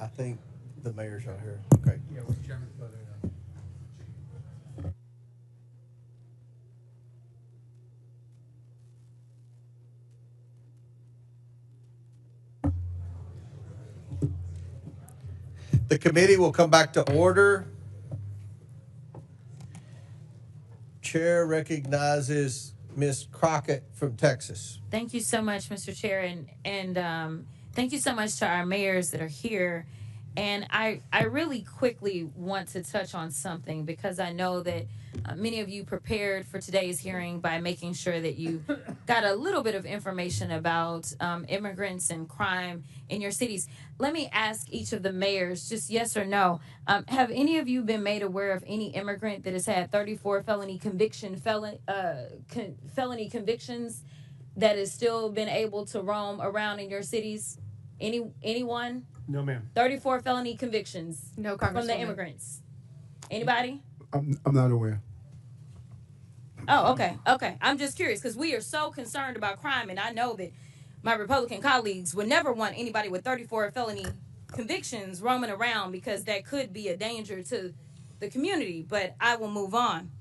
I think the mayor's out here. Okay. Yeah, Mr. Chairman. The committee will come back to order. Chair recognizes Ms. Crockett from Texas. Thank you so much, Mr. Chair, and thank you so much to our mayors that are here. And I really quickly want to touch on something because I know that many of you prepared for today's hearing by making sure that you got a little bit of information about immigrants and crime in your cities. Let me ask each of the mayors, just yes or no. Have any of you been made aware of any immigrant that has had 34 felony convictions that has still been able to roam around in your cities? Anyone? No, ma'am. 34 felony convictions. No, from the Congresswoman. immigrants. Anybody? I'm not aware. Oh, okay. I'm just curious because we are so concerned about crime, and I know that my Republican colleagues would never want anybody with 34 felony convictions roaming around because that could be a danger to the community. But I will move on.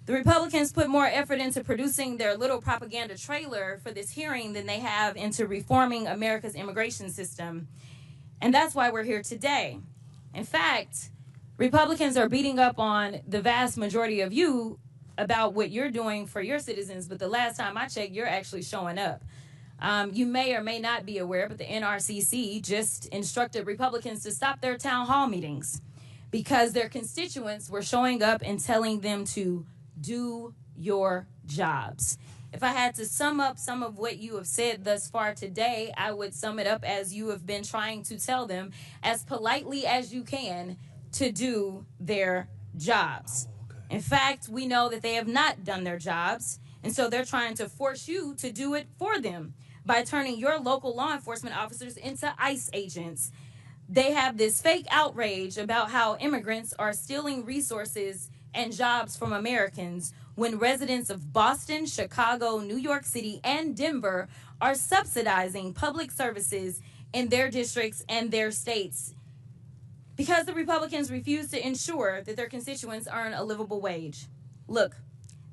The Republicans put more effort into producing their little propaganda trailer for this hearing than they have into reforming America's immigration system. And that's why we're here today. In fact, Republicans are beating up on the vast majority of you about what you're doing for your citizens, but the last time I checked, you're actually showing up. You may or may not be aware, but the NRCC just instructed Republicans to stop their town hall meetings because their constituents were showing up and telling them to do your jobs. If I had to sum up some of what you have said thus far today, I would sum it up as you have been trying to tell them as politely as you can to do their jobs. In fact, we know that they have not done their jobs, and so they're trying to force you to do it for them by turning your local law enforcement officers into ICE agents. They have this fake outrage about how immigrants are stealing resources and jobs from Americans when residents of Boston, Chicago, New York City, and Denver are subsidizing public services in their districts and their states because the Republicans refuse to ensure that their constituents earn a livable wage. Look,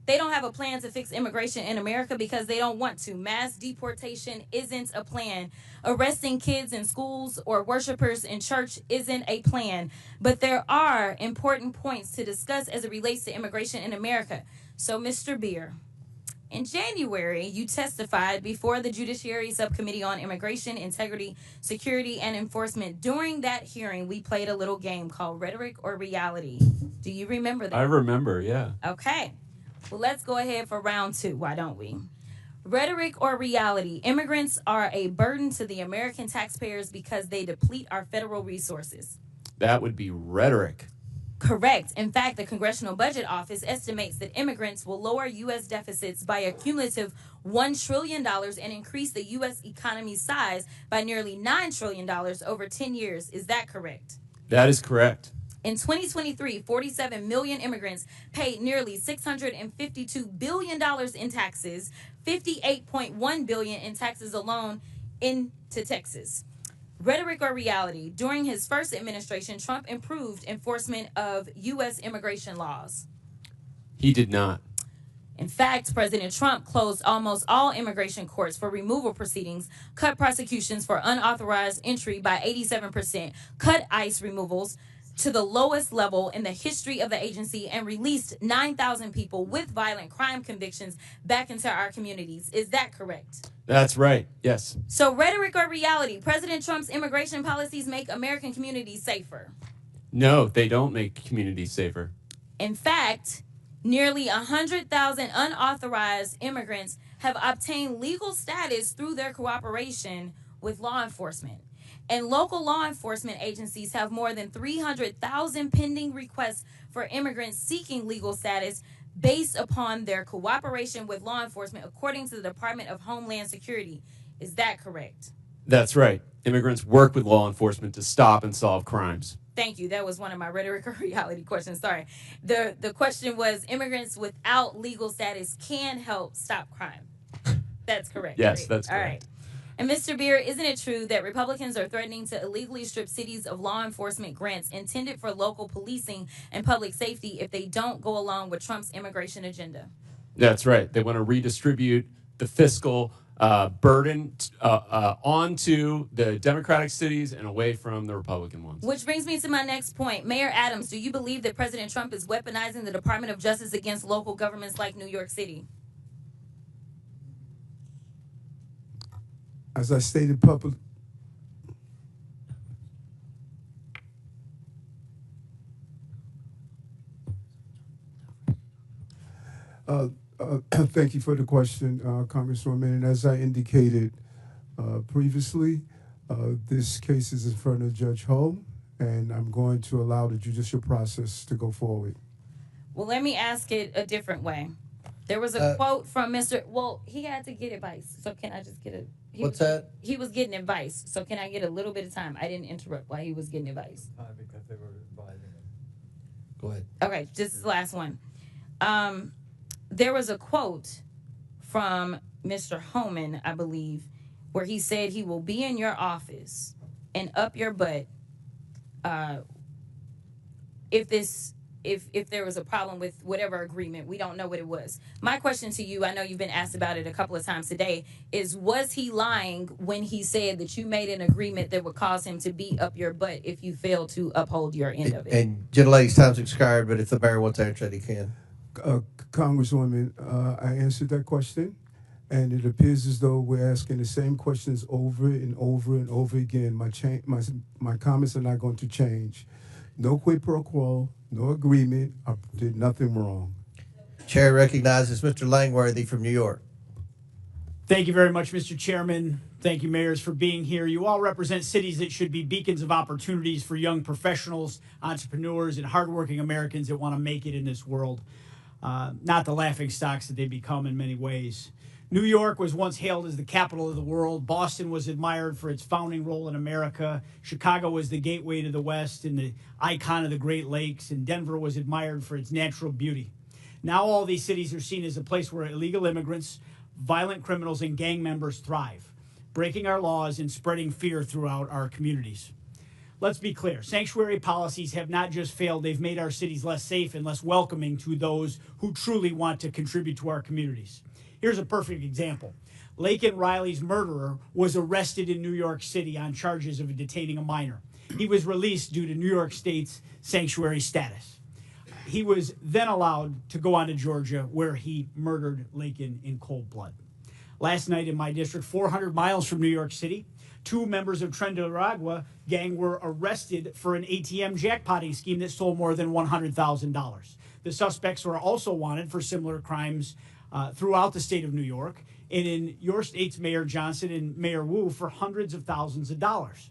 they don't have a plan to fix immigration in America because they don't want to. Mass deportation isn't a plan. Arresting kids in schools or worshipers in church isn't a plan. But there are important points to discuss as it relates to immigration in America. So, Mr. Beer, in January, you testified before the Judiciary Subcommittee on Immigration, Integrity, Security, and Enforcement. During that hearing, we played a little game called Rhetoric or Reality. Do you remember that? I remember, yeah. Okay. Well, let's go ahead for round two. Why don't we? Rhetoric or reality? Immigrants are a burden to the American taxpayers because they deplete our federal resources. That would be rhetoric. Correct. In fact, the Congressional Budget Office estimates that immigrants will lower U.S. deficits by a cumulative $1 trillion and increase the U.S. economy's size by nearly $9 trillion over 10 years. Is that correct? That is correct. In 2023, 47 million immigrants paid nearly $652 billion in taxes, $58.1 billion in taxes alone into Texas. Rhetoric or reality? During his first administration, Trump improved enforcement of U.S. immigration laws. He did not. In fact, President Trump closed almost all immigration courts for removal proceedings, cut prosecutions for unauthorized entry by 87%, cut ICE removals to the lowest level in the history of the agency, and released 9,000 people with violent crime convictions back into our communities. Is that correct? That's right, yes. So rhetoric or reality? President Trump's immigration policies make American communities safer. No, they don't make communities safer. In fact, nearly 100,000 unauthorized immigrants have obtained legal status through their cooperation with law enforcement. And local law enforcement agencies have more than 300,000 pending requests for immigrants seeking legal status based upon their cooperation with law enforcement, according to the Department of Homeland Security. Is that correct? That's right. Immigrants work with law enforcement to stop and solve crimes. Thank you. That was one of my rhetoric or reality questions. Sorry. The question was immigrants without legal status can help stop crime. That's correct. Yes, right? that's correct. All right. And Mr. Beer, isn't it true that Republicans are threatening to illegally strip cities of law enforcement grants intended for local policing and public safety if they don't go along with Trump's immigration agenda? That's right. They want to redistribute the fiscal burden onto the Democratic cities and away from the Republican ones. Which brings me to my next point. Mayor Adams, do you believe that President Trump is weaponizing the Department of Justice against local governments like New York City? As I stated publicly, thank you for the question, Congresswoman. And as I indicated previously, this case is in front of Judge Ho, and I'm going to allow the judicial process to go forward. Well, let me ask it a different way. There was a quote from Mr. Well, he had to get advice, so can I just get a... What's that? He was getting advice, so can I get a little bit of time? I didn't interrupt while he was getting advice. Because they were advising him. Go ahead. Okay, this is the last one. There was a quote from Mr. Homan, I believe, where he said he will be in your office and up your butt if there was a problem with whatever agreement. We don't know what it was. My question to you, I know you've been asked about it a couple of times today, is was he lying when he said that you made an agreement that would cause him to be up your butt if you failed to uphold your end of it? And gentlelady's time's expired, but if the mayor wants to answer that, he can. Congresswoman, I answered that question, and it appears as though we're asking the same questions over and over and over again. My comments are not going to change. No quid pro quo, no agreement. I did nothing wrong. Chair recognizes Mr. Langworthy from New York. Thank you very much, Mr. Chairman. Thank you, mayors, for being here. You all represent cities that should be beacons of opportunities for young professionals, entrepreneurs, and hardworking Americans that want to make it in this world. Not the laughing stocks that they become in many ways. New York was once hailed as the capital of the world. Boston was admired for its founding role in America. Chicago was the gateway to the West and the icon of the Great Lakes. And Denver was admired for its natural beauty. Now all these cities are seen as a place where illegal immigrants, violent criminals, and gang members thrive, breaking our laws and spreading fear throughout our communities. Let's be clear. Sanctuary policies have not just failed, they've made our cities less safe and less welcoming to those who truly want to contribute to our communities. Here's a perfect example. Laken Riley's murderer was arrested in New York City on charges of detaining a minor. He was released due to New York State's sanctuary status. He was then allowed to go on to Georgia, where he murdered Laken in cold blood. Last night in my district, 400 miles from New York City, 2 members of Trendaragua gang were arrested for an ATM jackpotting scheme that stole more than $100,000. The suspects were also wanted for similar crimes throughout the state of New York, and in your state's Mayor Johnson and Mayor Wu for hundreds of thousands of dollars.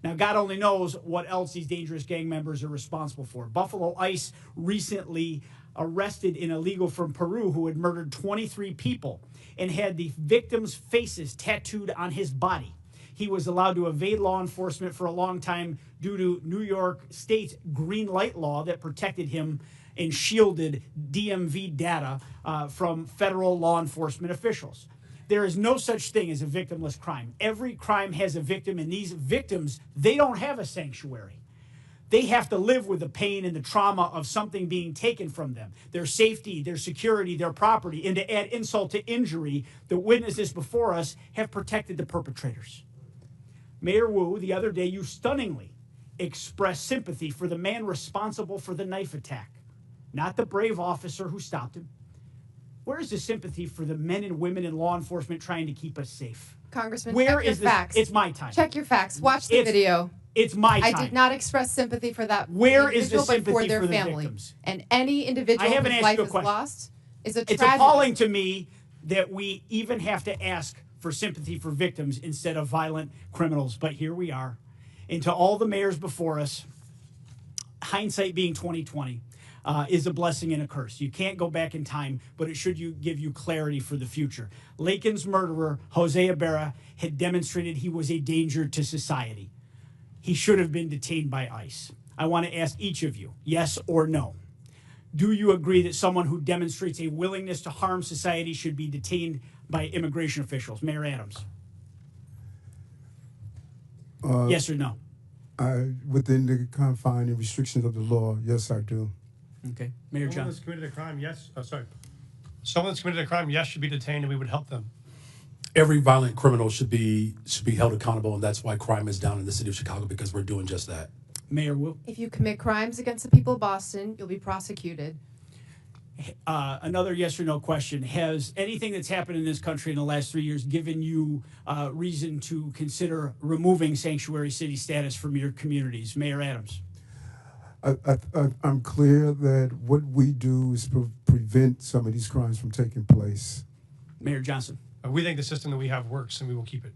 Now, God only knows what else these dangerous gang members are responsible for. Buffalo ICE recently arrested an illegal from Peru who had murdered 23 people and had the victims' faces tattooed on his body. He was allowed to evade law enforcement for a long time due to New York State's green light law that protected him and shielded DMV data from federal law enforcement officials. There is no such thing as a victimless crime. Every crime has a victim, and these victims, they don't have a sanctuary. They have to live with the pain and the trauma of something being taken from them, their safety, their security, their property. And to add insult to injury, the witnesses before us have protected the perpetrators. Mayor Wu, the other day, you stunningly expressed sympathy for the man responsible for the knife attack, not the brave officer who stopped him. Where is the sympathy for the men and women in law enforcement trying to keep us safe? Congressman, Where check your is this? facts. It's my time. Check your facts. Watch the video. It's my time. I did not express sympathy for that Where is the individual, but sympathy for their for the family. victims? And any individual I haven't whose asked life you a is question. lost is a It's tragedy. appalling to me that we even have to ask for sympathy for victims instead of violent criminals. But here we are. And to all the mayors before us, hindsight being 20/20, is a blessing and a curse. You can't go back in time, but it should give you clarity for the future. Laken's murderer, Jose Ibarra, had demonstrated he was a danger to society. He should have been detained by ICE. I want to ask each of you, yes or no. Do you agree that someone who demonstrates a willingness to harm society should be detained by immigration officials? Mayor Adams. Yes or no? Within the confine and restrictions of the law, yes, I do. Okay. Mayor Someone John. that's committed a crime, yes. Oh, sorry. Someone that's committed a crime, yes, should be detained, and we would help them. Every violent criminal should be held accountable, and that's why crime is down in the city of Chicago, because we're doing just that. Mayor Wu. If you commit crimes against the people of Boston, you'll be prosecuted. Another yes or no question. Has anything that's happened in this country in the last 3 years given you reason to consider removing sanctuary city status from your communities? Mayor Adams. I'm clear that what we do is prevent some of these crimes from taking place. Mayor Johnson. We think the system that we have works, and we will keep it.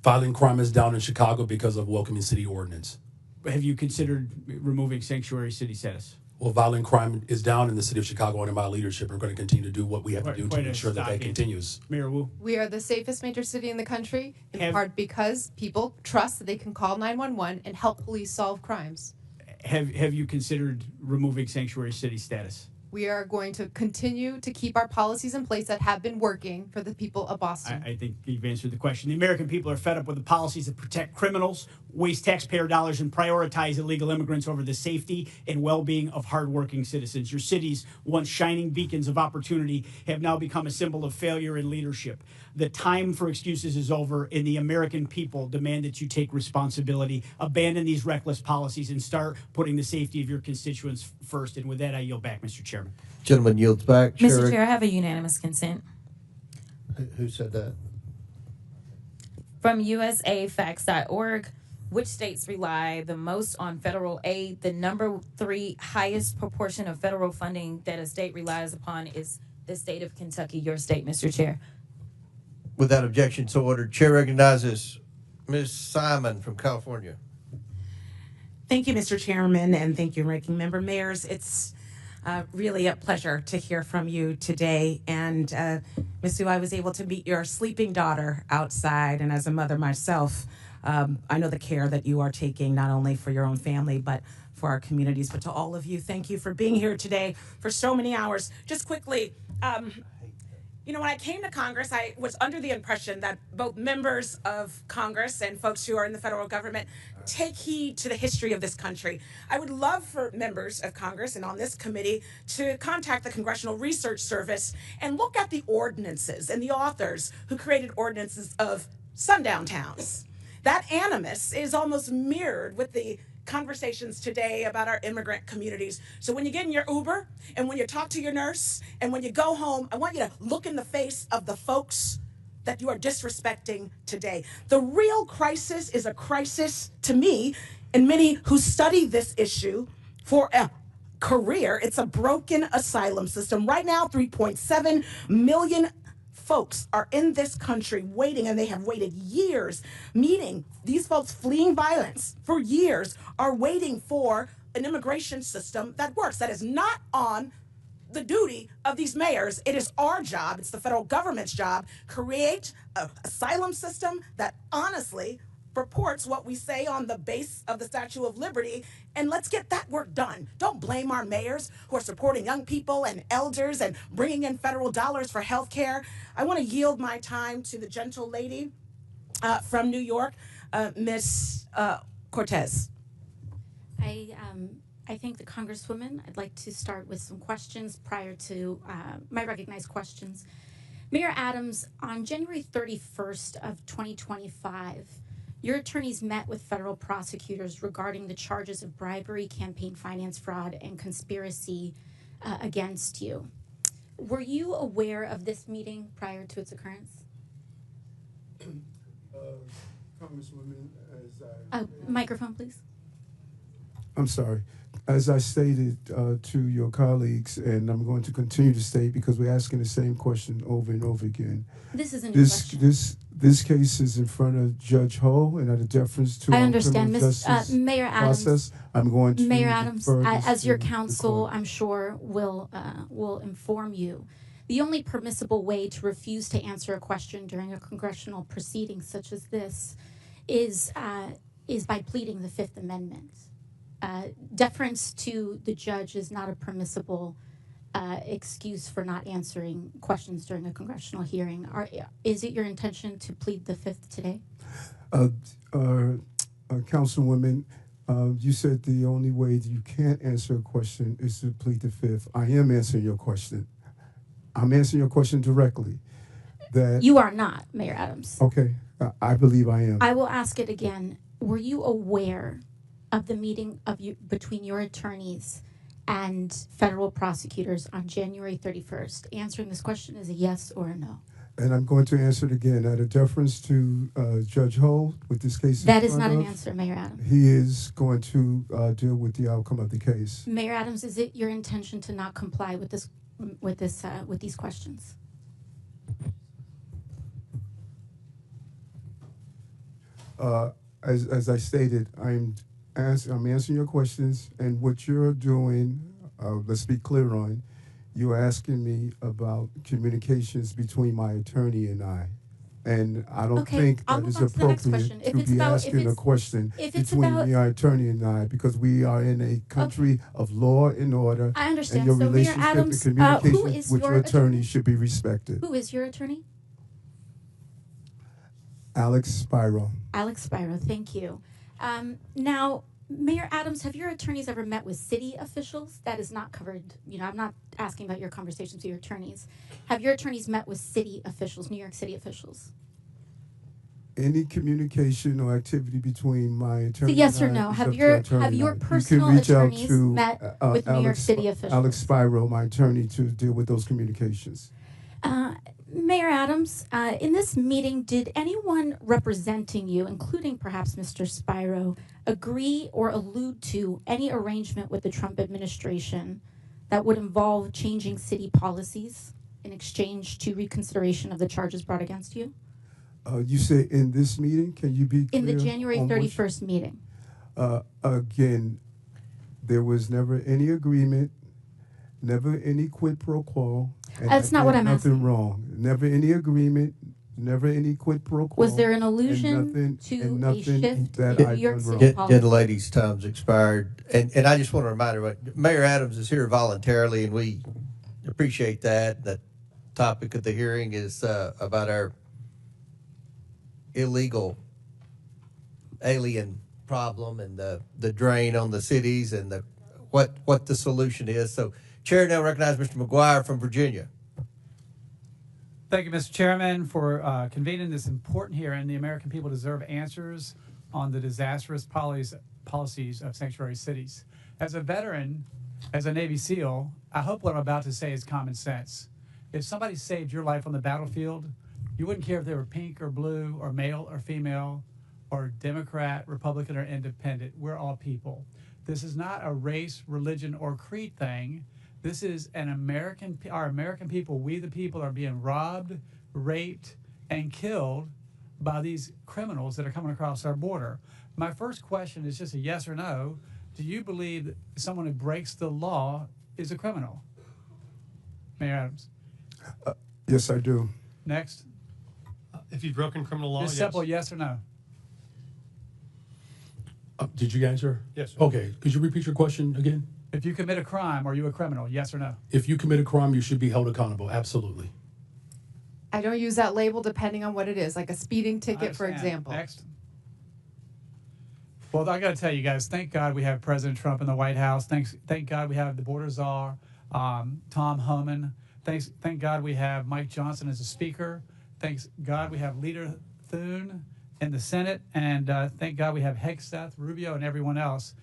Violent crime is down in Chicago because of welcoming city ordinance. Have you considered removing sanctuary city status? Well, violent crime is down in the city of Chicago under my leadership. We're going to continue to do what we have to do to ensure that continues. Mayor Wu. We are the safest major city in the country, in Have- part because people trust that they can call 911 and help police solve crimes. Have you considered removing sanctuary city status? We are going to continue to keep our policies in place that have been working for the people of Boston. I think you've answered the question. The American people are fed up with the policies that protect criminals, waste taxpayer dollars, and prioritize illegal immigrants over the safety and well-being of hardworking citizens. Your cities, once shining beacons of opportunity, have now become a symbol of failure in leadership. The time for excuses is over, and the American people demand that you take responsibility, abandon these reckless policies, and start putting the safety of your constituents first. And with that, I yield back, Mr. Chairman. Gentleman yields back. Mr. Chair, I have a unanimous consent. Who said that? From usafacts.org, which states rely the most on federal aid? The number 3 highest proportion of federal funding that a state relies upon is the state of Kentucky, your state, Mr. Chair. Without objection, so ordered. Chair recognizes Ms. Simon from California. Thank you, Mr. Chairman, and thank you, Ranking Member Mayors. It's really a pleasure to hear from you today. And Ms. Sue, I was able to meet your sleeping daughter outside, and as a mother myself, I know the care that you are taking not only for your own family, but for our communities. But to all of you, thank you for being here today for so many hours. Just quickly, when I came to Congress, I was under the impression that both members of Congress and folks who are in the federal government take heed to the history of this country. I would love for members of Congress and on this committee to contact the Congressional Research Service and look at the ordinances and the authors who created ordinances of sundown towns. That animus is almost mirrored with the conversations today about our immigrant communities. So when you get in your Uber and when you talk to your nurse and when you go home, I want you to look in the face of the folks that you are disrespecting today. The real crisis is a crisis to me and many who study this issue for a career. It's a broken asylum system. Right now, 3.7 million folks are in this country waiting, and they have waited years, meaning these folks fleeing violence for years are waiting for an immigration system that works. That is not on the duty of these mayors. It is our job, it's the federal government's job, create an asylum system that honestly purports what we say on the base of the Statue of Liberty, and let's get that work done. Don't blame our mayors who are supporting young people and elders and bringing in federal dollars for health care. I want to yield my time to the gentle lady from New York, Ms. Cortez. I thank the Congresswoman. I'd like to start with some questions prior to my recognized questions. Mayor Adams, on January 31st of 2025, your attorneys met with federal prosecutors regarding the charges of bribery, campaign finance fraud, and conspiracy against you. Were you aware of this meeting prior to its occurrence? Congresswoman, as Microphone, please. I'm sorry. As I stated to your colleagues, and I'm going to continue to state because we're asking the same question over and over again. This is a new question. This case is in front of Judge Ho, and out of deference to I our understand, criminal Ms. justice Mayor Adams. process, I'm going to Mayor Adams, defer this as your to the counsel, court. I'm sure will inform you. The only permissible way to refuse to answer a question during a congressional proceeding such as this is by pleading the Fifth Amendment. Deference to the judge is not a permissible excuse for not answering questions during a congressional hearing. Is it your intention to plead the Fifth today? Councilwoman, you said the only way that you can't answer a question is to plead the fifth. I am answering your question. I'm answering your question directly. That You are not, Mayor Adams. Okay, I believe I am. I will ask it again. Were you aware of the meeting of you between your attorneys and federal prosecutors on January 31st? Answering this question is a yes or a no. And I'm going to answer it again out of deference to Judge Holt with this case. That is not an answer, Mayor Adams. He is going to deal with the outcome of the case. Mayor Adams, is it your intention to not comply with these questions? As I stated, I'm answering your questions, and what you're doing, let's be clear on, you're asking me about communications between my attorney and I. And I don't think that is appropriate to be asking a question between my attorney and I, because we are in a country of law and order. I understand. And your So, Mayor relationship Adams, and who communication is with your your attorney should be respected. Who is your attorney? Alex Spiro. Alex Spiro, thank you. Now, Mayor Adams, have your attorneys ever met with city officials? That is not covered. I'm not asking about your conversations with your attorneys. Have your attorneys met with city officials, New York City officials? Any communication or activity between my attorney Yes or and I no? is Have up to your attorney have your and I. personal You can reach out attorneys to, met with New York City officials? Alex Spiro, my attorney, to deal with those communications. Mayor Adams, in this meeting, did anyone representing you, including perhaps Mr. Spiro, agree or allude to any arrangement with the Trump administration that would involve changing city policies in exchange to reconsideration of the charges brought against you? You say in this meeting? Can you be clear? In the January on 31st meeting. Again, there was never any agreement, never any quid pro quo. And That's not what I'm nothing asking. wrong. Never any agreement, never any quid pro quo. Was there an allusion to a shift that in I've New York done City wrong. policy? Gentlelady's time's expired. And I just want to remind everybody, Mayor Adams is here voluntarily, and we appreciate that. The topic of the hearing is about our illegal alien problem and the drain on the cities and what the solution is. So, Chair now recognizes Mr. McGuire from Virginia. Thank you, Mr. Chairman, for convening this important hearing. The American people deserve answers on the disastrous policies of sanctuary cities. As a veteran, as a Navy SEAL, I hope what I'm about to say is common sense. If somebody saved your life on the battlefield, you wouldn't care if they were pink or blue or male or female or Democrat, Republican, or independent. We're all people. This is not a race, religion, or creed thing. This is our American people, we the people, are being robbed, raped, and killed by these criminals that are coming across our border. My first question is just a yes or no. Do you believe that someone who breaks the law is a criminal? Mayor Adams. Yes, I do. Next. If you've broken criminal law, Just yes. simple yes or no. Did you answer? Yes, sir. Okay. Could you repeat your question again? If you commit a crime, are you a criminal? Yes or no? If you commit a crime, you should be held accountable. Absolutely. I don't use that label depending on what it is, like a speeding ticket, for Understand. example. Next. Well, I got to tell you guys, thank God we have President Trump in the White House. Thank God we have the border czar, Tom Homan. Thank God we have Mike Johnson as a speaker. Thanks God we have Leader Thune in the Senate. And thank God we have Hegseth, Rubio, and everyone else.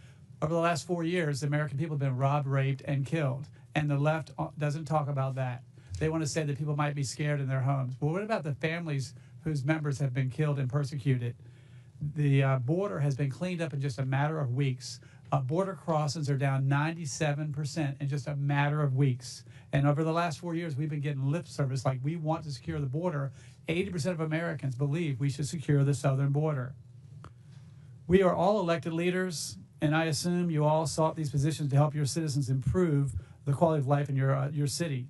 Over the last 4 years, the American people have been robbed, raped, and killed. And the left doesn't talk about that. They want to say that people might be scared in their homes. Well, what about the families whose members have been killed and persecuted? The border has been cleaned up in just a matter of weeks. Border crossings are down 97% in just a matter of weeks. And over the last 4 years, we've been getting lip service like we want to secure the border. 80% of Americans believe we should secure the southern border. We are all elected leaders, and I assume you all sought these positions to help your citizens improve the quality of life in your city.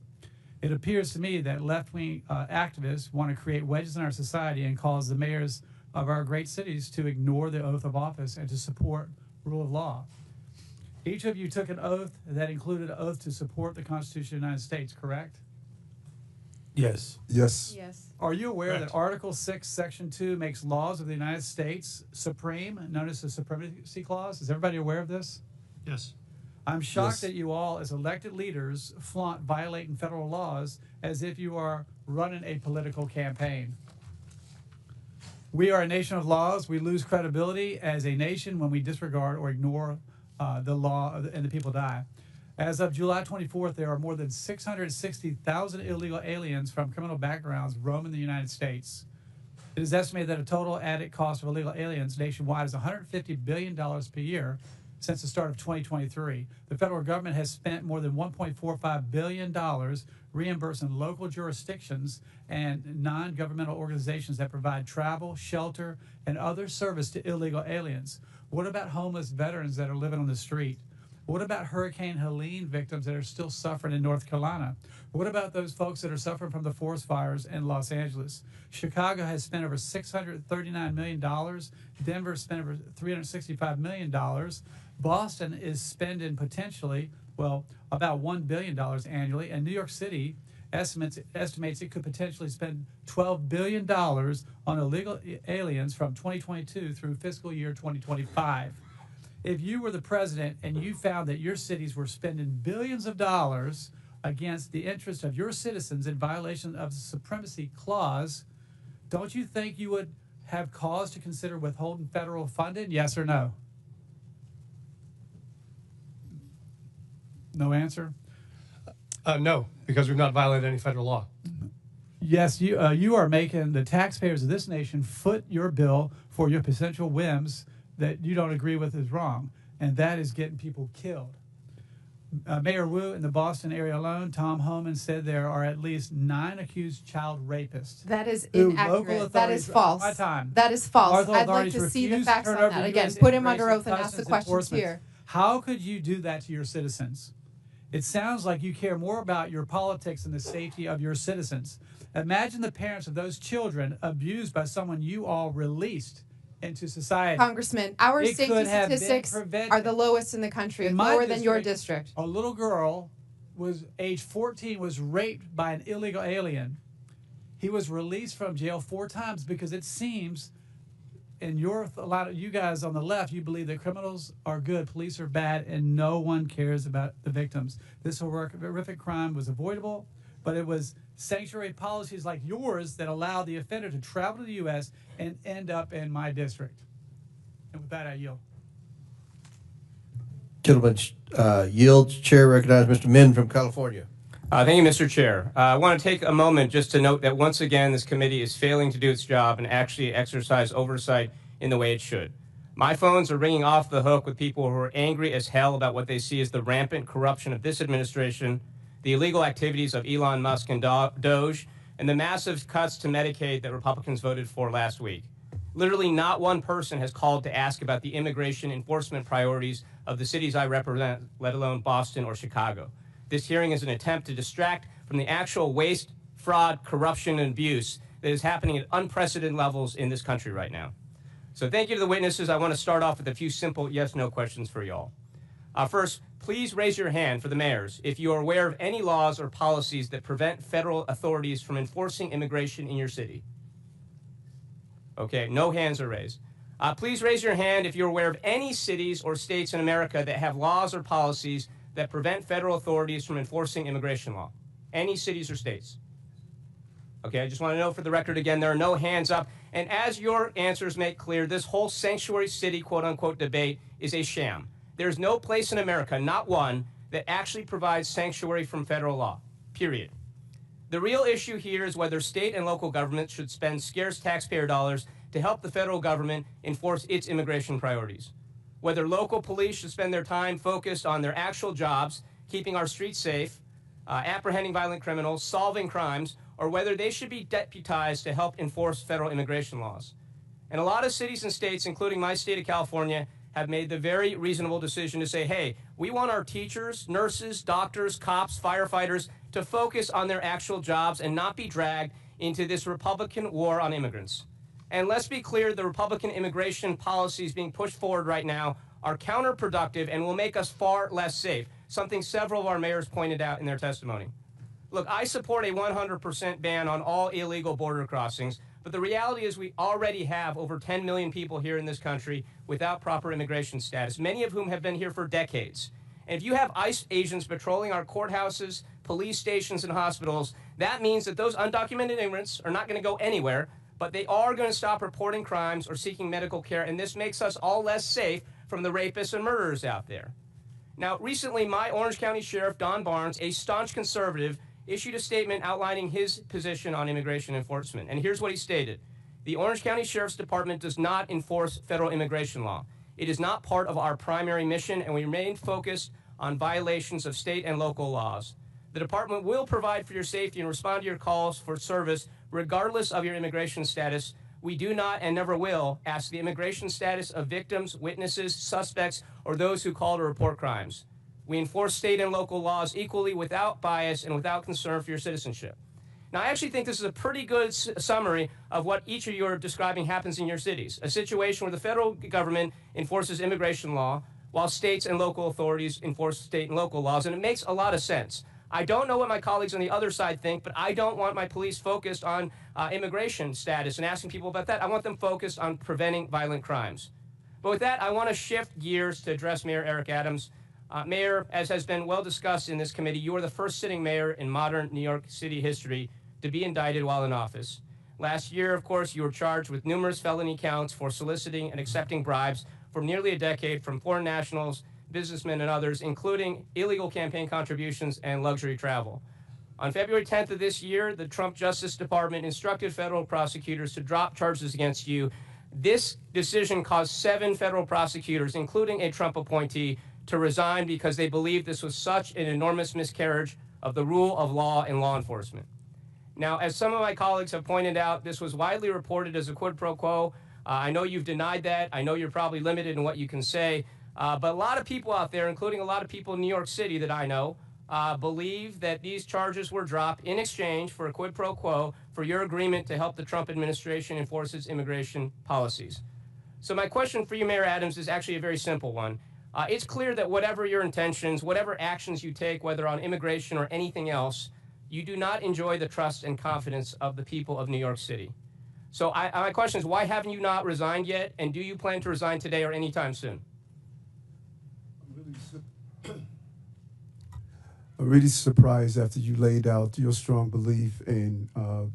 It appears to me that left-wing activists want to create wedges in our society and cause the mayors of our great cities to ignore the oath of office and to support rule of law. Each of you took an oath that included an oath to support the Constitution of the United States, correct? Yes. Yes. Yes. Are you aware Correct. that Article 6, Section 2 makes laws of the United States supreme, known as the Supremacy Clause? Is everybody aware of this? Yes. I'm shocked Yes. that you all, as elected leaders, flaunt violating federal laws as if you are running a political campaign. We are a nation of laws. We lose credibility as a nation when we disregard or ignore the law and the people die. As of July 24th, there are more than 660,000 illegal aliens from criminal backgrounds roaming the United States. It is estimated that a total added cost of illegal aliens nationwide is $150 billion per year since the start of 2023. The federal government has spent more than $1.45 billion reimbursing local jurisdictions and non-governmental organizations that provide travel, shelter, and other service to illegal aliens. What about homeless veterans that are living on the street? What about Hurricane Helene victims that are still suffering in North Carolina? What about those folks that are suffering from the forest fires in Los Angeles? Chicago has spent over $639 million. Denver spent over $365 million. Boston is spending potentially, well, about $1 billion annually. And New York City estimates it could potentially spend $12 billion on illegal aliens from 2022 through fiscal year 2025. If you were the president and you found that your cities were spending billions of dollars against the interest of your citizens in violation of the Supremacy Clause, don't you think you would have cause to consider withholding federal funding? Yes or no? No answer? No, because we've not violated any federal law. Yes, you are making the taxpayers of this nation foot your bill for your potential whims that you don't agree with is wrong, and that is getting people killed. Mayor Wu, in the Boston area alone, Tom Homan said there are at least 9 accused child rapists. That is who inaccurate. That is false. My time. That is false. Local I'd like authorities to see the refuse facts turn on over that. to Again, US put him under Immigration oath and ask the Customs questions Enforcement. here. How could you do that to your citizens? It sounds like you care more about your politics than the safety of your citizens. Imagine the parents of those children abused by someone you all released into society. Congressman, our It safety could have been statistics prevented. are the lowest in the country, In my lower than your district. A little girl was age 14, was raped by an illegal alien. He was released from jail 4 times because it seems, and a lot of you guys on the left, you believe that criminals are good, police are bad, and no one cares about the victims. This horrific crime was avoidable, but it was sanctuary policies like yours that allowed the offender to travel to the U.S. and end up in my district. And with that, I yield. Gentleman yields. Chair recognizes Mr. Min from California. Thank you, Mr. Chair. I want to take a moment just to note that once again, this committee is failing to do its job and actually exercise oversight in the way it should. My phones are ringing off the hook with people who are angry as hell about what they see as the rampant corruption of this administration, the illegal activities of Elon Musk and Doge, and the massive cuts to Medicaid that Republicans voted for last week. Literally not one person has called to ask about the immigration enforcement priorities of the cities I represent, let alone Boston or Chicago. This hearing is an attempt to distract from the actual waste, fraud, corruption, and abuse that is happening at unprecedented levels in this country right now. So thank you to the witnesses. I want to start off with a few simple yes-no questions for y'all. First, please raise your hand for the mayors if you are aware of any laws or policies that prevent federal authorities from enforcing immigration in your city. Okay, no hands are raised. Please raise your hand if you're aware of any cities or states in America that have laws or policies that prevent federal authorities from enforcing immigration law. Any cities or states. Okay, I just want to know for the record again, there are no hands up. And as your answers make clear, this whole sanctuary city, quote unquote, debate is a sham. There's no place in America, not one, that actually provides sanctuary from federal law, period. The real issue here is whether state and local governments should spend scarce taxpayer dollars to help the federal government enforce its immigration priorities. Whether local police should spend their time focused on their actual jobs, keeping our streets safe, apprehending violent criminals, solving crimes, or whether they should be deputized to help enforce federal immigration laws. And a lot of cities and states, including my state of California, have made the very reasonable decision to say, hey, we want our teachers, nurses, doctors, cops, firefighters to focus on their actual jobs and not be dragged into this Republican war on immigrants. And let's be clear, the Republican immigration policies being pushed forward right now are counterproductive and will make us far less safe, something several of our mayors pointed out in their testimony. Look, I support a 100% ban on all illegal border crossings, but the reality is we already have over 10 million people here in this country without proper immigration status, many of whom have been here for decades. And if you have ICE agents patrolling our courthouses, police stations, and hospitals, that means that those undocumented immigrants are not going to go anywhere, but they are going to stop reporting crimes or seeking medical care, and this makes us all less safe from the rapists and murderers out there. Now, recently, my Orange County Sheriff, Don Barnes, a staunch conservative, issued a statement outlining his position on immigration enforcement. And here's what he stated. The Orange County Sheriff's Department does not enforce federal immigration law. It is not part of our primary mission, and we remain focused on violations of state and local laws. The department will provide for your safety and respond to your calls for service regardless of your immigration status. We do not and never will ask the immigration status of victims, witnesses, suspects, or those who call to report crimes. We enforce state and local laws equally without bias and without concern for your citizenship. Now, I actually think this is a pretty good summary of what each of you are describing happens in your cities. A situation where the federal government enforces immigration law while states and local authorities enforce state and local laws, and it makes a lot of sense. I don't know what my colleagues on the other side think, but I don't want my police focused on immigration status and asking people about that. I want them focused on preventing violent crimes. But with that, I want to shift gears to address Mayor Eric Adams. Mayor, as has been well discussed in this committee, you are the first sitting mayor in modern New York City history to be indicted while in office. Last year, of course, you were charged with numerous felony counts for soliciting and accepting bribes for nearly a decade from foreign nationals, businessmen, and others, including illegal campaign contributions and luxury travel. On February 10th of this year, the Trump Justice Department instructed federal prosecutors to drop charges against you. This decision caused 7 federal prosecutors, including a Trump appointee, to resign because they believed this was such an enormous miscarriage of the rule of law in law enforcement. Now, as some of my colleagues have pointed out, this was widely reported as a quid pro quo. I know you've denied that. I know you're probably limited in what you can say. But a lot of people out there, including a lot of people in New York City that I know, believe that these charges were dropped in exchange for a quid pro quo for your agreement to help the Trump administration enforce its immigration policies. So my question for you, Mayor Adams, is actually a very simple one. It's clear that whatever your intentions, whatever actions you take, whether on immigration or anything else, you do not enjoy the trust and confidence of the people of New York City. So my question is, why haven't you not resigned yet, and do you plan to resign today or anytime soon? I'm really surprised after you laid out your strong belief in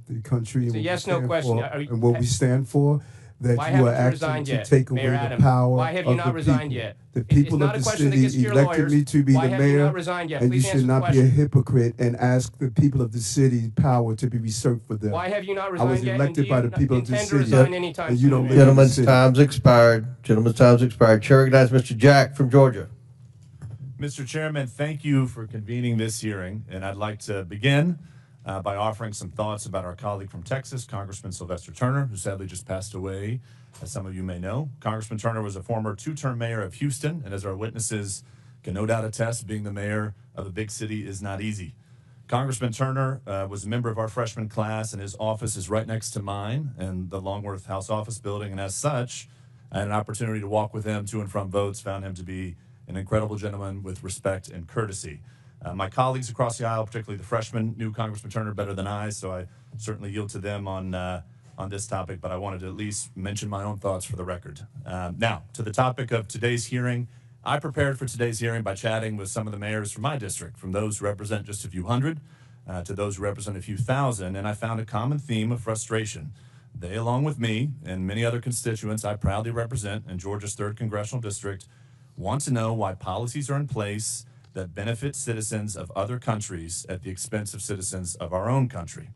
the country and, yes, no question. And what we stand for, that Why you are haven't you acting resigned to yet, take away Mayor the Adams? power Why have you of not the resigned people. yet? The It's people not of a the question that gets to city your elected lawyers. me to be Why the have you mayor, not resigned yet? and Please you answer should the not be a question. hypocrite and ask the people of the city power to be reserved for them. Why have you not I resigned was yet, and elected do by you the people of the intend to city, resign anytime and you don't soon? live in the Gentlemen's city. time's expired. Gentlemen's time's expired. Chair recognizes Mr. Jack from Georgia. Mr. Chairman, thank you for convening this hearing, and I'd like to begin by offering some thoughts about our colleague from Texas, Congressman Sylvester Turner, who sadly just passed away, as some of you may know. Congressman Turner was a former 2-term mayor of Houston, and as our witnesses can no doubt attest, being the mayor of a big city is not easy. Congressman Turner was a member of our freshman class, and his office is right next to mine in the Longworth House Office Building, and as such, I had an opportunity to walk with him to and from votes, found him to be an incredible gentleman with respect and courtesy. My colleagues across the aisle, particularly the freshmen, knew Congressman Turner better than I, so I certainly yield to them on this topic, but I wanted to at least mention my own thoughts for the record. Now, to the topic of today's hearing, I prepared for today's hearing by chatting with some of the mayors from my district, from those who represent just a few hundred to those who represent a few thousand, and I found a common theme of frustration. They, along with me and many other constituents I proudly represent in Georgia's 3rd Congressional District, want to know why policies are in place that benefit citizens of other countries at the expense of citizens of our own country.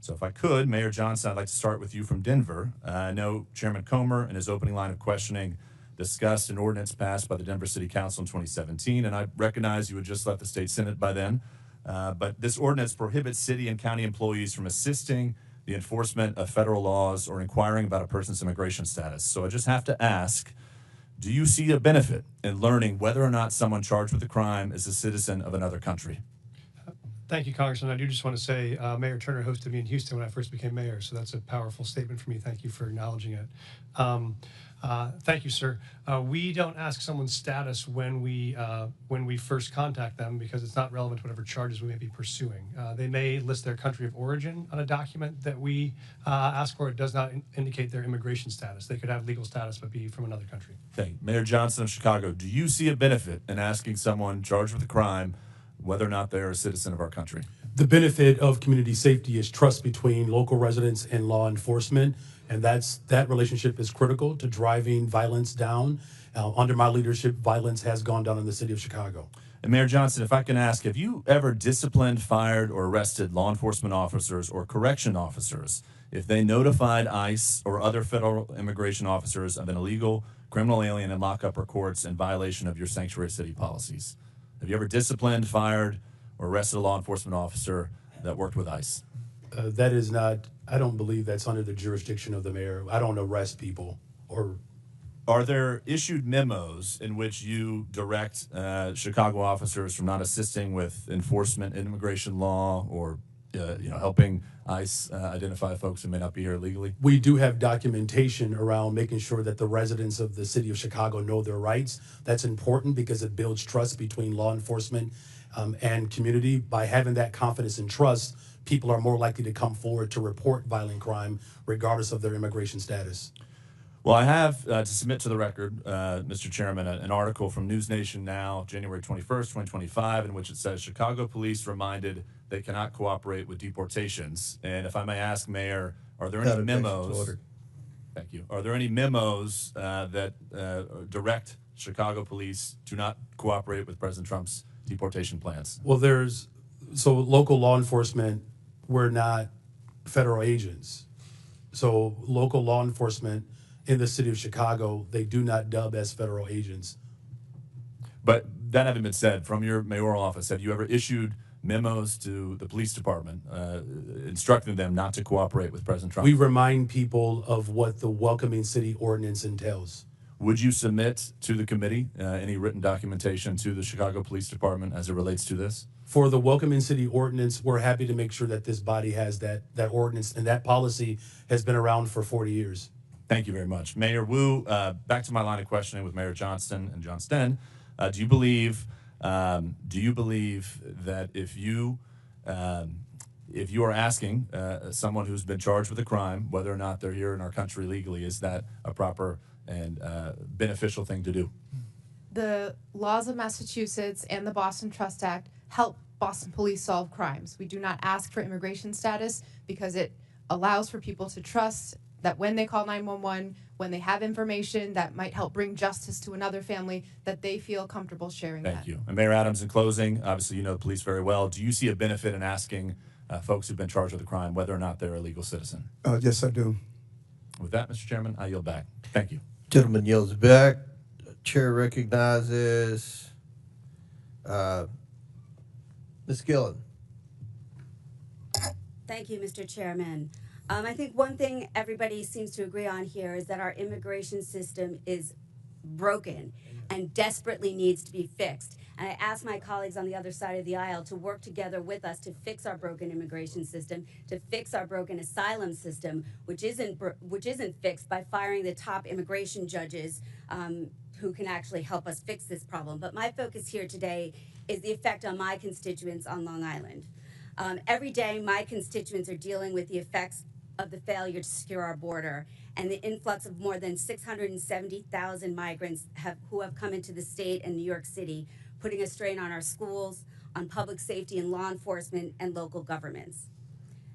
So if I could, Mayor Johnson, I'd like to start with you from Denver. I know Chairman Comer in his opening line of questioning discussed an ordinance passed by the Denver City Council in 2017, and I recognize you had just left the state Senate by then, but this ordinance prohibits city and county employees from assisting the enforcement of federal laws or inquiring about a person's immigration status. So I just have to ask, do you see a benefit in learning whether or not someone charged with a crime is a citizen of another country? Thank you, Congressman. I do just want to say Mayor Turner hosted me in Houston when I first became mayor, so that's a powerful statement for me. Thank you for acknowledging it. Thank you, sir. We don't ask someone's status when we first contact them because it's not relevant to whatever charges we may be pursuing. They may list their country of origin on a document that we ask for. It does not indicate their immigration status. They could have legal status but be from another country. Thank you. Mayor Johnson of Chicago, do you see a benefit in asking someone charged with a crime whether or not they're a citizen of our country? The benefit of community safety is trust between local residents and law enforcement, and that relationship is critical to driving violence down. Under my leadership, violence has gone down in the city of Chicago. And Mayor Johnson, if I can ask, have you ever disciplined, fired, or arrested law enforcement officers or correction officers if they notified ICE or other federal immigration officers of an illegal criminal alien in lockup or courts in violation of your sanctuary city policies? Have you ever disciplined, fired, or arrested a law enforcement officer that worked with ICE? That is not, I don't believe that's under the jurisdiction of the mayor. I don't arrest people. Or are there issued memos in which you direct Chicago officers from not assisting with enforcement in immigration law or helping ICE identify folks who may not be here illegally? We do have documentation around making sure that the residents of the city of Chicago know their rights. That's important because it builds trust between law enforcement and community. By having that confidence and trust, people are more likely to come forward to report violent crime regardless of their immigration status. Well, I have to submit to the record, Mr. Chairman, an article from News Nation Now, January 21st, 2025, in which it says Chicago police reminded they cannot cooperate with deportations. And if I may ask, Mayor, are there any memos? Thank you. Are there any memos that direct Chicago police to not cooperate with President Trump's deportation plans? Well, so local law enforcement, we're not federal agents. So local law enforcement in the city of Chicago, they do not dub as federal agents. But that having been said, from your mayoral office, have you ever issued memos to the police department instructing them not to cooperate with President Trump? We remind people of what the Welcoming City Ordinance entails. Would you submit to the committee any written documentation to the Chicago Police Department as it relates to this? For the Welcoming City Ordinance, we're happy to make sure that this body has that ordinance, and that policy has been around for 40 years. Thank you very much. Mayor Wu, back to my line of questioning with Mayor Johnston and Johnston. Do you believe that if you are asking someone who's been charged with a crime, whether or not they're here in our country legally, is that a proper and beneficial thing to do? The laws of Massachusetts and the Boston Trust Act help Boston police solve crimes. We do not ask for immigration status because it allows for people to trust that when they call 911, when they have information that might help bring justice to another family, that they feel comfortable sharing that. Thank you. And Mayor Adams, in closing, obviously you know the police very well. Do you see a benefit in asking folks who've been charged with a crime whether or not they're a legal citizen? Yes, I do. With that, Mr. Chairman, I yield back. Thank you. Gentleman yields back. Chair recognizes Ms. Gillen. Thank you, Mr. Chairman. I think one thing everybody seems to agree on here is that our immigration system is broken and desperately needs to be fixed. And I ask my colleagues on the other side of the aisle to work together with us to fix our broken immigration system, to fix our broken asylum system, which isn't fixed by firing the top immigration judges who can actually help us fix this problem. But my focus here today is the effect on my constituents on Long Island. Every day, my constituents are dealing with the effects of the failure to secure our border and the influx of more than 670,000 migrants who have come into the state and New York City, putting a strain on our schools, on public safety and law enforcement, and local governments.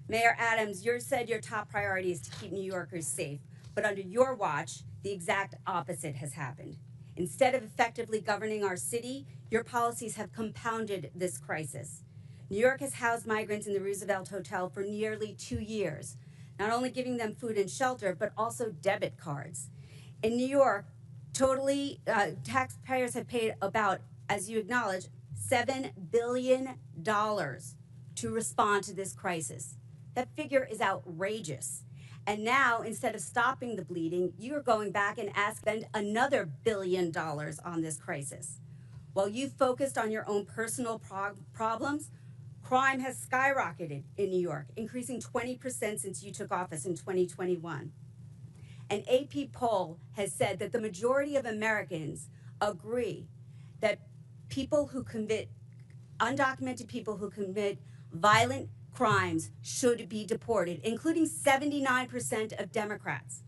Mayor Adams, you said your top priority is to keep New Yorkers safe, but under your watch, the exact opposite has happened. Instead of effectively governing our city, your policies have compounded this crisis. New York has housed migrants in the Roosevelt Hotel for nearly 2 years, not only giving them food and shelter, but also debit cards. In New York, taxpayers have paid about, as you acknowledge, $7 billion to respond to this crisis. That figure is outrageous. And now, instead of stopping the bleeding, you are going back and spend another $1 billion on this crisis. While you focused on your own personal problems, Crime has skyrocketed in New York, increasing 20% since you took office in 2021. An AP poll has said that the majority of Americans agree that undocumented people who commit violent crimes should be deported, including 79% of Democrats.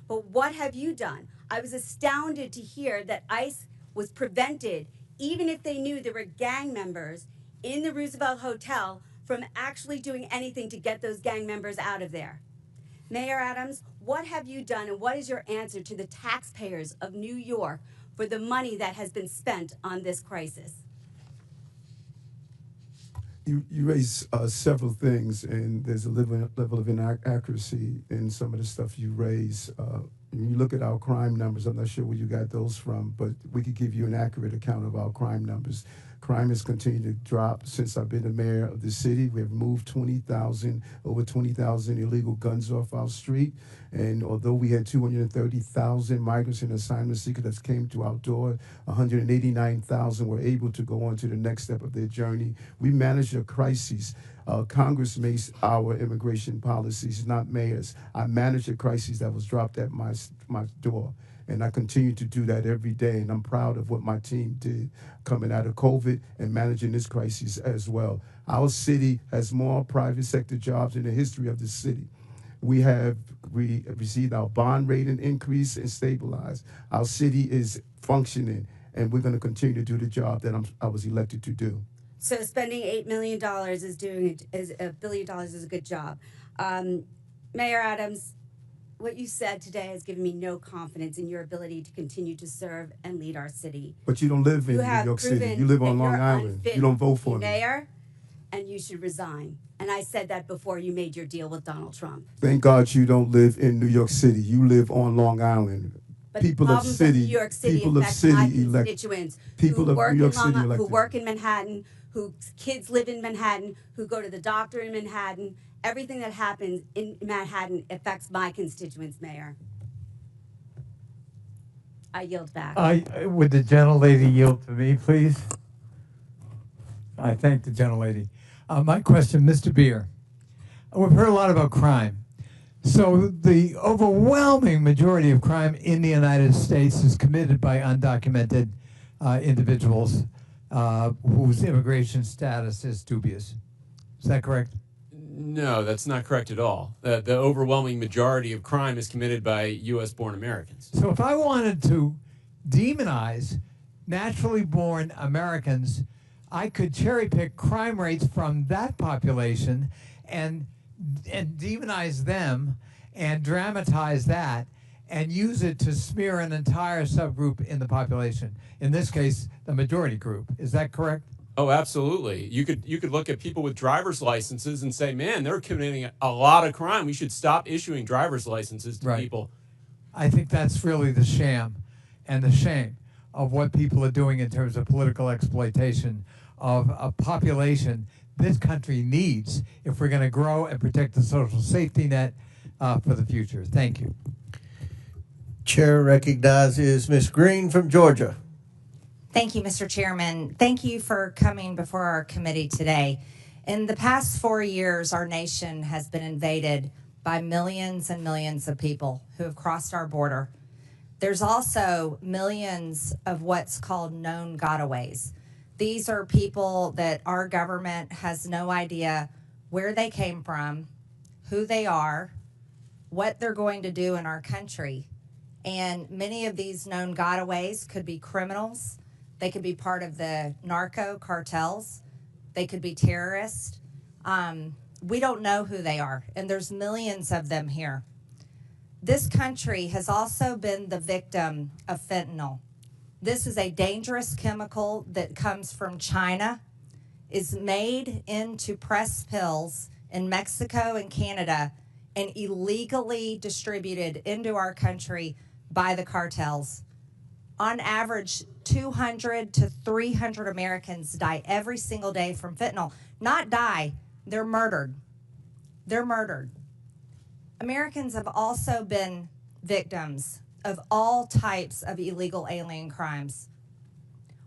But what have you done? I was astounded to hear that ICE was prevented, even if they knew there were gang members in the Roosevelt Hotel, from actually doing anything to get those gang members out of there. Mayor Adams, what have you done and what is your answer to the taxpayers of New York for the money that has been spent on this crisis? You raise several things, and there's a level of inaccuracy in some of the stuff you raise. When you look at our crime numbers, I'm not sure where you got those from, but we could give you an accurate account of our crime numbers. Crime has continued to drop since I've been the mayor of the city. We have moved over 20,000 illegal guns off our street. And although we had 230,000 migrants and asylum seekers that came to our door, 189,000 were able to go on to the next step of their journey. We managed a crisis. Congress makes our immigration policies, not mayors. I managed a crisis that was dropped at my door. And I continue to do that every day. And I'm proud of what my team did coming out of COVID and managing this crisis as well. Our city has more private sector jobs in the history of the city. We received our bond rating increase and stabilized. Our city is functioning, and we're going to continue to do the job that I was elected to do. So spending $8 million is $1 billion is a good job. Mayor Adams, what you said today has given me no confidence in your ability to continue to serve and lead our city. But you don't live in New York City. You live on Long Island. You don't vote for me. Mayor, and you should resign. And I said that before you made your deal with Donald Trump. Thank God you don't live in New York City. You live on Long Island. But people of city, New York City people of affect city my elect constituents people who of work New York in City who elected. work in Manhattan, whose kids live in Manhattan, who go to the doctor in Manhattan. Everything that happens in Manhattan affects my constituents, Mayor. I yield back. Would the gentlelady yield to me, please? I thank the gentlelady. My question, Mr. Beer. We've heard a lot about crime. So the overwhelming majority of crime in the United States is committed by undocumented individuals whose immigration status is dubious. Is that correct? No, that's not correct at all. The overwhelming majority of crime is committed by U.S.-born Americans. So if I wanted to demonize naturally born Americans, I could cherry pick crime rates from that population and demonize them and dramatize that and use it to smear an entire subgroup in the population. In this case, the majority group. Is that correct? Oh, absolutely. You could look at people with driver's licenses and say, man, they're committing a lot of crime. We should stop issuing driver's licenses to people. I think that's really the sham and the shame of what people are doing in terms of political exploitation of a population this country needs if we're going to grow and protect the social safety net for the future. Thank you. Chair recognizes Ms. Green from Georgia. Thank you, Mr. Chairman. Thank you for coming before our committee today. In the past 4 years, our nation has been invaded by millions and millions of people who have crossed our border. There's also millions of what's called known gotaways. These are people that our government has no idea where they came from, who they are, what they're going to do in our country. And many of these known gotaways could be criminals. They could be part of the narco cartels. They could be terrorists. We don't know who they are, and there's millions of them here. This country has also been the victim of fentanyl. This is a dangerous chemical that comes from China, is made into pressed pills in Mexico and Canada, and illegally distributed into our country by the cartels. On average, 200 to 300 Americans die every single day from fentanyl. Not die, they're murdered. They're murdered. Americans have also been victims of all types of illegal alien crimes.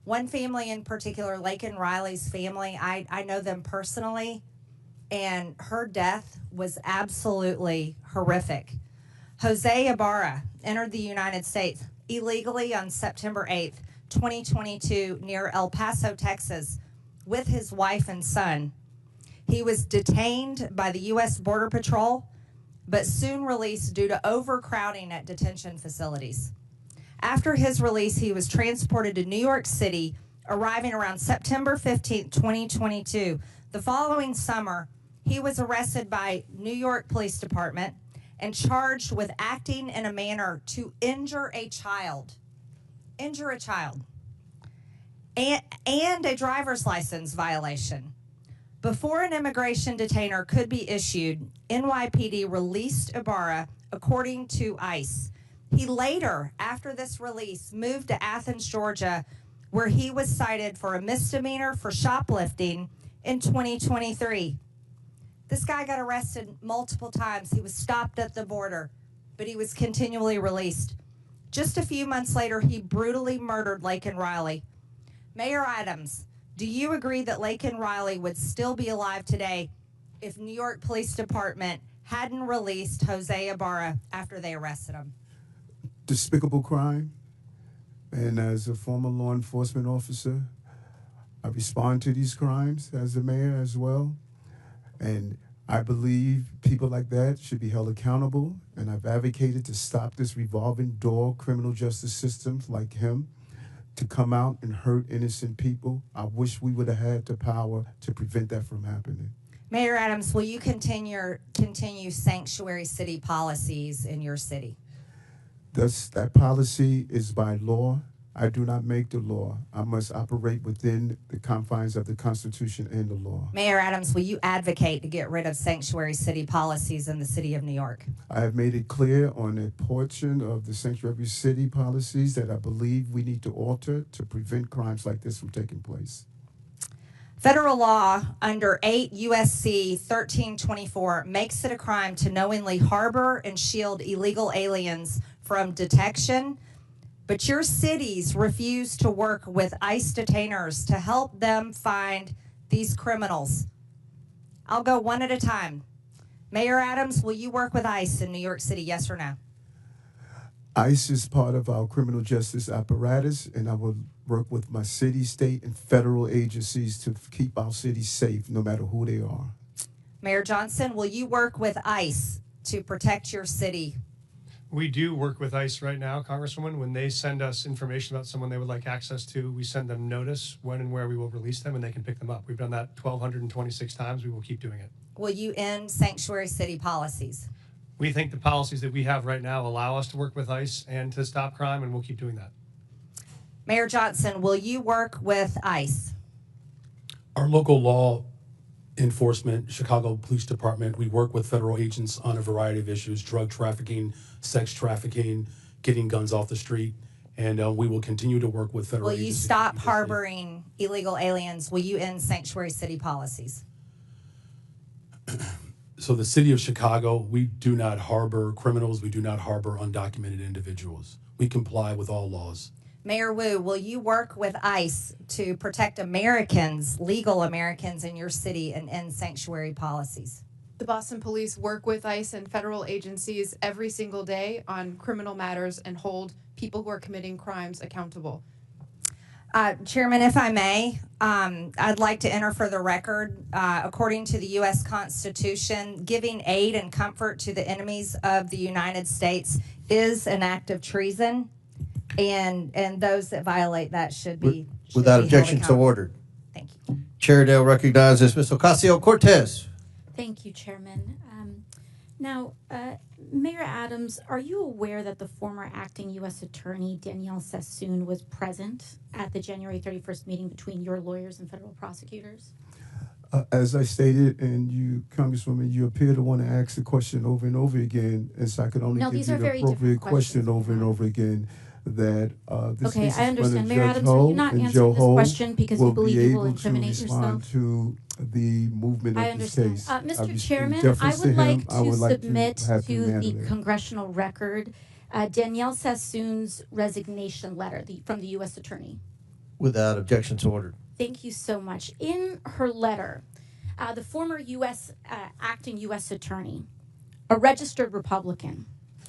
One family in particular, Lakin Riley's family, I know them personally, and her death was absolutely horrific. Jose Ibarra entered the United States illegally on September 8th, 2022, near El Paso, Texas, with his wife and son. He was detained by the U.S. Border Patrol, but soon released due to overcrowding at detention facilities. After his release, he was transported to New York City, arriving around September 15, 2022. The following summer, he was arrested by New York Police Department and charged with acting in a manner to injure a child, and a driver's license violation. Before an immigration detainer could be issued, NYPD released Ibarra according to ICE. He later, after this release, moved to Athens, Georgia, where he was cited for a misdemeanor for shoplifting in 2023. This guy got arrested multiple times. He was stopped at the border, but he was continually released. Just a few months later, he brutally murdered Lakin Riley. Mayor Adams, do you agree that Lakin Riley would still be alive today if New York Police Department hadn't released Jose Ibarra after they arrested him? Despicable crime. And as a former law enforcement officer, I respond to these crimes as a mayor as well. And I believe people like that should be held accountable. And I've advocated to stop this revolving door criminal justice system like him to come out and hurt innocent people. I wish we would have had the power to prevent that from happening. Mayor Adams, will you continue sanctuary city policies in your city? That policy is by law. I do not make the law. I must operate within the confines of the Constitution and the law. Mayor Adams, will you advocate to get rid of sanctuary city policies in the city of New York? I have made it clear on a portion of the sanctuary city policies that I believe we need to alter to prevent crimes like this from taking place. Federal law under 8 U.S.C. 1324 makes it a crime to knowingly harbor and shield illegal aliens from detection, but your cities refuse to work with ICE detainers to help them find these criminals. I'll go one at a time. Mayor Adams, will you work with ICE in New York City, yes or no? ICE is part of our criminal justice apparatus, and I will work with my city, state, and federal agencies to keep our cities safe, no matter who they are. Mayor Johnson, will you work with ICE to protect your city? We do work with ICE right now, Congresswoman. When they send us information about someone they would like access to, we send them notice when and where we will release them, and they can pick them up. We've done that 1,226 times. We will keep doing it. Will you end sanctuary city policies? We think the policies that we have right now allow us to work with ICE and to stop crime, and we'll keep doing that. Mayor Johnson, will you work with ICE? Our local law enforcement, Chicago Police Department, we work with federal agents on a variety of issues: drug trafficking, sex trafficking, getting guns off the street, and we will continue to work with federal agents. Will you stop harboring illegal aliens? Will you end sanctuary city policies? So the city of Chicago, we do not harbor criminals. We do not harbor undocumented individuals. We comply with all laws. Mayor Wu, will you work with ICE to protect Americans, legal Americans in your city, and end sanctuary policies? The Boston Police work with ICE and federal agencies every single day on criminal matters and hold people who are committing crimes accountable. Chairman, if I may, I'd like to enter for the record, according to the U.S. Constitution, giving aid and comfort to the enemies of the United States is an act of treason, and those that violate that should be Without be objection, held so accountable. ordered. Thank you. Chair Dale recognizes Ms. Ocasio-Cortez. Thank you, Chairman. Now, Mayor Adams, are you aware that the former acting U.S. Attorney Danielle Sassoon was present at the January 31st meeting between your lawyers and federal prosecutors? As I stated, and you, Congresswoman, you appear to want to ask the question over and over again, and so I could only give you the appropriate question over and over again. That this okay, case I is understand. Judge Mayor Adams, Ho, are you not and answering Joe this Ho question because you believe you will incriminate respond yourself? to the movement I of this understand. case. Mr. Chairman, I deference would to like him, I would to like submit have to him the handle it. congressional record Danielle Sassoon's resignation letter from the U.S. Attorney. Without objection, so ordered. Thank you so much. In her letter, the former acting U.S. attorney, a registered Republican,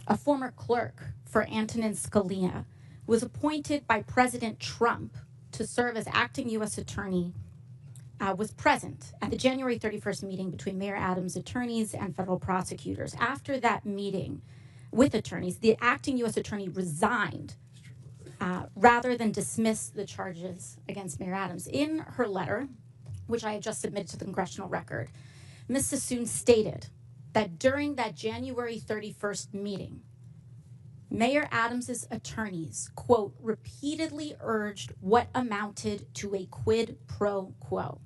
a former clerk for Antonin Scalia, was appointed by President Trump to serve as acting U.S. attorney, was present at the January 31st meeting between Mayor Adams' attorneys and federal prosecutors. After that meeting with attorneys, the acting U.S. attorney resigned rather than dismiss the charges against Mayor Adams. In her letter, which I have just submitted to the congressional record, Ms. Sassoon stated that during that January 31st meeting, Mayor Adams's attorneys, quote, repeatedly urged what amounted to a quid pro quo,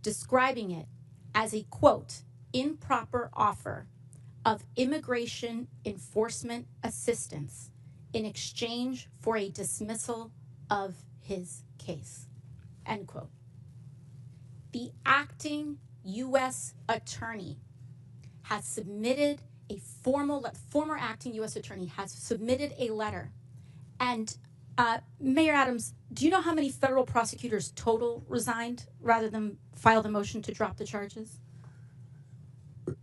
describing it as a, quote, improper offer of immigration enforcement assistance in exchange for a dismissal of his case, end quote. The acting U.S. attorney has submitted a former acting U.S. attorney has submitted a letter. And Mayor Adams, do you know how many federal prosecutors total resigned rather than file the motion to drop the charges?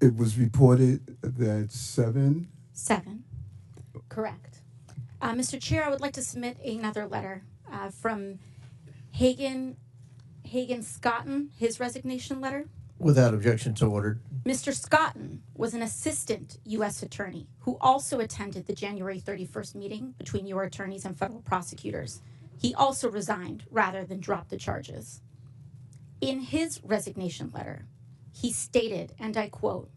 It was reported that 7. 7, correct. Mr. Chair, I would like to submit another letter from Hagan Scotton, his resignation letter. Without objection, so ordered. Mr. Scotton was an assistant U.S. attorney who also attended the January 31st meeting between your attorneys and federal prosecutors. He also resigned rather than drop the charges. In his resignation letter, he stated, and I quote,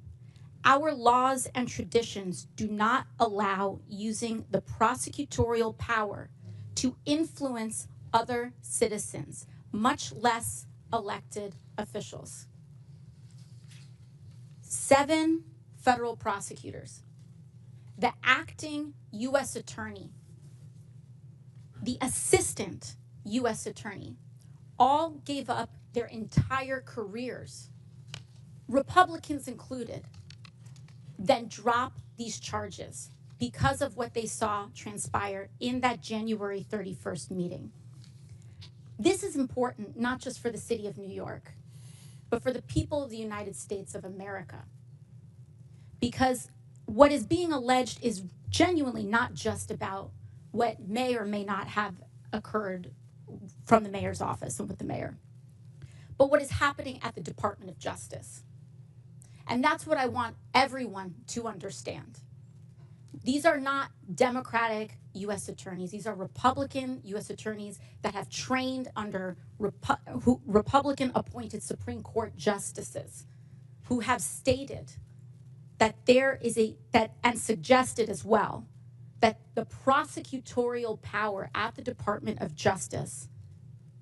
"Our laws and traditions do not allow using the prosecutorial power to influence other citizens, much less elected officials." 7 federal prosecutors, the acting U.S. attorney, the assistant U.S. attorney, all gave up their entire careers, Republicans included, then drop these charges because of what they saw transpire in that January 31st meeting. This is important not just for the city of New York, but for the people of the United States of America. Because what is being alleged is genuinely not just about what may or may not have occurred from the mayor's office and with the mayor, but what is happening at the Department of Justice. And that's what I want everyone to understand. These are not Democratic U.S. attorneys. These are Republican U.S. attorneys that have trained under Republican-appointed Supreme Court justices who have stated that there is and suggested as well, that the prosecutorial power at the Department of Justice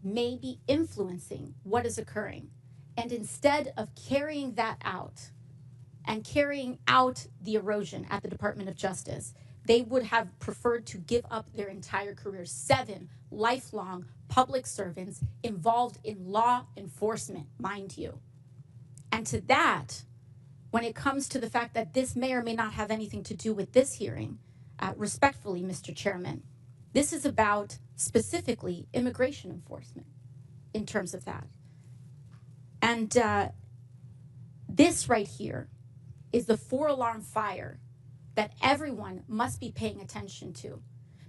may be influencing what is occurring. And instead of carrying that out and carrying out the erosion at the Department of Justice, they would have preferred to give up their entire careers. 7 lifelong public servants involved in law enforcement, mind you. And to that, when it comes to the fact that this may or may not have anything to do with this hearing, respectfully, Mr. Chairman, this is about specifically immigration enforcement in terms of that. And this right here is the 4-alarm fire that everyone must be paying attention to.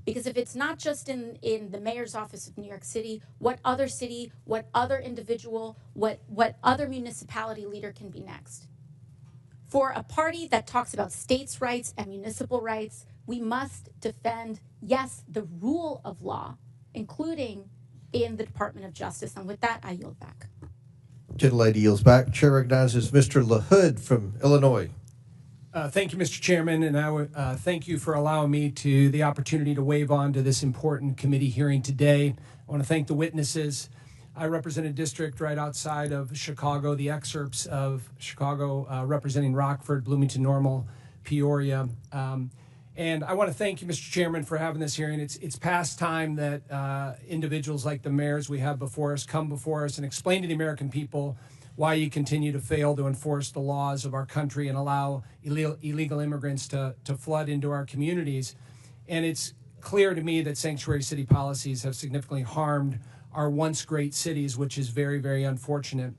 Because if it's not just in the mayor's office of New York City, what other city, what other individual, what other municipality leader can be next? For a party that talks about states' rights and municipal rights, we must defend, yes, the rule of law, including in the Department of Justice. And with that, I yield back. Gentlelady yields back. Chair recognizes Mr. LaHood from Illinois. Thank you, Mr. Chairman, and I would thank you for allowing me the opportunity to wave on to this important committee hearing today. I want to thank the witnesses. I represent a district right outside of Chicago, the excerpts of Chicago representing Rockford, Bloomington Normal, Peoria. And I want to thank you, Mr. Chairman, for having this hearing. It's past time that individuals like the mayors we have before us come before us and explain to the American people why you continue to fail to enforce the laws of our country and allow illegal immigrants to flood into our communities. And it's clear to me that sanctuary city policies have significantly harmed our once great cities, which is very, very unfortunate.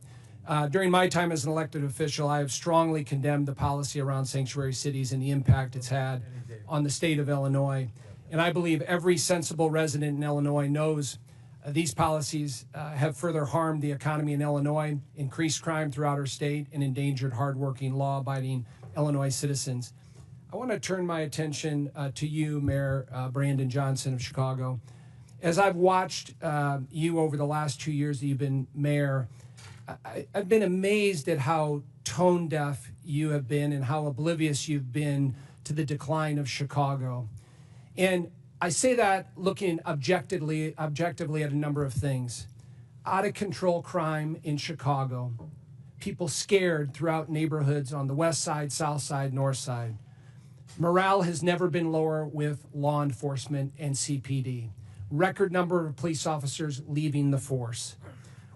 During my time as an elected official, I have strongly condemned the policy around sanctuary cities and the impact it's had on the state of Illinois. And I believe every sensible resident in Illinois knows these policies have further harmed the economy in Illinois, increased crime throughout our state, and endangered hardworking, law-abiding Illinois citizens. I want to turn my attention to you, Mayor Brandon Johnson of Chicago. As I've watched you over the last 2 years that you've been mayor, I've been amazed at how tone deaf you have been and how oblivious you've been to the decline of Chicago. And I say that looking objectively at a number of things. Out of control crime in Chicago, people scared throughout neighborhoods on the west side, south side, north side. Morale has never been lower with law enforcement and CPD. Record number of police officers leaving the force.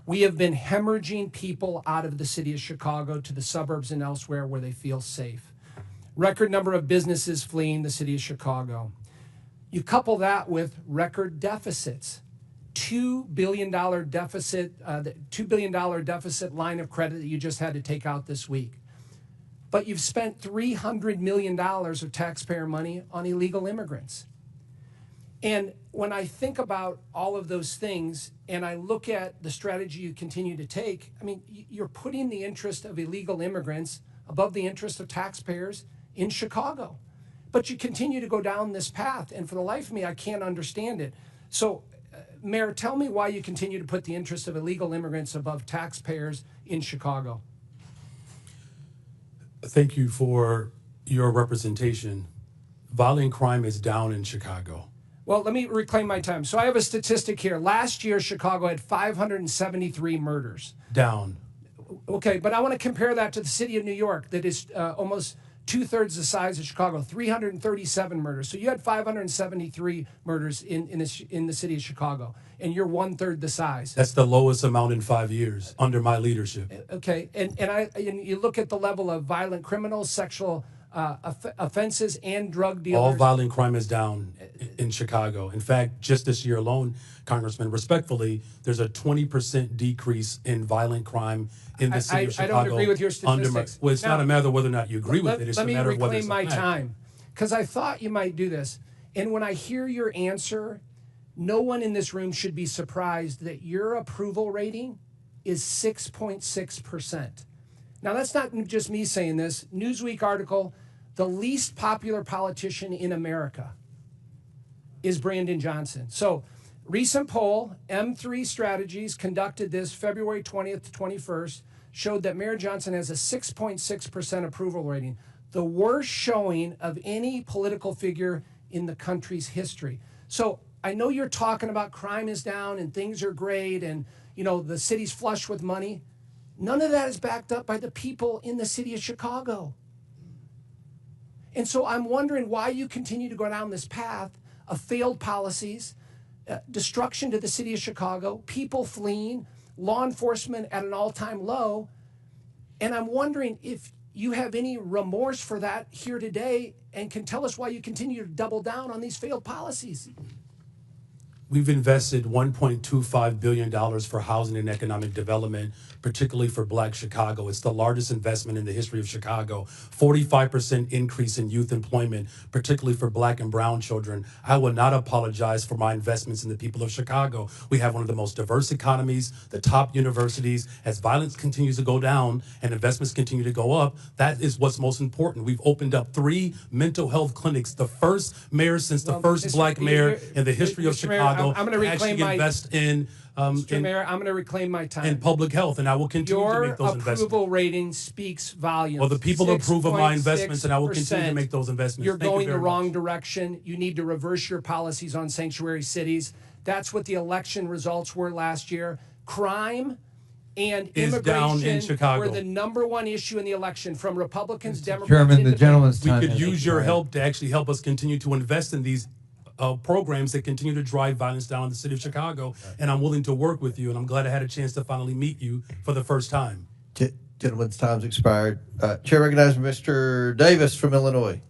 We have been hemorrhaging people out of the city of Chicago to the suburbs and elsewhere where they feel safe. Record number of businesses fleeing the city of Chicago. You couple that with record deficits. $2 billion deficit, the $2 billion deficit line of credit that you just had to take out this week. But you've spent $300 million of taxpayer money on illegal immigrants. And when I think about all of those things and I look at the strategy you continue to take, I mean, you're putting the interest of illegal immigrants above the interest of taxpayers in Chicago. But you continue to go down this path, and for the life of me, I can't understand it. So, Mayor, tell me why you continue to put the interest of illegal immigrants above taxpayers in Chicago. Thank you for your representation. Violent crime is down in Chicago. Well, let me reclaim my time. So I have a statistic here. Last year, Chicago had 573 murders. Down. Okay, but I want to compare that to the city of New York that is almost two-thirds the size of Chicago, 337 murders. So you had 573 murders in the city of Chicago, and you're one-third the size. That's the lowest amount in 5 years under my leadership. Okay, and you look at the level of violent criminals, sexual offenses, and drug dealers. All violent crime is down in Chicago. In fact, just this year alone, Congressman, respectfully, there's a 20% decrease in violent crime in the city of Chicago. I don't agree with your statistics. Well, it's not a matter of whether or not you agree with it. It's a matter of whether it's a fact. Let me reclaim my time, because I thought you might do this. And when I hear your answer, no one in this room should be surprised that your approval rating is 6.6%. Now, that's not just me saying this. Newsweek article, the least popular politician in America is Brandon Johnson. So, recent poll, M3 Strategies, conducted this February 20th to 21st, showed that Mayor Johnson has a 6.6% approval rating, the worst showing of any political figure in the country's history. So I know you're talking about crime is down and things are great and, you know, the city's flush with money. None of that is backed up by the people in the city of Chicago. And so I'm wondering why you continue to go down this path of failed policies, destruction to the city of Chicago, people fleeing, law enforcement at an all-time low. And I'm wondering if you have any remorse for that here today and can tell us why you continue to double down on these failed policies. We've invested $1.25 billion for housing and economic development, particularly for Black Chicago. It's the largest investment in the history of Chicago. 45% increase in youth employment, particularly for Black and brown children. I will not apologize for my investments in the people of Chicago. We have one of the most diverse economies, the top universities. As violence continues to go down and investments continue to go up, that is what's most important. We've opened up 3 mental health clinics, the first mayor since the first Black mayor in the history of Chicago. I'm going to reclaim my invest in Mr. Mayor, I'm going to reclaim my time. In public health, and I will continue to make those investments. Your approval rating speaks volumes. Well, the people approve of my investments, and I will continue to make those investments. You're going the wrong direction. You need to reverse your policies on sanctuary cities. That's what the election results were last year. Crime and immigration were the #1 issue in the election, from Republicans, Democrats, Chairman, the gentleman's time. We could use your help to actually help us continue to invest in these programs that continue to drive violence down in the city of Chicago, and I'm willing to work with you, and I'm glad I had a chance to finally meet you for the first time. Gentleman's time's expired. Chair recognizes Mr. Davis from Illinois.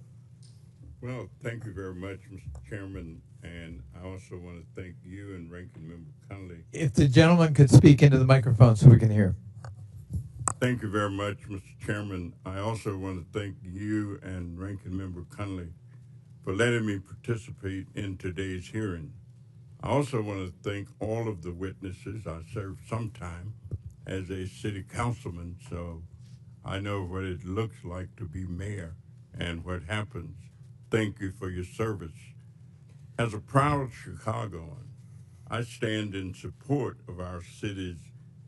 Well, thank you very much, Mr. Chairman, and I also want to thank you and Ranking Member Connolly. If the gentleman could speak into the microphone so we can hear. Thank you very much, Mr. Chairman. I also want to thank you and Ranking Member Connolly for letting me participate in today's hearing. I also want to thank all of the witnesses. I served some time as a city councilman, so I know what it looks like to be mayor and what happens. Thank you for your service. As a proud Chicagoan, I stand in support of our city's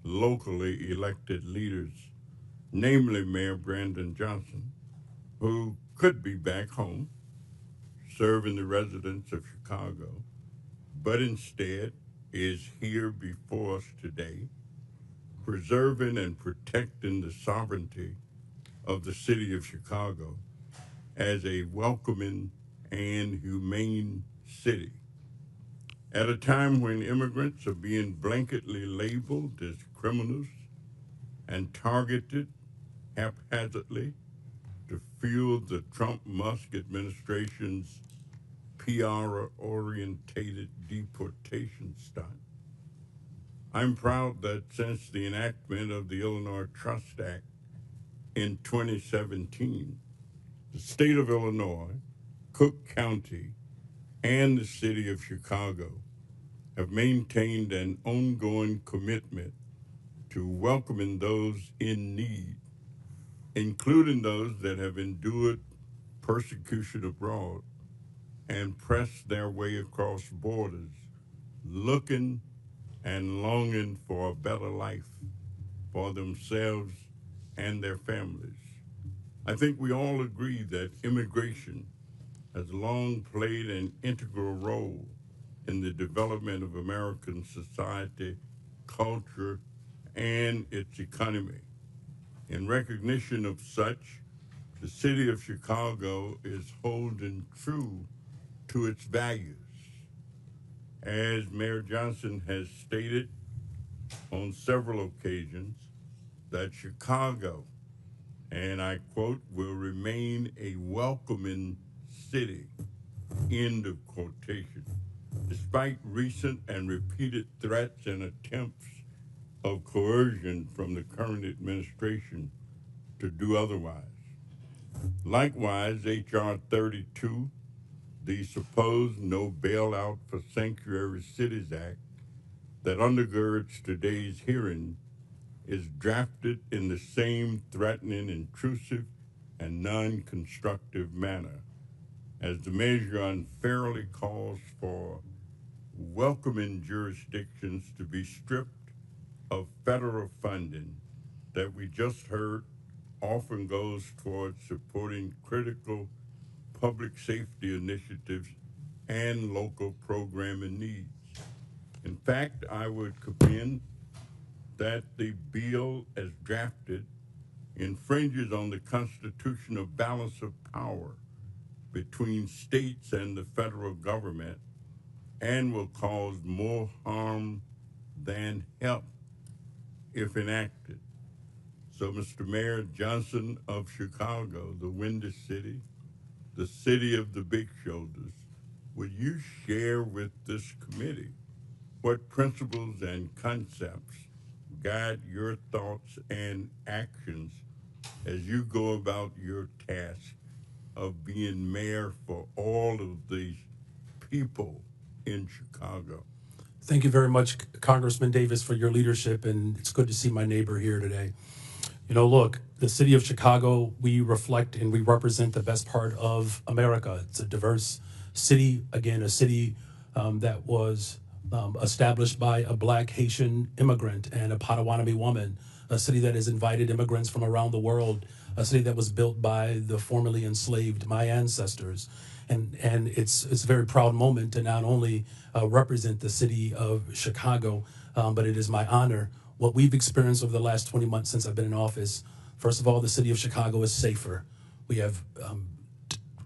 locally elected leaders, namely Mayor Brandon Johnson, who could be back home serving the residents of Chicago, but instead is here before us today, preserving and protecting the sovereignty of the city of Chicago as a welcoming and humane city. At a time when immigrants are being blanketly labeled as criminals and targeted haphazardly to fuel the Trump-Musk administration's PR-orientated deportation stunt, I'm proud that since the enactment of the Illinois Trust Act in 2017, the state of Illinois, Cook County, and the city of Chicago have maintained an ongoing commitment to welcoming those in need, including those that have endured persecution abroad and pressed their way across borders, looking and longing for a better life for themselves and their families. I think we all agree that immigration has long played an integral role in the development of American society, culture, and its economy. In recognition of such, the city of Chicago is holding true to its values. As Mayor Johnson has stated on several occasions, that Chicago, and I quote, will remain a welcoming city, end of quotation, despite recent and repeated threats and attempts of coercion from the current administration to do otherwise. Likewise, H.R. 32, the supposed No Bailout for Sanctuary Cities Act that undergirds today's hearing, is drafted in the same threatening, intrusive, and non-constructive manner, as the measure unfairly calls for welcoming jurisdictions to be stripped of federal funding that we just heard often goes towards supporting critical public safety initiatives and local programming needs. In fact, I would commend that the bill as drafted infringes on the constitutional balance of power between states and the federal government and will cause more harm than help if enacted. So, Mr. Mayor Johnson of Chicago, the Windy City, the city of the big shoulders, would you share with this committee what principles and concepts guide your thoughts and actions as you go about your task of being mayor for all of these people in Chicago? Thank you very much, Congressman Davis, for your leadership, and it's good to see my neighbor here today. You know, look, the city of Chicago, we reflect and we represent the best part of America. It's a diverse city, again, a city that was established by a Black Haitian immigrant and a Potawatomi woman, a city that has invited immigrants from around the world, a city that was built by the formerly enslaved, my ancestors. And it's a very proud moment to not only represent the city of Chicago, but it is my honor. What we've experienced over the last 20 months since I've been in office, first of all, the city of Chicago is safer. We have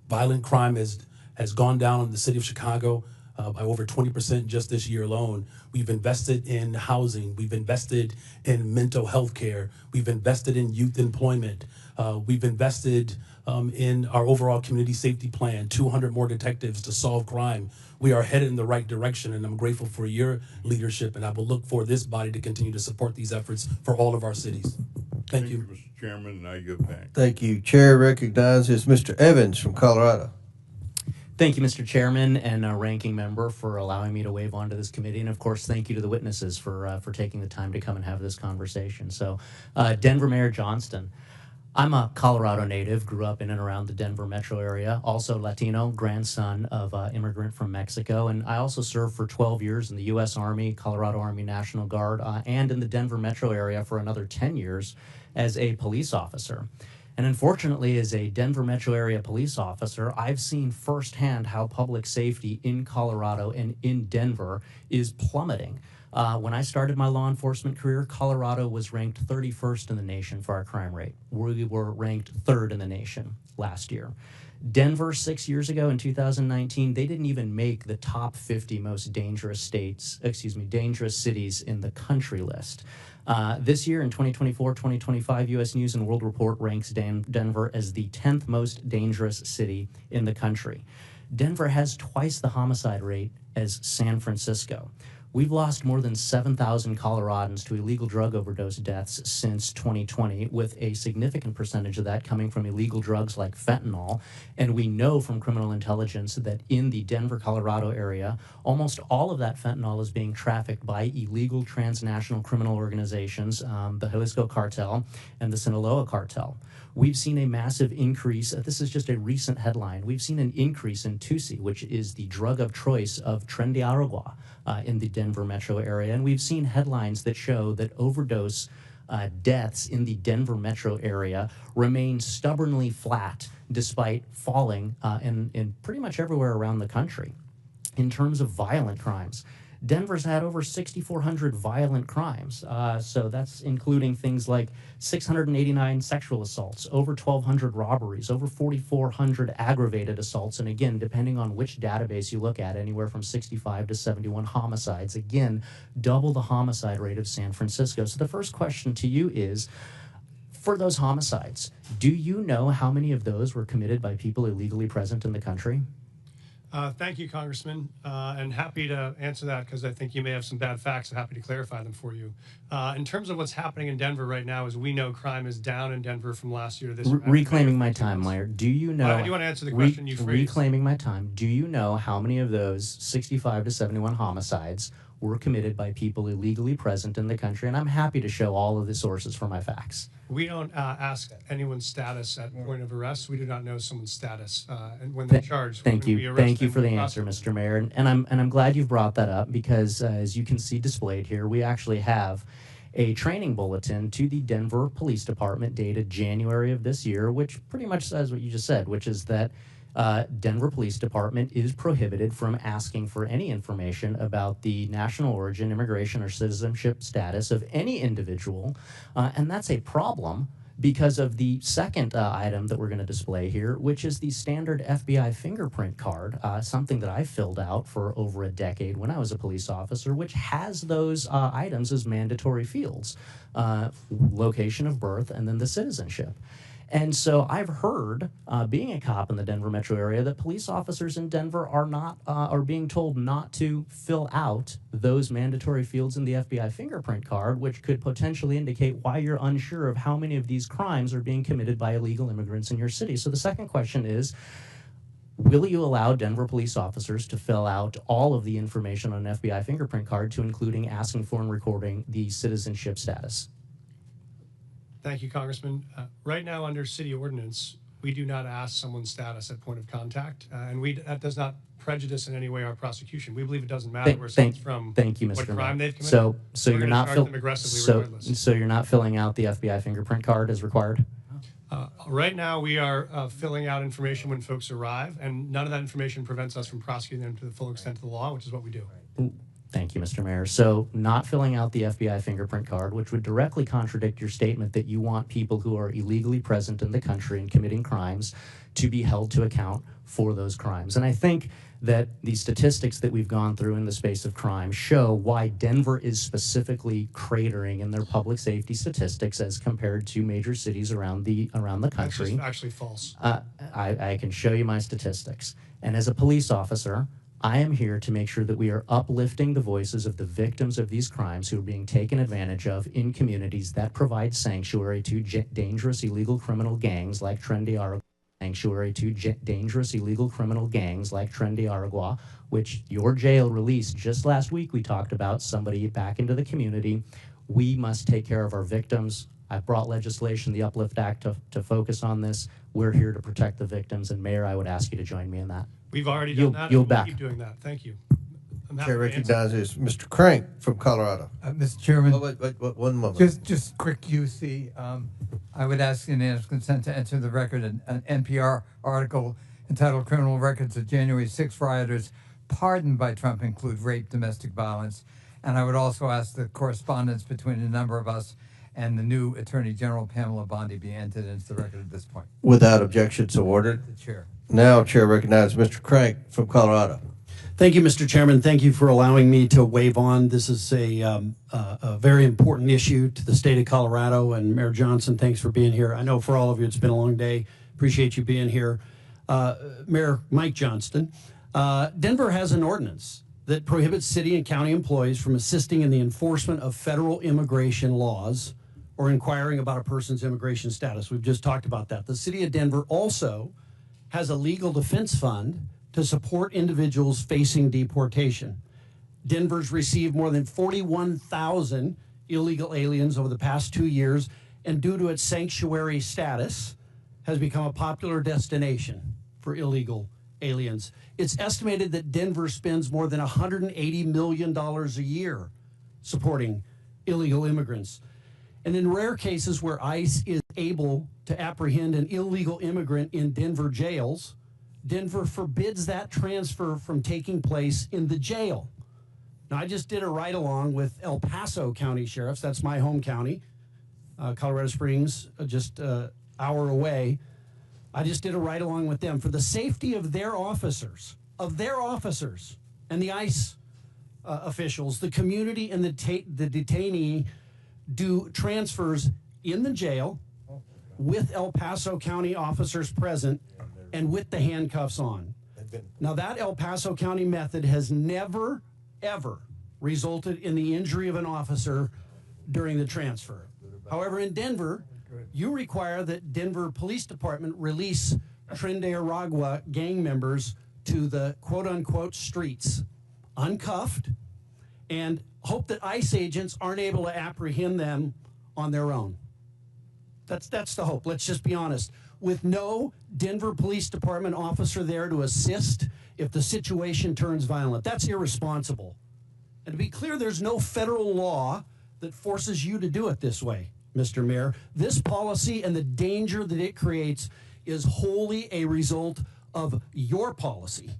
violent crime has gone down in the city of Chicago. by over 20% just this year alone. We've invested in housing. We've invested in mental health care. We've invested in youth employment. We've invested in our overall community safety plan, 200 more detectives to solve crime. We are headed in the right direction, and I'm grateful for your leadership, and I will look for this body to continue to support these efforts for all of our cities. Thank you. Mr. Chairman, and I yield back. Thank you. Chair recognizes Mr. Evans from Colorado. Thank you, Mr. Chairman and Ranking Member, for allowing me to wave onto this committee. And of course, thank you to the witnesses for taking the time to come and have this conversation. So, Denver Mayor Johnston. I'm a Colorado native, grew up in and around the Denver metro area, also Latino, grandson of an immigrant from Mexico. And I also served for 12 years in the U.S. Army, Colorado Army National Guard, and in the Denver metro area for another 10 years as a police officer. And unfortunately, as a Denver metro area police officer, I've seen firsthand how public safety in Colorado and in Denver is plummeting. When I started my law enforcement career, Colorado was ranked 31st in the nation for our crime rate. We were ranked 3rd in the nation last year. Denver, 6 years ago in 2019, they didn't even make the top 50 most dangerous dangerous cities in the country list. This year in 2024-2025, U.S. News & World Report ranks Denver as the 10th most dangerous city in the country. Denver has twice the homicide rate as San Francisco. We've lost more than 7,000 Coloradans to illegal drug overdose deaths since 2020, with a significant percentage of that coming from illegal drugs like fentanyl. And we know from criminal intelligence that in the Denver, Colorado area, almost all of that fentanyl is being trafficked by illegal transnational criminal organizations, the Jalisco Cartel and the Sinaloa Cartel. We've seen a massive increase. This is just a recent headline. We've seen an increase in Tusi, which is the drug of choice of Tren de Aragua in the Denver metro area. And we've seen headlines that show that overdose deaths in the Denver metro area remain stubbornly flat despite falling in pretty much everywhere around the country. In terms of violent crimes, Denver's had over 6,400 violent crimes. So that's including things like 689 sexual assaults, over 1,200 robberies, over 4,400 aggravated assaults. And again, depending on which database you look at, anywhere from 65 to 71 homicides. Again, double the homicide rate of San Francisco. So the first question to you is, for those homicides, do you know how many of those were committed by people illegally present in the country? Thank you, Congressman, and happy to answer that because I think you may have some bad facts and happy to clarify them for you. In terms of what's happening in Denver right now, as we know, crime is down in Denver from last year to this year. Reclaiming my time, Meyer. Do you know? I do want to answer the question you phrased. Reclaiming my time. Do you know how many of those 65 to 71 homicides were committed by people illegally present in the country? And I'm happy to show all of the sources for my facts. We don't ask anyone's status at point of arrest. We do not know someone's status and when they're charged. Thank you. Thank you for the answer, Mr. Mayor. And I'm glad you've brought that up because as you can see displayed here, we actually have a training bulletin to the Denver Police Department dated January of this year, which pretty much says what you just said, which is that Denver Police Department is prohibited from asking for any information about the national origin, immigration, or citizenship status of any individual. And that's a problem because of the second item that we're going to display here, which is the standard FBI fingerprint card, something that I filled out for over a decade when I was a police officer, which has those items as mandatory fields, location of birth, and then the citizenship. And so I've heard, being a cop in the Denver metro area, that police officers in Denver are being told not to fill out those mandatory fields in the FBI fingerprint card, which could potentially indicate why you're unsure of how many of these crimes are being committed by illegal immigrants in your city. So the second question is, will you allow Denver police officers to fill out all of the information on an FBI fingerprint card, to including asking for and recording the citizenship status? Thank you, Congressman. Right now, under city ordinance, we do not ask someone's status at point of contact, and that does not prejudice in any way our prosecution. We believe it doesn't matter where someone's from, thank you, Mr. what crime they've committed. So We're you're gonna not charge them aggressively regardless. so you're not filling out the FBI fingerprint card as required? Right now, we are filling out information when folks arrive, and none of that information prevents us from prosecuting them to the full extent of the law, which is what we do. Thank you, Mr. Mayor. So not filling out the FBI fingerprint card, which would directly contradict your statement that you want people who are illegally present in the country and committing crimes to be held to account for those crimes. And I think that the statistics that we've gone through in the space of crime show why Denver is specifically cratering in their public safety statistics as compared to major cities around the country. That's actually false. I can show you my statistics. And as a police officer, I am here to make sure that we are uplifting the voices of the victims of these crimes who are being taken advantage of in communities that provide sanctuary to dangerous illegal criminal gangs like Tren de Aragua, which your jail released just last week. We talked about somebody back into the community. We must take care of our victims. I've brought legislation, the Uplift Act, to focus on this. We're here to protect the victims, and Mayor, I would ask you to join me in that. We've already done that. You'll and we'll back. keep doing that. Thank you. I'm happy Chair to answer. recognizes Mr. Crank from Colorado. Mr. Chairman. Wait, one moment. Just quick UC. I would ask unanimous consent to enter the record an NPR article entitled Criminal Records of January 6 Rioters Pardoned by Trump Include Rape, Domestic Violence. And I would also ask the correspondence between a number of us and the new Attorney General, Pamela Bondi, be entered into the record at this point. Without objection, so ordered. The chair. Now, Chair recognizes Mr. Crank from Colorado. Thank you, Mr. Chairman. Thank you for allowing me to wave on. This is a very important issue to the state of Colorado. And Mayor Johnson, thanks for being here. I know for all of you, it's been a long day. Appreciate you being here. Mayor Mike Johnston, Denver has an ordinance that prohibits city and county employees from assisting in the enforcement of federal immigration laws or inquiring about a person's immigration status. We've just talked about that. The city of Denver also has a legal defense fund to support individuals facing deportation. Denver's received more than 41,000 illegal aliens over the past 2 years, and due to its sanctuary status, has become a popular destination for illegal aliens. It's estimated that Denver spends more than $180 million a year supporting illegal immigrants. And in rare cases where ICE is able to apprehend an illegal immigrant in Denver jails, Denver forbids that transfer from taking place in the jail. Now, I just did a ride-along with El Paso County Sheriffs. That's my home county, Colorado Springs, just an hour away. I just did a ride-along with them for the safety of their officers, and the ICE officials. The community and the detainee do transfers in the jail with El Paso County officers present and with the handcuffs on. Now, that El Paso County method has never, ever resulted in the injury of an officer during the transfer. However, in Denver, you require that Denver Police Department release Tren de Aragua gang members to the quote-unquote streets, uncuffed, and hope that ICE agents aren't able to apprehend them on their own. That's the hope. Let's just be honest. With no Denver Police Department officer there to assist if the situation turns violent, that's irresponsible. And to be clear, there's no federal law that forces you to do it this way, Mr. Mayor. This policy and the danger that it creates is wholly a result of your policy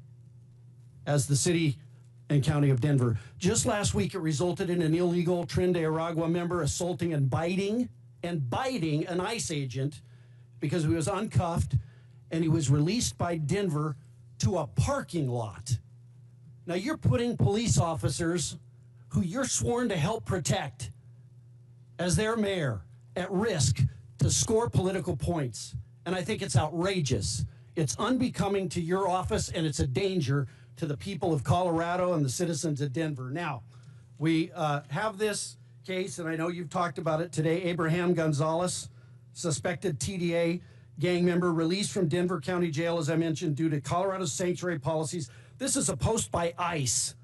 as the city and county of Denver. Just last week, it resulted in an illegal Tren de Aragua member assaulting and biting an ICE agent because he was uncuffed and he was released by Denver to a parking lot. Now, you're putting police officers who you're sworn to help protect as their mayor at risk to score political points. And I think it's outrageous. It's unbecoming to your office, and it's a danger to the people of Colorado and the citizens of Denver. Now, we have this case, and I know you've talked about it today. Abraham Gonzalez, suspected TDA gang member, released from Denver County Jail, as I mentioned, due to Colorado's sanctuary policies. This is a post by ICE.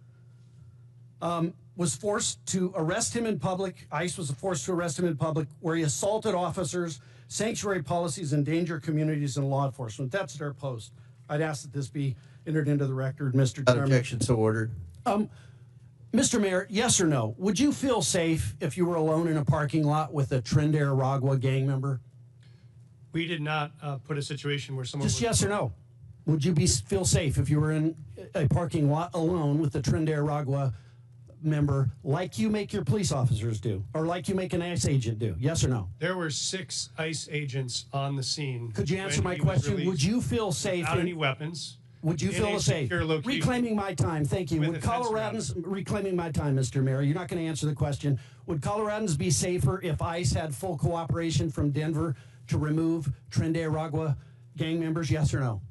Was forced to arrest him in public. ICE was forced to arrest him in public where he assaulted officers, sanctuary policies, endanger communities, and law enforcement. That's their post. I'd ask that this be entered into the record, Mr. Chairman. Objection, so ordered. Mr. Mayor, yes or no? Would you feel safe if you were alone in a parking lot with a Tren de Aragua gang member? We did not put a situation where someone Just yes or no? Would you feel safe if you were in a parking lot alone with the Tren de Aragua member like you make your police officers do, or like you make an ICE agent do? Yes or no? There were 6 ICE agents on the scene. Could you answer when my he was question? Would released you feel safe without in- any weapons? Would you in feel a safe? secure location Reclaiming my time. Thank you. with Would a fence around Coloradans, reclaiming my time, Mr. Mayor, you're not going to answer the question. Would Coloradans be safer if ICE had full cooperation from Denver to remove Tren de Aragua gang members? Yes or no?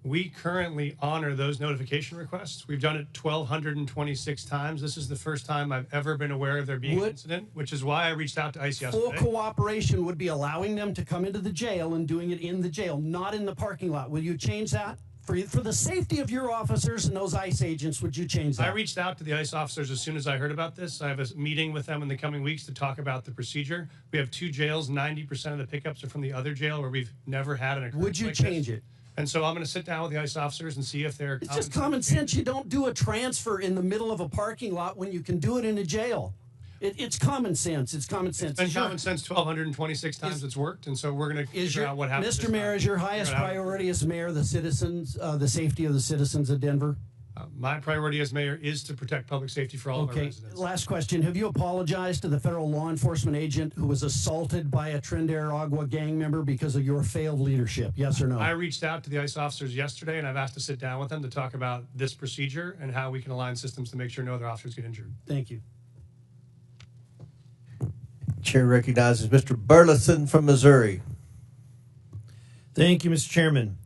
We currently honor those notification requests. We've done it 1,226 times. This is the first time I've ever been aware of there being an incident, which is why I reached out to ICE Full yesterday. cooperation would be allowing them to come into the jail and doing it in the jail, not in the parking lot. Will you change that? For the safety of your officers and those ICE agents, would you change that? I reached out to the ICE officers as soon as I heard about this. I have a meeting with them in the coming weeks to talk about the procedure. We have 2 jails. 90% of the pickups are from the other jail where we've never had an occurrence. Would you like change this. it? And so I'm going to sit down with the ICE officers and see if they're. It's just common sense. You don't do a transfer in the middle of a parking lot when you can do it in a jail. It's common sense. It's common sense. It's been common sense 1,226 times it's worked, and so we're going to figure out what happens. Mr. Mayor, is your highest priority as mayor the citizens, the safety of the citizens of Denver? My priority as mayor is to protect public safety for all of our Okay, residents. last question. Have you apologized to the federal law enforcement agent who was assaulted by a Tren de Aragua gang member because of your failed leadership? Yes or no? I reached out to the ICE officers yesterday, and I've asked to sit down with them to talk about this procedure and how we can align systems to make sure no other officers get injured. Thank you. Chair recognizes Mr. Burleson from Missouri. Thank you, Mr. Chairman.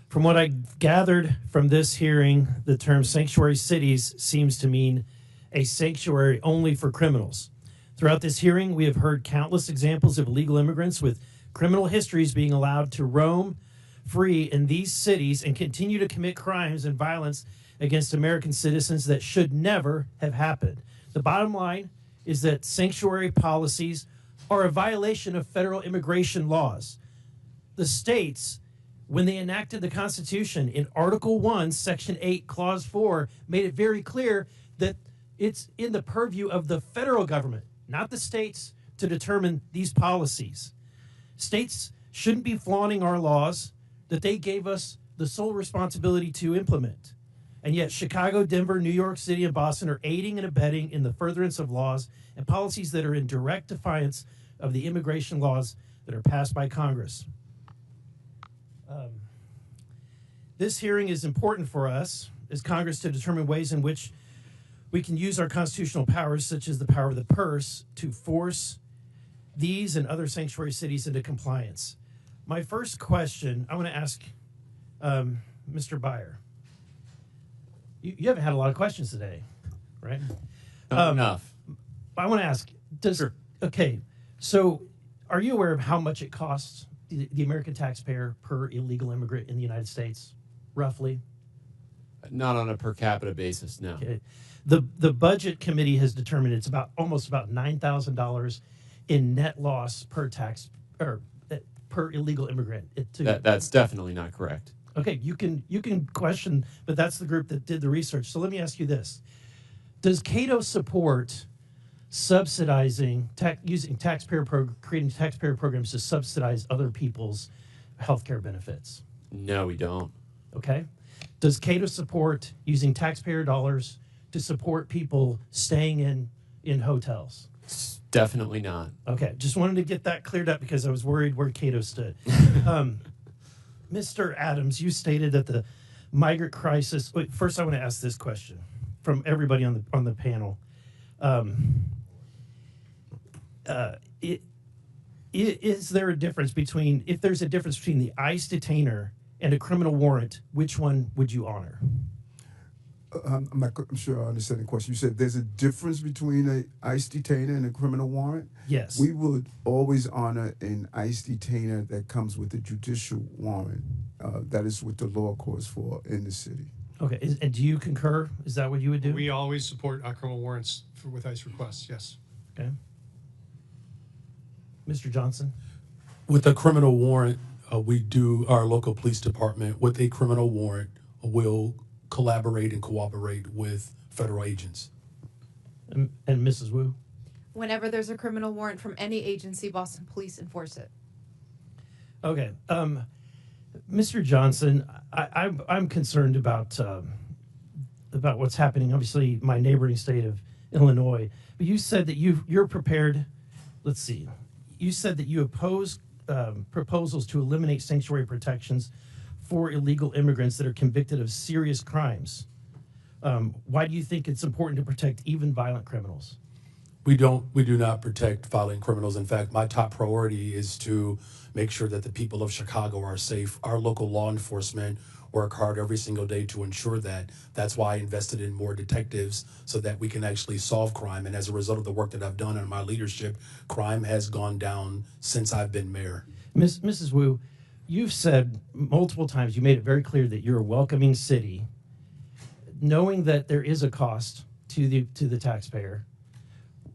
From what I gathered from this hearing, the term sanctuary cities seems to mean a sanctuary only for criminals. Throughout this hearing, we have heard countless examples of illegal immigrants with criminal histories being allowed to roam free in these cities and continue to commit crimes and violence against American citizens that should never have happened. The bottom line is that sanctuary policies are a violation of federal immigration laws. The states, when they enacted the Constitution in Article 1, Section 8, Clause 4, made it very clear that it's in the purview of the federal government, not the states, to determine these policies. States shouldn't be flaunting our laws that they gave us the sole responsibility to implement. And yet Chicago, Denver, New York City, and Boston are aiding and abetting in the furtherance of laws and policies that are in direct defiance of the immigration laws that are passed by Congress. This hearing is important for us as Congress to determine ways in which we can use our constitutional powers, such as the power of the purse, to force these and other sanctuary cities into compliance. My first question, I want to ask Mr. Byer. You haven't had a lot of questions today, right? Not enough. I want to ask, okay, so are you aware of how much it costs the American taxpayer per illegal immigrant in the United States, roughly? Not on a per capita basis, no. Okay. The budget committee has determined it's almost about $9,000 in net loss per tax or per illegal immigrant. That's definitely not correct. Okay, you can question, but that's the group that did the research. So let me ask you this: does Cato support subsidizing creating taxpayer programs to subsidize other people's healthcare benefits? No, we don't. Okay. Does Cato support using taxpayer dollars to support people staying in hotels? Definitely not. Okay, just wanted to get that cleared up because I was worried where Cato stood. Mr. Adams, you stated that the migrant crisis. Wait, first I want to ask this question from everybody on the panel. Is there a difference between, if there's a difference between the ICE detainer and a criminal warrant, which one would you honor? I'm sure I understand the question. You said there's a difference between an ICE detainer and a criminal warrant? Yes. We would always honor an ICE detainer that comes with a judicial warrant. That is what the law calls for in the city. Okay, and do you concur? Is that what you would do? We always support our criminal warrants with ICE requests, yes. Okay. Mr. Johnson? With a criminal warrant, our local police department with a criminal warrant will collaborate and cooperate with federal agents. And Mrs. Wu? Whenever there's a criminal warrant from any agency, Boston Police enforce it. Okay. Mr. Johnson, I'm concerned about what's happening. Obviously, my neighboring state of Illinois. But you said that you're prepared. Let's see. You said that you oppose proposals to eliminate sanctuary protections for illegal immigrants that are convicted of serious crimes. Why do you think it's important to protect even violent criminals? We do not protect violent criminals. In fact, my top priority is to make sure that the people of Chicago are safe. Our local law enforcement work hard every single day to ensure that. That's why I invested in more detectives so that we can actually solve crime. And as a result of the work that I've done in my leadership, crime has gone down since I've been mayor. Mrs. Wu, you've said multiple times, you made it very clear that you're a welcoming city, knowing that there is a cost to the taxpayer.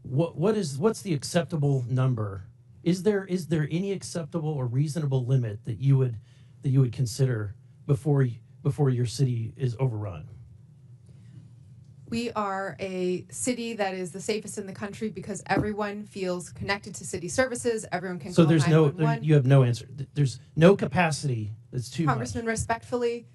What's the acceptable number? Is there any acceptable or reasonable limit that you would consider before your city is overrun? We are a city that is the safest in the country because everyone feels connected to city services. Everyone can So call there's 911. you have no answer. There's no capacity. That's too much. Congressman, respectfully,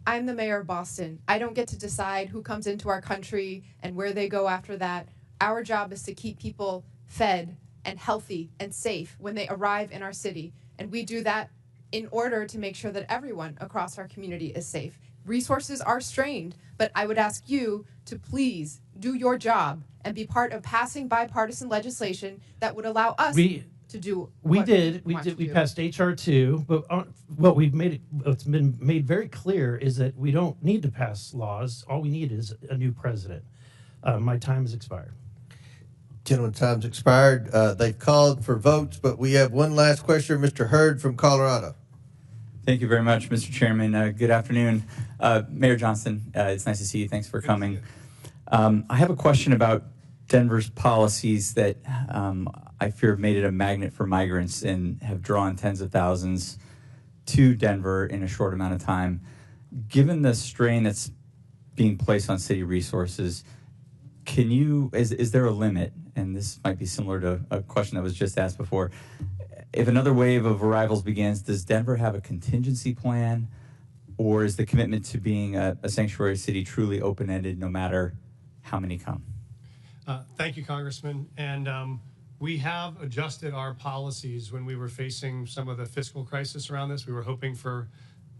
I'm the mayor of Boston. I don't get to decide who comes into our country and where they go after that. Our job is to keep people fed and healthy and safe when they arrive in our city. And we do that in order to make sure that everyone across our community is safe. Resources are strained, but I would ask you to please do your job and be part of passing bipartisan legislation that would allow us to do what we passed HR 2, but what's been made very clear is that we don't need to pass laws. All we need is a new president. My time has expired. Gentlemen, time's expired. They've called for votes, but we have one last question. Mr. Hurd from Colorado. Thank you very much, Mr. Chairman. Good afternoon. Mayor Johnston, it's nice to see you. Thanks for coming. I have a question about Denver's policies that I fear have made it a magnet for migrants and have drawn tens of thousands to Denver in a short amount of time. Given the strain that's being placed on city resources, is there a limit? And this might be similar to a question that was just asked before. If another wave of arrivals begins, does Denver have a contingency plan, or is the commitment to being a sanctuary city truly open-ended no matter how many come? Thank you, Congressman. And we have adjusted our policies when we were facing some of the fiscal crisis around this. We were hoping for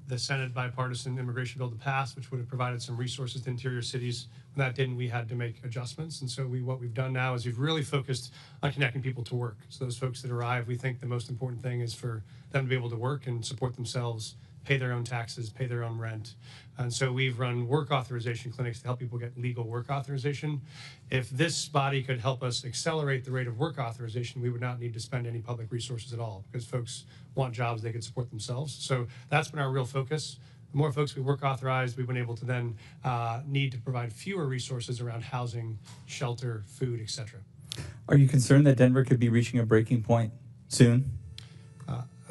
the Senate bipartisan immigration bill to pass, which would have provided some resources to interior cities. When that didn't, we had to make adjustments. And so what we've done now is we've really focused on connecting people to work. So those folks that arrive, we think the most important thing is for them to be able to work and support themselves, pay their own taxes, pay their own rent. And so we've run work authorization clinics to help people get legal work authorization. If this body could help us accelerate the rate of work authorization, we would not need to spend any public resources at all because folks want jobs they could support themselves. So that's been our real focus. The more folks we work authorized, we've been able to then need to provide fewer resources around housing, shelter, food, etc. Are you concerned that Denver could be reaching a breaking point soon?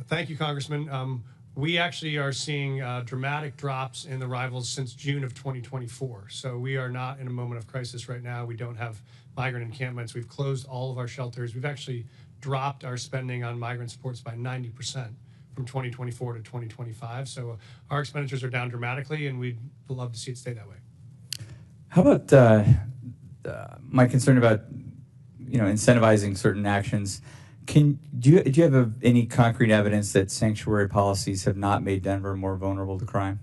Thank you, Congressman. We actually are seeing dramatic drops in arrivals since June of 2024. So we are not in a moment of crisis right now. We don't have migrant encampments. We've closed all of our shelters. We've actually dropped our spending on migrant supports by 90% from 2024 to 2025. So our expenditures are down dramatically, and we'd love to see it stay that way. How about my concern about incentivizing certain actions? Do you have any concrete evidence that sanctuary policies have not made Denver more vulnerable to crime?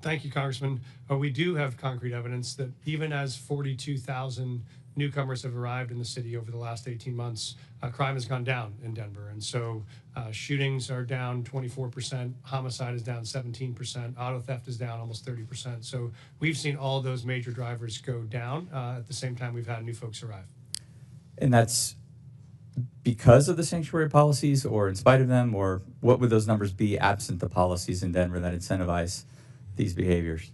Thank you, Congressman. We do have concrete evidence that even as 42,000 newcomers have arrived in the city over the last 18 months, crime has gone down in Denver. And so shootings are down 24%, homicide is down 17%, auto theft is down almost 30%. So we've seen all those major drivers go down. At the same time, we've had new folks arrive. And that's because of the sanctuary policies or in spite of them, or what would those numbers be absent the policies in Denver that incentivize these behaviors?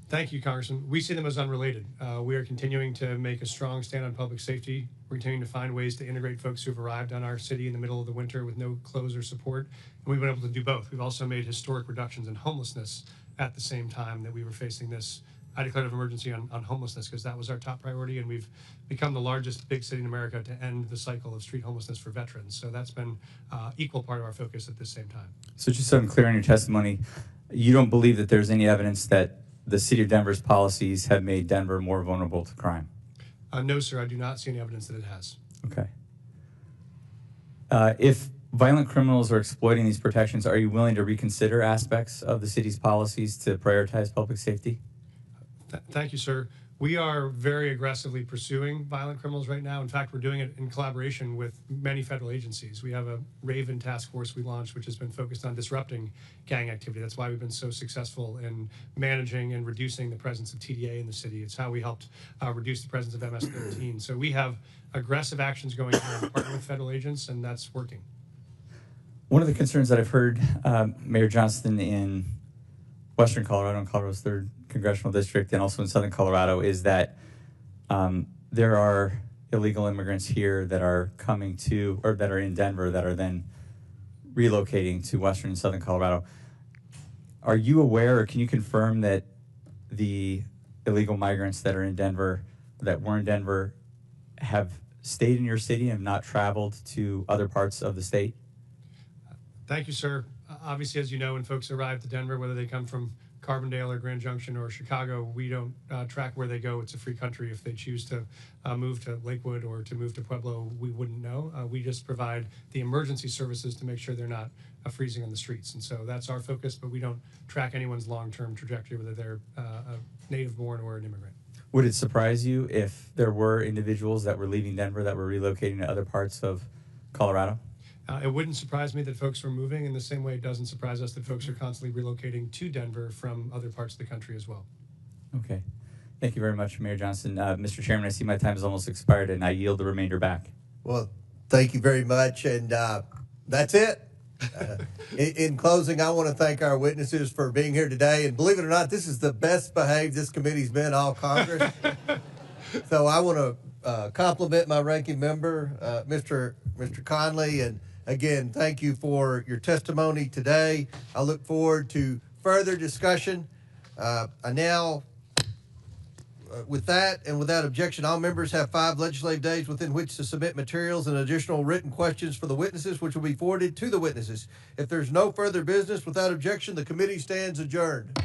Thank you, Congressman. We see them as unrelated. We are continuing to make a strong stand on public safety. We're continuing to find ways to integrate folks who have arrived on our city in the middle of the winter with no clothes or support. And we've been able to do both. We've also made historic reductions in homelessness at the same time that we were facing this. I declared an emergency on homelessness because that was our top priority, and we've become the largest big city in America to end the cycle of street homelessness for veterans. So that's been equal part of our focus at the same time. So just so I'm clear on your testimony, you don't believe that there's any evidence that the city of Denver's policies have made Denver more vulnerable to crime? No, sir, I do not see any evidence that it has. Okay. If violent criminals are exploiting these protections, are you willing to reconsider aspects of the city's policies to prioritize public safety? Thank you, sir. We are very aggressively pursuing violent criminals right now. In fact, we're doing it in collaboration with many federal agencies. We have a Raven task force we launched, which has been focused on disrupting gang activity. That's why we've been so successful in managing and reducing the presence of TDA in the city. It's how we helped reduce the presence of MS-13. So we have aggressive actions going on, partnering with federal agents, and that's working. One of the concerns that I've heard, Mayor Johnston, in Western Colorado and Colorado's 3rd Congressional District and also in Southern Colorado is that there are illegal immigrants here that are coming to, or that are in Denver that are then relocating to Western and Southern Colorado. Are you aware, or can you confirm that the illegal migrants that are in Denver, that were in Denver, have stayed in your city and have not traveled to other parts of the state? Thank you, sir. Obviously, as you know, when folks arrive to Denver, whether they come from Carbondale or Grand Junction or Chicago, we don't track where they go. It's a free country. If they choose to move to Lakewood or to move to Pueblo, we wouldn't know. We just provide the emergency services to make sure they're not freezing on the streets. And so that's our focus, but we don't track anyone's long-term trajectory, whether they're a native-born or an immigrant. Would it surprise you if there were individuals that were leaving Denver that were relocating to other parts of Colorado? It wouldn't surprise me that folks were moving in the same way it doesn't surprise us that folks are constantly relocating to Denver from other parts of the country as well. Okay. Thank you very much, Mayor Johnston. Mr. Chairman, I see my time has almost expired, and I yield the remainder back. Well, thank you very much, and that's it. In closing, I want to thank our witnesses for being here today, and believe it or not, this is the best behaved this committee's been all Congress. So I want to compliment my ranking member, Mr. Conley, and again, thank you for your testimony today. I look forward to further discussion. With that and without objection, all members have 5 legislative days within which to submit materials and additional written questions for the witnesses, which will be forwarded to the witnesses. If there's no further business, without objection, the committee stands adjourned.